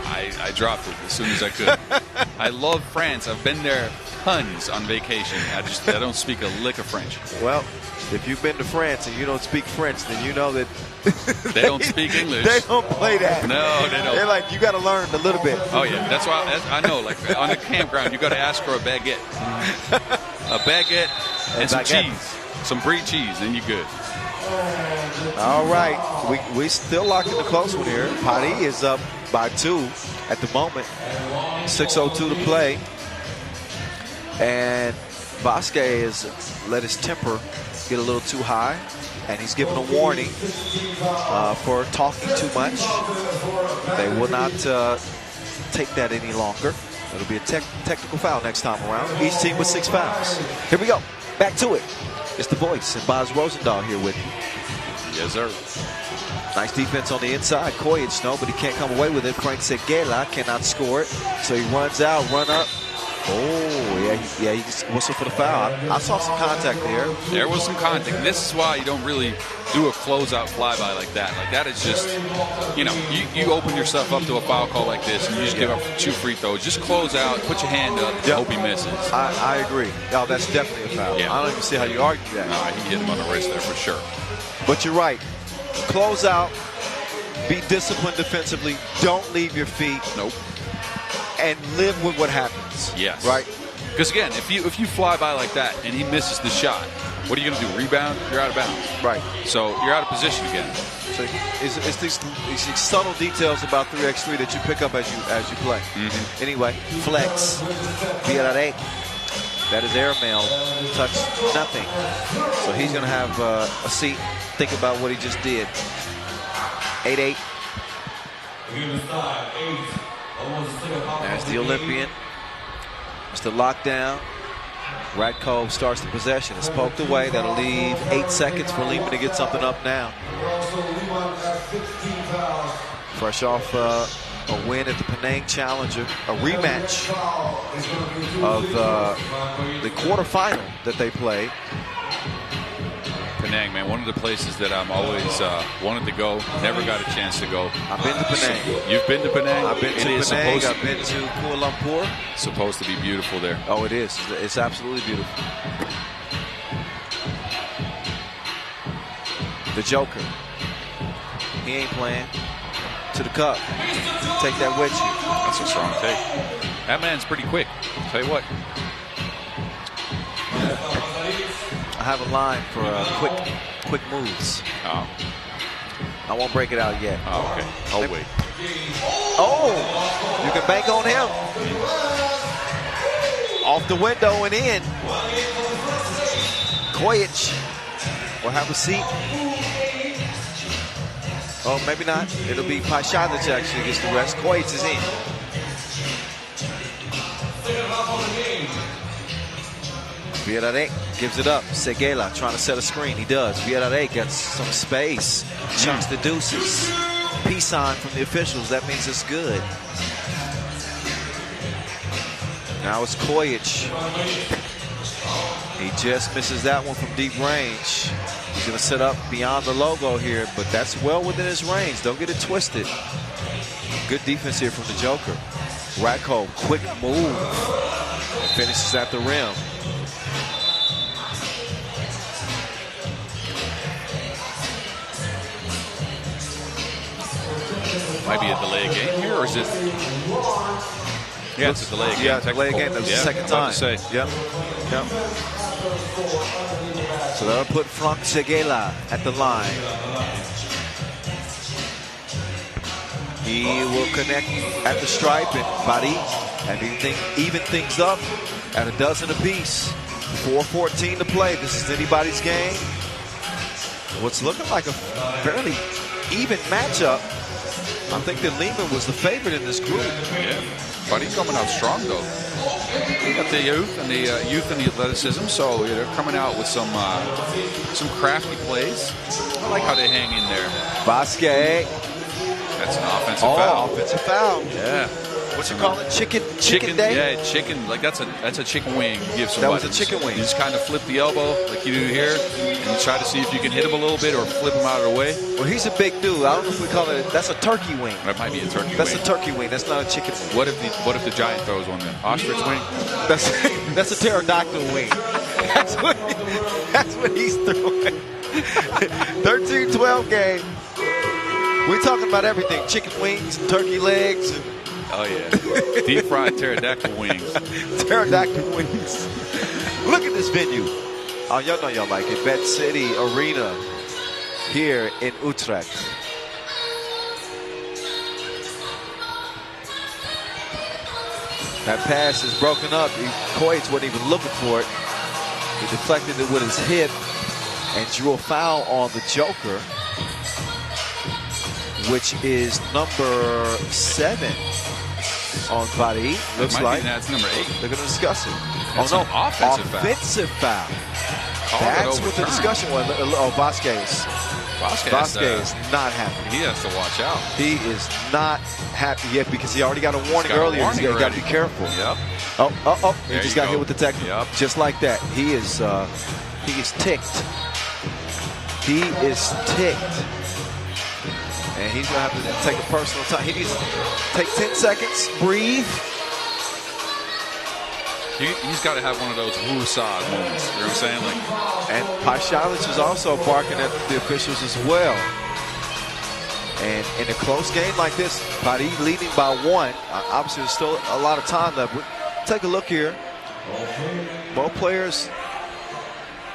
I dropped it as soon as I could. I love France. I've been there tons on vacation. I don't speak a lick of French. Well, if you've been to France and you don't speak French, then you know that they don't speak English. They don't play that. No, they don't. They're like, you got to learn a little bit. Oh yeah, that's why I know. Like on the campground, you got to ask for a baguette, a baguette and some cheese, some brie cheese, and you're good. All right, we still locked in a close one here. Paris is up by 2 at the moment. 6:02 to play, and Vasquez has let his temper get a little too high, and he's given a warning for talking too much. They will not take that any longer. It'll be a technical foul next time around. Each team with 6 fouls. Here we go. Back to it. It's the voice and Boz Rosendahl here with you. Yes, sir. Nice defense on the inside. Kojic, no, but he can't come away with it. Frank Segela cannot score it. So he runs out, run up. Oh, yeah, he whistled for the foul. I saw some contact there. There was some contact. This is why you don't really do a closeout flyby like that. Like that is just, you open yourself up to a foul call like this, and you just give up 2 free throws. Just close out, put your hand up, hope he misses. I agree. Oh, that's definitely a foul. Yeah. I don't even see how you argue that. No, he hit him on the wrist there for sure. But you're right. Close out. Be disciplined defensively. Don't leave your feet. Nope. And live with what happens. Yes. Right? Because again, if you fly by like that and he misses the shot, what are you going to do? Rebound? You're out of bounds. Right. So you're out of position again. So it's these subtle details about 3x3 that you pick up as you play. Mm-hmm. Anyway, flex. Villarreal. That is airmail. Touch nothing. So he's going to have a seat. Think about what he just did. 8-8. There's the Olympian. Mr. Lockdown. Radko starts the possession. It's poked away. That'll leave 8 seconds for Liman to get something up now. Fresh off a win at the Penang Challenger. A rematch of the quarterfinal that they played. Penang, man, one of the places that I'm always wanted to go, never got a chance to go. I've been to Penang. You've been to Penang? I've been to Penang. I've been to Kuala Lumpur. Supposed to be beautiful there. Oh, it is. It's absolutely beautiful. The Joker. He ain't playing. To the cup. Take that with you. That's a strong take. That man's pretty quick. Tell you what. I have a line for quick moves. Oh. I won't break it out yet. Oh, okay. I'll wait. Oh! You can bank on him. Off the window and in. Kojic will have a seat. Oh, maybe not. It'll be Pajadic actually gets the rest. Kojic is in. Villarreal gives it up. Segela trying to set a screen. He does. Villarreal gets some space. Chunks the deuces. Peace sign from the officials. That means it's good. Now it's Kojic. He just misses that one from deep range. He's going to set up beyond the logo here, but that's well within his range. Don't get it twisted. Good defense here from the Joker. Radko, quick move. Finishes at the rim. Might be a delay game here, or is it? Yeah, it's a delay game. Yeah, delay game. That was the second time. Say. Yep. So that'll put Frank Segela at the line. He will connect at the stripe, and Paris and even things up at a dozen apiece. 4:14 to play. This is anybody's game. What's looking like a fairly even matchup. I think that Liman was the favorite in this group. Yeah, but he's coming out strong though. He got the youth and the athleticism, so they're coming out with some crafty plays. I like how they hang in there. Vasquez. That's an offensive foul. Offensive foul. Yeah. What's it called? Chicken day? Yeah, chicken. Like that's a chicken wing. You give somebody. That was a chicken wing. You just kind of flip the elbow like you do here, and try to see if you can hit him a little bit or flip him out of the way. Well, he's a big dude. I don't know if we call it. That's a turkey wing. That might be a turkey wing. That's a turkey wing. That's not a chicken wing. What if the giant throws one then? Ostrich wing? That's a pterodactyl wing. That's what he's throwing. 13-12 game. We're talking about everything. Chicken wings, turkey legs. Oh, yeah. Deep fried pterodactyl wings. Pterodactyl wings. Look at this venue. Oh, y'all know y'all like it. Bet City Arena here in Utrecht. That pass is broken up. Kojic wasn't even looking for it. He deflected it with his hip and drew a foul on the Joker, which is number 7 on Bari. Looks like that's number 8. They're going to discuss it. That's oh no, offensive foul. That's what the discussion was. Oh, Vasquez not happy. He has to watch out. He is not happy yet because he already got a warning earlier. He's got to be careful. Yep. Oh! He just got hit with the technical. Yep. Just like that. He is ticked. He is ticked. And he's going to have to take a personal time. He needs to take 10 seconds, breathe. He's got to have one of those Huishan moments. You know what I'm saying? And Pašalić is also barking at the officials as well. And in a close game like this, Paris leading by 1. Obviously, there's still a lot of time left. Take a look here. Both players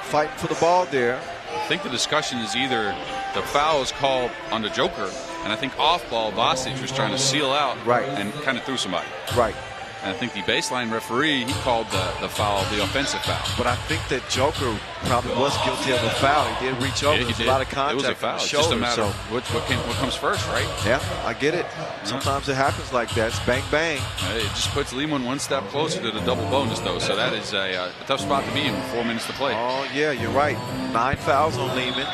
fighting for the ball there. I think the discussion is either the foul is called on the Joker, and I think off ball, Vasic was trying to seal out and kind of threw somebody. Right. And I think the baseline referee, he called the foul the offensive foul. But I think that Joker probably was guilty of the foul. He did reach over. Yeah, There's a lot of contact. It was a foul. It's Shoulder, just a matter of what comes first, right? Yeah, I get it. Sometimes it happens like that. It's bang, bang. It just puts Liman one step closer to the double bonus, though. So that is a tough spot to be in with 4 minutes to play. Oh, yeah, you're right. 9 fouls on Liman.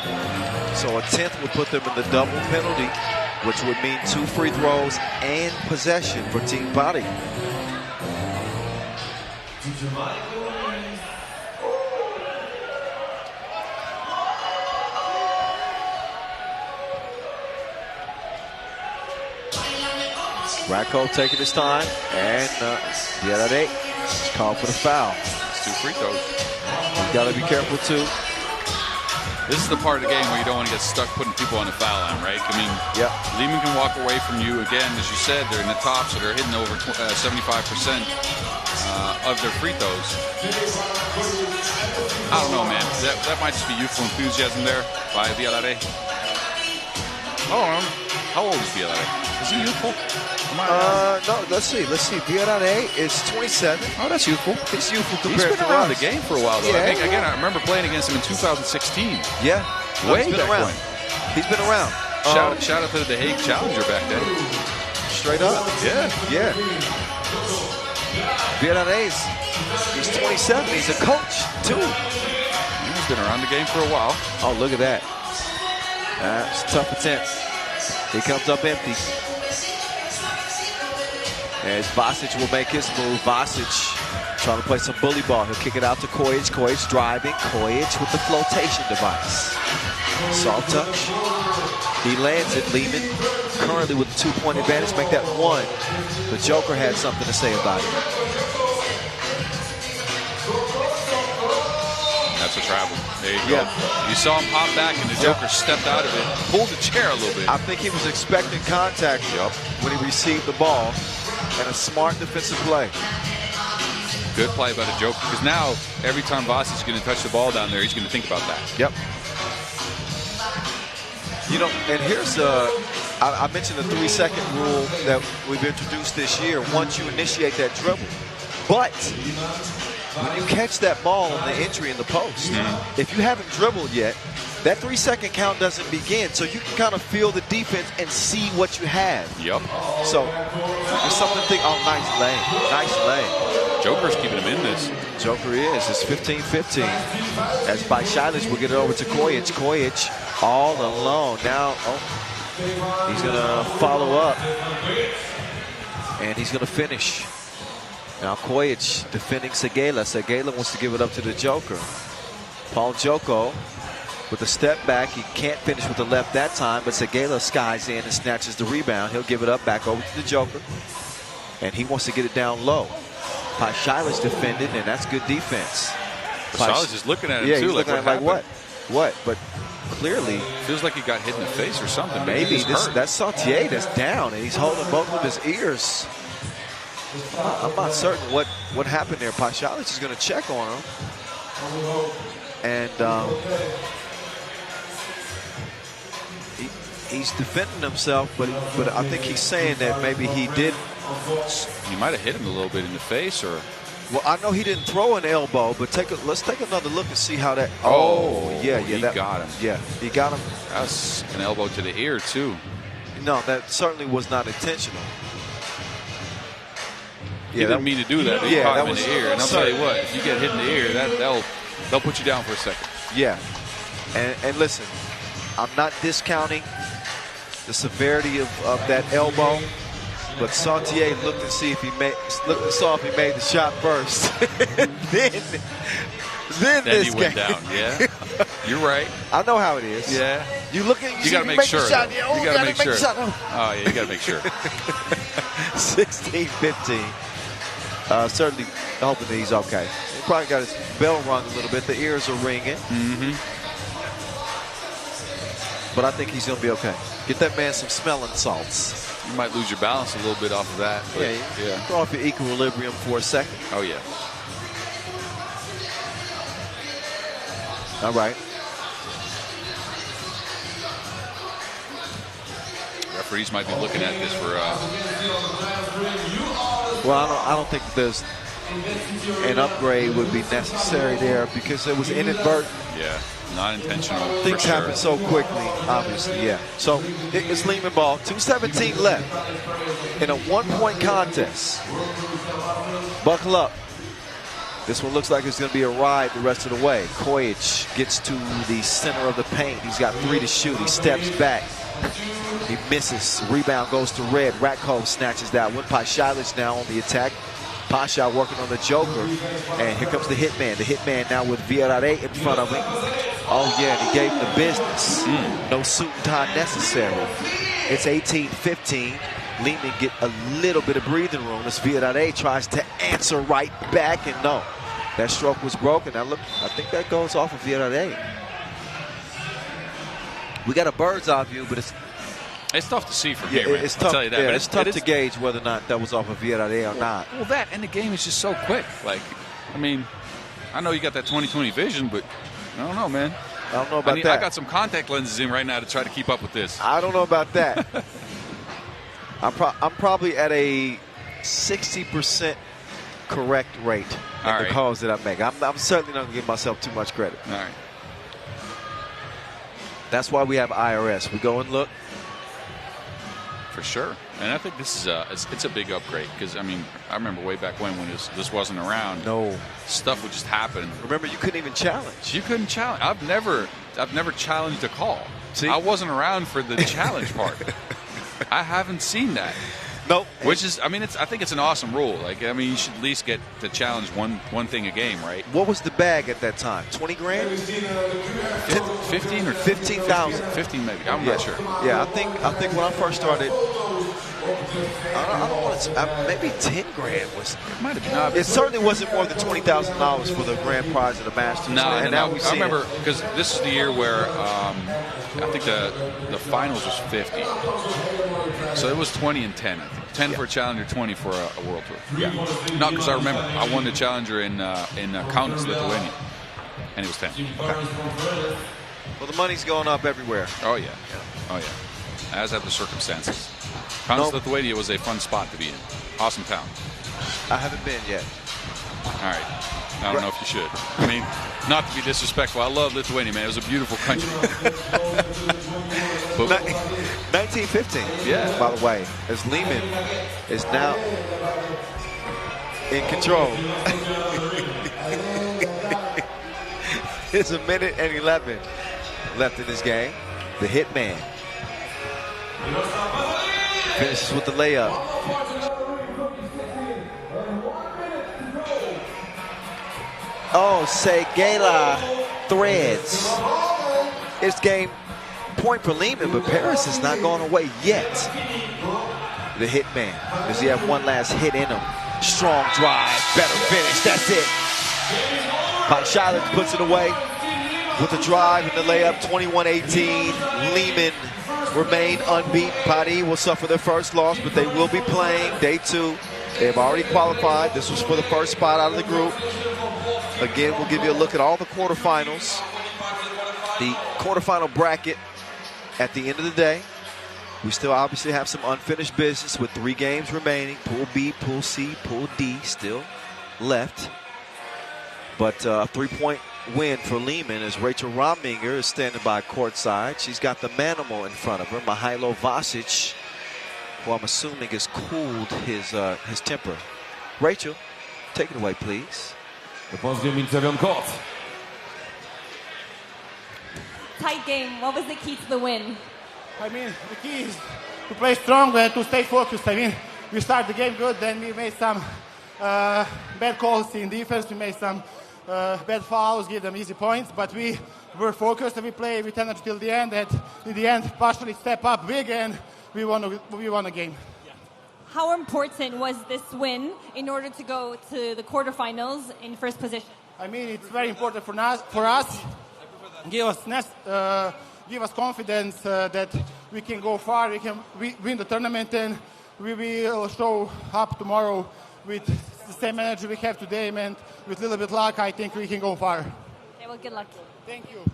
So a 10th would put them in the double penalty, which would mean 2 free throws and possession for Team Body. Racco taking his time, and Belgrade is called for the foul. It's 2 free throws. You got to be careful too. This is the part of the game where you don't want to get stuck putting people on the foul line, right? I mean, Liman can walk away from you. Again, as you said, they're in the top, so they're hitting over 75% of their free throws. I don't know, man. That might just be youthful enthusiasm there by Belgrade. Oh, how old is Belgrade? Is he youthful? No, let's see. Belgrade is 27. Oh, that's youthful. He's youthful compared to He's been around the game for a while, though. Yeah, I remember playing against him in 2016. Yeah. Way he's been back around. when. He's been around. Shout out to the Hague Challenger back then. Straight up. Yeah. Belgrade, he's 27. He's a coach, too. He's been around the game for a while. Oh, look at that. That's a tough attempt. He comes up empty. As Vasic will make his move. Vasic trying to play some bully ball. He'll kick it out to Kojic. Kojic driving. Kojic with the flotation device. Soft touch. He lands it. Liman currently with a 2-point advantage. Make that 1. The Joker had something to say about it. That's a travel. There you go. You saw him hop back, and the Joker stepped out of it, pulled the chair a little bit. I think he was expecting contact when he received the ball, and a smart defensive play. Good play by the Joker, because now every time Voss is going to touch the ball down there, he's going to think about that. Yep. You know, and here's I mentioned the 3-second rule that we've introduced this year. Once you initiate that dribble, but when you catch that ball on the entry in the post, if you haven't dribbled yet, that 3-second count doesn't begin. So you can kind of feel the defense and see what you have. Yep. So there's something to think. Oh, nice lane. Nice lane. Joker's keeping him in this. Joker is. It's 15-15. As by Pašalić, we'll get it over to Kojic. Kojic all alone. Now, he's going to follow up. And he's going to finish. Now Kojic defending Segala. Segala wants to give it up to the Joker. Paul Joko with a step back. He can't finish with the left that time, but Segala skies in and snatches the rebound. He'll give it up back over to the Joker. And he wants to get it down low. Pashailic defended, and that's good defense. Pashailic is looking at him, yeah, too. He's looking at him like, what? What? But clearly. Feels like he got hit in the face or something. Maybe that's Sautier that's down, and he's holding both of his ears. I'm not certain what happened there. Pashailic is going to check on him. And he's defending himself, but I think he's saying that maybe he did. He might have hit him a little bit in the face, or. Well, I know he didn't throw an elbow, but let's take another look and see how that. He got him. Yeah, he got him. That's an elbow to the ear too. No, that certainly was not intentional. He didn't mean to do that. He caught him in the ear, and I'll tell you what: if you get hit in the ear, they'll put you down for a second. Yeah, and listen, I'm not discounting the severity of that elbow. But Sautier looked and saw if he made the shot first. then he went down. Yeah, you're right. I know how it is. Yeah, you look at you got to make sure. You got to make sure. Oh yeah, you got to make sure. 16-15. Certainly hoping that he's okay. He probably got his bell rung a little bit. The ears are ringing. Mm-hmm. But I think he's going to be okay. Get that man some smelling salts. You might lose your balance a little bit off of that. Yeah. Throw off your equilibrium for a second. Oh, yeah. All right. Referees might be looking at this for. Well, I don't think there's an upgrade would be necessary there because it was inadvertent. Yeah. Not intentional. Things happen so quickly, obviously, yeah. So it's Liman ball. 2:17 left in a one-point contest. Buckle up. This one looks like it's going to be a ride the rest of the way. Kojic gets to the center of the paint. He's got 3 to shoot. He steps back. He misses. Rebound goes to Red. Ratko snatches that one. Pashailic now on the attack. Pasha working on the Joker. And here comes the Hitman. The Hitman now with Villarreal in front of him. Oh, yeah, and he gave him the business. No suit and tie necessary. It's 18-15. Liman get a little bit of breathing room as Villarreal tries to answer right back. And no, that stroke was broken. Now, look, I think that goes off of Villarreal. We got a bird's eye view, but it's tough to see from here, man. It's tough, I'll tell you that. Yeah, it's tough to gauge whether or not that was off of Villarreal or not. Well, that and the game is just so quick. Like, I mean, I know you got that 20/20 vision, but I don't know, man. I don't know about that. I got some contact lenses in right now to try to keep up with this. I don't know about that. I'm probably at a 60% correct rate in the calls that I make. I'm certainly not going to give myself too much credit. All right. That's why we have IRS. We go and look. For sure. And I think this is it's a big upgrade because, I mean, I remember way back when this wasn't around. No. Stuff would just happen. Remember, you couldn't even challenge. You couldn't challenge. I've never challenged a call. See? I wasn't around for the challenge part. I haven't seen that. Nope. Which is, I mean, I think it's an awesome rule. Like, I mean, you should at least get to challenge one thing a game, right? What was the bag at that time? 20 grand? 15 or 15,000. 15 maybe. I'm not sure. Yeah, I think when I first started, I don't want to. Maybe 10 grand was. It might have been. It certainly wasn't more than $20,000 for the grand prize of the Masters. No, and now we see. I remember because this is the year where I think the finals was 50. So it was 20 and 10. I think 10 for a challenger, 20 for a World Tour. Yeah. No, because I remember I won the challenger in Kaunas, Lithuania, and it was 10. Okay. Well, the money's going up everywhere. Oh yeah. Oh yeah. As have the circumstances. Kaunas, Lithuania was a fun spot to be in. Awesome town. I haven't been yet. All right. I don't know if you should. I mean, not to be disrespectful. I love Lithuania, man. It was a beautiful country. 1915. Yeah. By the way, as Liman is now in control. It's a minute and 11 left in this game. The Hitman finishes with the layup. Oh, Segela threads. It's game point for Liman, but Paris is not going away yet. The hit man. Does he have one last hit in him? Strong drive, better finish, that's it. Charlotte puts it away with the drive and the layup, 21-18. Liman remain unbeaten. Paris will suffer their first loss, but they will be playing day 2. They have already qualified. This was for the first spot out of the group. Again, we'll give you a look at all the quarterfinals. The quarterfinal bracket at the end of the day. We still obviously have some unfinished business with 3 games remaining. Pool B, Pool C, Pool D still left. But a 3-point win for Liman as Rachel Rominger is standing by courtside. She's got the Manimal in front of her, Mihailo Vasic, who I'm assuming has cooled his temper. Rachel, take it away, please. The first game in 7 court. Tight game. What was the key to the win? I mean, the key is to play strong and to stay focused. I mean, we start the game good, then we made some bad calls in defense. We made some bad fouls, give them easy points, but we were focused and we played with energy till the end. And in the end, partially step up big and we won a game. How important was this win in order to go to the quarterfinals in first position? I mean, it's very important for us. Give us confidence that we can go far, we can win the tournament, and we will show up tomorrow with the same energy we have today, and with a little bit luck, I think we can go far. Okay, well, good luck. Thank you.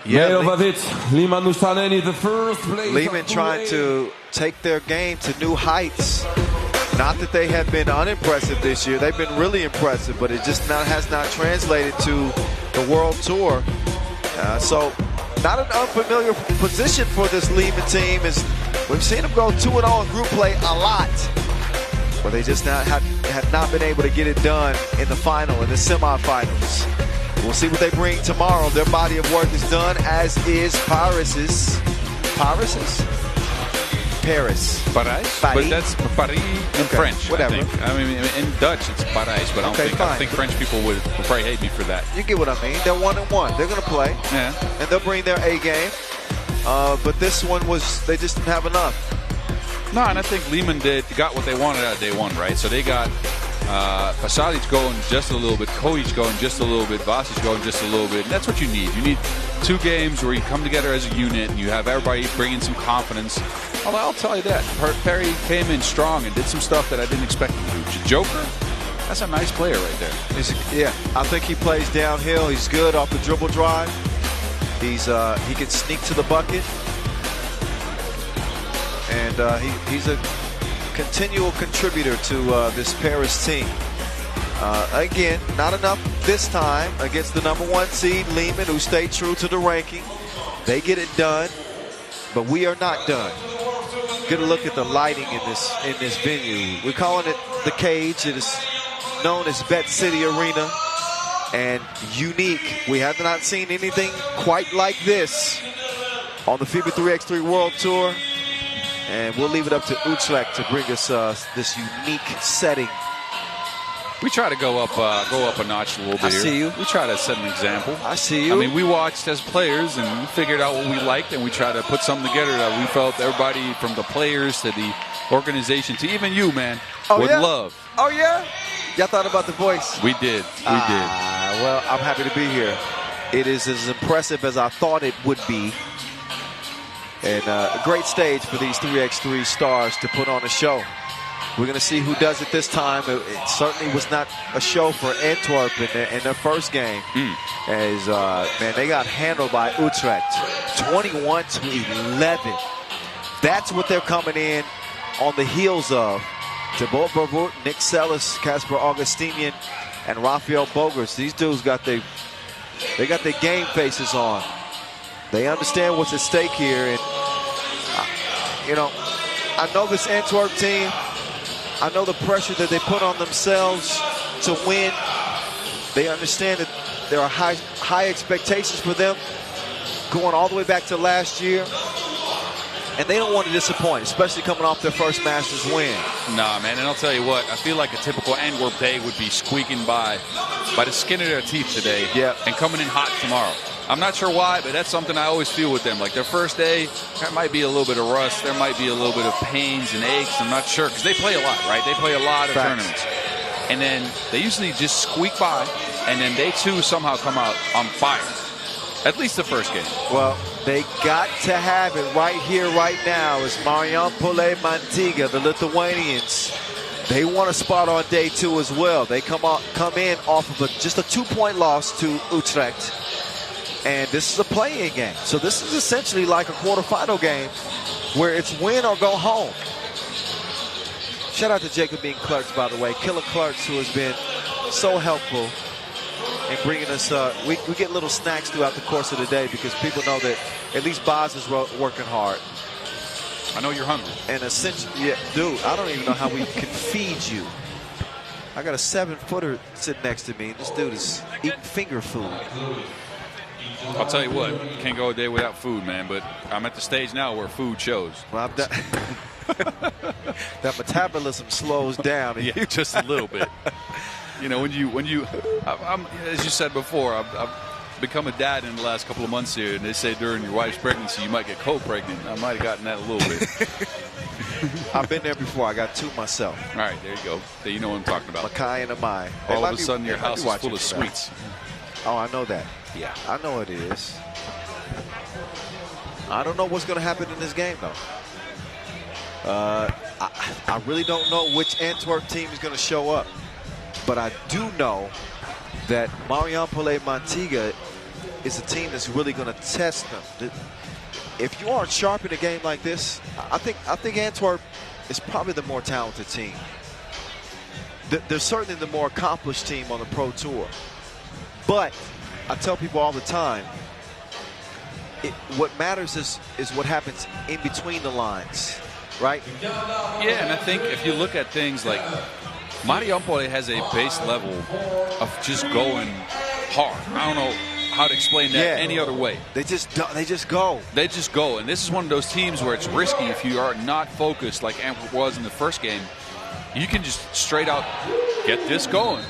Yeah, Liman Huishan, the first place. Liman trying to take their game to new heights. Not that they have been unimpressive this year. They've been really impressive, but it just has not translated to the World Tour. So not an unfamiliar position for this Liman team. We've seen them go 2-0 in group play a lot, but they just have not been able to get it done in the final, in the semifinals. We'll see what they bring tomorrow. Their body of work is done, as is Paris's. Paris. Paris? But that's Paris in French, whatever. I think. I mean, in Dutch, it's Paris, but I think French people would probably hate me for that. You get what I mean. They're 1-1. They're going to play. Yeah. And they'll bring their A game. But this one they just didn't have enough. No, and I think Liman got what they wanted out of day 1, right? So they got Pasalic going just a little bit, Kojic going just a little bit, Vasic going just a little bit. And that's what you need. You need 2 games where you come together as a unit and you have everybody bringing some confidence. Although I'll tell you that, Perry came in strong and did some stuff that I didn't expect him to do. Joker, that's a nice player right there. Yeah, I think he plays downhill. He's good off the dribble drive. He can sneak to the bucket. And he's a continual contributor to this Paris team. Again, not enough this time against the #1 seed, Liman, who stayed true to the ranking. They get it done, but we are not done. Get a look at the lighting in this venue. We're calling it the Cage. It is known as Bet City Arena, and unique. We have not seen anything quite like this on the FIBA 3x3 World Tour. And we'll leave it up to Utrecht to bring us this unique setting. We try to go up a notch a little bit I here. see you. We try to set an example. I see you. I mean, we watched as players and we figured out what we liked, and we tried to put something together that we felt everybody from the players to the organization to even you, man, would love. Oh, yeah? Y'all thought about the voice? We did. We did. Well, I'm happy to be here. It is as impressive as I thought it would be. And a great stage for these 3x3 stars to put on a show. We're going to see who does it this time. It certainly was not a show for Antwerp in their first game. As man, they got handled by Utrecht, 21-11. That's what they're coming in on the heels of. Thibaut Bravurt, Nick Sellis, Casper Augustinian, and Rafael Bogers. These dudes got their game faces on. They understand what's at stake here, and I know this Antwerp team. I know the pressure that they put on themselves to win. They understand that there are high expectations for them going all the way back to last year. and they don't want to disappoint, especially coming off their first Masters win. Nah, man, and I'll tell you what, I feel like a typical Antwerp day would be squeaking by the skin of their teeth today, and coming in hot tomorrow. I'm not sure why, but that's something I always feel with them. Like their first day, there might be a little bit of rust, there might be a little bit of pains and aches. I'm not sure, because they play a lot, right? They play a lot of tournaments. And then they usually just squeak by, and then they too somehow come out on fire. At least the first game. Well, they got to have it right here, right now. It's Marijampolė Mantinga, the Lithuanians. They want a spot on day 2 as well. They come in off of just a 2-point loss to Utrecht. And this is a play-in game. So this is essentially like a quarterfinal game where it's win or go home. Shout out to Jacobine Clerks, by the way. Killer Clerks, who has been so helpful in bringing us, we get little snacks throughout the course of the day because people know that at least Boz is working hard. I know you're hungry. And essentially, yeah, dude, I don't even know how we can feed you. I got a 7-footer sitting next to me. This dude is eating finger food. I'll tell you what, you can't go a day without food, man, but I'm at the stage now where food shows. Well, that metabolism slows down. Yeah, just a little bit. You know, I'm, as you said before, I've become a dad in the last couple of months here, and they say during your wife's pregnancy you might get co-pregnant. I might have gotten that a little bit. I've been there before. I got 2 myself. All right, there you go. You know what I'm talking about. Makai and Amai. All of a sudden your house is full of sweets. Oh, I know that. Yeah. I know it is. I don't know what's going to happen in this game, though. I really don't know which Antwerp team is going to show up. But I do know that Marijampolė Mantinga is a team that's really going to test them. If you aren't sharp in a game like this, I think Antwerp is probably the more talented team. They're certainly the more accomplished team on the Pro Tour. But I tell people all the time, what matters is what happens in between the lines, right? Yeah, and I think if you look at things like Marijampolė has a base level of just going hard. I don't know how to explain that any other way. They just go. They just go, and this is one of those teams where it's risky if you are not focused like Antwerp was in the first game. You can just straight out get this going.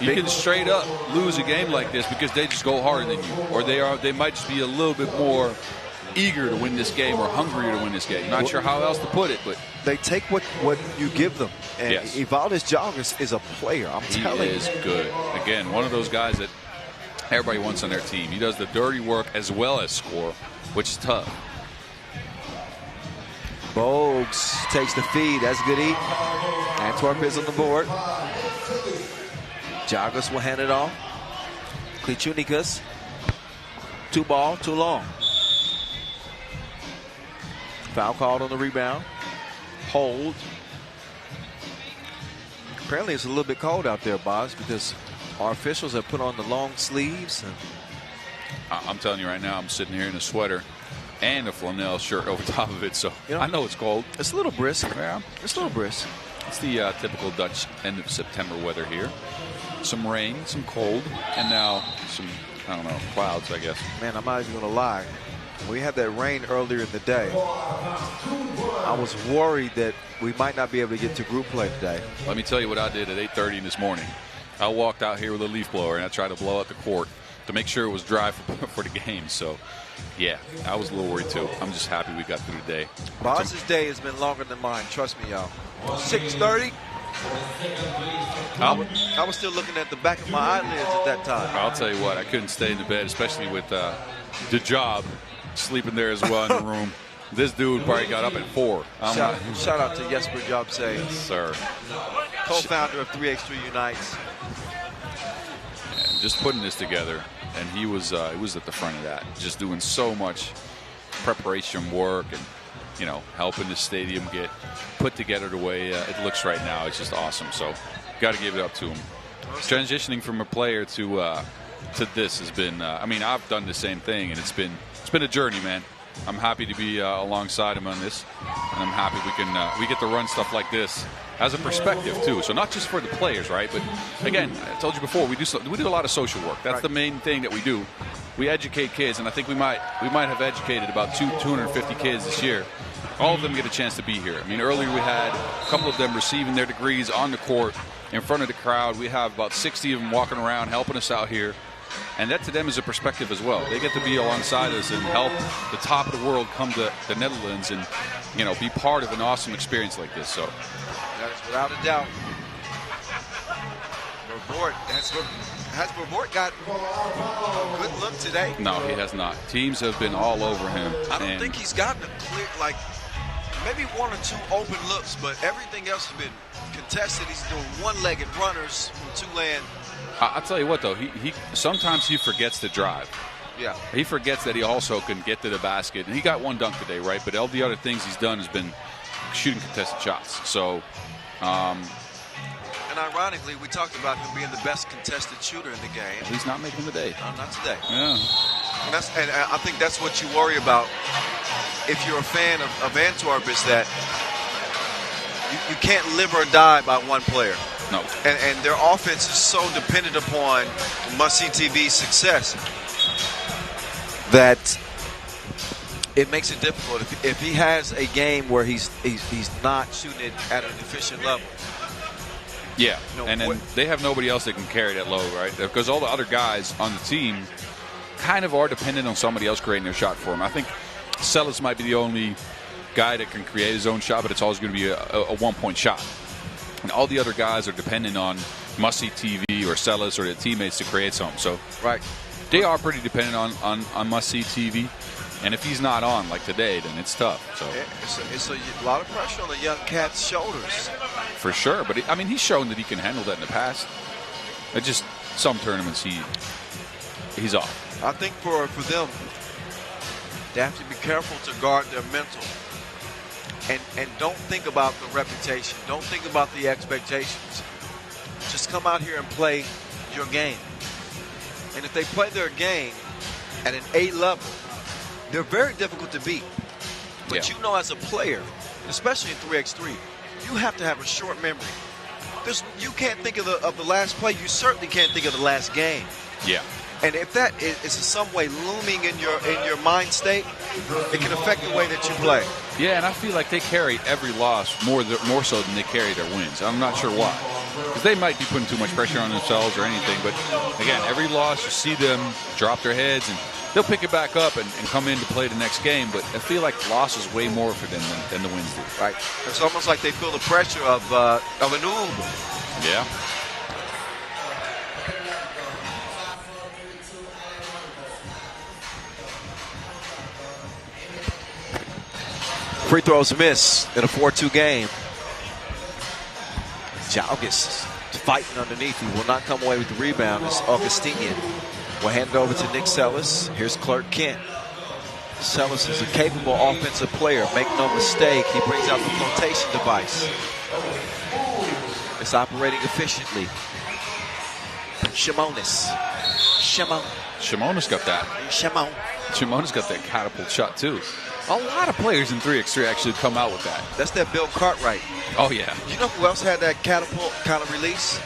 You can straight up lose a game like this because they just go harder than you, or they might just be a little bit more eager to win this game or hungrier to win this game. Not sure how else to put it, but they take what you give them. And Ivaldis Joggers is a player. I'm telling you. He is good. Again, one of those guys that everybody wants on their team. He does the dirty work as well as score, which is tough. Bogues takes the feed. That's a good eat. Antwerp is on the board. Joggers will hand it off. Klichunikas. 2 ball, too long. Foul called on the rebound. Hold. Apparently it's a little bit cold out there, Boz, because our officials have put on the long sleeves. And I'm telling you right now, I'm sitting here in a sweater and a flannel shirt over top of it, so I know it's cold. It's a little brisk. Yeah, it's a little brisk. It's the typical Dutch end of September weather here. Some rain, some cold, and now some, I don't know, clouds, I guess. Man, I'm not even going to lie. When we had that rain earlier in the day, I was worried that we might not be able to get to group play today. Let me tell you what I did at 8:30 this morning. I walked out here with a leaf blower, and I tried to blow out the court to make sure it was dry for the game. So, yeah, I was a little worried, too. I'm just happy we got through the day. Boz's day has been longer than mine. Trust me, y'all. 6:30. I was still looking at the back of my eyelids at that time. I'll tell you what, I couldn't stay in the bed, especially with the job sleeping there as well in the room. This dude probably got up at 4. Shout out to Jesper Jobse. Yes, sir. Co-founder of 3x3 Unites. And just putting this together, and he was at the front of that, just doing so much preparation work and, you know, helping the stadium get put together the way it looks right now. It's just awesome. So, got to give it up to him. Transitioning from a player to this has been. I mean, I've done the same thing, and it's been a journey, man. I'm happy to be alongside him on this, and I'm happy we get to run stuff like this as a perspective too. So not just for the players, right? But again, I told you before, we do a lot of social work. That's the main thing that we do. We educate kids, and I think we might have educated about 250 kids this year all of them get a chance to be here. I mean, earlier we had a couple of them receiving their degrees on the court in front of the crowd. We have about 60 of them walking around helping us out here. And that to them is a perspective as well. They get to be alongside us and help the top of the world come to the Netherlands and, you know, be part of an awesome experience like this. So that is without a doubt. Has Vervoort got a good look today? No, he has not. Teams have been all over him. I don't think he's gotten a clear, like, maybe one or two open looks, but everything else has been contested. He's doing one-legged runners from Tulane. I'll tell you what, though, he sometimes he forgets to drive. Yeah. He forgets that he also can get to the basket. And he got one dunk today, right? But all the other things he's done has been shooting contested shots. So, and ironically, we talked about him being the best contested shooter in the game. He's not making the day. No, not today. Yeah. And I think that's what you worry about if you're a fan of Antwerp, is that you can't live or die by one player. No. And their offense is so dependent upon must-see TV success that it makes it difficult. If he has a game where he's not shooting it at an efficient level. Yeah, and then they have nobody else that can carry that load, right? Because all the other guys on the team kind of are dependent on somebody else creating their shot for him. I think Sellis might be the only guy that can create his own shot, but it's always going to be a one-point shot. And all the other guys are dependent on must-see TV or Sellis or their teammates to create something. So right, they are pretty dependent on must-see TV. And if he's not on, like today, then it's tough. So it's a lot of pressure on the young cat's shoulders. For sure. But, I mean, he's shown that he can handle that in the past. It's just some tournaments he's off. I think for them, they have to be careful to guard their mental. And don't think about the reputation. Don't think about the expectations. Just come out here and play your game. And if they play their game at an A level, they're very difficult to beat. But you know, as a player, especially in 3x3, you have to have a short memory. You can't think of the last play. You certainly can't think of the last game. Yeah. And if that is in some way looming in your mind state, it can affect the way that you play. Yeah, and I feel like they carry every loss more so than they carry their wins. I'm not sure why. Because they might be putting too much pressure on themselves or anything. But, again, every loss, you see them drop their heads, and they'll pick it back up and come in to play the next game. But I feel like the loss is way more for them than the wins do. Right. It's almost like they feel the pressure of a noob. Yeah. Free throws miss in a 4-2 game. Jalgis fighting underneath. He will not come away with the rebound. It's Augustinian. We'll hand it over to Nick Sellis. Here's Clark Kent. Sellis is a capable offensive player. Make no mistake, he brings out the flotation device. It's operating efficiently. Shimonis got that. Shimonis got that catapult shot, too. A lot of players in 3x3 actually come out with that. That's that Bill Cartwright. Oh, yeah. You know who else had that catapult kind of release?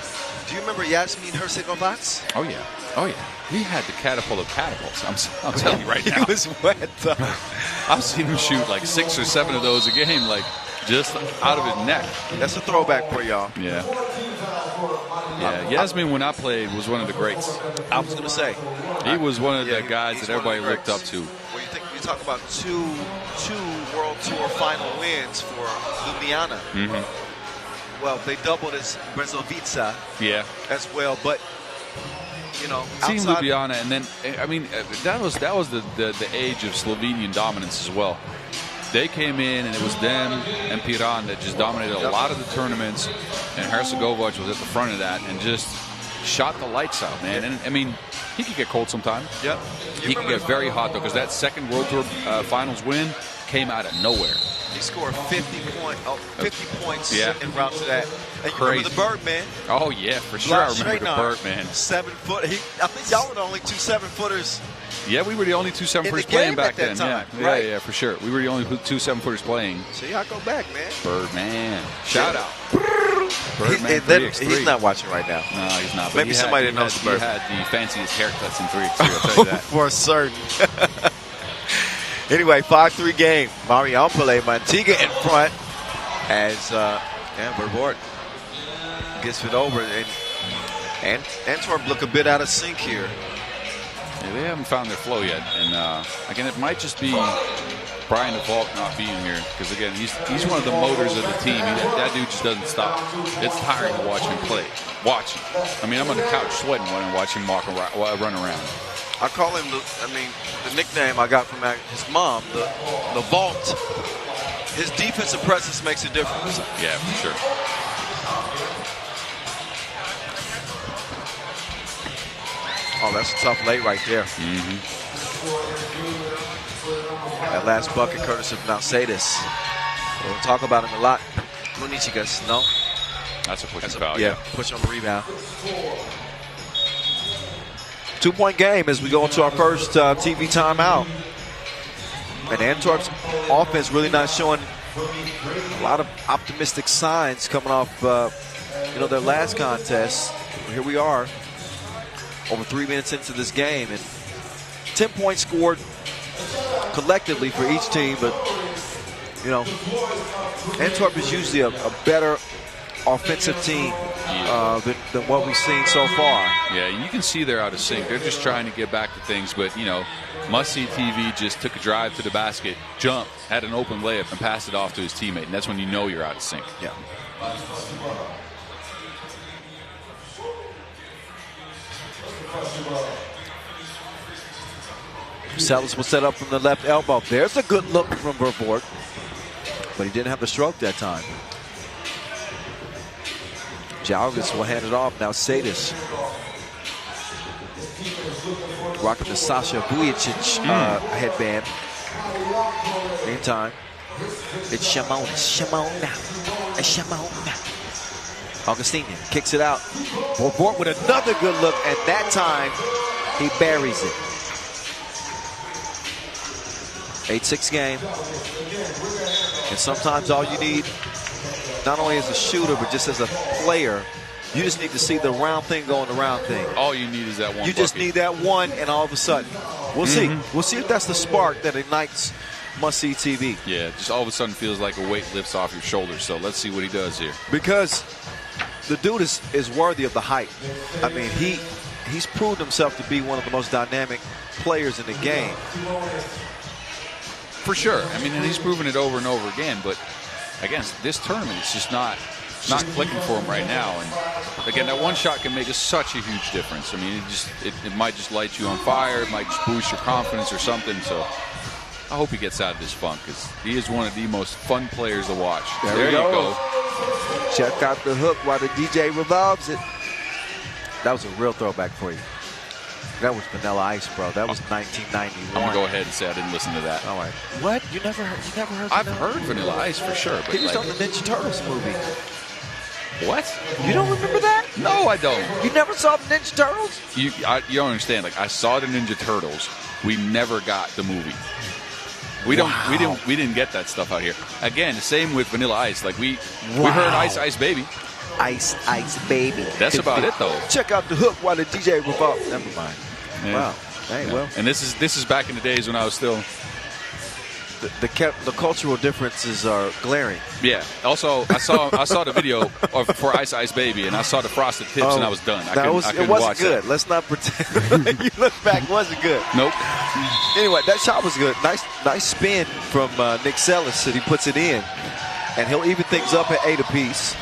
Do you remember Yasmin Herzegovats? Oh, yeah. Oh, yeah. He had the catapult of catapults. I'm telling you right now. He was wet, though. I've seen him shoot like 6 or 7 of those a game, like just out of his neck. That's a throwback for y'all. Yeah. Yeah, Yasmin, when I played, was one of the greats. I was going to say. He was one of the guys that everybody looked up to. Well, you talk about two World Tour final wins for Ljubljana. Mm-hmm. Well, they doubled as Brezovica as well, but you know, Team Ljubljana, and then I mean that was the age of Slovenian dominance as well. They came in, and it was them and Piran that just dominated a lot of the tournaments, and Herzegovac was at the front of that and just shot the lights out, man. And I mean, he could get cold sometime. Yep. He could get very hot, though, because that second World Tour Finals win came out of nowhere. He scored 50 points en route to that. And you remember the Birdman? Oh, yeah, for sure. I remember the Birdman. 7 foot. I think y'all were the only 2 7-footers. Yeah, we were the only 2 7-footers playing back then. Yeah, for sure. We were the only 2 7-footers playing. See, I go back, man. Birdman. Shout out. Birdman he's not watching right now. No, he's not. Maybe somebody that knows the Birdman. He had the fanciest haircuts in 3x3, I'll tell you that. For certain. Anyway, 5-3 game. Marijampolė, Mantinga in front as Vervoort gets it over. And Antwerp look a bit out of sync here. Yeah, they haven't found their flow yet. And again, it might just be Brian de Valk not being here. Because again, he's one of the motors of the team. That dude just doesn't stop. It's tiring to watch him play. Watch him. I mean, I'm on the couch sweating when I watch him run around. I call him, the nickname I got from his mom, the Vault. His defensive presence makes a difference. Yeah, for sure. Oh, that's a tough lay right there. That last bucket, courtesy of Mercedes. We'll talk about him a lot. Munichigas, no? That's a push foul. Yeah, push on the rebound. 2-point game as we go into our first TV timeout. And Antwerp's offense really not showing a lot of optimistic signs coming off, their last contest. Here we are, over 3 minutes into this game, and 10 points scored collectively for each team. But Antwerp is usually a better offensive team than what we've seen so far. Yeah, you can see they're out of sync. They're just trying to get back to things, but must-see TV just took a drive to the basket, jumped, had an open layup, and passed it off to his teammate, and that's when you know you're out of sync. Yeah. Sellers will set up from the left elbow. There's a good look from Vervoort, but he didn't have the stroke that time. Jalgis will hand it off. Now Sadis. Rocking the Sasha Vujicic headband. Meantime, it's Shimon. It's Shimon. Augustinian kicks it out. Vervoort with another good look, and that time he buries it. 8-6 game. And sometimes all you need, not only as a shooter, but just as a player, you just need to see the round thing going the round thing. All you need is that one. You just need that one, and all of a sudden, we'll see. We'll see if that's the spark that ignites must-see TV. Yeah, just all of a sudden feels like a weight lifts off your shoulders. So let's see what he does here. Because the dude is worthy of the hype. I mean, he's proved himself to be one of the most dynamic players in the game. For sure. I mean, and he's proven it over and over again. But again, this tournament is just not clicking for him right now. And again, that one shot can make such a huge difference. I mean, it might just light you on fire. It might just boost your confidence or something. So I hope he gets out of this funk, because he is one of the most fun players to watch. There you go. Check out the hook while the DJ revolves it. That was a real throwback for you. That was Vanilla Ice, bro. That was 1991. I'm gonna go ahead and say I didn't listen to that. All right. What? You never heard? I've heard Vanilla Ice for sure. But he was on the Ninja Turtles movie. What? You don't remember that? No, I don't. You never saw the Ninja Turtles? You don't understand. Like, I saw the Ninja Turtles. We never got the movie. We didn't get that stuff out here. Again, the same with Vanilla Ice. Like we heard Ice Ice Baby. Ice Ice Baby. That's about it though. Check out the hook while the DJ revolves. Never mind. Yeah. Wow. Hey, well. And this is back in the days when I was still. The cultural differences are glaring. Yeah. Also, I saw the video for Ice Ice Baby, and I saw the frosted tips, and I was done. It wasn't good. That. Let's not pretend. You look back, it wasn't good. Nope. Anyway, that shot was good. Nice spin from Nick Sellis that he puts it in, and he'll even things up at 8 apiece.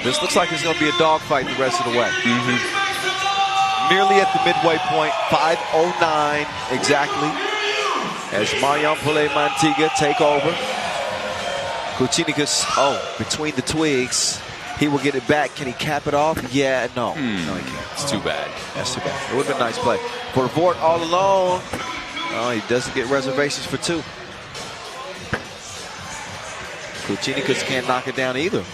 This looks like it's going to be a dogfight the rest of the way. Nearly at the midway point, 5:09 exactly, as Marijampolė Mantinga take over. Kuchinikas, between the twigs. He will get it back. Can he cap it off? Yeah, no. No, he can't. It's too bad. That's too bad. It would have been a nice play. For Vervoort all alone. Oh, he doesn't get reservations for two. Kuchinikas can't knock it down either.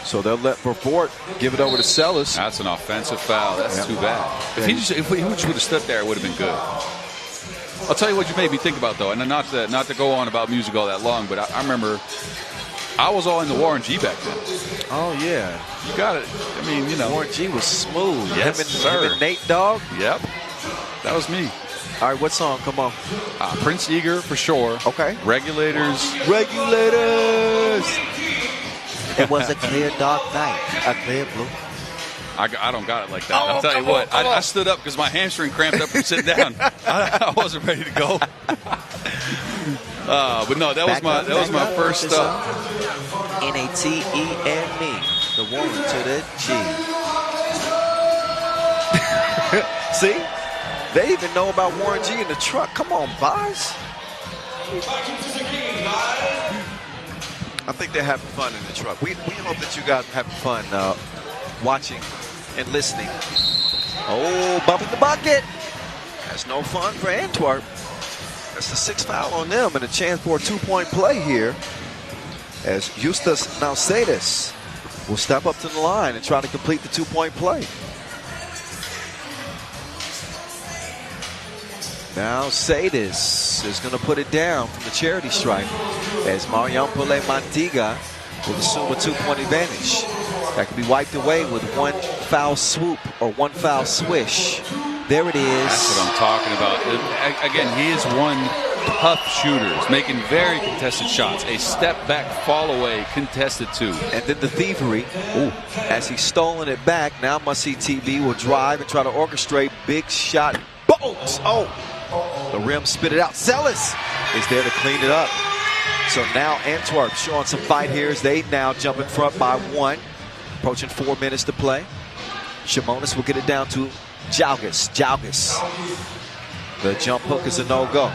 So they'll let Vervoort give it over to Sellis. That's an offensive foul. That's too bad. If he just would have stood there, it would have been good. I'll tell you what you made me think about, though, and not to go on about music all that long, but I remember I was all into Warren G back then. Oh, yeah. You got it. I mean, Warren G was smooth. Yes, him and Nate Dogg. Yep. That was me. All right, what song? Come on. Prince Eager for sure. Okay. Regulators. Regulators. It was a clear dark night, a clear blue. I don't got it like that. I'll tell you what. I stood up because my hamstring cramped up from sitting down. I wasn't ready to go. But no, that was my first stuff. N-A-T-E-N-E. The woman to the G. See? They even know about Warren G in the truck. Come on, boys. I think they're having fun in the truck. We hope that you guys are having fun watching and listening. Oh, bumping the bucket. That's no fun for Antwerp. That's the 6th foul on them and a chance for a 2-point play here as Justus Nausedas will step up to the line and try to complete the 2-point play. Now Sadis is going to put it down from the charity stripe as Marijampolė Mantinga will assume a 2-point advantage. That can be wiped away with one foul swoop or one foul swish. There it is. That's what I'm talking about. Again, he is one tough shooter. He's making very contested shots. A step back, fall away, contested 2. And then the thievery. Ooh. As he's stolen it back, now Must-See TV will drive and try to orchestrate big shot. Bolts! Oh! The rim spit it out. Celis is there to clean it up. So now Antwerp showing some fight here as they now jump in front by 1. Approaching 4 minutes to play. Shimonis will get it down to Jalgis. The jump hook is a no-go.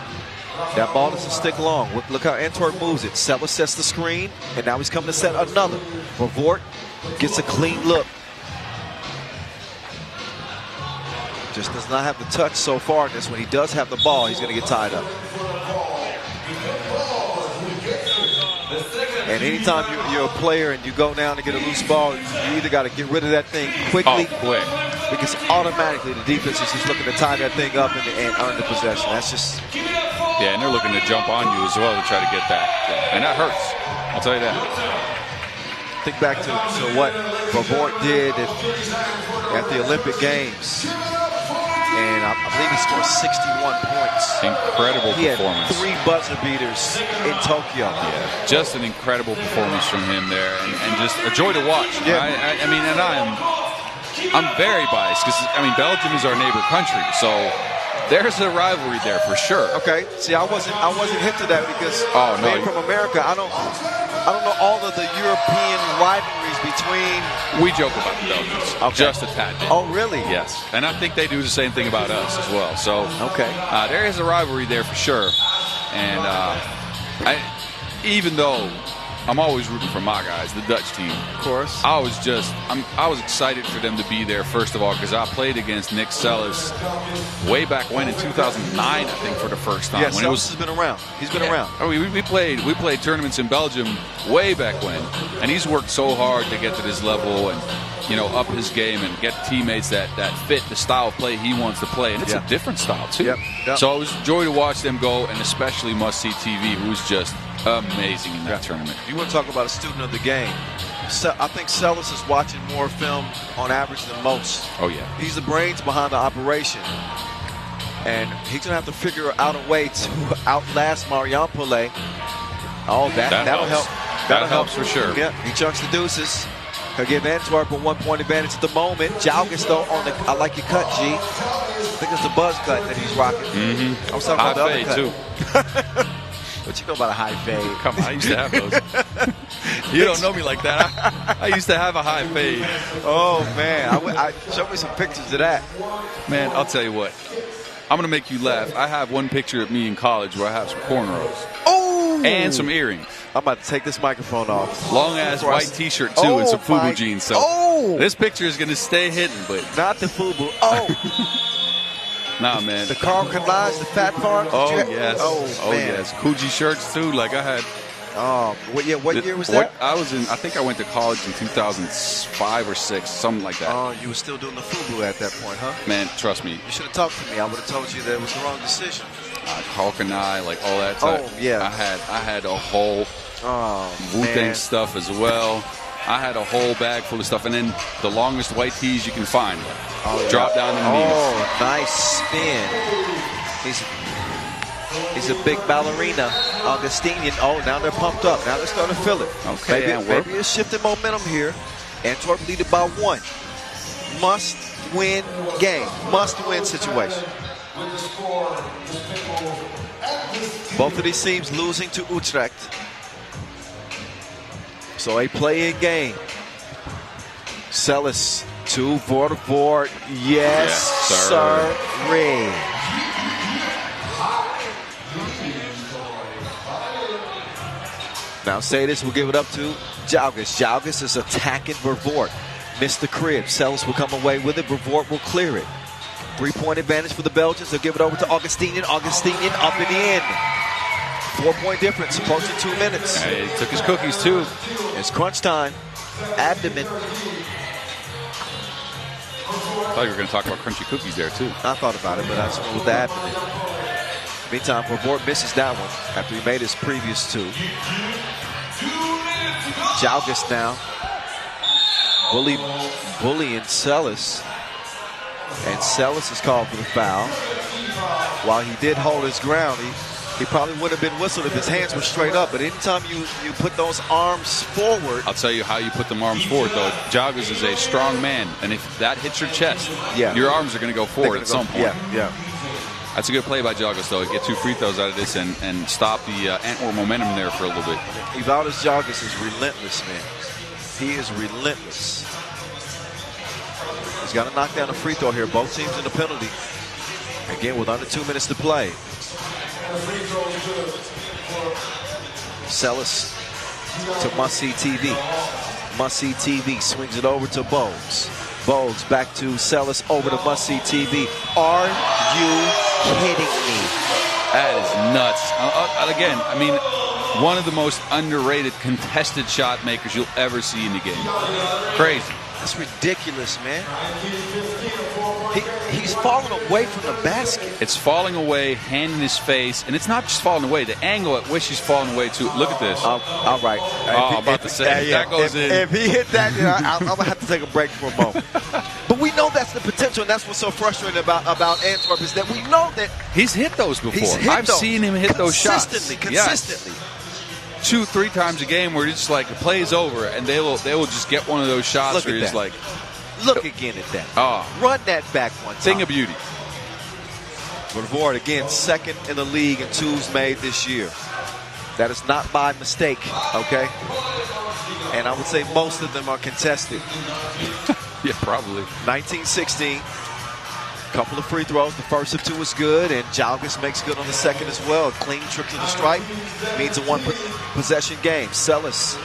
That ball doesn't stick long. Look how Antwerp moves it. Celis sets the screen, and now he's coming to set another. Vort gets a clean look. Just does not have the touch so far in this. When he does have the ball, he's going to get tied up. And anytime you're a player and you go down to get a loose ball, you either got to get rid of that thing quickly, because automatically the defense is just looking to tie that thing up and earn the possession. That's just... Yeah, and they're looking to jump on you as well to try to get that. And that hurts. I'll tell you that. Think back to what Vort did at the Olympic Games. And I believe he scored 61 points. Incredible performance. He had 3 buzzer beaters in Tokyo. Yeah, just an incredible performance from him there, and just a joy to watch. Yeah. I mean, and I'm very biased because Belgium is our neighbor country, so there's a rivalry there for sure. Okay. See, I wasn't hip to that because being from America, I don't know all of the European rivalries between. We joke about the Belgians, just a tad bit. Oh, really? Yes, and I think they do the same thing about us as well. So there is a rivalry there for sure, and even though I'm always rooting for my guys, the Dutch team. Of course. I was excited for them to be there, first of all, because I played against Nick Celis way back when in 2009, I think, for the first time. Yeah, Celis has been around. He's been around. I mean, we played tournaments in Belgium way back when, and he's worked so hard to get to this level and, up his game and get teammates that fit the style of play he wants to play. And it's a different style, too. Yep. So it was a joy to watch them go, and especially Must-See TV, who's just amazing in that tournament. You want to talk about a student of the game. So I think Celis is watching more film on average than most. Oh, yeah. He's the brains behind the operation. And he's going to have to figure out a way to outlast Marijampolė. Oh, that'll help. That helps for sure. Yeah, he chunks the deuces. He'll give Antwerp a 1-point advantage at the moment. Jalgis, though, I like your cut, G. I think it's the buzz cut that he's rocking. Mm-hmm. I was talking about the other cut. Too. What you know about a high fade? Come on, I used to have those. You don't know me like that. I used to have a high fade. Oh, man. Show me some pictures of that. Man, I'll tell you what. I'm going to make you laugh. I have one picture of me in college where I have some cornrows. Oh! And some earrings. I'm about to take this microphone off. Long-ass white T-shirt, too, and some FUBU jeans. So this picture is going to stay hidden, but... Not the FUBU. Oh! Nah, man. The Carl Kanaj, the fat part? Oh, yes. Oh, man. Yes. Coogee shirts, too, like I had. Oh, what year was that? I think I went to college in 2005 or 6, something like that. Oh, you were still doing the FUBU at that point, huh? Man, trust me. You should have talked to me. I would have told you that it was the wrong decision. Carl Kanaj, like all that type. Oh, yeah. I had a whole Wu-Tang stuff as well. I had a whole bag full of stuff, and then the longest white tees you can find. Drop down the knees. Oh, nice spin. He's a big ballerina, Augustinian. Oh, now they're pumped up. Now they're starting to feel it. Okay, maybe a shift in momentum here. Antwerp leaded by 1. Must-win game. Must-win situation. Both of these teams losing to Utrecht. So a play-in game. Celis to Vortvoort. Yes, sir. Now Sadis will give it up to Jalgis. Jalgis is attacking Vortvoort. Missed the crib. Celis will come away with it. Vortvoort will clear it. 3-point advantage for the Belgians. They'll give it over to Augustinian. Augustinian up and in. 4-point difference, approaching 2 minutes. Hey, he took his cookies too. It's crunch time. Abdomen. I thought you were going to talk about crunchy cookies there too. I thought about it, but I just went with the abdomen. Meantime, Vortvoort misses that one after he made his previous 2. Jalgis now. Bullying Celis. And Celis is called for the foul. While he did hold his ground, he probably would have been whistled if his hands were straight up. But anytime you put those arms forward. I'll tell you how you put them arms forward, though. Jalgis is a strong man. And if that hits your chest, your arms are going to go forward at some point. Yeah. That's a good play by Jalgis, though. Get 2 free throws out of this and stop the Antwerp momentum there for a little bit. Evaldas Jalgis is relentless, man. He is relentless. He's got to knock down a free throw here. Both teams in the penalty. Again, with under 2 minutes to play. Celis to Must-See TV. Must-See TV swings it over to Bogues. Bogues back to Celis, over to Must-See TV. Are you kidding me? That is nuts. Again, I mean, one of the most underrated contested shot makers you'll ever see in the game. Crazy. That's ridiculous, man. He's falling away from the basket. It's falling away, hand in his face, and it's not just falling away. The angle at which he's falling away to. Look at this. All right. I'm about to say, that goes in. If he hit that, I'm going to have to take a break for a moment. But we know that's the potential, and that's what's so frustrating about Antwerp is that we know that he's hit those before. I've seen him hit those shots. Consistently. Yes. 2-3 times a game where it's just like the play is over and they will just get one of those shots where it's like, look again at that. Run that back one time. Thing of beauty. Vortvoort again, second in the league in 2s made this year. That is not by mistake, okay? And I would say most of them are contested. Yeah, probably. 19-16. Couple of free throws. The first of 2 is good, and Jalgis makes good on the second as well. A clean trip to the stripe means a 1-possession game. Celis.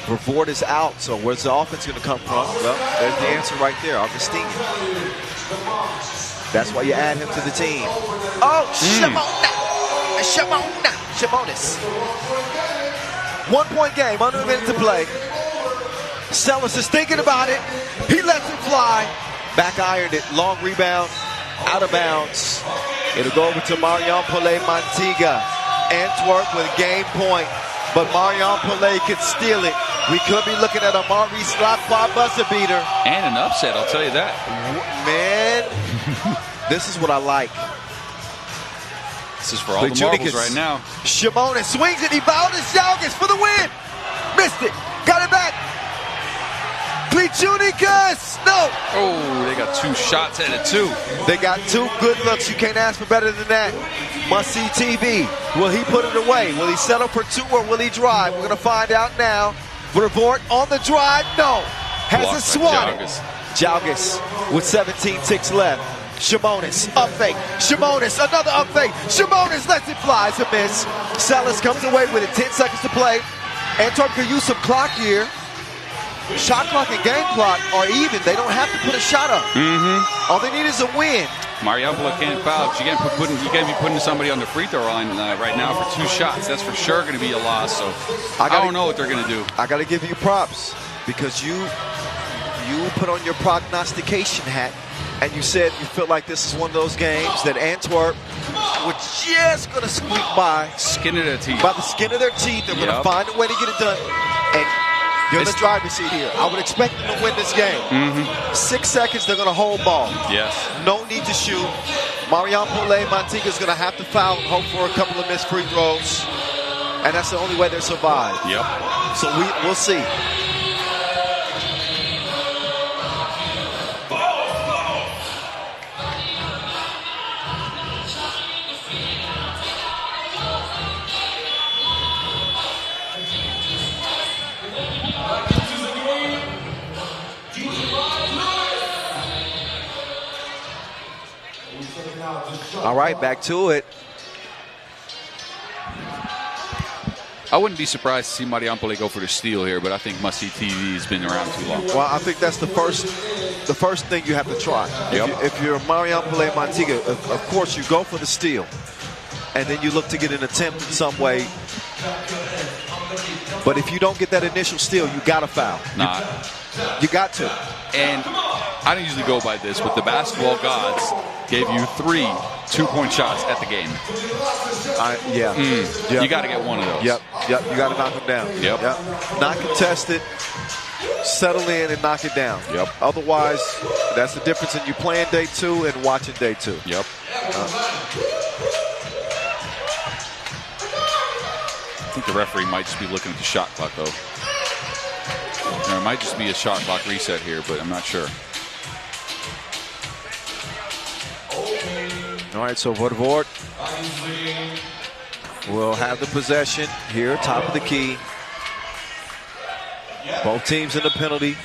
Vortvoort is out, so where's the offense going to come from? Well, there's the answer right there. Augustinian. That's why you add him to the team. Oh, Shimonis. 1-point game, under a minute to play. Celis is thinking about it. He lets it fly. Back ironed it, long rebound, out of bounds. It'll go over to Marijampolė Mantinga. Antwerp with game point, but Marijampolė could steal it. We could be looking at a Maurice Lacroix buzzer beater. And an upset, I'll tell you that. Man, this is what I like. This is for all the marbles right now. Shimonis swings it, Evaldas Jalgis for the win. Missed it, got it back. Plichunicas! No! Oh, they got 2 shots at it, too. They got 2 good looks. You can't ask for better than that. Must-See TV. Will he put it away? Will he settle for 2 or will he drive? We're going to find out now. Vortvoort on the drive. No. Has it swatted. Jalgis with 17 ticks left. Shimonis, up fake. Shimonis, another up fake. Shimonis lets it fly. It's a miss. Celis comes away with it. 10 seconds to play. Antwerp can use some clock here. Shot clock and game clock are even. They don't have to put a shot up. All they need is a win. Marijampolė can't foul. You can't be putting somebody on the free throw line right now for 2 shots. That's for sure going to be a loss. So I don't know what they're going to do. I got to give you props because you put on your prognostication hat and you said you feel like this is one of those games that Antwerp were just going to squeak by. Skin of their teeth. By the skin of their teeth. They're going to find a way to get it done. And You're in the driver's seat here. I would expect them to win this game. 6 seconds, they're going to hold ball. Yes. No need to shoot. Marijampolė, Mantinga is going to have to foul and hope for a couple of missed free throws. And that's the only way they survive. Yep. So we'll see. All right, back to it. I wouldn't be surprised to see Marijampolė go for the steal here, but I think must-see TV has been around too long. Well, I think that's the first thing you have to try. Yep. If you're Marijampolė Mantinga, of course you go for the steal, and then you look to get an attempt in some way. But if you don't get that initial steal, you got to foul. Nah. You got to. And I don't usually go by this, but the basketball gods gave you 3 two-point shots at the game. Yeah. You got to get one of those. Yep. You got to knock them down. Yep. Not contested. Settle in and knock it down. Yep. Otherwise, that's the difference in you playing day 2 and watching day 2. Yep. I think the referee might just be looking at the shot clock, though. There might just be a shot clock reset here, but I'm not sure. All right, so Voort will have the possession here, top of the key. Both teams in the penalty.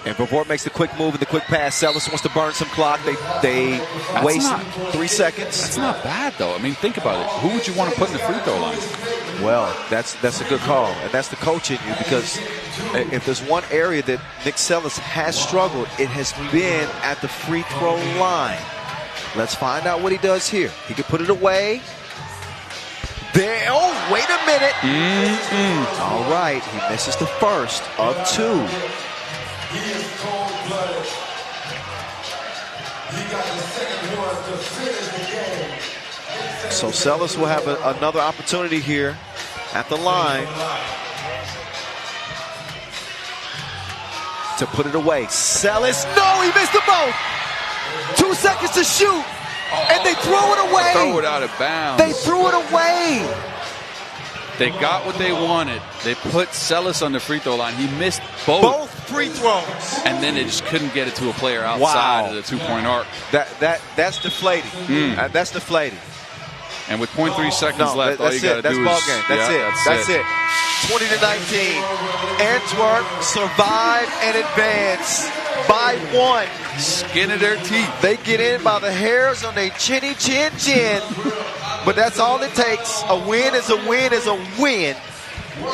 And Voort makes the quick move and the quick pass. Sellis wants to burn some clock. They waste 3 seconds. That's not bad, though. I mean, think about it. Who would you want to put in the free throw line? Well, that's a good call, and that's the coach in you, because if there's one area that Nick Sellis has struggled, it has been at the free throw line. Let's find out what he does here. He can put it away. There. Oh, wait a minute. All right, he misses the first of 2. He is cold-blooded. He got the second one to finish the game. So Sellis will have another opportunity here at the line to put it away. Sellis, no, he missed them both. 2 seconds to shoot, and they throw it away. Throw it out of bounds. They threw it away. They got what they wanted. They put Sellis on the free throw line. He missed both free throws, and then they just couldn't get it to a player outside of the 2-point arc. That's deflating. That's deflating. And with 0.3 seconds left, all you got to do is... That's ball game. That's it. 20-19. Antwerp survive and advance by 1. Skin of their teeth. They get in by the hairs on their chinny chin chin. But that's all it takes. A win is a win is a win.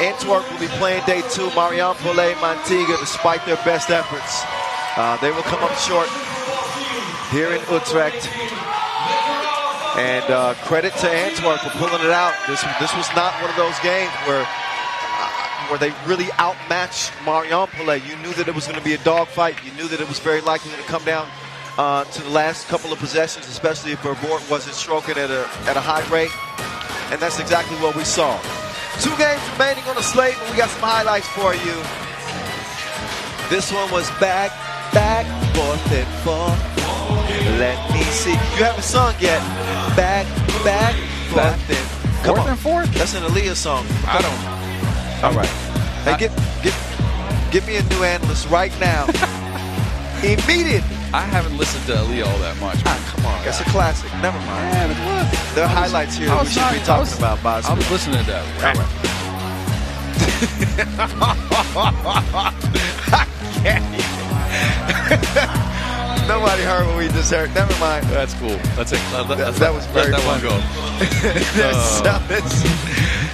Antwerp will be playing day 2. Marijampolė Mantinga, despite their best efforts, they will come up short here in Utrecht. And credit to Antwerp for pulling it out. This was not one of those games where they really outmatched Marijampolė. You knew that it was going to be a dogfight. You knew that it was very likely to come down to the last couple of possessions, especially if Voort wasn't stroking at a high rate. And that's exactly what we saw. 2 games remaining on the slate, but we got some highlights for you. This one was back, forth, and forth. Let me see. You haven't sung yet. Back, forth, and come on. Forth? That's an Aaliyah song. I don't. All right. Hey, give me a new analyst right now. Immediately. I haven't listened to Aaliyah all that much. Come on. That's a classic. Never mind. There are highlights here that we should be talking about, Boz. I was listening to that. Nobody heard what we just heard. Never mind. That's cool. That was very let that fun. one go. Sellis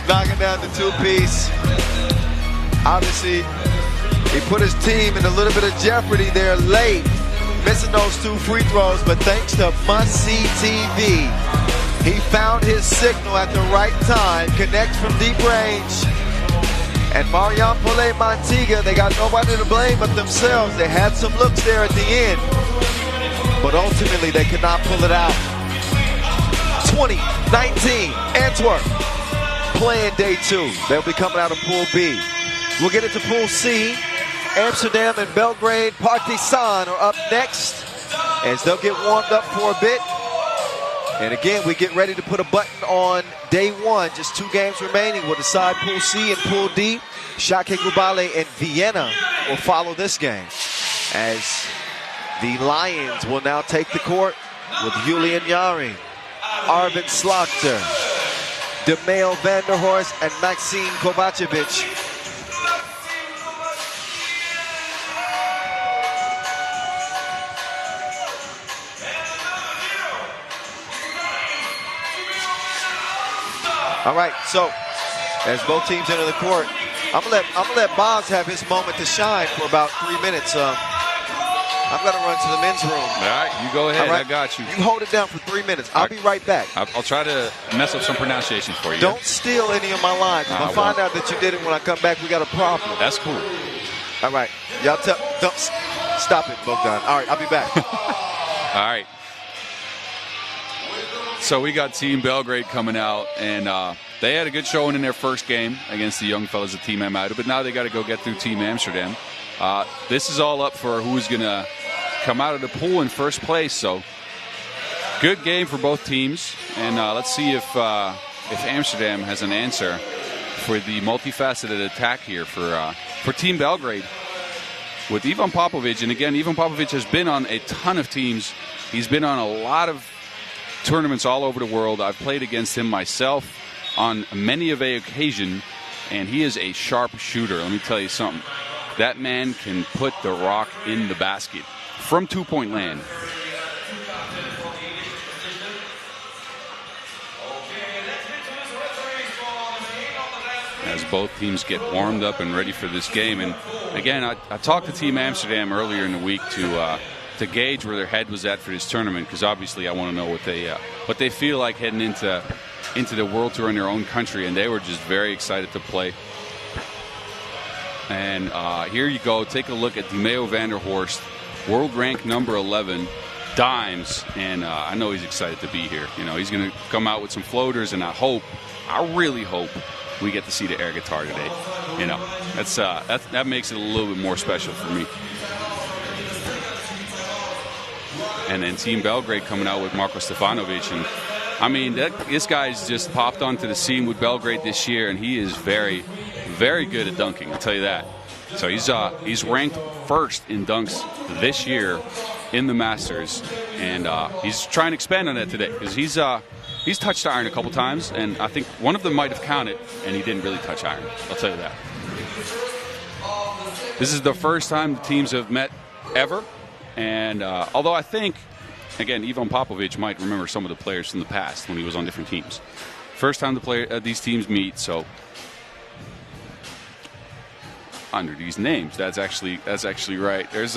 knocking down the 2-piece. Obviously, he put his team in a little bit of jeopardy there late, missing those 2 free throws, but thanks to must-see TV, he found his signal at the right time, connects from deep range. And Marijampolė Mantinga, they got nobody to blame but themselves. They had some looks there at the end, but ultimately they could not pull it out. 20-19, Antwerp playing day 2. They'll be coming out of Pool B. We'll get into Pool C. Amsterdam and Belgrade Partizan are up next as they'll get warmed up for a bit. And again, we get ready to put a button on day one. Just 2 games remaining. We'll decide Pool C and Pool D. Šakiai, Gulbelė, and Vienna will follow this game as the Lions will now take the court with Julian Jari, Arvid Slagter, DeMeo van der Horst, and Maxime Kovacevic. All right, so as both teams enter the court, I'm gonna let Boggs have his moment to shine for about 3 minutes. I'm gonna run to the men's room. All right, you go ahead. Right. I got you. You hold it down for 3 minutes. I'll be right back. I'll try to mess up some pronunciations for you. Don't steal any of my lines. If I find out that you did it when I come back, we got a problem. That's cool. All right, y'all don't stop it, Bogdan. All right, I'll be back. All right. So we got Team Belgrade coming out, and they had a good showing in their first game against the young fellas of Team IJmuiden, but now they got to go get through Team Amsterdam. This is all up for who's going to come out of the pool in first place. So good game for both teams, and let's see if Amsterdam has an answer for the multifaceted attack here for Team Belgrade with Ivan Popovic. And again, Ivan Popovic has been on a ton of teams. He's been on a lot of tournaments all over the world. I've played against him myself on many of a occasion, and he is a sharp shooter. Let me tell you something. That man can put the rock in the basket from 2-point land. As both teams get warmed up and ready for this game. And again, I talked to Team Amsterdam earlier in the week to gauge where their head was at for this tournament, because obviously I want to know what they feel like heading into the World Tour in their own country, and they were just very excited to play. And here you go. Take a look at DeMeo van der Horst, world rank number 11, dimes, and I know he's excited to be here. You know, he's going to come out with some floaters, and I really hope we get to see the air guitar today. You know, that makes it a little bit more special for me. And then Team Belgrade coming out with Marko Stefanovic. And I mean, this guy's just popped onto the scene with Belgrade this year, and he is very, very good at dunking, I'll tell you that. So he's ranked first in dunks this year in the Masters, and he's trying to expand on that today, because he's touched iron a couple times, and I think one of them might have counted, and he didn't really touch iron. I'll tell you that. This is the first time the teams have met ever. And although I think, again, Ivan Popovic might remember some of the players from the past when he was on different teams. First time these teams meet, so under these names, that's actually right. There's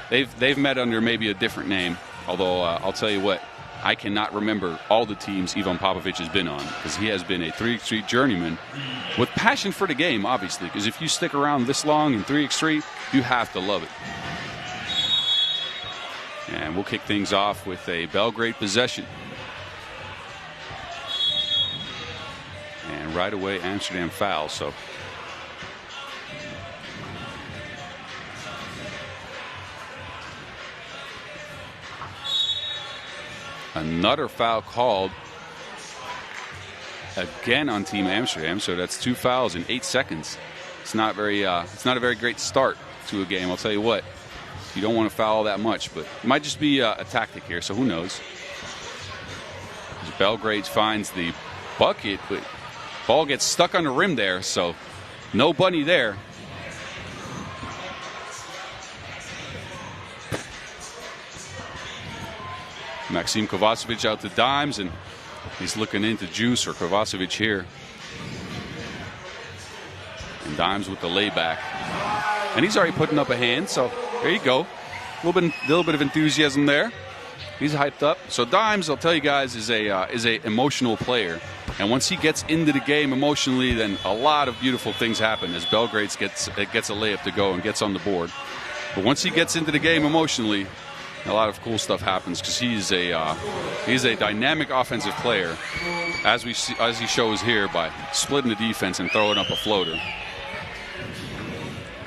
they've met under maybe a different name. Although I'll tell you what, I cannot remember all the teams Ivan Popovic has been on, because he has been a 3x3 journeyman with passion for the game, obviously. Because if you stick around this long in 3x3, you have to love it. And we'll kick things off with a Belgrade possession. And right away, Amsterdam fouls. So another foul called again on Team Amsterdam. So that's 2 fouls in 8 seconds. It's not a very great start to a game. I'll tell you what. You don't want to foul that much, but it might just be a tactic here, so who knows. As Belgrade finds the bucket, but ball gets stuck on the rim there, so no bunny there. Maxime Kovacevic out to dimes, and he's looking into Juice or Kovacevic here. And dimes with the layback. And he's already putting up a hand, so there you go. A little bit of enthusiasm there. He's hyped up. So dimes, I'll tell you guys, is a emotional player, and once he gets into the game emotionally, then a lot of beautiful things happen as Belgrade gets a layup to go and gets on the board. But once he gets into the game emotionally, a lot of cool stuff happens, because he's a dynamic offensive player, as he shows here by splitting the defense and throwing up a floater.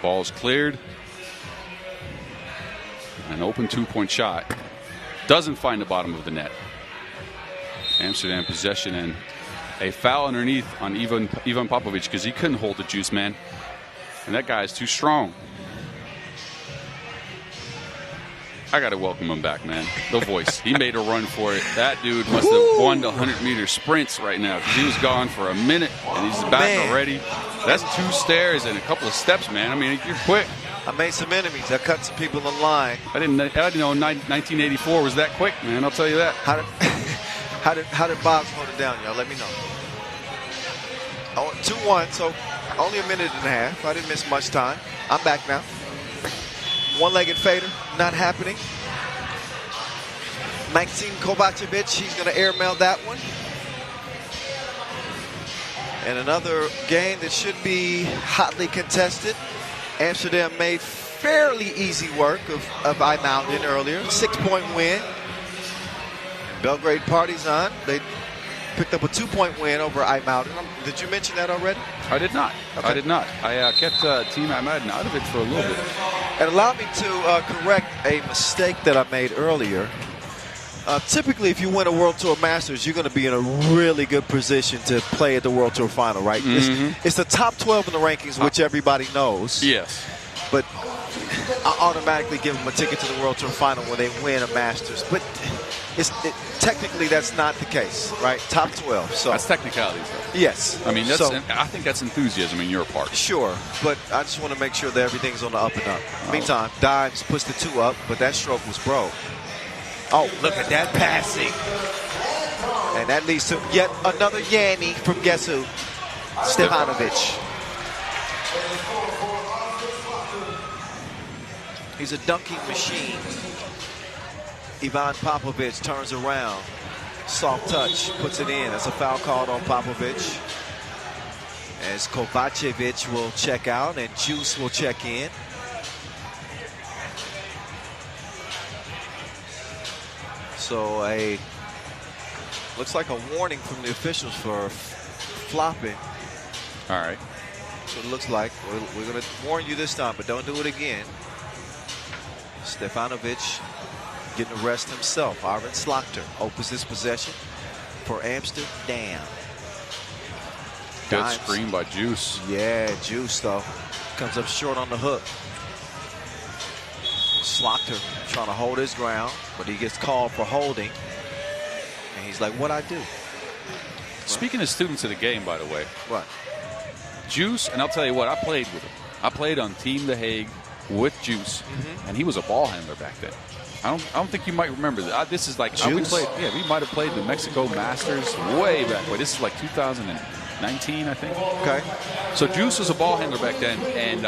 Ball's cleared. An open 2-point shot. Doesn't find the bottom of the net. Amsterdam possession and a foul underneath on Ivan Popovic because he couldn't hold the juice, man. And that guy is too strong. I got to welcome him back, man. The voice. He made a run for it. That dude must have won the 100-meter sprints right now because he was gone for a minute and he's back already. That's 2 stairs and a couple of steps, man. I mean, you're quick. I made some enemies. I cut some people in line. I didn't know 1984 was that quick, man. I'll tell you that. How did Bob's hold it down, y'all? Let me know. Oh, 2-1, so only a minute and a half. I didn't miss much time. I'm back now. One-legged fader, not happening. Maxim Kovacevic, he's going to airmail that one. And another game that should be hotly contested. Amsterdam made fairly easy work of IJmuiden earlier. 6-point win. Belgrade Partizan, they picked up a 2-point win over IJmuiden. Did you mention that already? I did not. Okay. I did not. I kept Team IJmuiden out of it for a little bit. And allow me to correct a mistake that I made earlier. Typically, if you win a World Tour Masters, you're going to be in a really good position to play at the World Tour Final, right? It's the top 12 in the rankings, which everybody knows. Yes. But I automatically give them a ticket to the World Tour Final when they win a Masters. But technically, that's not the case, right? Top 12. So that's technicalities, though. Yes. I mean, I think that's enthusiasm in your part. Sure, but I just want to make sure that everything's on the up and up. Meantime, Dimes puts the 2 up, but that stroke was broke. Oh, look at that passing. And that leads to yet another Yanni from guess who? Stefanovic. He's a dunking machine. Ivan Popovic turns around. Soft touch, puts it in. That's a foul called on Popovic. As Kovacevic will check out and Juice will check in. So looks like a warning from the officials for flopping. All right. So it looks like we're going to warn you this time, but don't do it again. Stefanovic getting a rest himself. Arvin Slaughter opens his possession for Amsterdam. Good screen by Juice. Yeah, Juice though comes up short on the hook. Slaughter trying to hold his ground, but he gets called for holding. And he's like, what'd I do? Speaking of students of the game, by the way. What? Juice, and I'll tell you what, I played with him. I played on Team The Hague with Juice, and he was a ball handler back then. I don't think you might remember that. This is like, we might have played the Mexico Masters way back. This is like 2019, I think. Okay. So Juice was a ball handler back then, and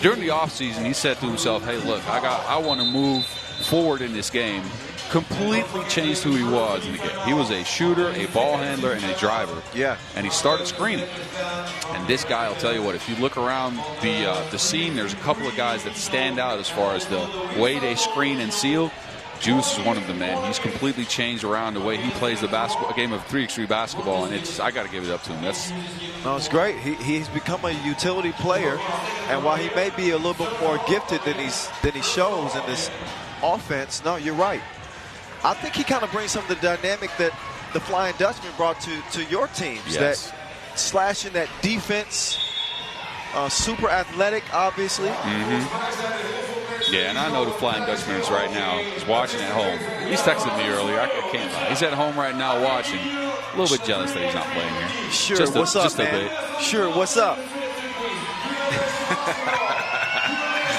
during the offseason, he said to himself, hey, look, I want to move forward in this game. Completely changed who he was in the game. He was a shooter, a ball handler, and a driver. Yeah. And he started screening. And this guy, I'll tell you what, if you look around the scene, there's a couple of guys that stand out as far as the way they screen and seal. Juice is one of them, man. He's completely changed around the way he plays the game of 3x3 basketball, and I got to give it up to him. No, it's great. He's become a utility player, and while he may be a little bit more gifted than he shows in this offense, no, you're right. I think he kind of brings some of the dynamic that the Flying Dutchman brought to your teams. Yes. That slashing, that defense, super athletic, obviously. Yeah, and I know the Flying Dutchman is right now. He's watching at home. He's texted me earlier. I can't lie. He's at home right now watching. A little bit jealous that he's not playing here. Sure, just what's up, just man? A bit. Sure, what's up?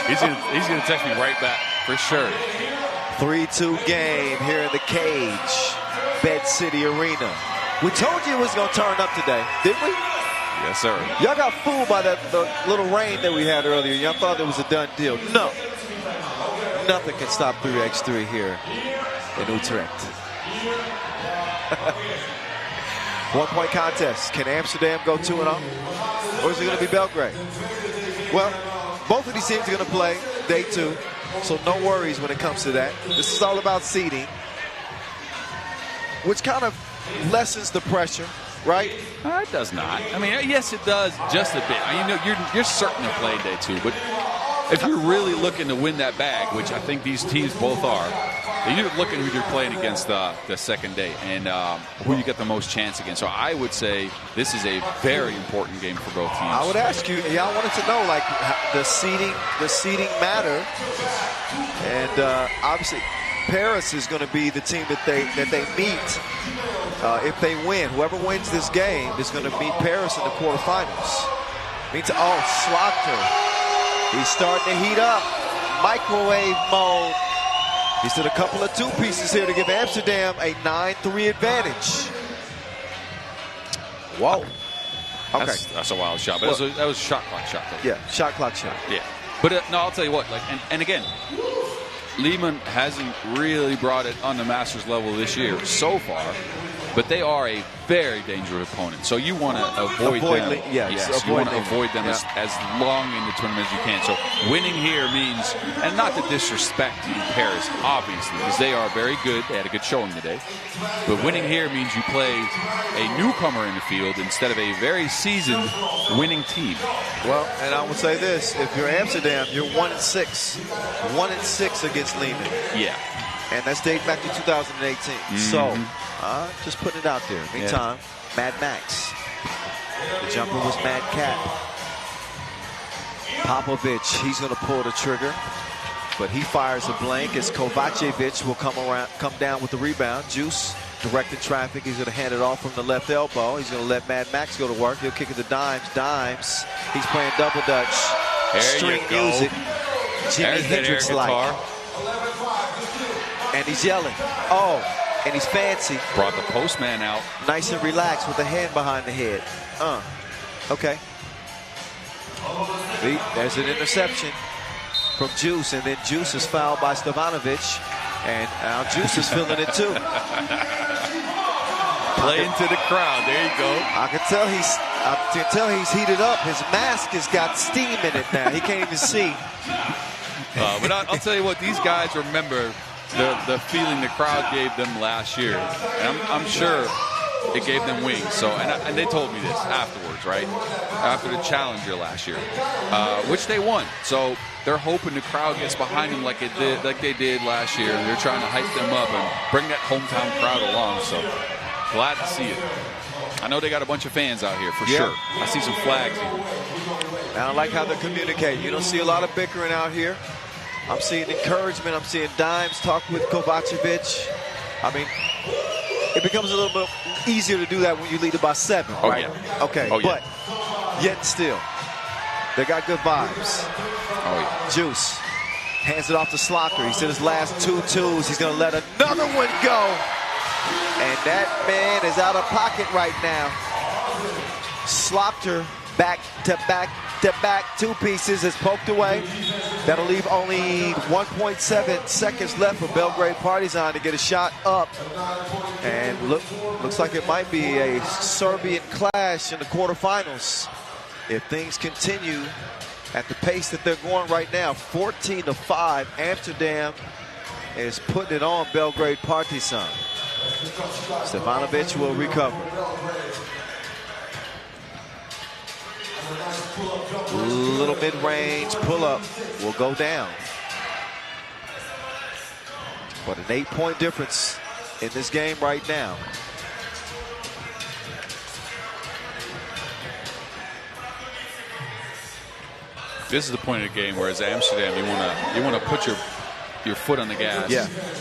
He's gonna text me right back for sure. 3-2 game here in the Cage, Bed City Arena. We told you it was going to turn up today, didn't we? Yes, sir. Y'all got fooled by the little rain that we had earlier. Y'all thought it was a done deal. No. Nothing can stop 3x3 here in Utrecht. 1-point contest. Can Amsterdam go 2-0? Or is it going to be Belgrade? Well, both of these teams are going to play day 2. So no worries when it comes to that. This is all about seeding, which kind of lessens the pressure. right? It does not. I mean, yes, it does just a bit. You know, you're certain of playing day 2, but if you're really looking to win that bag, which I think these teams both are, you're looking who you're playing against the second day and who you get the most chance against. So I would say this is a very important game for both teams. I would ask you, y'all wanted to know, like, the seeding matter, and obviously Paris is going to be the team that they meet if they win. Whoever wins this game is going to meet Paris in the quarterfinals. Slaughter. He's starting to heat up. Microwave mode. He's did a couple of 2 pieces here to give Amsterdam a 9-3 advantage. Whoa. Okay. That's a wild shot. But that was a shot clock shot, though. Yeah, shot clock shot. Yeah. But no, I'll tell you what. Like, and again, Liman hasn't really brought it on the Masters level this year so far, but they are a very dangerous opponent. So you want to avoid them. You want to avoid them as long in the tournament as you can. So winning here means, and not to disrespect Paris, obviously, because they are very good. They had a good showing today. But winning here means you play a newcomer in the field instead of a very seasoned winning team. Well, and I would say this: if you're Amsterdam, you're 1-6, 1-6 against Liman. Yeah. And that's dating back to 2018. So, just putting it out there. Meantime, Mad Max. The jumper was Mad Cat. Popovic, he's going to pull the trigger, but he fires a blank as Kovacevic will come down with the rebound. Juice directing traffic. He's going to hand it off from the left elbow. He's going to let Mad Max go to work. He'll kick it to Dimes. He's playing double dutch. String music. Jimi Hendrix like. And he's yelling. Oh, and he's fancy. Brought the postman out. Nice and relaxed with the hand behind the head. Okay. There's an interception from Juice, and then Juice is fouled by Stefanovic, and now Juice is feeling it too. Playing to the crowd. There you go. I can tell he's heated up. His mask has got steam in it now. He can't even see. But I'll tell you what, these guys remember the feeling the crowd gave them last year. And I'm sure it gave them wings. So, and they told me this afterwards, right? After the Challenger last year, which they won. So they're hoping the crowd gets behind them like they did last year. They're trying to hype them up and bring that hometown crowd along. So glad to see it. I know they got a bunch of fans out here for sure. I see some flags here. And I like how they're communicating. You don't see a lot of bickering out here. I'm seeing encouragement. I'm seeing Dimes talk with Kovacevic. I mean, it becomes a little bit easier to do that when you lead it by 7, right? Yeah. Okay, but yet still, they got good vibes. Juice hands it off to Slocker. He's in his last 2 twos. He's going to let another one go. And that man is out of pocket right now. Slocker back to back 2 pieces is poked away. That'll leave only 1.7 seconds left for Belgrade Partizan to get a shot up. And looks like it might be a Serbian clash in the quarterfinals if things continue at the pace that they're going right now. 14-5. Amsterdam is putting it on Belgrade Partizan. Stefanovic will recover. Little mid-range pull-up will go down. But an 8-point difference in this game right now. This is the point of the game where, as Amsterdam, you want to put your foot on the gas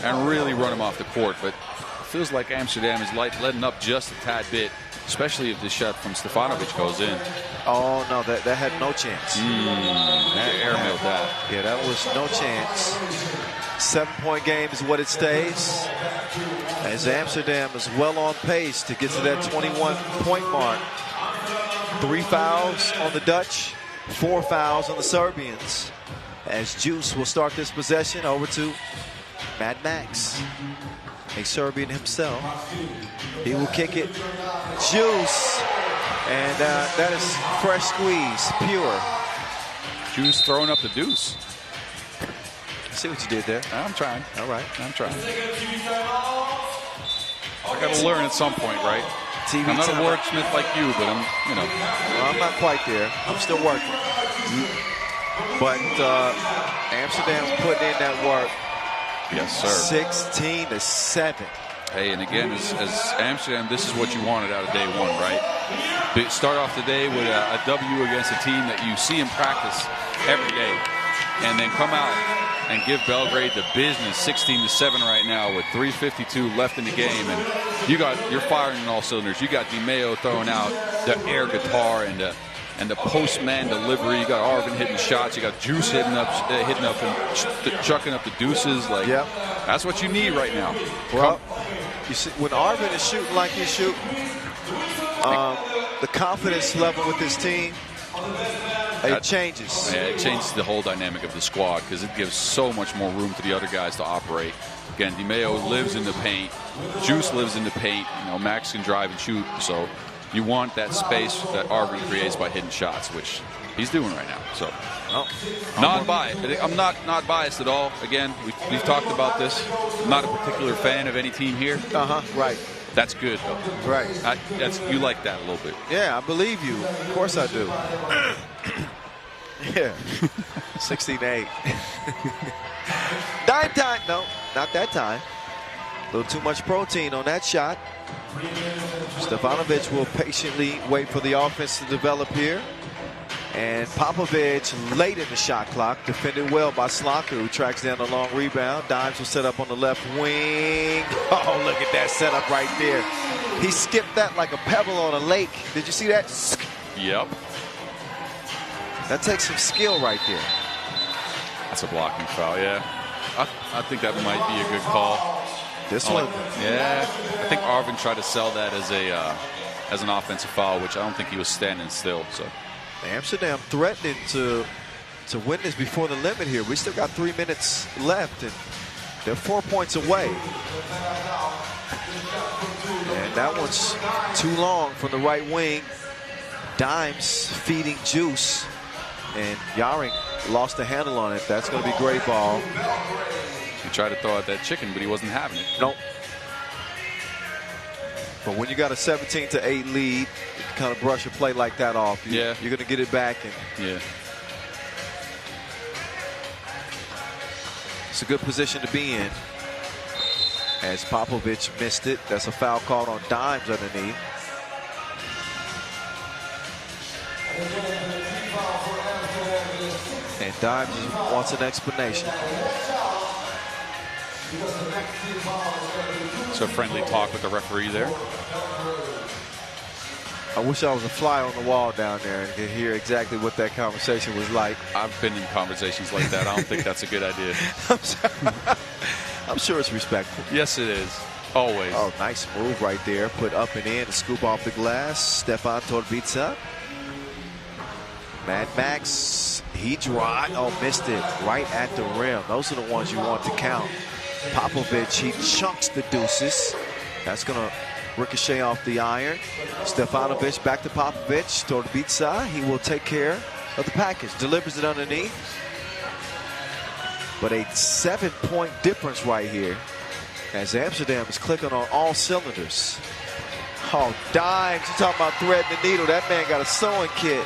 and really run them off the court. But it feels like Amsterdam is letting up just a tad bit, especially if the shot from Stefanovic goes in. Oh, no, that had no chance. Airmailed that. Yeah, that was no chance. 7-point game is what it stays. As Amsterdam is well on pace to get to that 21-point mark. 3 fouls on the Dutch, 4 fouls on the Serbians. As Juice will start this possession over to Mad Max, a Serbian himself. He will kick it. Juice. And that is fresh squeeze, pure. Juice throwing up the deuce. See what you did there. I'm trying. All right. I'm trying. I got to learn at some point, right? TV I'm not a timeout. wordsmith like you, but I'm, you know. Well, I'm not quite there. I'm still working. But Amsterdam's putting in that work. Yes, sir. 16-7. Hey, and again, as Amsterdam, this is what you wanted out of day one, right? Start off the day with a W against a team that you see in practice every day, and then come out and give Belgrade the business. 16-7 right now with 3:52 left in the game, and you're firing on all cylinders. You got DiMeo throwing out the air guitar and the postman delivery. You got Arvin hitting shots. You got Juice hitting up and chucking up the deuces. Like, yep. That's what you need right now. Well, you see, when Arvin is shooting like he's shooting, the confidence level with this team, it changes. Yeah, it changes the whole dynamic of the squad because it gives so much more room for the other guys to operate. Again, DiMeo lives in the paint. Juice lives in the paint. You know, Max can drive and shoot. So you want that space that Arvin creates by hitting shots, which he's doing right now. So, non-biased. I'm not biased at all. Again, we've talked about this. I'm not a particular fan of any team here. Right. That's good, though. Right. You like that a little bit. Yeah, I believe you. Of course I do. Yeah. 16-8. Dime time. No, not that time. A little too much protein on that shot. Stefanovic will patiently wait for the offense to develop here. And Popovic late in the shot clock, defended well by Slonka, who tracks down the long rebound. Dimes will set up on the left wing. Oh, look at that setup right there. He skipped that like a pebble on a lake. Did you see that? Yep. That takes some skill right there. That's a blocking foul, yeah. I think that might be a good call. This one? Yeah. I think Arvin tried to sell that as an offensive foul, which I don't think he was standing still. So Amsterdam threatening to win this before the limit here. We still got 3 minutes left, and they're 4 points away. And that one's too long from the right wing. Dimes feeding Juice, and Yaring lost the handle on it. That's going to be great ball. He tried to throw out that chicken, but he wasn't having it. Nope. But when you got a 17-8 lead, you kind of brush a play like that off. You're going to get it back. And it's a good position to be in. As Popovic missed it, that's a foul called on Dimes underneath. And Dimes wants an explanation. So friendly talk with the referee there. I wish I was a fly on the wall down there and could hear exactly what that conversation was like. I've been in conversations like that. I don't think that's a good idea. I'm sure it's respectful. Yes, it is. Always. Oh, nice move right there. Put up and in and scoop off the glass. Stefan Torbica. Mad Max, he drive. Oh, missed it right at the rim. Those are the ones you want to count. Popovic, he chunks the deuces. That's going to ricochet off the iron. Stefanovic back to Popovic. Torbica, he will take care of the package. Delivers it underneath. But a 7-point difference right here as Amsterdam is clicking on all cylinders. Oh, Dimes, you talking about threading the needle. That man got a sewing kit.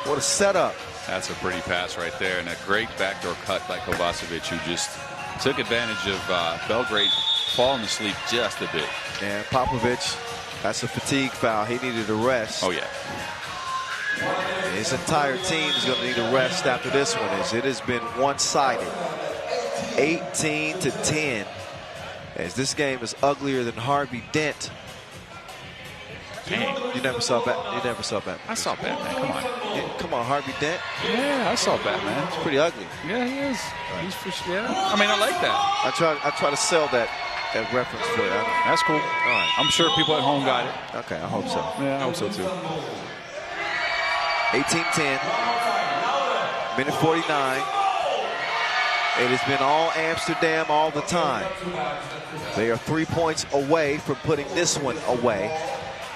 What a setup. That's a pretty pass right there, and a great backdoor cut by Kovacevic, who just took advantage of Belgrade falling asleep just a bit. And Popovic, that's a fatigue foul. He needed a rest. Oh, yeah. His entire team is going to need a rest after this one, as it has been one-sided. 18-10, as this game is uglier than Harvey Dent. Dang. You never saw Batman. You never saw Batman. I saw Batman. Come on. Yeah, come on, Harvey Dent. Yeah, I saw Batman. It's pretty ugly. Yeah, he is. He's for sure. Yeah. I mean, I like that. I try to sell that reference for you. That's cool. All right. I'm sure people at home got it. Okay, I hope so. Yeah, I hope so too. 18-10. Minute 49. It has been all Amsterdam all the time. They are 3 points away from putting this one away.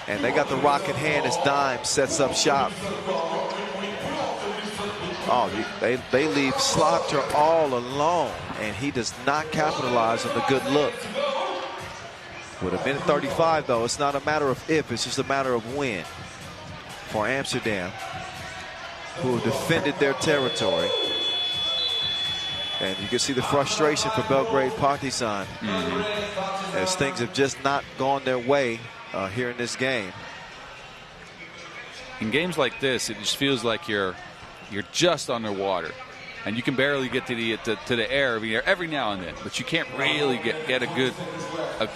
And they got the rock in hand as Dime sets up shop. Oh, they leave Slaughter all alone, and he does not capitalize on the good look. With a minute 35, though, it's not a matter of if, it's just a matter of when for Amsterdam, who have defended their territory. And you can see the frustration for Belgrade Partizan as things have just not gone their way here in this game. In games like this, it just feels like you're just underwater, and you can barely get to the air every now and then, but you can't really get a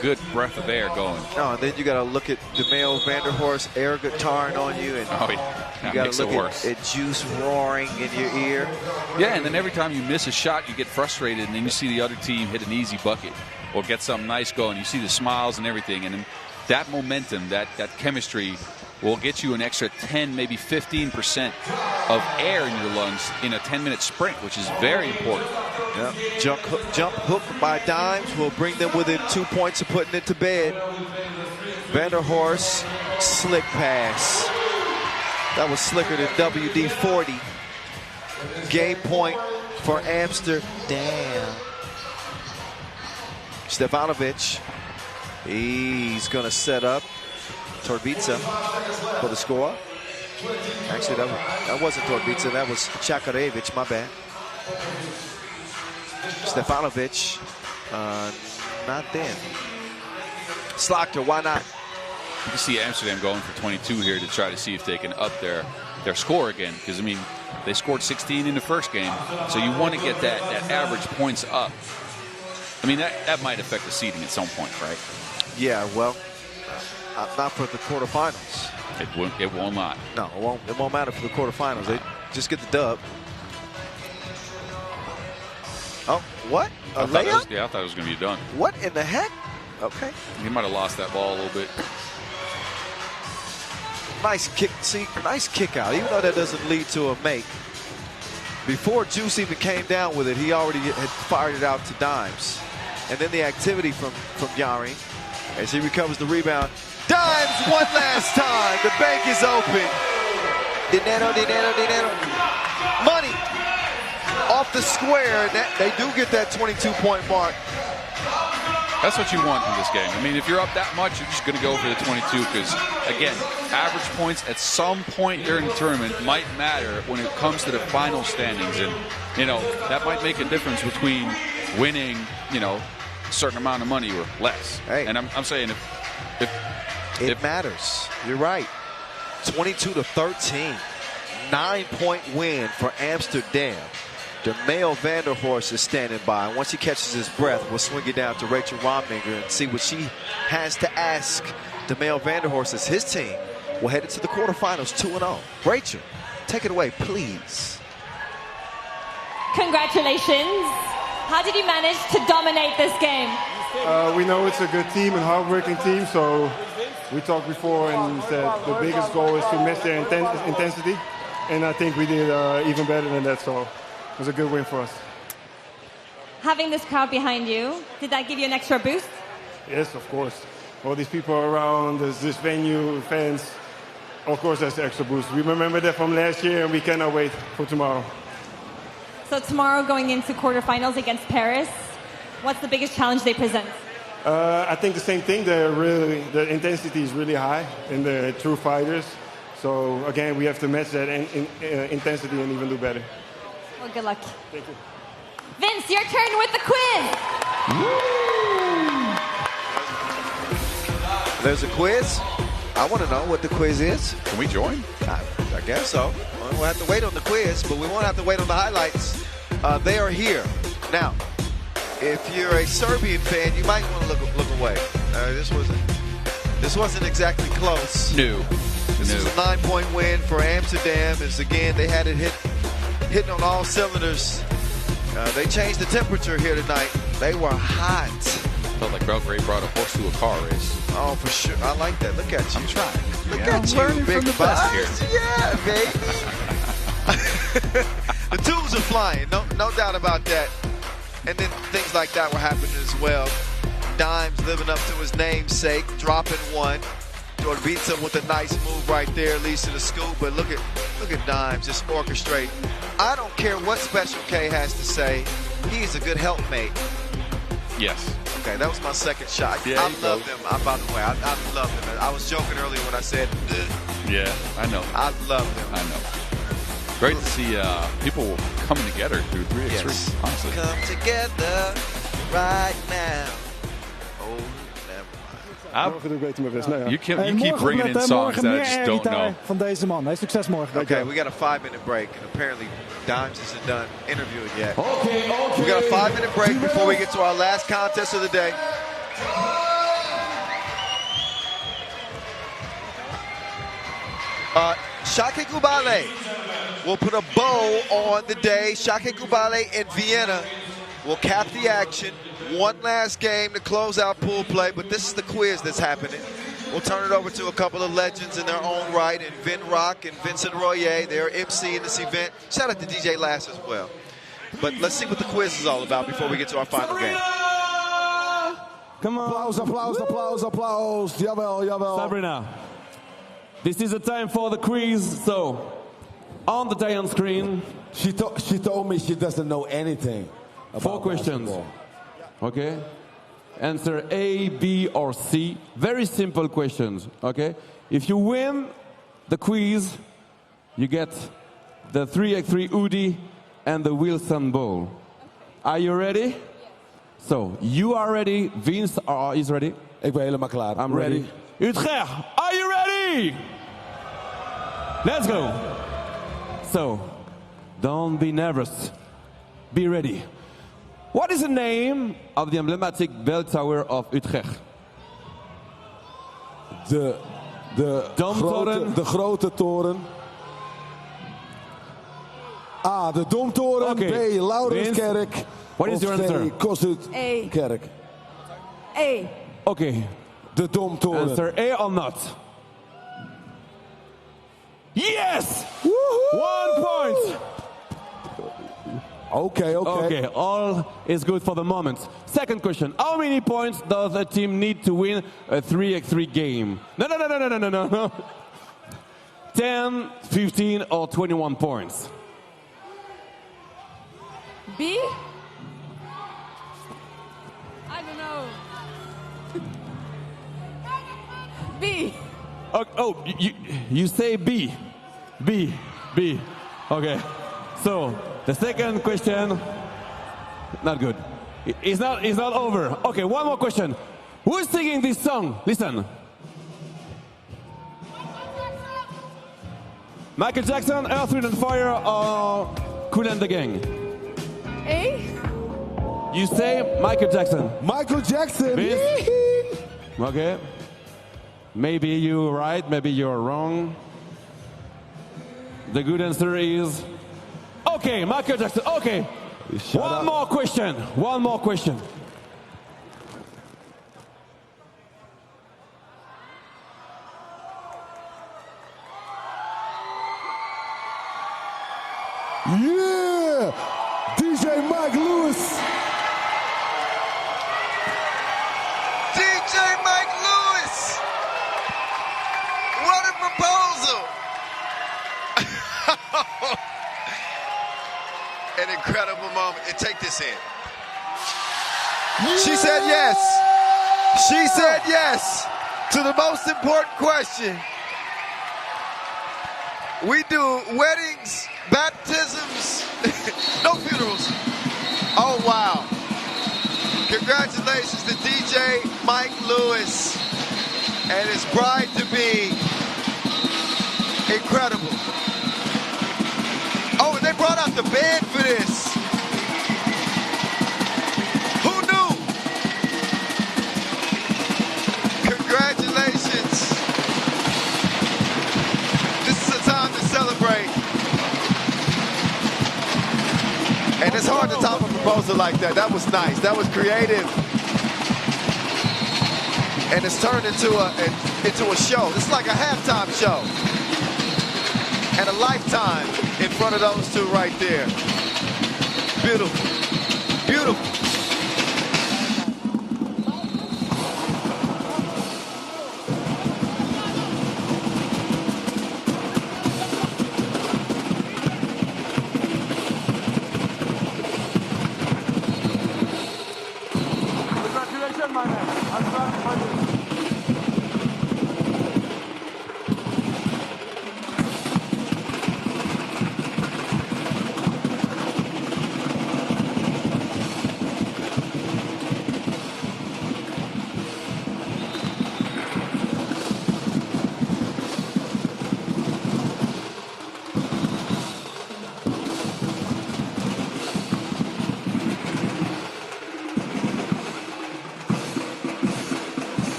good breath of air going. No, and then you got to look at DeMeo Vanderhorst air guitaring on you, and you got to look at Juice roaring in your ear. Yeah, and then every time you miss a shot, you get frustrated, and then you see the other team hit an easy bucket or get something nice going. You see the smiles and everything, and then that momentum, that chemistry will get you an extra 10, maybe 15% of air in your lungs in a 10-minute sprint, which is very important. Yep. Jump hook by Dimes will bring them within 2 points of putting it to bed. Vanderhorst, slick pass. That was slicker than WD-40. Game point for Amsterdam. Stefanovic, he's going to set up Torbica for the score. Actually, that wasn't Torbica. That was Čakarevich. My bad. Stefanovic, not then. Slaughter, why not? You can see Amsterdam going for 22 here to try to see if they can up their score again. Because, I mean, they scored 16 in the first game. So you want to get that average points up. I mean, that might affect the seeding at some point, right? Yeah, well, not for the quarterfinals. It will not. No, it won't matter for the quarterfinals. They just get the dub. Oh, what? A layup? I thought it was going to be done. What in the heck? Okay. He might have lost that ball a little bit. Nice kick. See, nice kick out. Even though that doesn't lead to a make. Before Juice even came down with it, he already had fired it out to Dimes. And then the activity from Yari as he recovers the rebound. Dimes one last time. The bank is open. Dinero. Money off the square. They do get that 22-point mark. That's what you want in this game. I mean, if you're up that much, you're just going to go for the 22 because, again, average points at some point during the tournament might matter when it comes to the final standings. And, you know, that might make a difference between winning, you know, a certain amount of money or less. Hey. And I'm saying it matters. You're right. 22-13. 9-point win for Amsterdam. DeMeo Vanderhorst is standing by. Once he catches his breath, we'll swing it down to Rachel Romninger and see what she has to ask DeMeo Vanderhorst as his team will head into the quarterfinals 2-0. Rachel, take it away, please. Congratulations. How did you manage to dominate this game? We know it's a good team and hard-working team, so we talked before and said the biggest goal is to match their intensity, and I think we did even better than that, so it was a good win for us. Having this crowd behind you, did that give you an extra boost? Yes, of course. All these people around, this venue, fans, of course that's the extra boost. We remember that from last year and we cannot wait for tomorrow. So tomorrow going into quarterfinals against Paris, what's the biggest challenge they present? I think the same thing. The intensity is really high and they're true fighters. So again, we have to match that intensity and even do better. Well, good luck. Thank you. Vince, your turn with the quiz. There's a quiz. I want to know what the quiz is. Can we join? I guess so. We'll have to wait on the quiz, but we won't have to wait on the highlights. They are here. Now, if you're a Serbian fan, you might want to look away. This wasn't exactly close. No. This is a 9-point win for Amsterdam. As again, they had it hitting on all cylinders. They changed the temperature here tonight. They were hot. Felt like Belgrade brought a horse to a car race. Oh, for sure. I like that. Look at you. I'm trying. Look at you, big bust here. Yeah, baby. The tubes are flying. No doubt about that. And then things like that were happening as well. Dimes living up to his namesake, dropping one. Torbica with a nice move right there, leads to the scoop. But look at Dimes just orchestrate. I don't care what Special K has to say. He's a good helpmate. Yes. Okay, that was my second shot. Yeah, I love them. By the way, I love them. I was joking earlier when I said, yeah, I know. I love them. I know. Great to see people coming together through 3x3, Yes. honestly. Come together right now. Oh, You keep bringing in songs that I just don't know. Van deze man. Hey, succes morgen. Okay, we got a 5-minute break, and apparently Dimes isn't done interviewing yet. Okay. We got a 5-minute break before we get to our last contest of the day. Šakiai Gulbelė will put a bow on the day. Šakiai Gulbelė in Vienna will cap the action. One last game to close out pool play, but this is the quiz that's happening. We'll turn it over to a couple of legends in their own right, and Vin Rock and Vincent Royer. They're MC in this event. Shout out to DJ Lass as well. But let's see what the quiz is all about before we get to our final game. Come on. Applaus. Jawel. Sabrina, this is the time for the quiz. So, on the day on screen. She told me she doesn't know anything about 4 questions. basketball. Okay? Answer A, B, or C. Very simple questions. Okay? If you win the quiz, you get the 3x3 hoodie and the Wilson ball. Are you ready? So, you are ready. Vince is ready. Ik ben helemaal klaar. I'm ready. Utrecht, are you ready? Let's go. So, don't be nervous. Be ready. What is the name of the emblematic bell tower of Utrecht? De grote toren. A, de Domtoren. Okay. B, Laurenskerk. What is your answer? C, Kossuthkerk. A. Okay. De Domtoren. Answer A or not? Yes! Woohoo! 1 point! Okay. Okay, all is good for the moment. Second question. How many points does a team need to win a 3x3 game? No. 10, 15, or 21 points? B? I don't know. B. Oh, you say B. B. Okay. So, the second question, not good. It's not over. Okay, one more question. Who's singing this song? Listen. Michael Jackson, Earth, Wind & Fire, or Kool and the Gang? A? You say Michael Jackson. Michael Jackson. Okay. Maybe you're right, maybe you're wrong. The good answer is... Okay, Michael Jackson. Okay. One more question. Yeah! DJ Mike Lewis. DJ Mike Lewis. What a proposal. An incredible moment. And take this in. She said yes. She said yes to the most important question. We do weddings, baptisms, no funerals. Oh, wow. Congratulations to DJ Mike Lewis and his bride-to-be. Incredible. Oh, and they brought out the band for this. Who knew? Congratulations. This is a time to celebrate. And it's hard to top a proposal like that. That was nice. That was creative. And it's turned into a show. It's like a halftime show. And a lifetime in front of those two right there. Beautiful. Beautiful. Congratulations.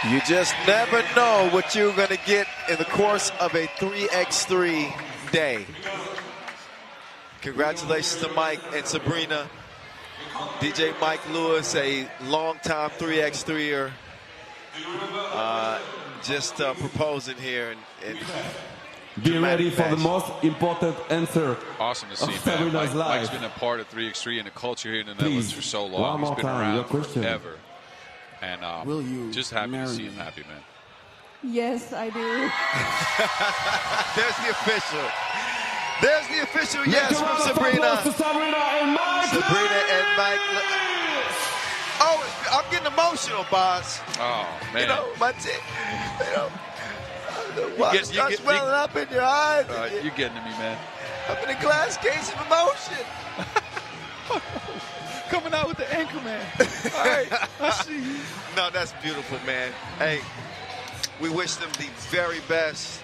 You just never know what you're going to get in the course of a 3x3 day. Congratulations to Mike and Sabrina. DJ Mike Lewis, a longtime 3x3er, just proposing here. And be ready for the most important answer. Awesome to see, man. Mike's been a part of 3x3 and the culture here in the Netherlands for so long. He's been around forever. And just happy to see him happy, man. Yes, I do. There's the official. There's the official yes from Sabrina. Sabrina and Mike. Oh, I'm getting emotional, boss. Oh, man. You know, my team. You know, the water starts welling up in your eyes. You're getting to me, man. I'm in a glass case of emotion. Coming out with the anchor, man. All right, I see you. No, that's beautiful, man. Hey, we wish them the very best.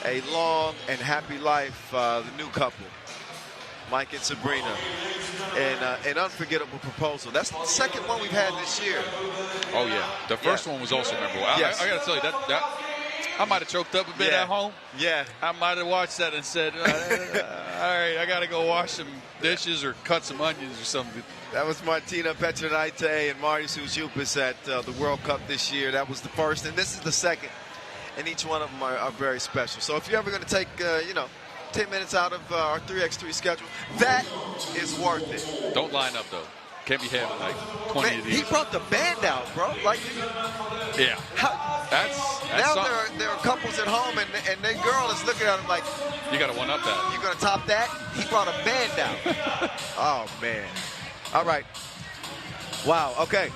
A long and happy life, the new couple, Mike and Sabrina, and an unforgettable proposal. That's the second one we've had this year. Oh, yeah. The first one was also memorable. Yes. I got to tell you, that I might have choked up a bit at home. Yeah. I might have watched that and said, all right, I got to go wash some dishes or cut some onions or something. That was Martina Petronaite and Marius Huishan at the World Cup this year. That was the first, and this is the second. And each one of them are very special. So if you're ever going to take, 10 minutes out of our 3x3 schedule, that is worth it. Don't line up, though. Can't be having like 20 of these. He brought the band out, bro. Like, yeah. That's now something. there are couples at home, and their girl is looking at him like, you got to one-up that. You going to top that? He brought a band out. Oh, man. All right. Wow, okay.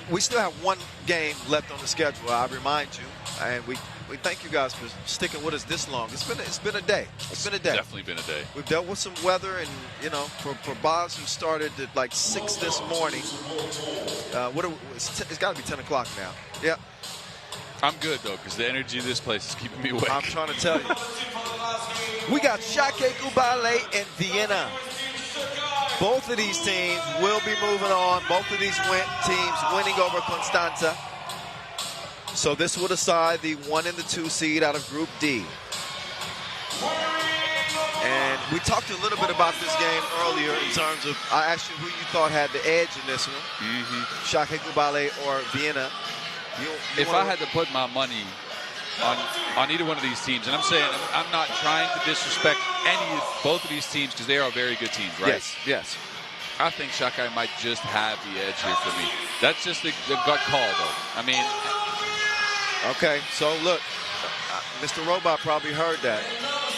We still have one game left on the schedule, I remind you. And we thank you guys for sticking with us this long. It's been a day. It's been a day. Definitely been a day. We've dealt with some weather, and for Boz, who started at like 6 this morning. It's got to be 10 o'clock now. Yeah. I'm good though, because the energy of this place is keeping me awake. I'm trying to tell you. We got Šakiai, Gulbelė, and Vienna. Both of these teams will be moving on. Both of these teams winning over Constanța. So this will decide the 1 and the 2 seed out of Group D. And we talked a little bit about this game earlier in terms of, I asked you who you thought had the edge in this one. Šakiai, Gulbelė, or Vienna. If I had to put my money on either one of these teams, and I'm saying I'm not trying to disrespect both of these teams because they are very good teams, right? Yes. I think Šakiai might just have the edge here for me. That's just the gut call, though. I mean, okay. So look, Mr. Robot probably heard that.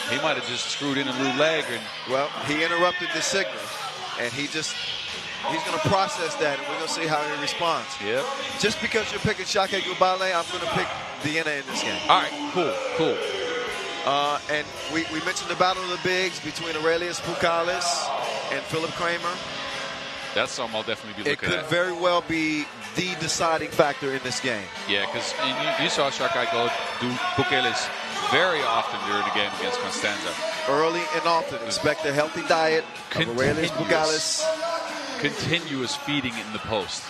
He might have just screwed in a little leg, and well, he interrupted the signal, and he's going to process that, and we're going to see how he responds. Yep. Just because you're picking Šakiai Gulbelė, I'm going to pick Vienna in this game. All right, cool. And we mentioned the battle of the bigs between Aurelius Pukalis and Philip Kramer. That's something I'll definitely be looking at. It could very well be the deciding factor in this game. Yeah, because you saw Šakiai go do Pukalis very often during the game against Constanza. Early and often. Expect a healthy diet of Aurelius Pukalis. Continuous feeding in the post.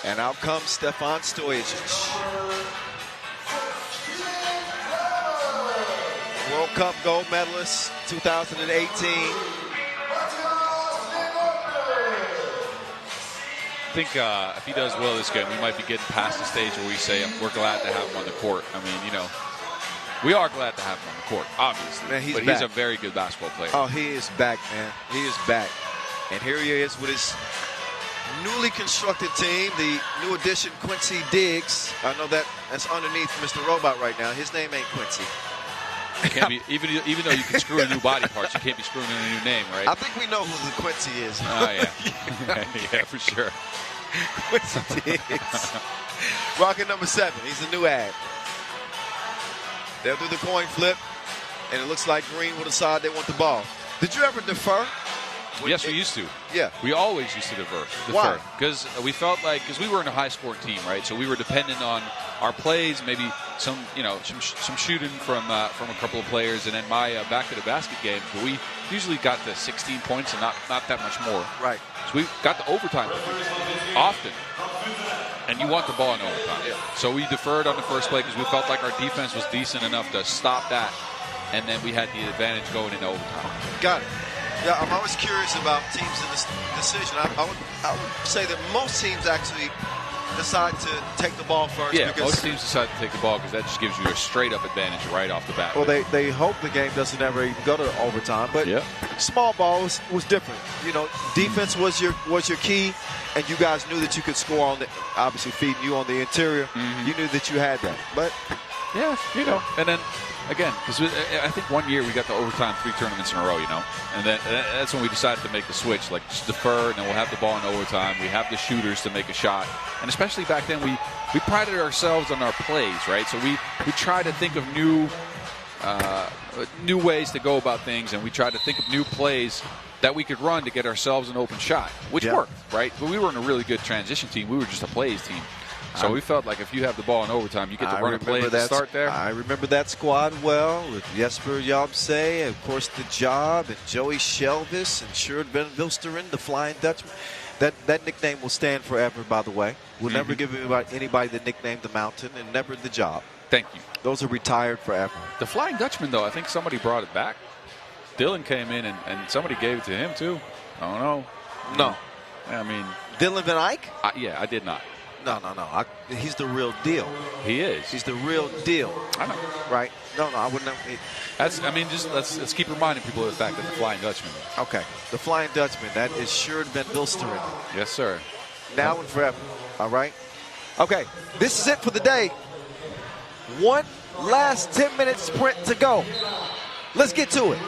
And out comes Stefan Stojacic. World Cup gold medalist 2018. I think if he does well this game, we might be getting past the stage where we say we're glad to have him on the court. I mean, we are glad to have him on the court, obviously. Man, but he's a very good basketball player. Oh, he is back, man. He is back. And here he is with his newly constructed team, the new addition, Quincy Diggs. I know that's underneath Mr. Robot right now. His name ain't Quincy. It can't be, even though you can screw in new body parts, you can't be screwing in a new name, right? I think we know who the Quincy is. Oh, yeah. Yeah, for sure. Quincy Diggs. Rocket number 7. He's the new ad. They'll do the coin flip, and it looks like Green will decide they want the ball. Did you ever defer? Yes, we used to. Yeah. We always used to defer. Why? Because we felt like, because we were in a high-scoring team, right? So we were dependent on our plays, maybe some shooting from a couple of players, and then my back-to-the-basket games. But we usually got to 16 points and not that much more. Right. So we got to overtime often. And you want the ball in overtime. Yeah. So we deferred on the first play because we felt like our defense was decent enough to stop that. And then we had the advantage going into overtime. Got it. Yeah, I'm always curious about teams in this decision. I would say that most teams actually decide to take the ball first. Yeah, because most teams decide to take the ball because that just gives you a straight-up advantage right off the bat. Well, they hope the game doesn't ever even go to overtime. But small ball was different. Defense was your key, and you guys knew that you could score on the, obviously feeding you on the interior. You knew that you had that. But yeah, and then again, because I think one year we got to overtime 3 tournaments in a row, and then that's when we decided to make the switch, like just defer, and then we'll have the ball in overtime. We have the shooters to make a shot, and especially back then we prided ourselves on our plays, right? So we try to think of new ways to go about things, and we try to think of new plays that we could run to get ourselves an open shot, which worked, right? But we weren't a really good transition team. We were just a plays team. So we felt like if you have the ball in overtime, you get to run a play and start there. I remember that squad well with Jesper Jobse, of course, the Job, and Joey Shelvis, and Sjoerd Van Vilsteren, the Flying Dutchman. That nickname will stand forever, by the way. We'll never give anybody the nickname the Mountain, and never the Job. Thank you. Those are retired forever. The Flying Dutchman, though, I think somebody brought it back. Dylan came in, and somebody gave it to him, too. I don't know. No. I mean. Dylan Van Eyck? Yeah, I did not. No. He's the real deal. He is. He's the real deal. I know. Right? No, I wouldn't. Just let's keep reminding people of the fact that the Flying Dutchman. Okay. The Flying Dutchman. That is Sjoerd Van Vilsteren. Yes, sir. Now and forever. All right? Okay. This is it for the day. One last 10-minute sprint to go. Let's get to it.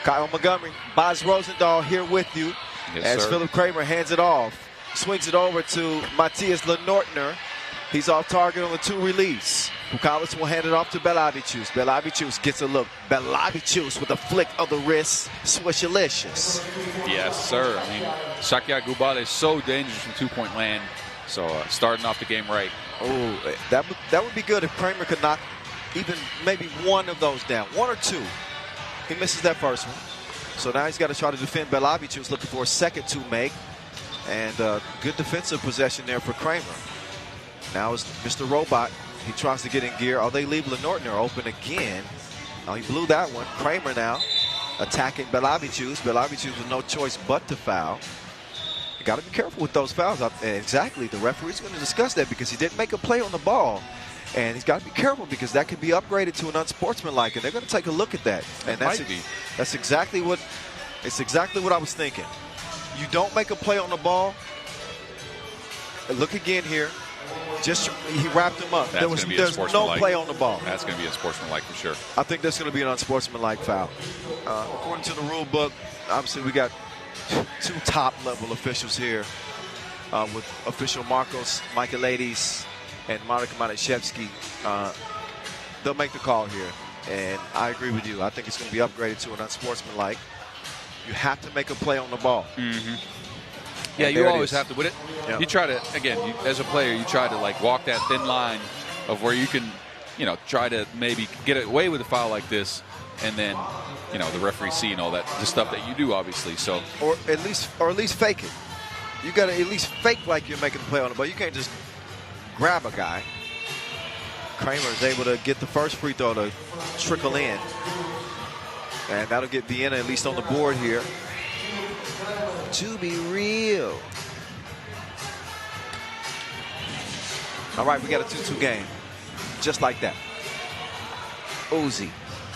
Kyle Montgomery, Boz Rosendahl here with you as Philip Kramer hands it off. Swings it over to Matthias Lenortner. He's off target on the 2 release. Pukalis will hand it off to Belavicius. Belavicius gets a look. Belavicius with a flick of the wrist. Swishalicious. Yes, sir. I mean, Šakiai Gulbelė is so dangerous from 2-point land. So starting off the game right. Oh, that would be good if Kramer could knock even maybe one of those down. 1 or 2. He misses that first one. So now he's got to try to defend Belavicius, looking for a second to make. And good defensive possession there for Kramer. Now it's Mr. Robot He tries to get in gear. Oh, they leave Lenortner open again. Oh, he blew that one. Kramer now attacking Belavicius. Belavicius with no choice but to foul. You got to be careful with those fouls. Exactly. The referee's going to discuss that because he didn't make a play on the ball. And he's got to be careful because that could be upgraded to an unsportsmanlike, and they're going to take a look at that. And that's exactly what I was thinking. You don't make a play on the ball. Look again here. He wrapped him up. There's no play on the ball. That's going to be unsportsmanlike for sure. I think that's going to be an unsportsmanlike foul. According to the rule book, obviously we got two top-level officials here with official Marcos Michaelides and Marek Maniszewski. They'll make the call here, and I agree with you. I think it's going to be upgraded to an unsportsmanlike. You have to make a play on the ball. Mm-hmm. Yeah, you always have to. With it, you try to, again, as a player, you try to like walk that thin line of where you can, try to maybe get away with a foul like this, and then, the referee seeing all that, the stuff that you do, obviously. So, or at least fake it. You got to at least fake like you're making a play on the ball. You can't just grab a guy. Kramer is able to get the first free throw to trickle in, and that'll get Vienna at least on the board here. To be real. All right, we got a 2-2 game. Just like that. Uzi.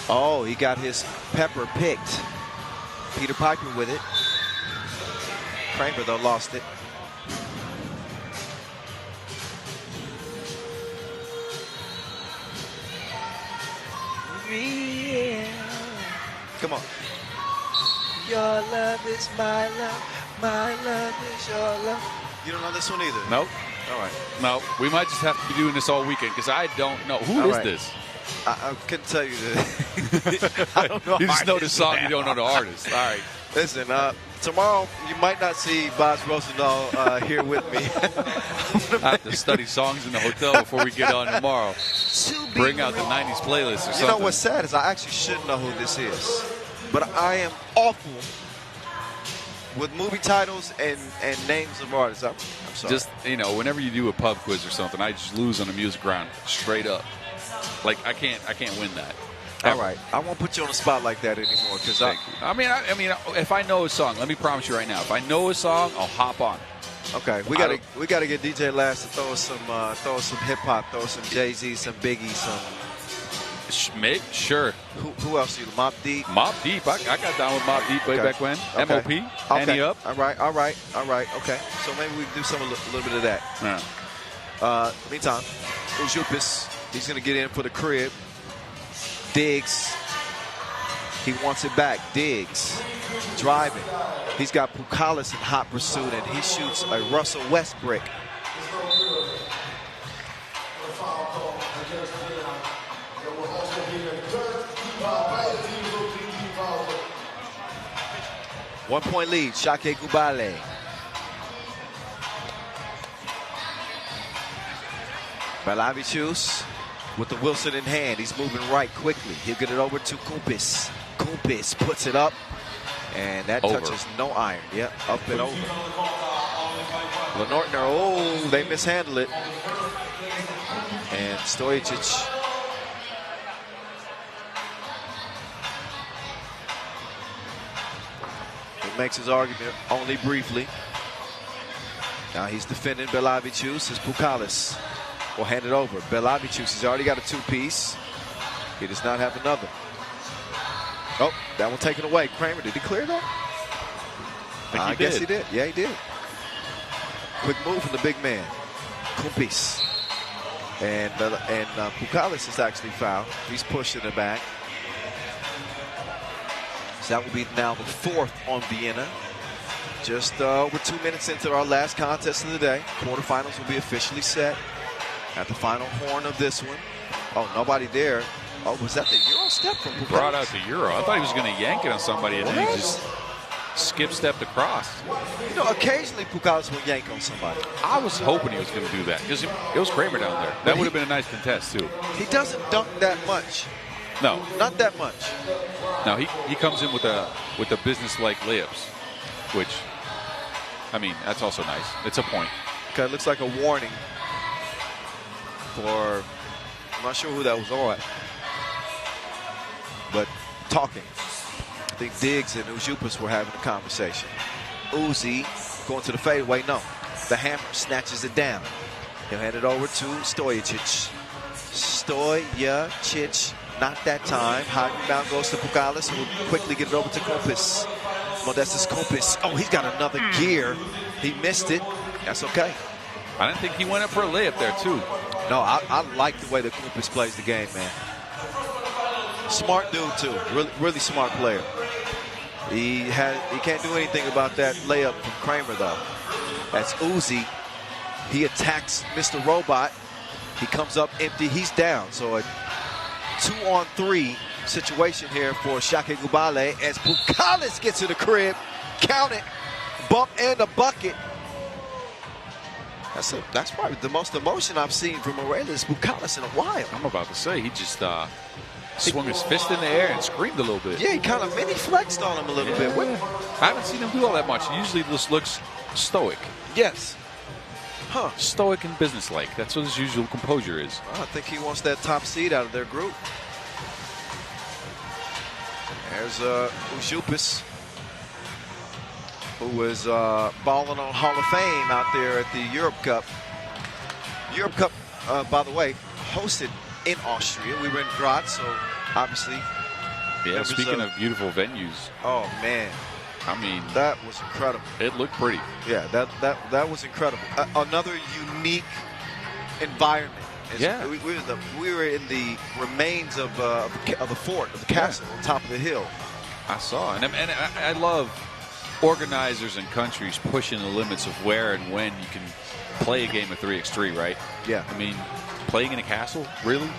Oh, he got his pepper picked. Peter Piper with it. Kramer, though, lost it. Real. Come on. Your love is my love is your love. You don't know this one either? Nope. All right. No, we might just have to be doing this all weekend because I don't know. Who is this? I couldn't tell you that. I don't know. You just know the song, you don't know the artist. All right. Listen, tomorrow you might not see Boz Rosendahl here with me. I have to study songs in the hotel before we get on tomorrow. Bring out the 90s playlist or something. You know what's sad is I actually should know who this is. But I am awful with movie titles and names of artists. I'm sorry. Just, whenever you do a pub quiz or something, I just lose on the music round straight up. Like, I can't win that. All right. I won't put you on the spot like that anymore. Because I mean, if I know a song, let me promise you right now, if I know a song, I'll hop on. Okay, we gotta get DJ Last to throw us some hip hop, throw some Jay-Z, some Biggie, some. Sure. Who else? Mobb Deep. Mobb Deep. I got down with Mobb Deep way back when. Okay. MOP. Annie Up. All right. Okay. So maybe we can do a little bit of that. Yeah. Meantime, Ujupis, he's going to get in for the crib. Diggs. He wants it back. Diggs. Driving. He's got Pukalis in hot pursuit, and he shoots a Russell Westbrook. One-point lead, Šakiai Gulbelė. Belavicius with the Wilson in hand. He's moving right quickly. He'll get it over to Kumpis. Kumpis puts it up, and that touches no iron. Yep, up and over. Lenortner, they mishandle it. And Stojičić. Makes his argument only briefly. Now he's defending Belavicius. His Pukalis will hand it over. Belavicius, he's already got a two-piece. He does not have another. Oh, that one taken away. Kramer, did he clear that? I guess he did. Yeah, he did. Quick move from the big man. Kumpis. And Pukalis is actually fouled. He's pushing it back. So that will be now the fourth on Vienna. Just over 2 minutes into our last contest of the day. Quarterfinals will be officially set at the final horn of this one. Oh, nobody there. Oh, was that the Euro step from Pukalis? Brought out the Euro. I thought he was going to yank it on somebody, and then he just skip-stepped across. Occasionally Pukalis will yank on somebody. I was hoping he was going to do that because it was Kramer down there. That would have been a nice contest, too. He doesn't dunk that much. No. Not that much. No, he comes in with the business-like layups, which, I mean, that's also nice. It's a point. Okay, it looks like a warning for I'm not sure who that was on. But talking. I think Diggs and Ujupas were having a conversation. Uzi going to the fadeaway. No. The hammer snatches it down. He'll hand it over to Stojacic. Stojacic, not that time. High rebound goes to Pugalis, who will quickly get it over to Kompis. Modestas Kompis. Oh, he's got another gear. He missed it. That's okay. I didn't think he went up for a layup there, too. No, I like the way that Kompis plays the game, man. Smart dude, too. Really smart player. He can't do anything about that layup from Kramer, though. That's Uzi. He attacks Mr. Robot. He comes up empty. He's down. So a 2-on-3 situation here for Šakiai Gulbelė as Pugalis gets to the crib. Count it. Bump and a bucket. That's probably the most emotion I've seen from Morelis Pugalis in a while. I'm about to say, he just swung his fist in the air and screamed a little bit. Yeah, he kind of mini flexed on him a little bit. I haven't seen him do all that much. He usually just looks stoic. Yes. Huh. Stoic and businesslike. That's what his usual composure is. Well, I think he wants that top seed out of their group. There's Ujupas, who was balling on Hall of Fame out there at the Europe Cup. Europe Cup, by the way, hosted in Austria. We were in Graz, so obviously. Yeah, speaking of beautiful venues. Oh, man. I mean, that was incredible. It looked pretty. Yeah, that was incredible. Another unique environment. Yeah, we were in the remains of the fort, of the castle on top of the hill. I saw, and I love organizers and countries pushing the limits of where and when you can play a game of 3x3. Right? Yeah. I mean, playing in a castle, really?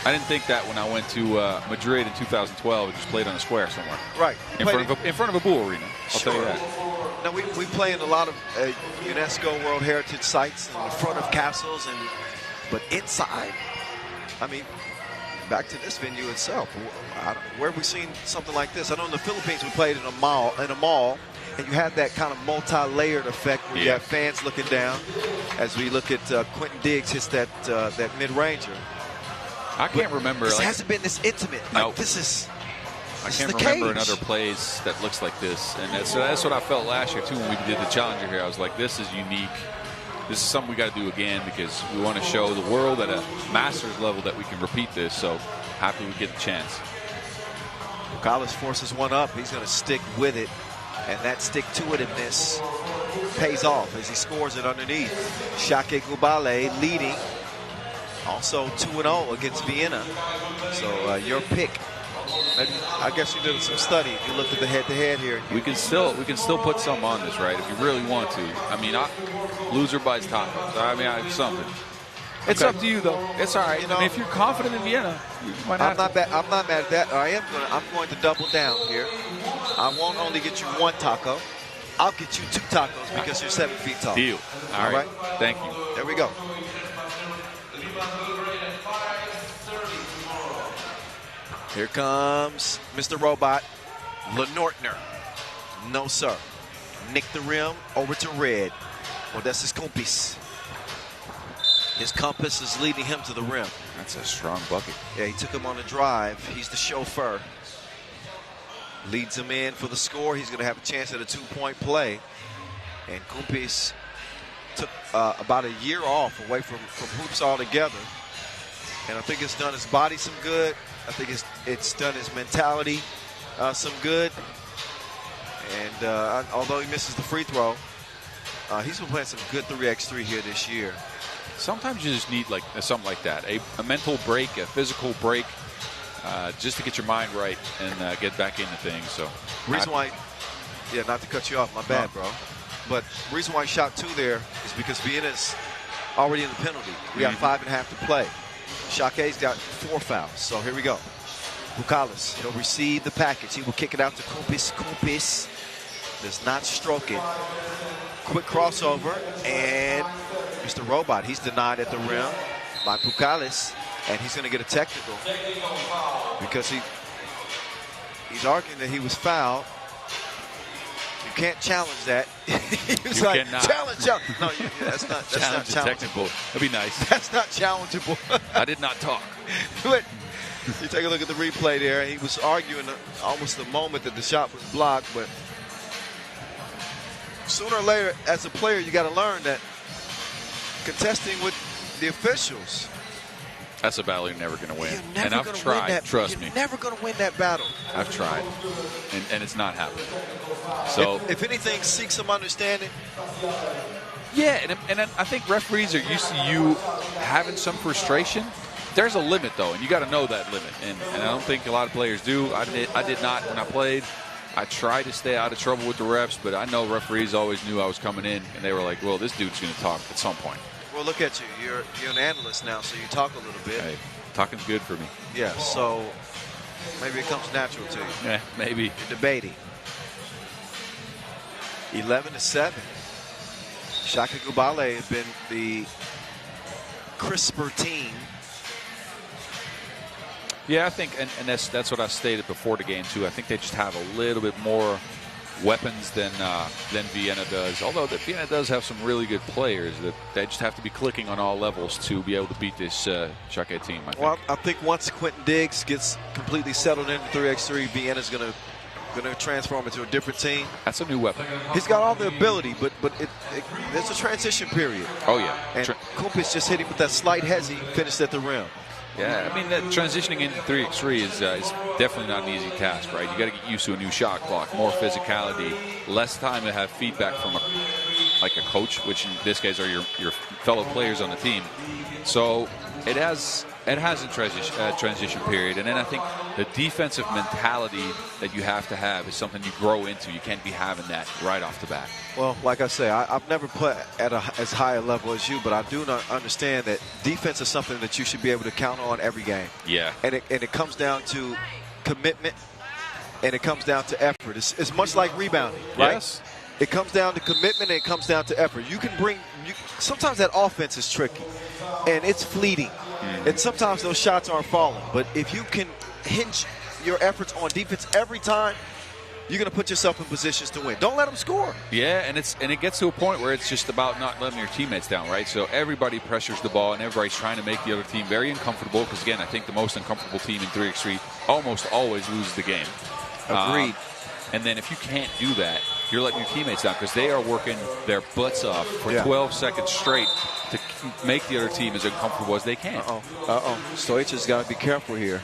I didn't think that when I went to Madrid in 2012 and just played on a square somewhere. Right. In front of a bull arena. I'll tell you that. Now, we play in a lot of UNESCO World Heritage sites in the front of castles, but inside, I mean, back to this venue itself. Where have we seen something like this? I know in the Philippines we played in a mall, and you have that kind of multi-layered effect where you have fans looking down as we look at Quincy Diggs hits that mid-ranger. I can't remember. This hasn't been this intimate. No. I can't remember another place that looks like this. And that's what I felt last year, too, when we did the Challenger here. I was like, this is unique. This is something we got to do again because we want to show the world at a Masters level that we can repeat this. So happy we get the chance. Pugalis forces one up. He's going to stick with it. And that stick-to-itiveness pays off as he scores it underneath. Šakiai Gulbelė leading. Also 2-0 against Vienna. So your pick. Maybe, I guess you did some study. You looked at the head-to-head here. We can still put some on this, right? If you really want to. I mean, loser buys tacos. I mean, something. It's up to you, though. It's all right. You know, I mean, if you're confident in Vienna, you might not. I'm not mad at that. I'm going to double down here. I won't only get you one taco. I'll get you 2 tacos because you're 7 feet tall. Deal. All right. Thank you. There we go. Here comes Mr. Robot, Lenortner. No, sir. Nick the rim over to Red. Well, that's his Kompis. His compass is leading him to the rim. That's a strong bucket. Yeah, he took him on a drive. He's the chauffeur. Leads him in for the score. He's going to have a chance at a 2-point play. And Kompis took about a year off away from hoops altogether. And I think it's done his body some good. I think it's done his mentality some good. And although he misses the free throw, he's been playing some good 3x3 here this year. Sometimes you just need something like that, a mental break, a physical break, just to get your mind right and get back into things. So, reason why, not to cut you off, my bad, bro. But reason why he shot 2 there is because Vienna's already in the penalty. We got 5.5 to play. Šakai's got 4 fouls. So here we go. Pugalis, he'll receive the package. He will kick it out to Kompis. Kompis does not stroke it. Quick crossover, and Mr. Robot, he's denied at the rim by Pugalis, and he's going to get a technical because he's arguing that he was fouled can't challenge that. He was You like, cannot. challenge. No, that's not challengeable. technical. That'd be nice. That's not challengeable. I did not talk. But you take a look at the replay there. He was arguing almost the moment that the shot was blocked, but sooner or later, as a player, you got to learn that contesting with the officials. That's a battle you're never going to win. You're never And I've gonna win tried, that. trust me. You're never going to win that battle. I've tried, and it's not happening. So, if anything, seek some understanding. yeah, and I think referees are used to you having some frustration. There's a limit, though, and you got to know that limit. And I don't think a lot of players do. I did not when I played. I tried to stay out of trouble with the refs, but I know referees always knew I was coming in, and they were like, well, this dude's going to talk at some point. Well, look at you. You're an analyst now, so you talk a little bit. Hey, talking's good for me. Yeah, so maybe it comes natural to you. Yeah, maybe. You're debating. 11-7. Šakiai Gulbelė has been the crisper team. Yeah, I think, and that's what I stated before the game too. I think they just have a little bit more weapons than Vienna does. Although Vienna does have some really good players, that they just have to be clicking on all levels to be able to beat this Šakiai team. I think. Well, I think once Quincy Diggs gets completely settled into 3x3, Vienna's going to transform into a different team. That's a new weapon. He's got all the ability, but there's a transition period. Oh yeah, and Kumpis just hit him with that slight hezzy, finished at the rim. Yeah, I mean, that transitioning into 3x3 is definitely not an easy task, right? You got to get used to a new shot clock, more physicality, less time to have feedback from a coach, which in this case are your fellow players on the team. So it has a transition period, and then I think the defensive mentality that you have to have is something you grow into. You can't be having that right off the bat. Well, like I say, I've never played at as high a level as you, but I do not understand that defense is something that you should be able to count on every game. Yeah. And it comes down to commitment, and it comes down to effort. It's much like rebounding, right? Yes. It comes down to commitment, and it comes down to effort. You can sometimes that offense is tricky, and it's fleeting. And sometimes those shots aren't falling. But if you can hinge your efforts on defense every time, you're going to put yourself in positions to win. Don't let them score. Yeah, and it gets to a point where it's just about not letting your teammates down, right? So everybody pressures the ball, and everybody's trying to make the other team very uncomfortable, because, again, I think the most uncomfortable team in 3x3 almost always loses the game. Agreed. And then if you can't do that, you're letting your teammates down, because they are working their butts off for 12 seconds straight to make the other team as uncomfortable as they can. Stoich's got to be careful here.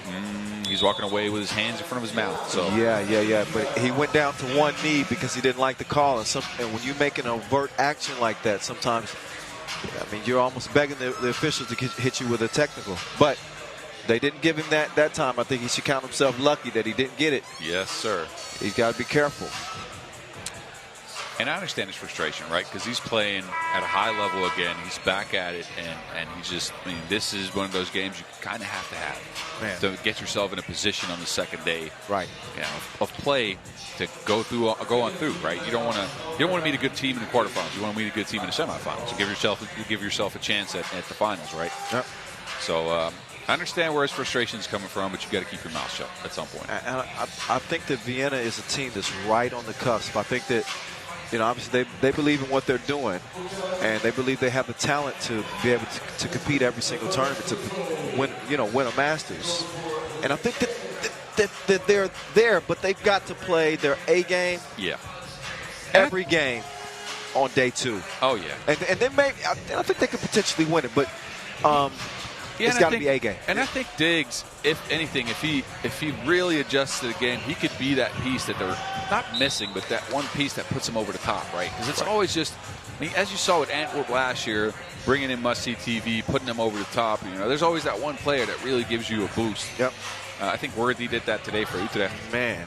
He's walking away with his hands in front of his mouth. So Yeah. But he went down to one knee because he didn't like the call. And when you make an overt action like that, sometimes, I mean, you're almost begging the officials to hit you with a technical. But they didn't give him that time. I think he should count himself lucky that he didn't get it. Yes, sir. He's got to be careful. And I understand his frustration, right? Because he's playing at a high level again. He's back at it, and he's just, I mean, this is one of those games you kind of have to have to get yourself in a position on the second day, right? Of play to go on through, right? You don't want to meet a good team in the quarterfinals. You want to meet a good team in the semifinals. You give yourself a chance at the finals, right? Yep. So I understand where his frustration is coming from, but you got to keep your mouth shut at some point. And I think that Vienna is a team that's right on the cusp. I think that, obviously they believe in what they're doing, and they believe they have the talent to be able to compete every single tournament, to win a Masters. And I think that they're there, but they've got to play their A game. Yeah. Every game on day 2. Oh yeah. And then maybe I think they could potentially win it, but it's got to be A game. And I think Diggs, if anything, if he really adjusts to the game, he could be that piece that they're not missing, but that one piece that puts him over the top, right? Because it's always just, I mean, as you saw with Antwerp last year, bringing in must-see TV, putting them over the top. There's always that one player that really gives you a boost. Yep. I think Worthy did that today for Utrecht. Man.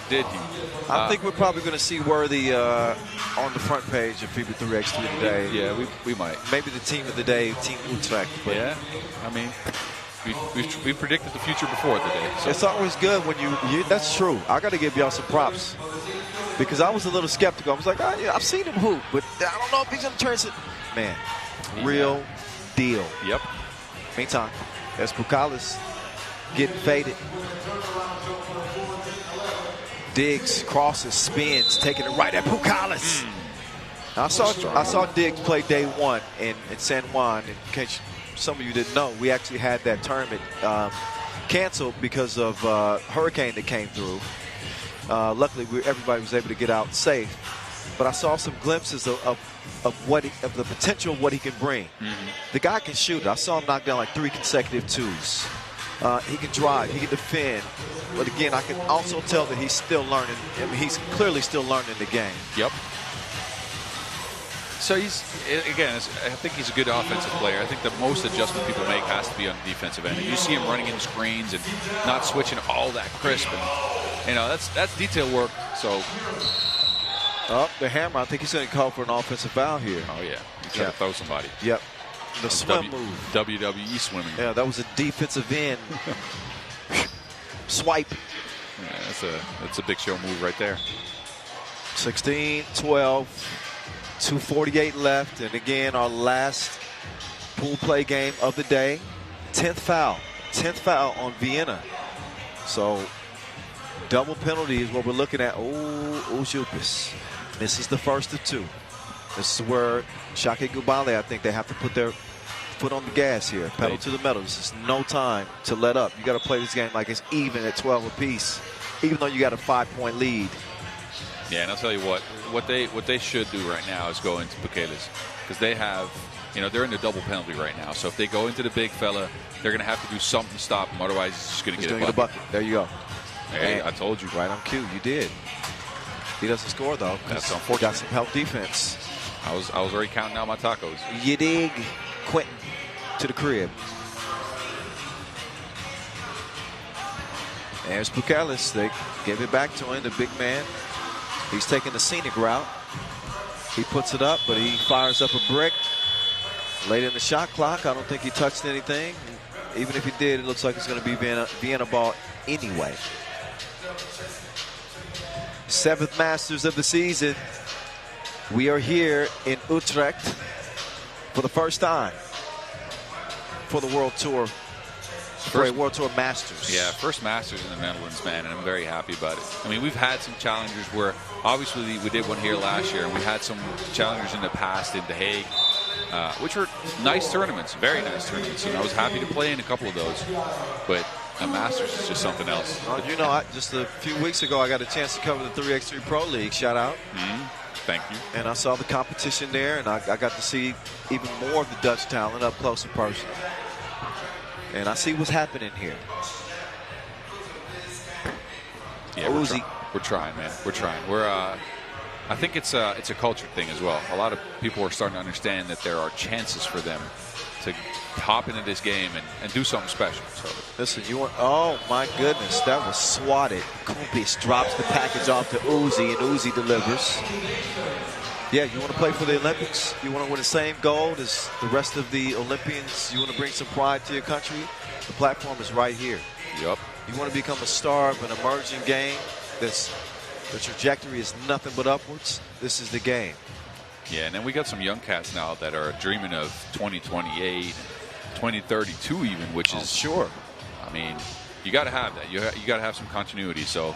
Did he? I think we're probably going to see Worthy on the front page of FIBA 3x3 today. Yeah, we might. Maybe the team of the day, Team Utrecht. But yeah, I mean, we predicted the future before today. So. It's always good when you that's true. I got to give y'all some props, because I was a little skeptical. I was like, I've seen him hoop, but I don't know if he's going to turn it. Man, real deal. Yep. Meantime, there's Pukalis getting faded. Diggs crosses, spins, taking it right at Pucalis. I saw Diggs play day one in San Juan. In case some of you didn't know, we actually had that tournament canceled because of hurricane that came through. Luckily, everybody was able to get out safe. But I saw some glimpses of the potential of what he can bring. The guy can shoot. I saw him knock down like 3 consecutive twos. He can drive. He can defend. But again, I can also tell that he's still learning. I mean, he's clearly still learning the game. Yep. So I think he's a good offensive player. I think the most adjustment people make has to be on the defensive end. And you see him running in screens and not switching all that crisp. And, that's detail work. So. Oh, the hammer. I think he's going to call for an offensive foul here. Oh, yeah. He's trying to throw somebody. Yep. The swim move. WWE swimming. Yeah, that was a defensive end swipe. Yeah, that's a big show move right there. 16-12. 2:48 left, and again, our last pool play game of the day. 10th foul on Vienna. So, double penalty is what we're looking at. Ujupis. This is the first of 2. This is where Šakiai Gulbelė, I think they have to put their foot on the gas here, pedal to the metal. This is no time to let up. You got to play this game like it's even at 12 apiece, even though you got a 5-point lead. Yeah, and I'll tell you what they should do right now is go into Pucalis, because they have, they're in the double penalty right now. So if they go into the big fella, they're going to have to do something to stop him. Otherwise, he's just going to get a bucket. There you go. Hey, I told you. Right on cue. You did. He doesn't score though. That's unfortunate. Got some help defense. I was already counting out my tacos. You dig? Quentin to the crib. There's Pucalis. They give it back to him, the big man. He's taking the scenic route. He puts it up, but he fires up a brick. Late in the shot clock, I don't think he touched anything. Even if he did, it looks like it's going to be Vienna ball anyway. 7th Masters of the season. We are here in Utrecht for the first time for the World Tour. World Tour Masters. Yeah, first Masters in the Netherlands, man, and I'm very happy about it. I mean, we've had some challengers where, obviously, we did one here last year, and we had some challengers in the past in The Hague, which were nice tournaments, very nice tournaments. And I was happy to play in a couple of those, but a Masters is just something else. Just a few weeks ago, I got a chance to cover the 3x3 Pro League. Shout out. Thank you. And I saw the competition there, and I got to see even more of the Dutch talent up close and personal. And I see what's happening here. Yeah, we're trying, man. We're trying. I think it's a culture thing as well. A lot of people are starting to understand that there are chances for them to hop into this game and do something special. So listen, oh my goodness, that was swatted. Kumpis drops the package off to Uzi, and Uzi delivers. Yeah, you want to play for the Olympics? You want to win the same gold as the rest of the Olympians? You want to bring some pride to your country? The platform is right here. Yep. You want to become a star of an emerging game that's the trajectory is nothing but upwards? This is the game. Yeah, and then we got some young cats now that are dreaming of 2028, 2032 even, which is sure. I mean, you got to have that. You got to have some continuity. So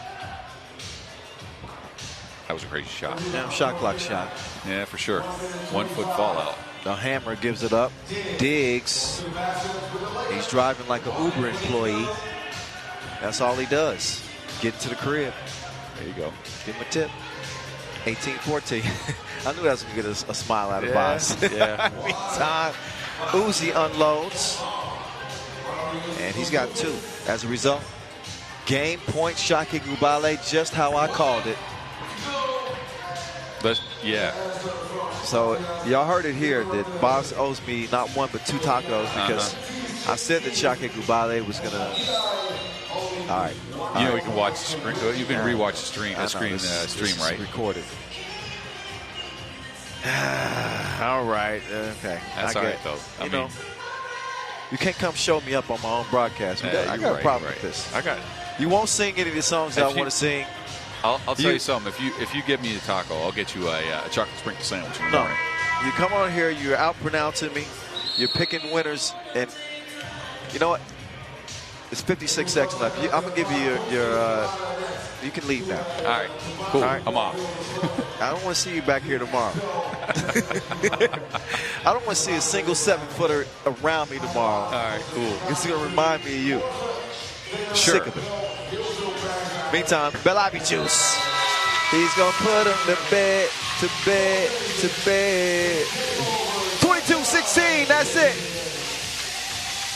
that was a crazy shot. Yeah, shot clock shot. Yeah, for sure. 1 foot fallout. The hammer gives it up. Diggs. He's driving like an Uber employee. That's all he does. Get to the crib. There you go. Give him a tip. 18-14. I knew that was going to get a smile out of Boss. Yeah. Meantime, Uzi unloads. And he's got 2. As a result, game point Šakiai Gulbelė, just how I called it. But yeah. So y'all heard it here that Boss owes me not 1 but 2 tacos because I said that Šakiai Gulbelė was going to. All right. You can watch the screen. You can rewatch the stream, right? Recorded. All right. Okay. That's all right, though. I mean, you can't come show me up on my own broadcast. I got a problem with this. I got it. You won't sing any of the songs that I want to sing. I'll tell you something. If you give me the taco, I'll get you a chocolate sprinkle sandwich in the morning. You come on here, you're out pronouncing me, you're picking winners, and you know what? It's 56 seconds left. I'm going to give you your you can leave now. All right, cool. All right. I'm off. I don't want to see you back here tomorrow. I don't want to see a single 7-footer around me tomorrow. All right, cool. It's going to remind me of you. Sure. Sick of it. Meantime, Belabi Juice. He's going to put him to bed, to bed, to bed. 22-16, that's it.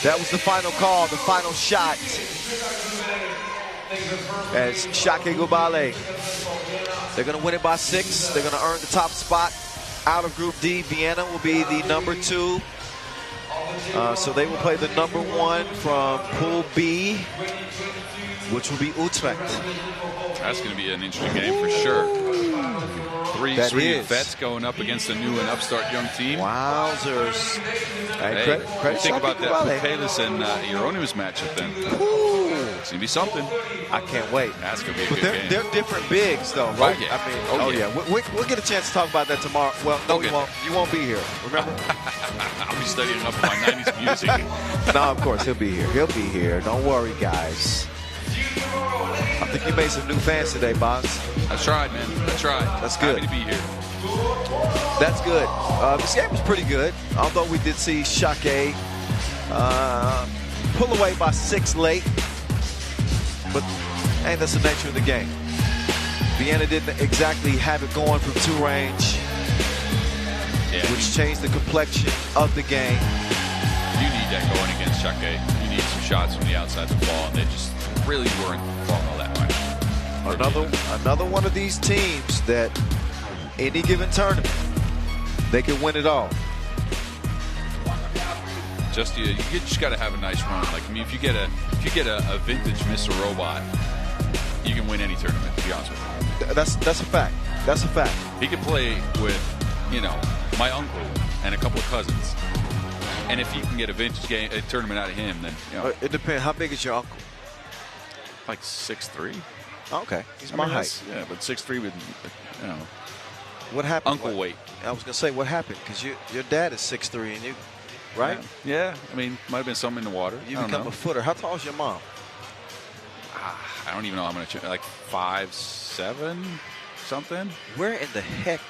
That was the final call, the final shot. As Šakiai Gulbelė, they're going to win it by 6. They're going to earn the top spot out of Group D. Vienna will be the number 2. So they will play the number 1 from Pool B, which will be Utrecht. That's going to be an interesting game for sure. Three vets going up against a new and upstart young team. Wowzers. Hey, think about that Pupelis and Hieronymus matchup then. Ooh. It's going to be something. I can't wait. That's going to be a but good game. They're different bigs, though, right? Yeah. I mean, yeah. We'll get a chance to talk about that tomorrow. Well, no, we won't. You won't be here, remember? I'll be studying up on my 90s music. No, of course, he'll be here. He'll be here. Don't worry, guys. I think you made some new fans today, Boz. I tried, man. I tried. That's good. Happy to be here. That's good. This game was pretty good, although we did see Šakiai pull away by 6 late. But, hey, that's the nature of the game. Vienna didn't exactly have it going from 2 range, which changed the complexion of the game. You need that going against Šakiai. You need some shots from the outside the ball, and they just really weren't falling all that much. Another one of these teams that any given tournament, they can win it all. You just got to have a nice run. Like, I mean, if you get a vintage Mr. Robot, you can win any tournament. To be honest with you, that's a fact. That's a fact. He can play with, my uncle and a couple of cousins, and if you can get a tournament out of him, then it depends. How big is your uncle? Like 6'3". Okay, he's my height. Yeah, but 6'3" with, What happened? Uncle weight. I was gonna say what happened because your dad is 6'3" and you, right? Yeah. I mean, might have been something in the water. You become a footer. How tall is your mom? I don't even know. I'm gonna check. Like 5'7", something. Where in the heck?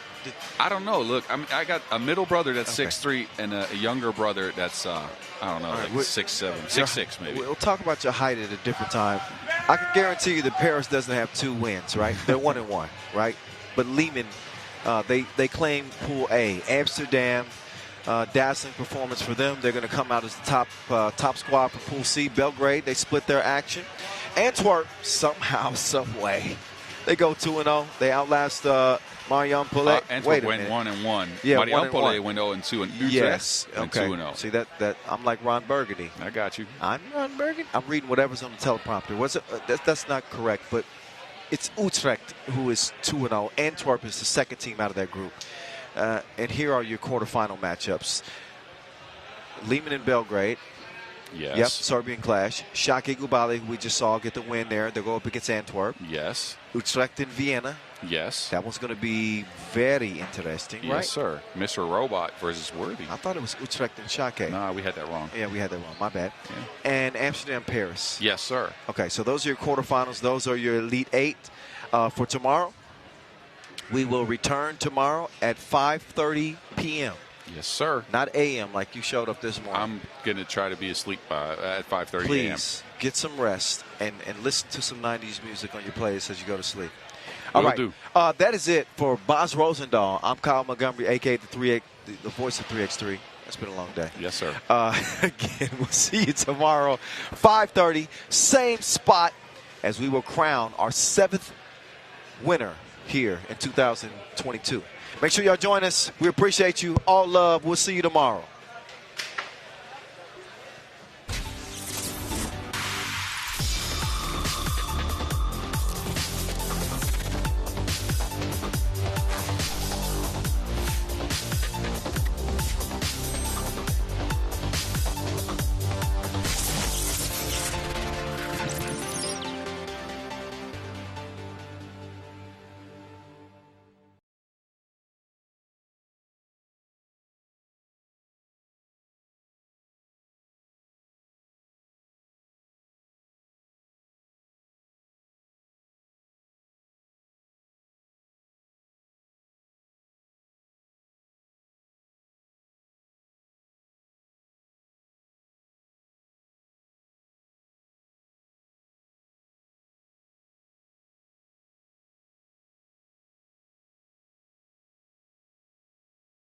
I don't know. Look, I got a middle brother that's 6'3" and a younger brother that's I don't know, like 6'7", 6'6" maybe. We'll talk about your height at a different time. I can guarantee you that Paris doesn't have 2 wins, right? They're 1-1, right? But Liman, they claim Pool A. Amsterdam, dazzling performance for them. They're going to come out as the top squad for Pool C. Belgrade, they split their action. Antwerp, somehow, some way, they go 2-0. They outlast Marijampolė. Antwerp went 1-1. Yeah, Marijampolė went 0-2, and Utrecht went 2-0. See that I'm like Ron Burgundy. I got you. I'm Ron Burgundy. I'm reading whatever's on the teleprompter. That's not correct, but it's Utrecht who is 2-0. Antwerp is the second team out of that group. And here are your quarterfinal matchups. Liman and Belgrade. Yes. Yep, Serbian clash. Šakiai Gulbelė, who we just saw get the win there. They'll go up against Antwerp. Yes. Utrecht and Vienna. Yes. That one's going to be very interesting, right? Yes, sir. Mr. Robot versus Worthy. I thought it was Utrecht and Šakiai. No, we had that wrong. Yeah, we had that wrong. My bad. Yeah. And Amsterdam, Paris. Yes, sir. Okay, so those are your quarterfinals. Those are your Elite 8 for tomorrow. We will return tomorrow at 5:30 p.m. Yes, sir. Not a.m. like you showed up this morning. I'm going to try to be asleep at 5:30 a.m. Please get some rest and listen to some 90s music on your playlist as you go to sleep. All right. That is it for Boz Rosendahl. I'm Kyle Montgomery, a.k.a. the voice of 3x3. It's been a long day. Yes, sir. Again, we'll see you tomorrow, 5:30, same spot, as we will crown our 7th winner here in 2022. Make sure y'all join us. We appreciate you. All love. We'll see you tomorrow.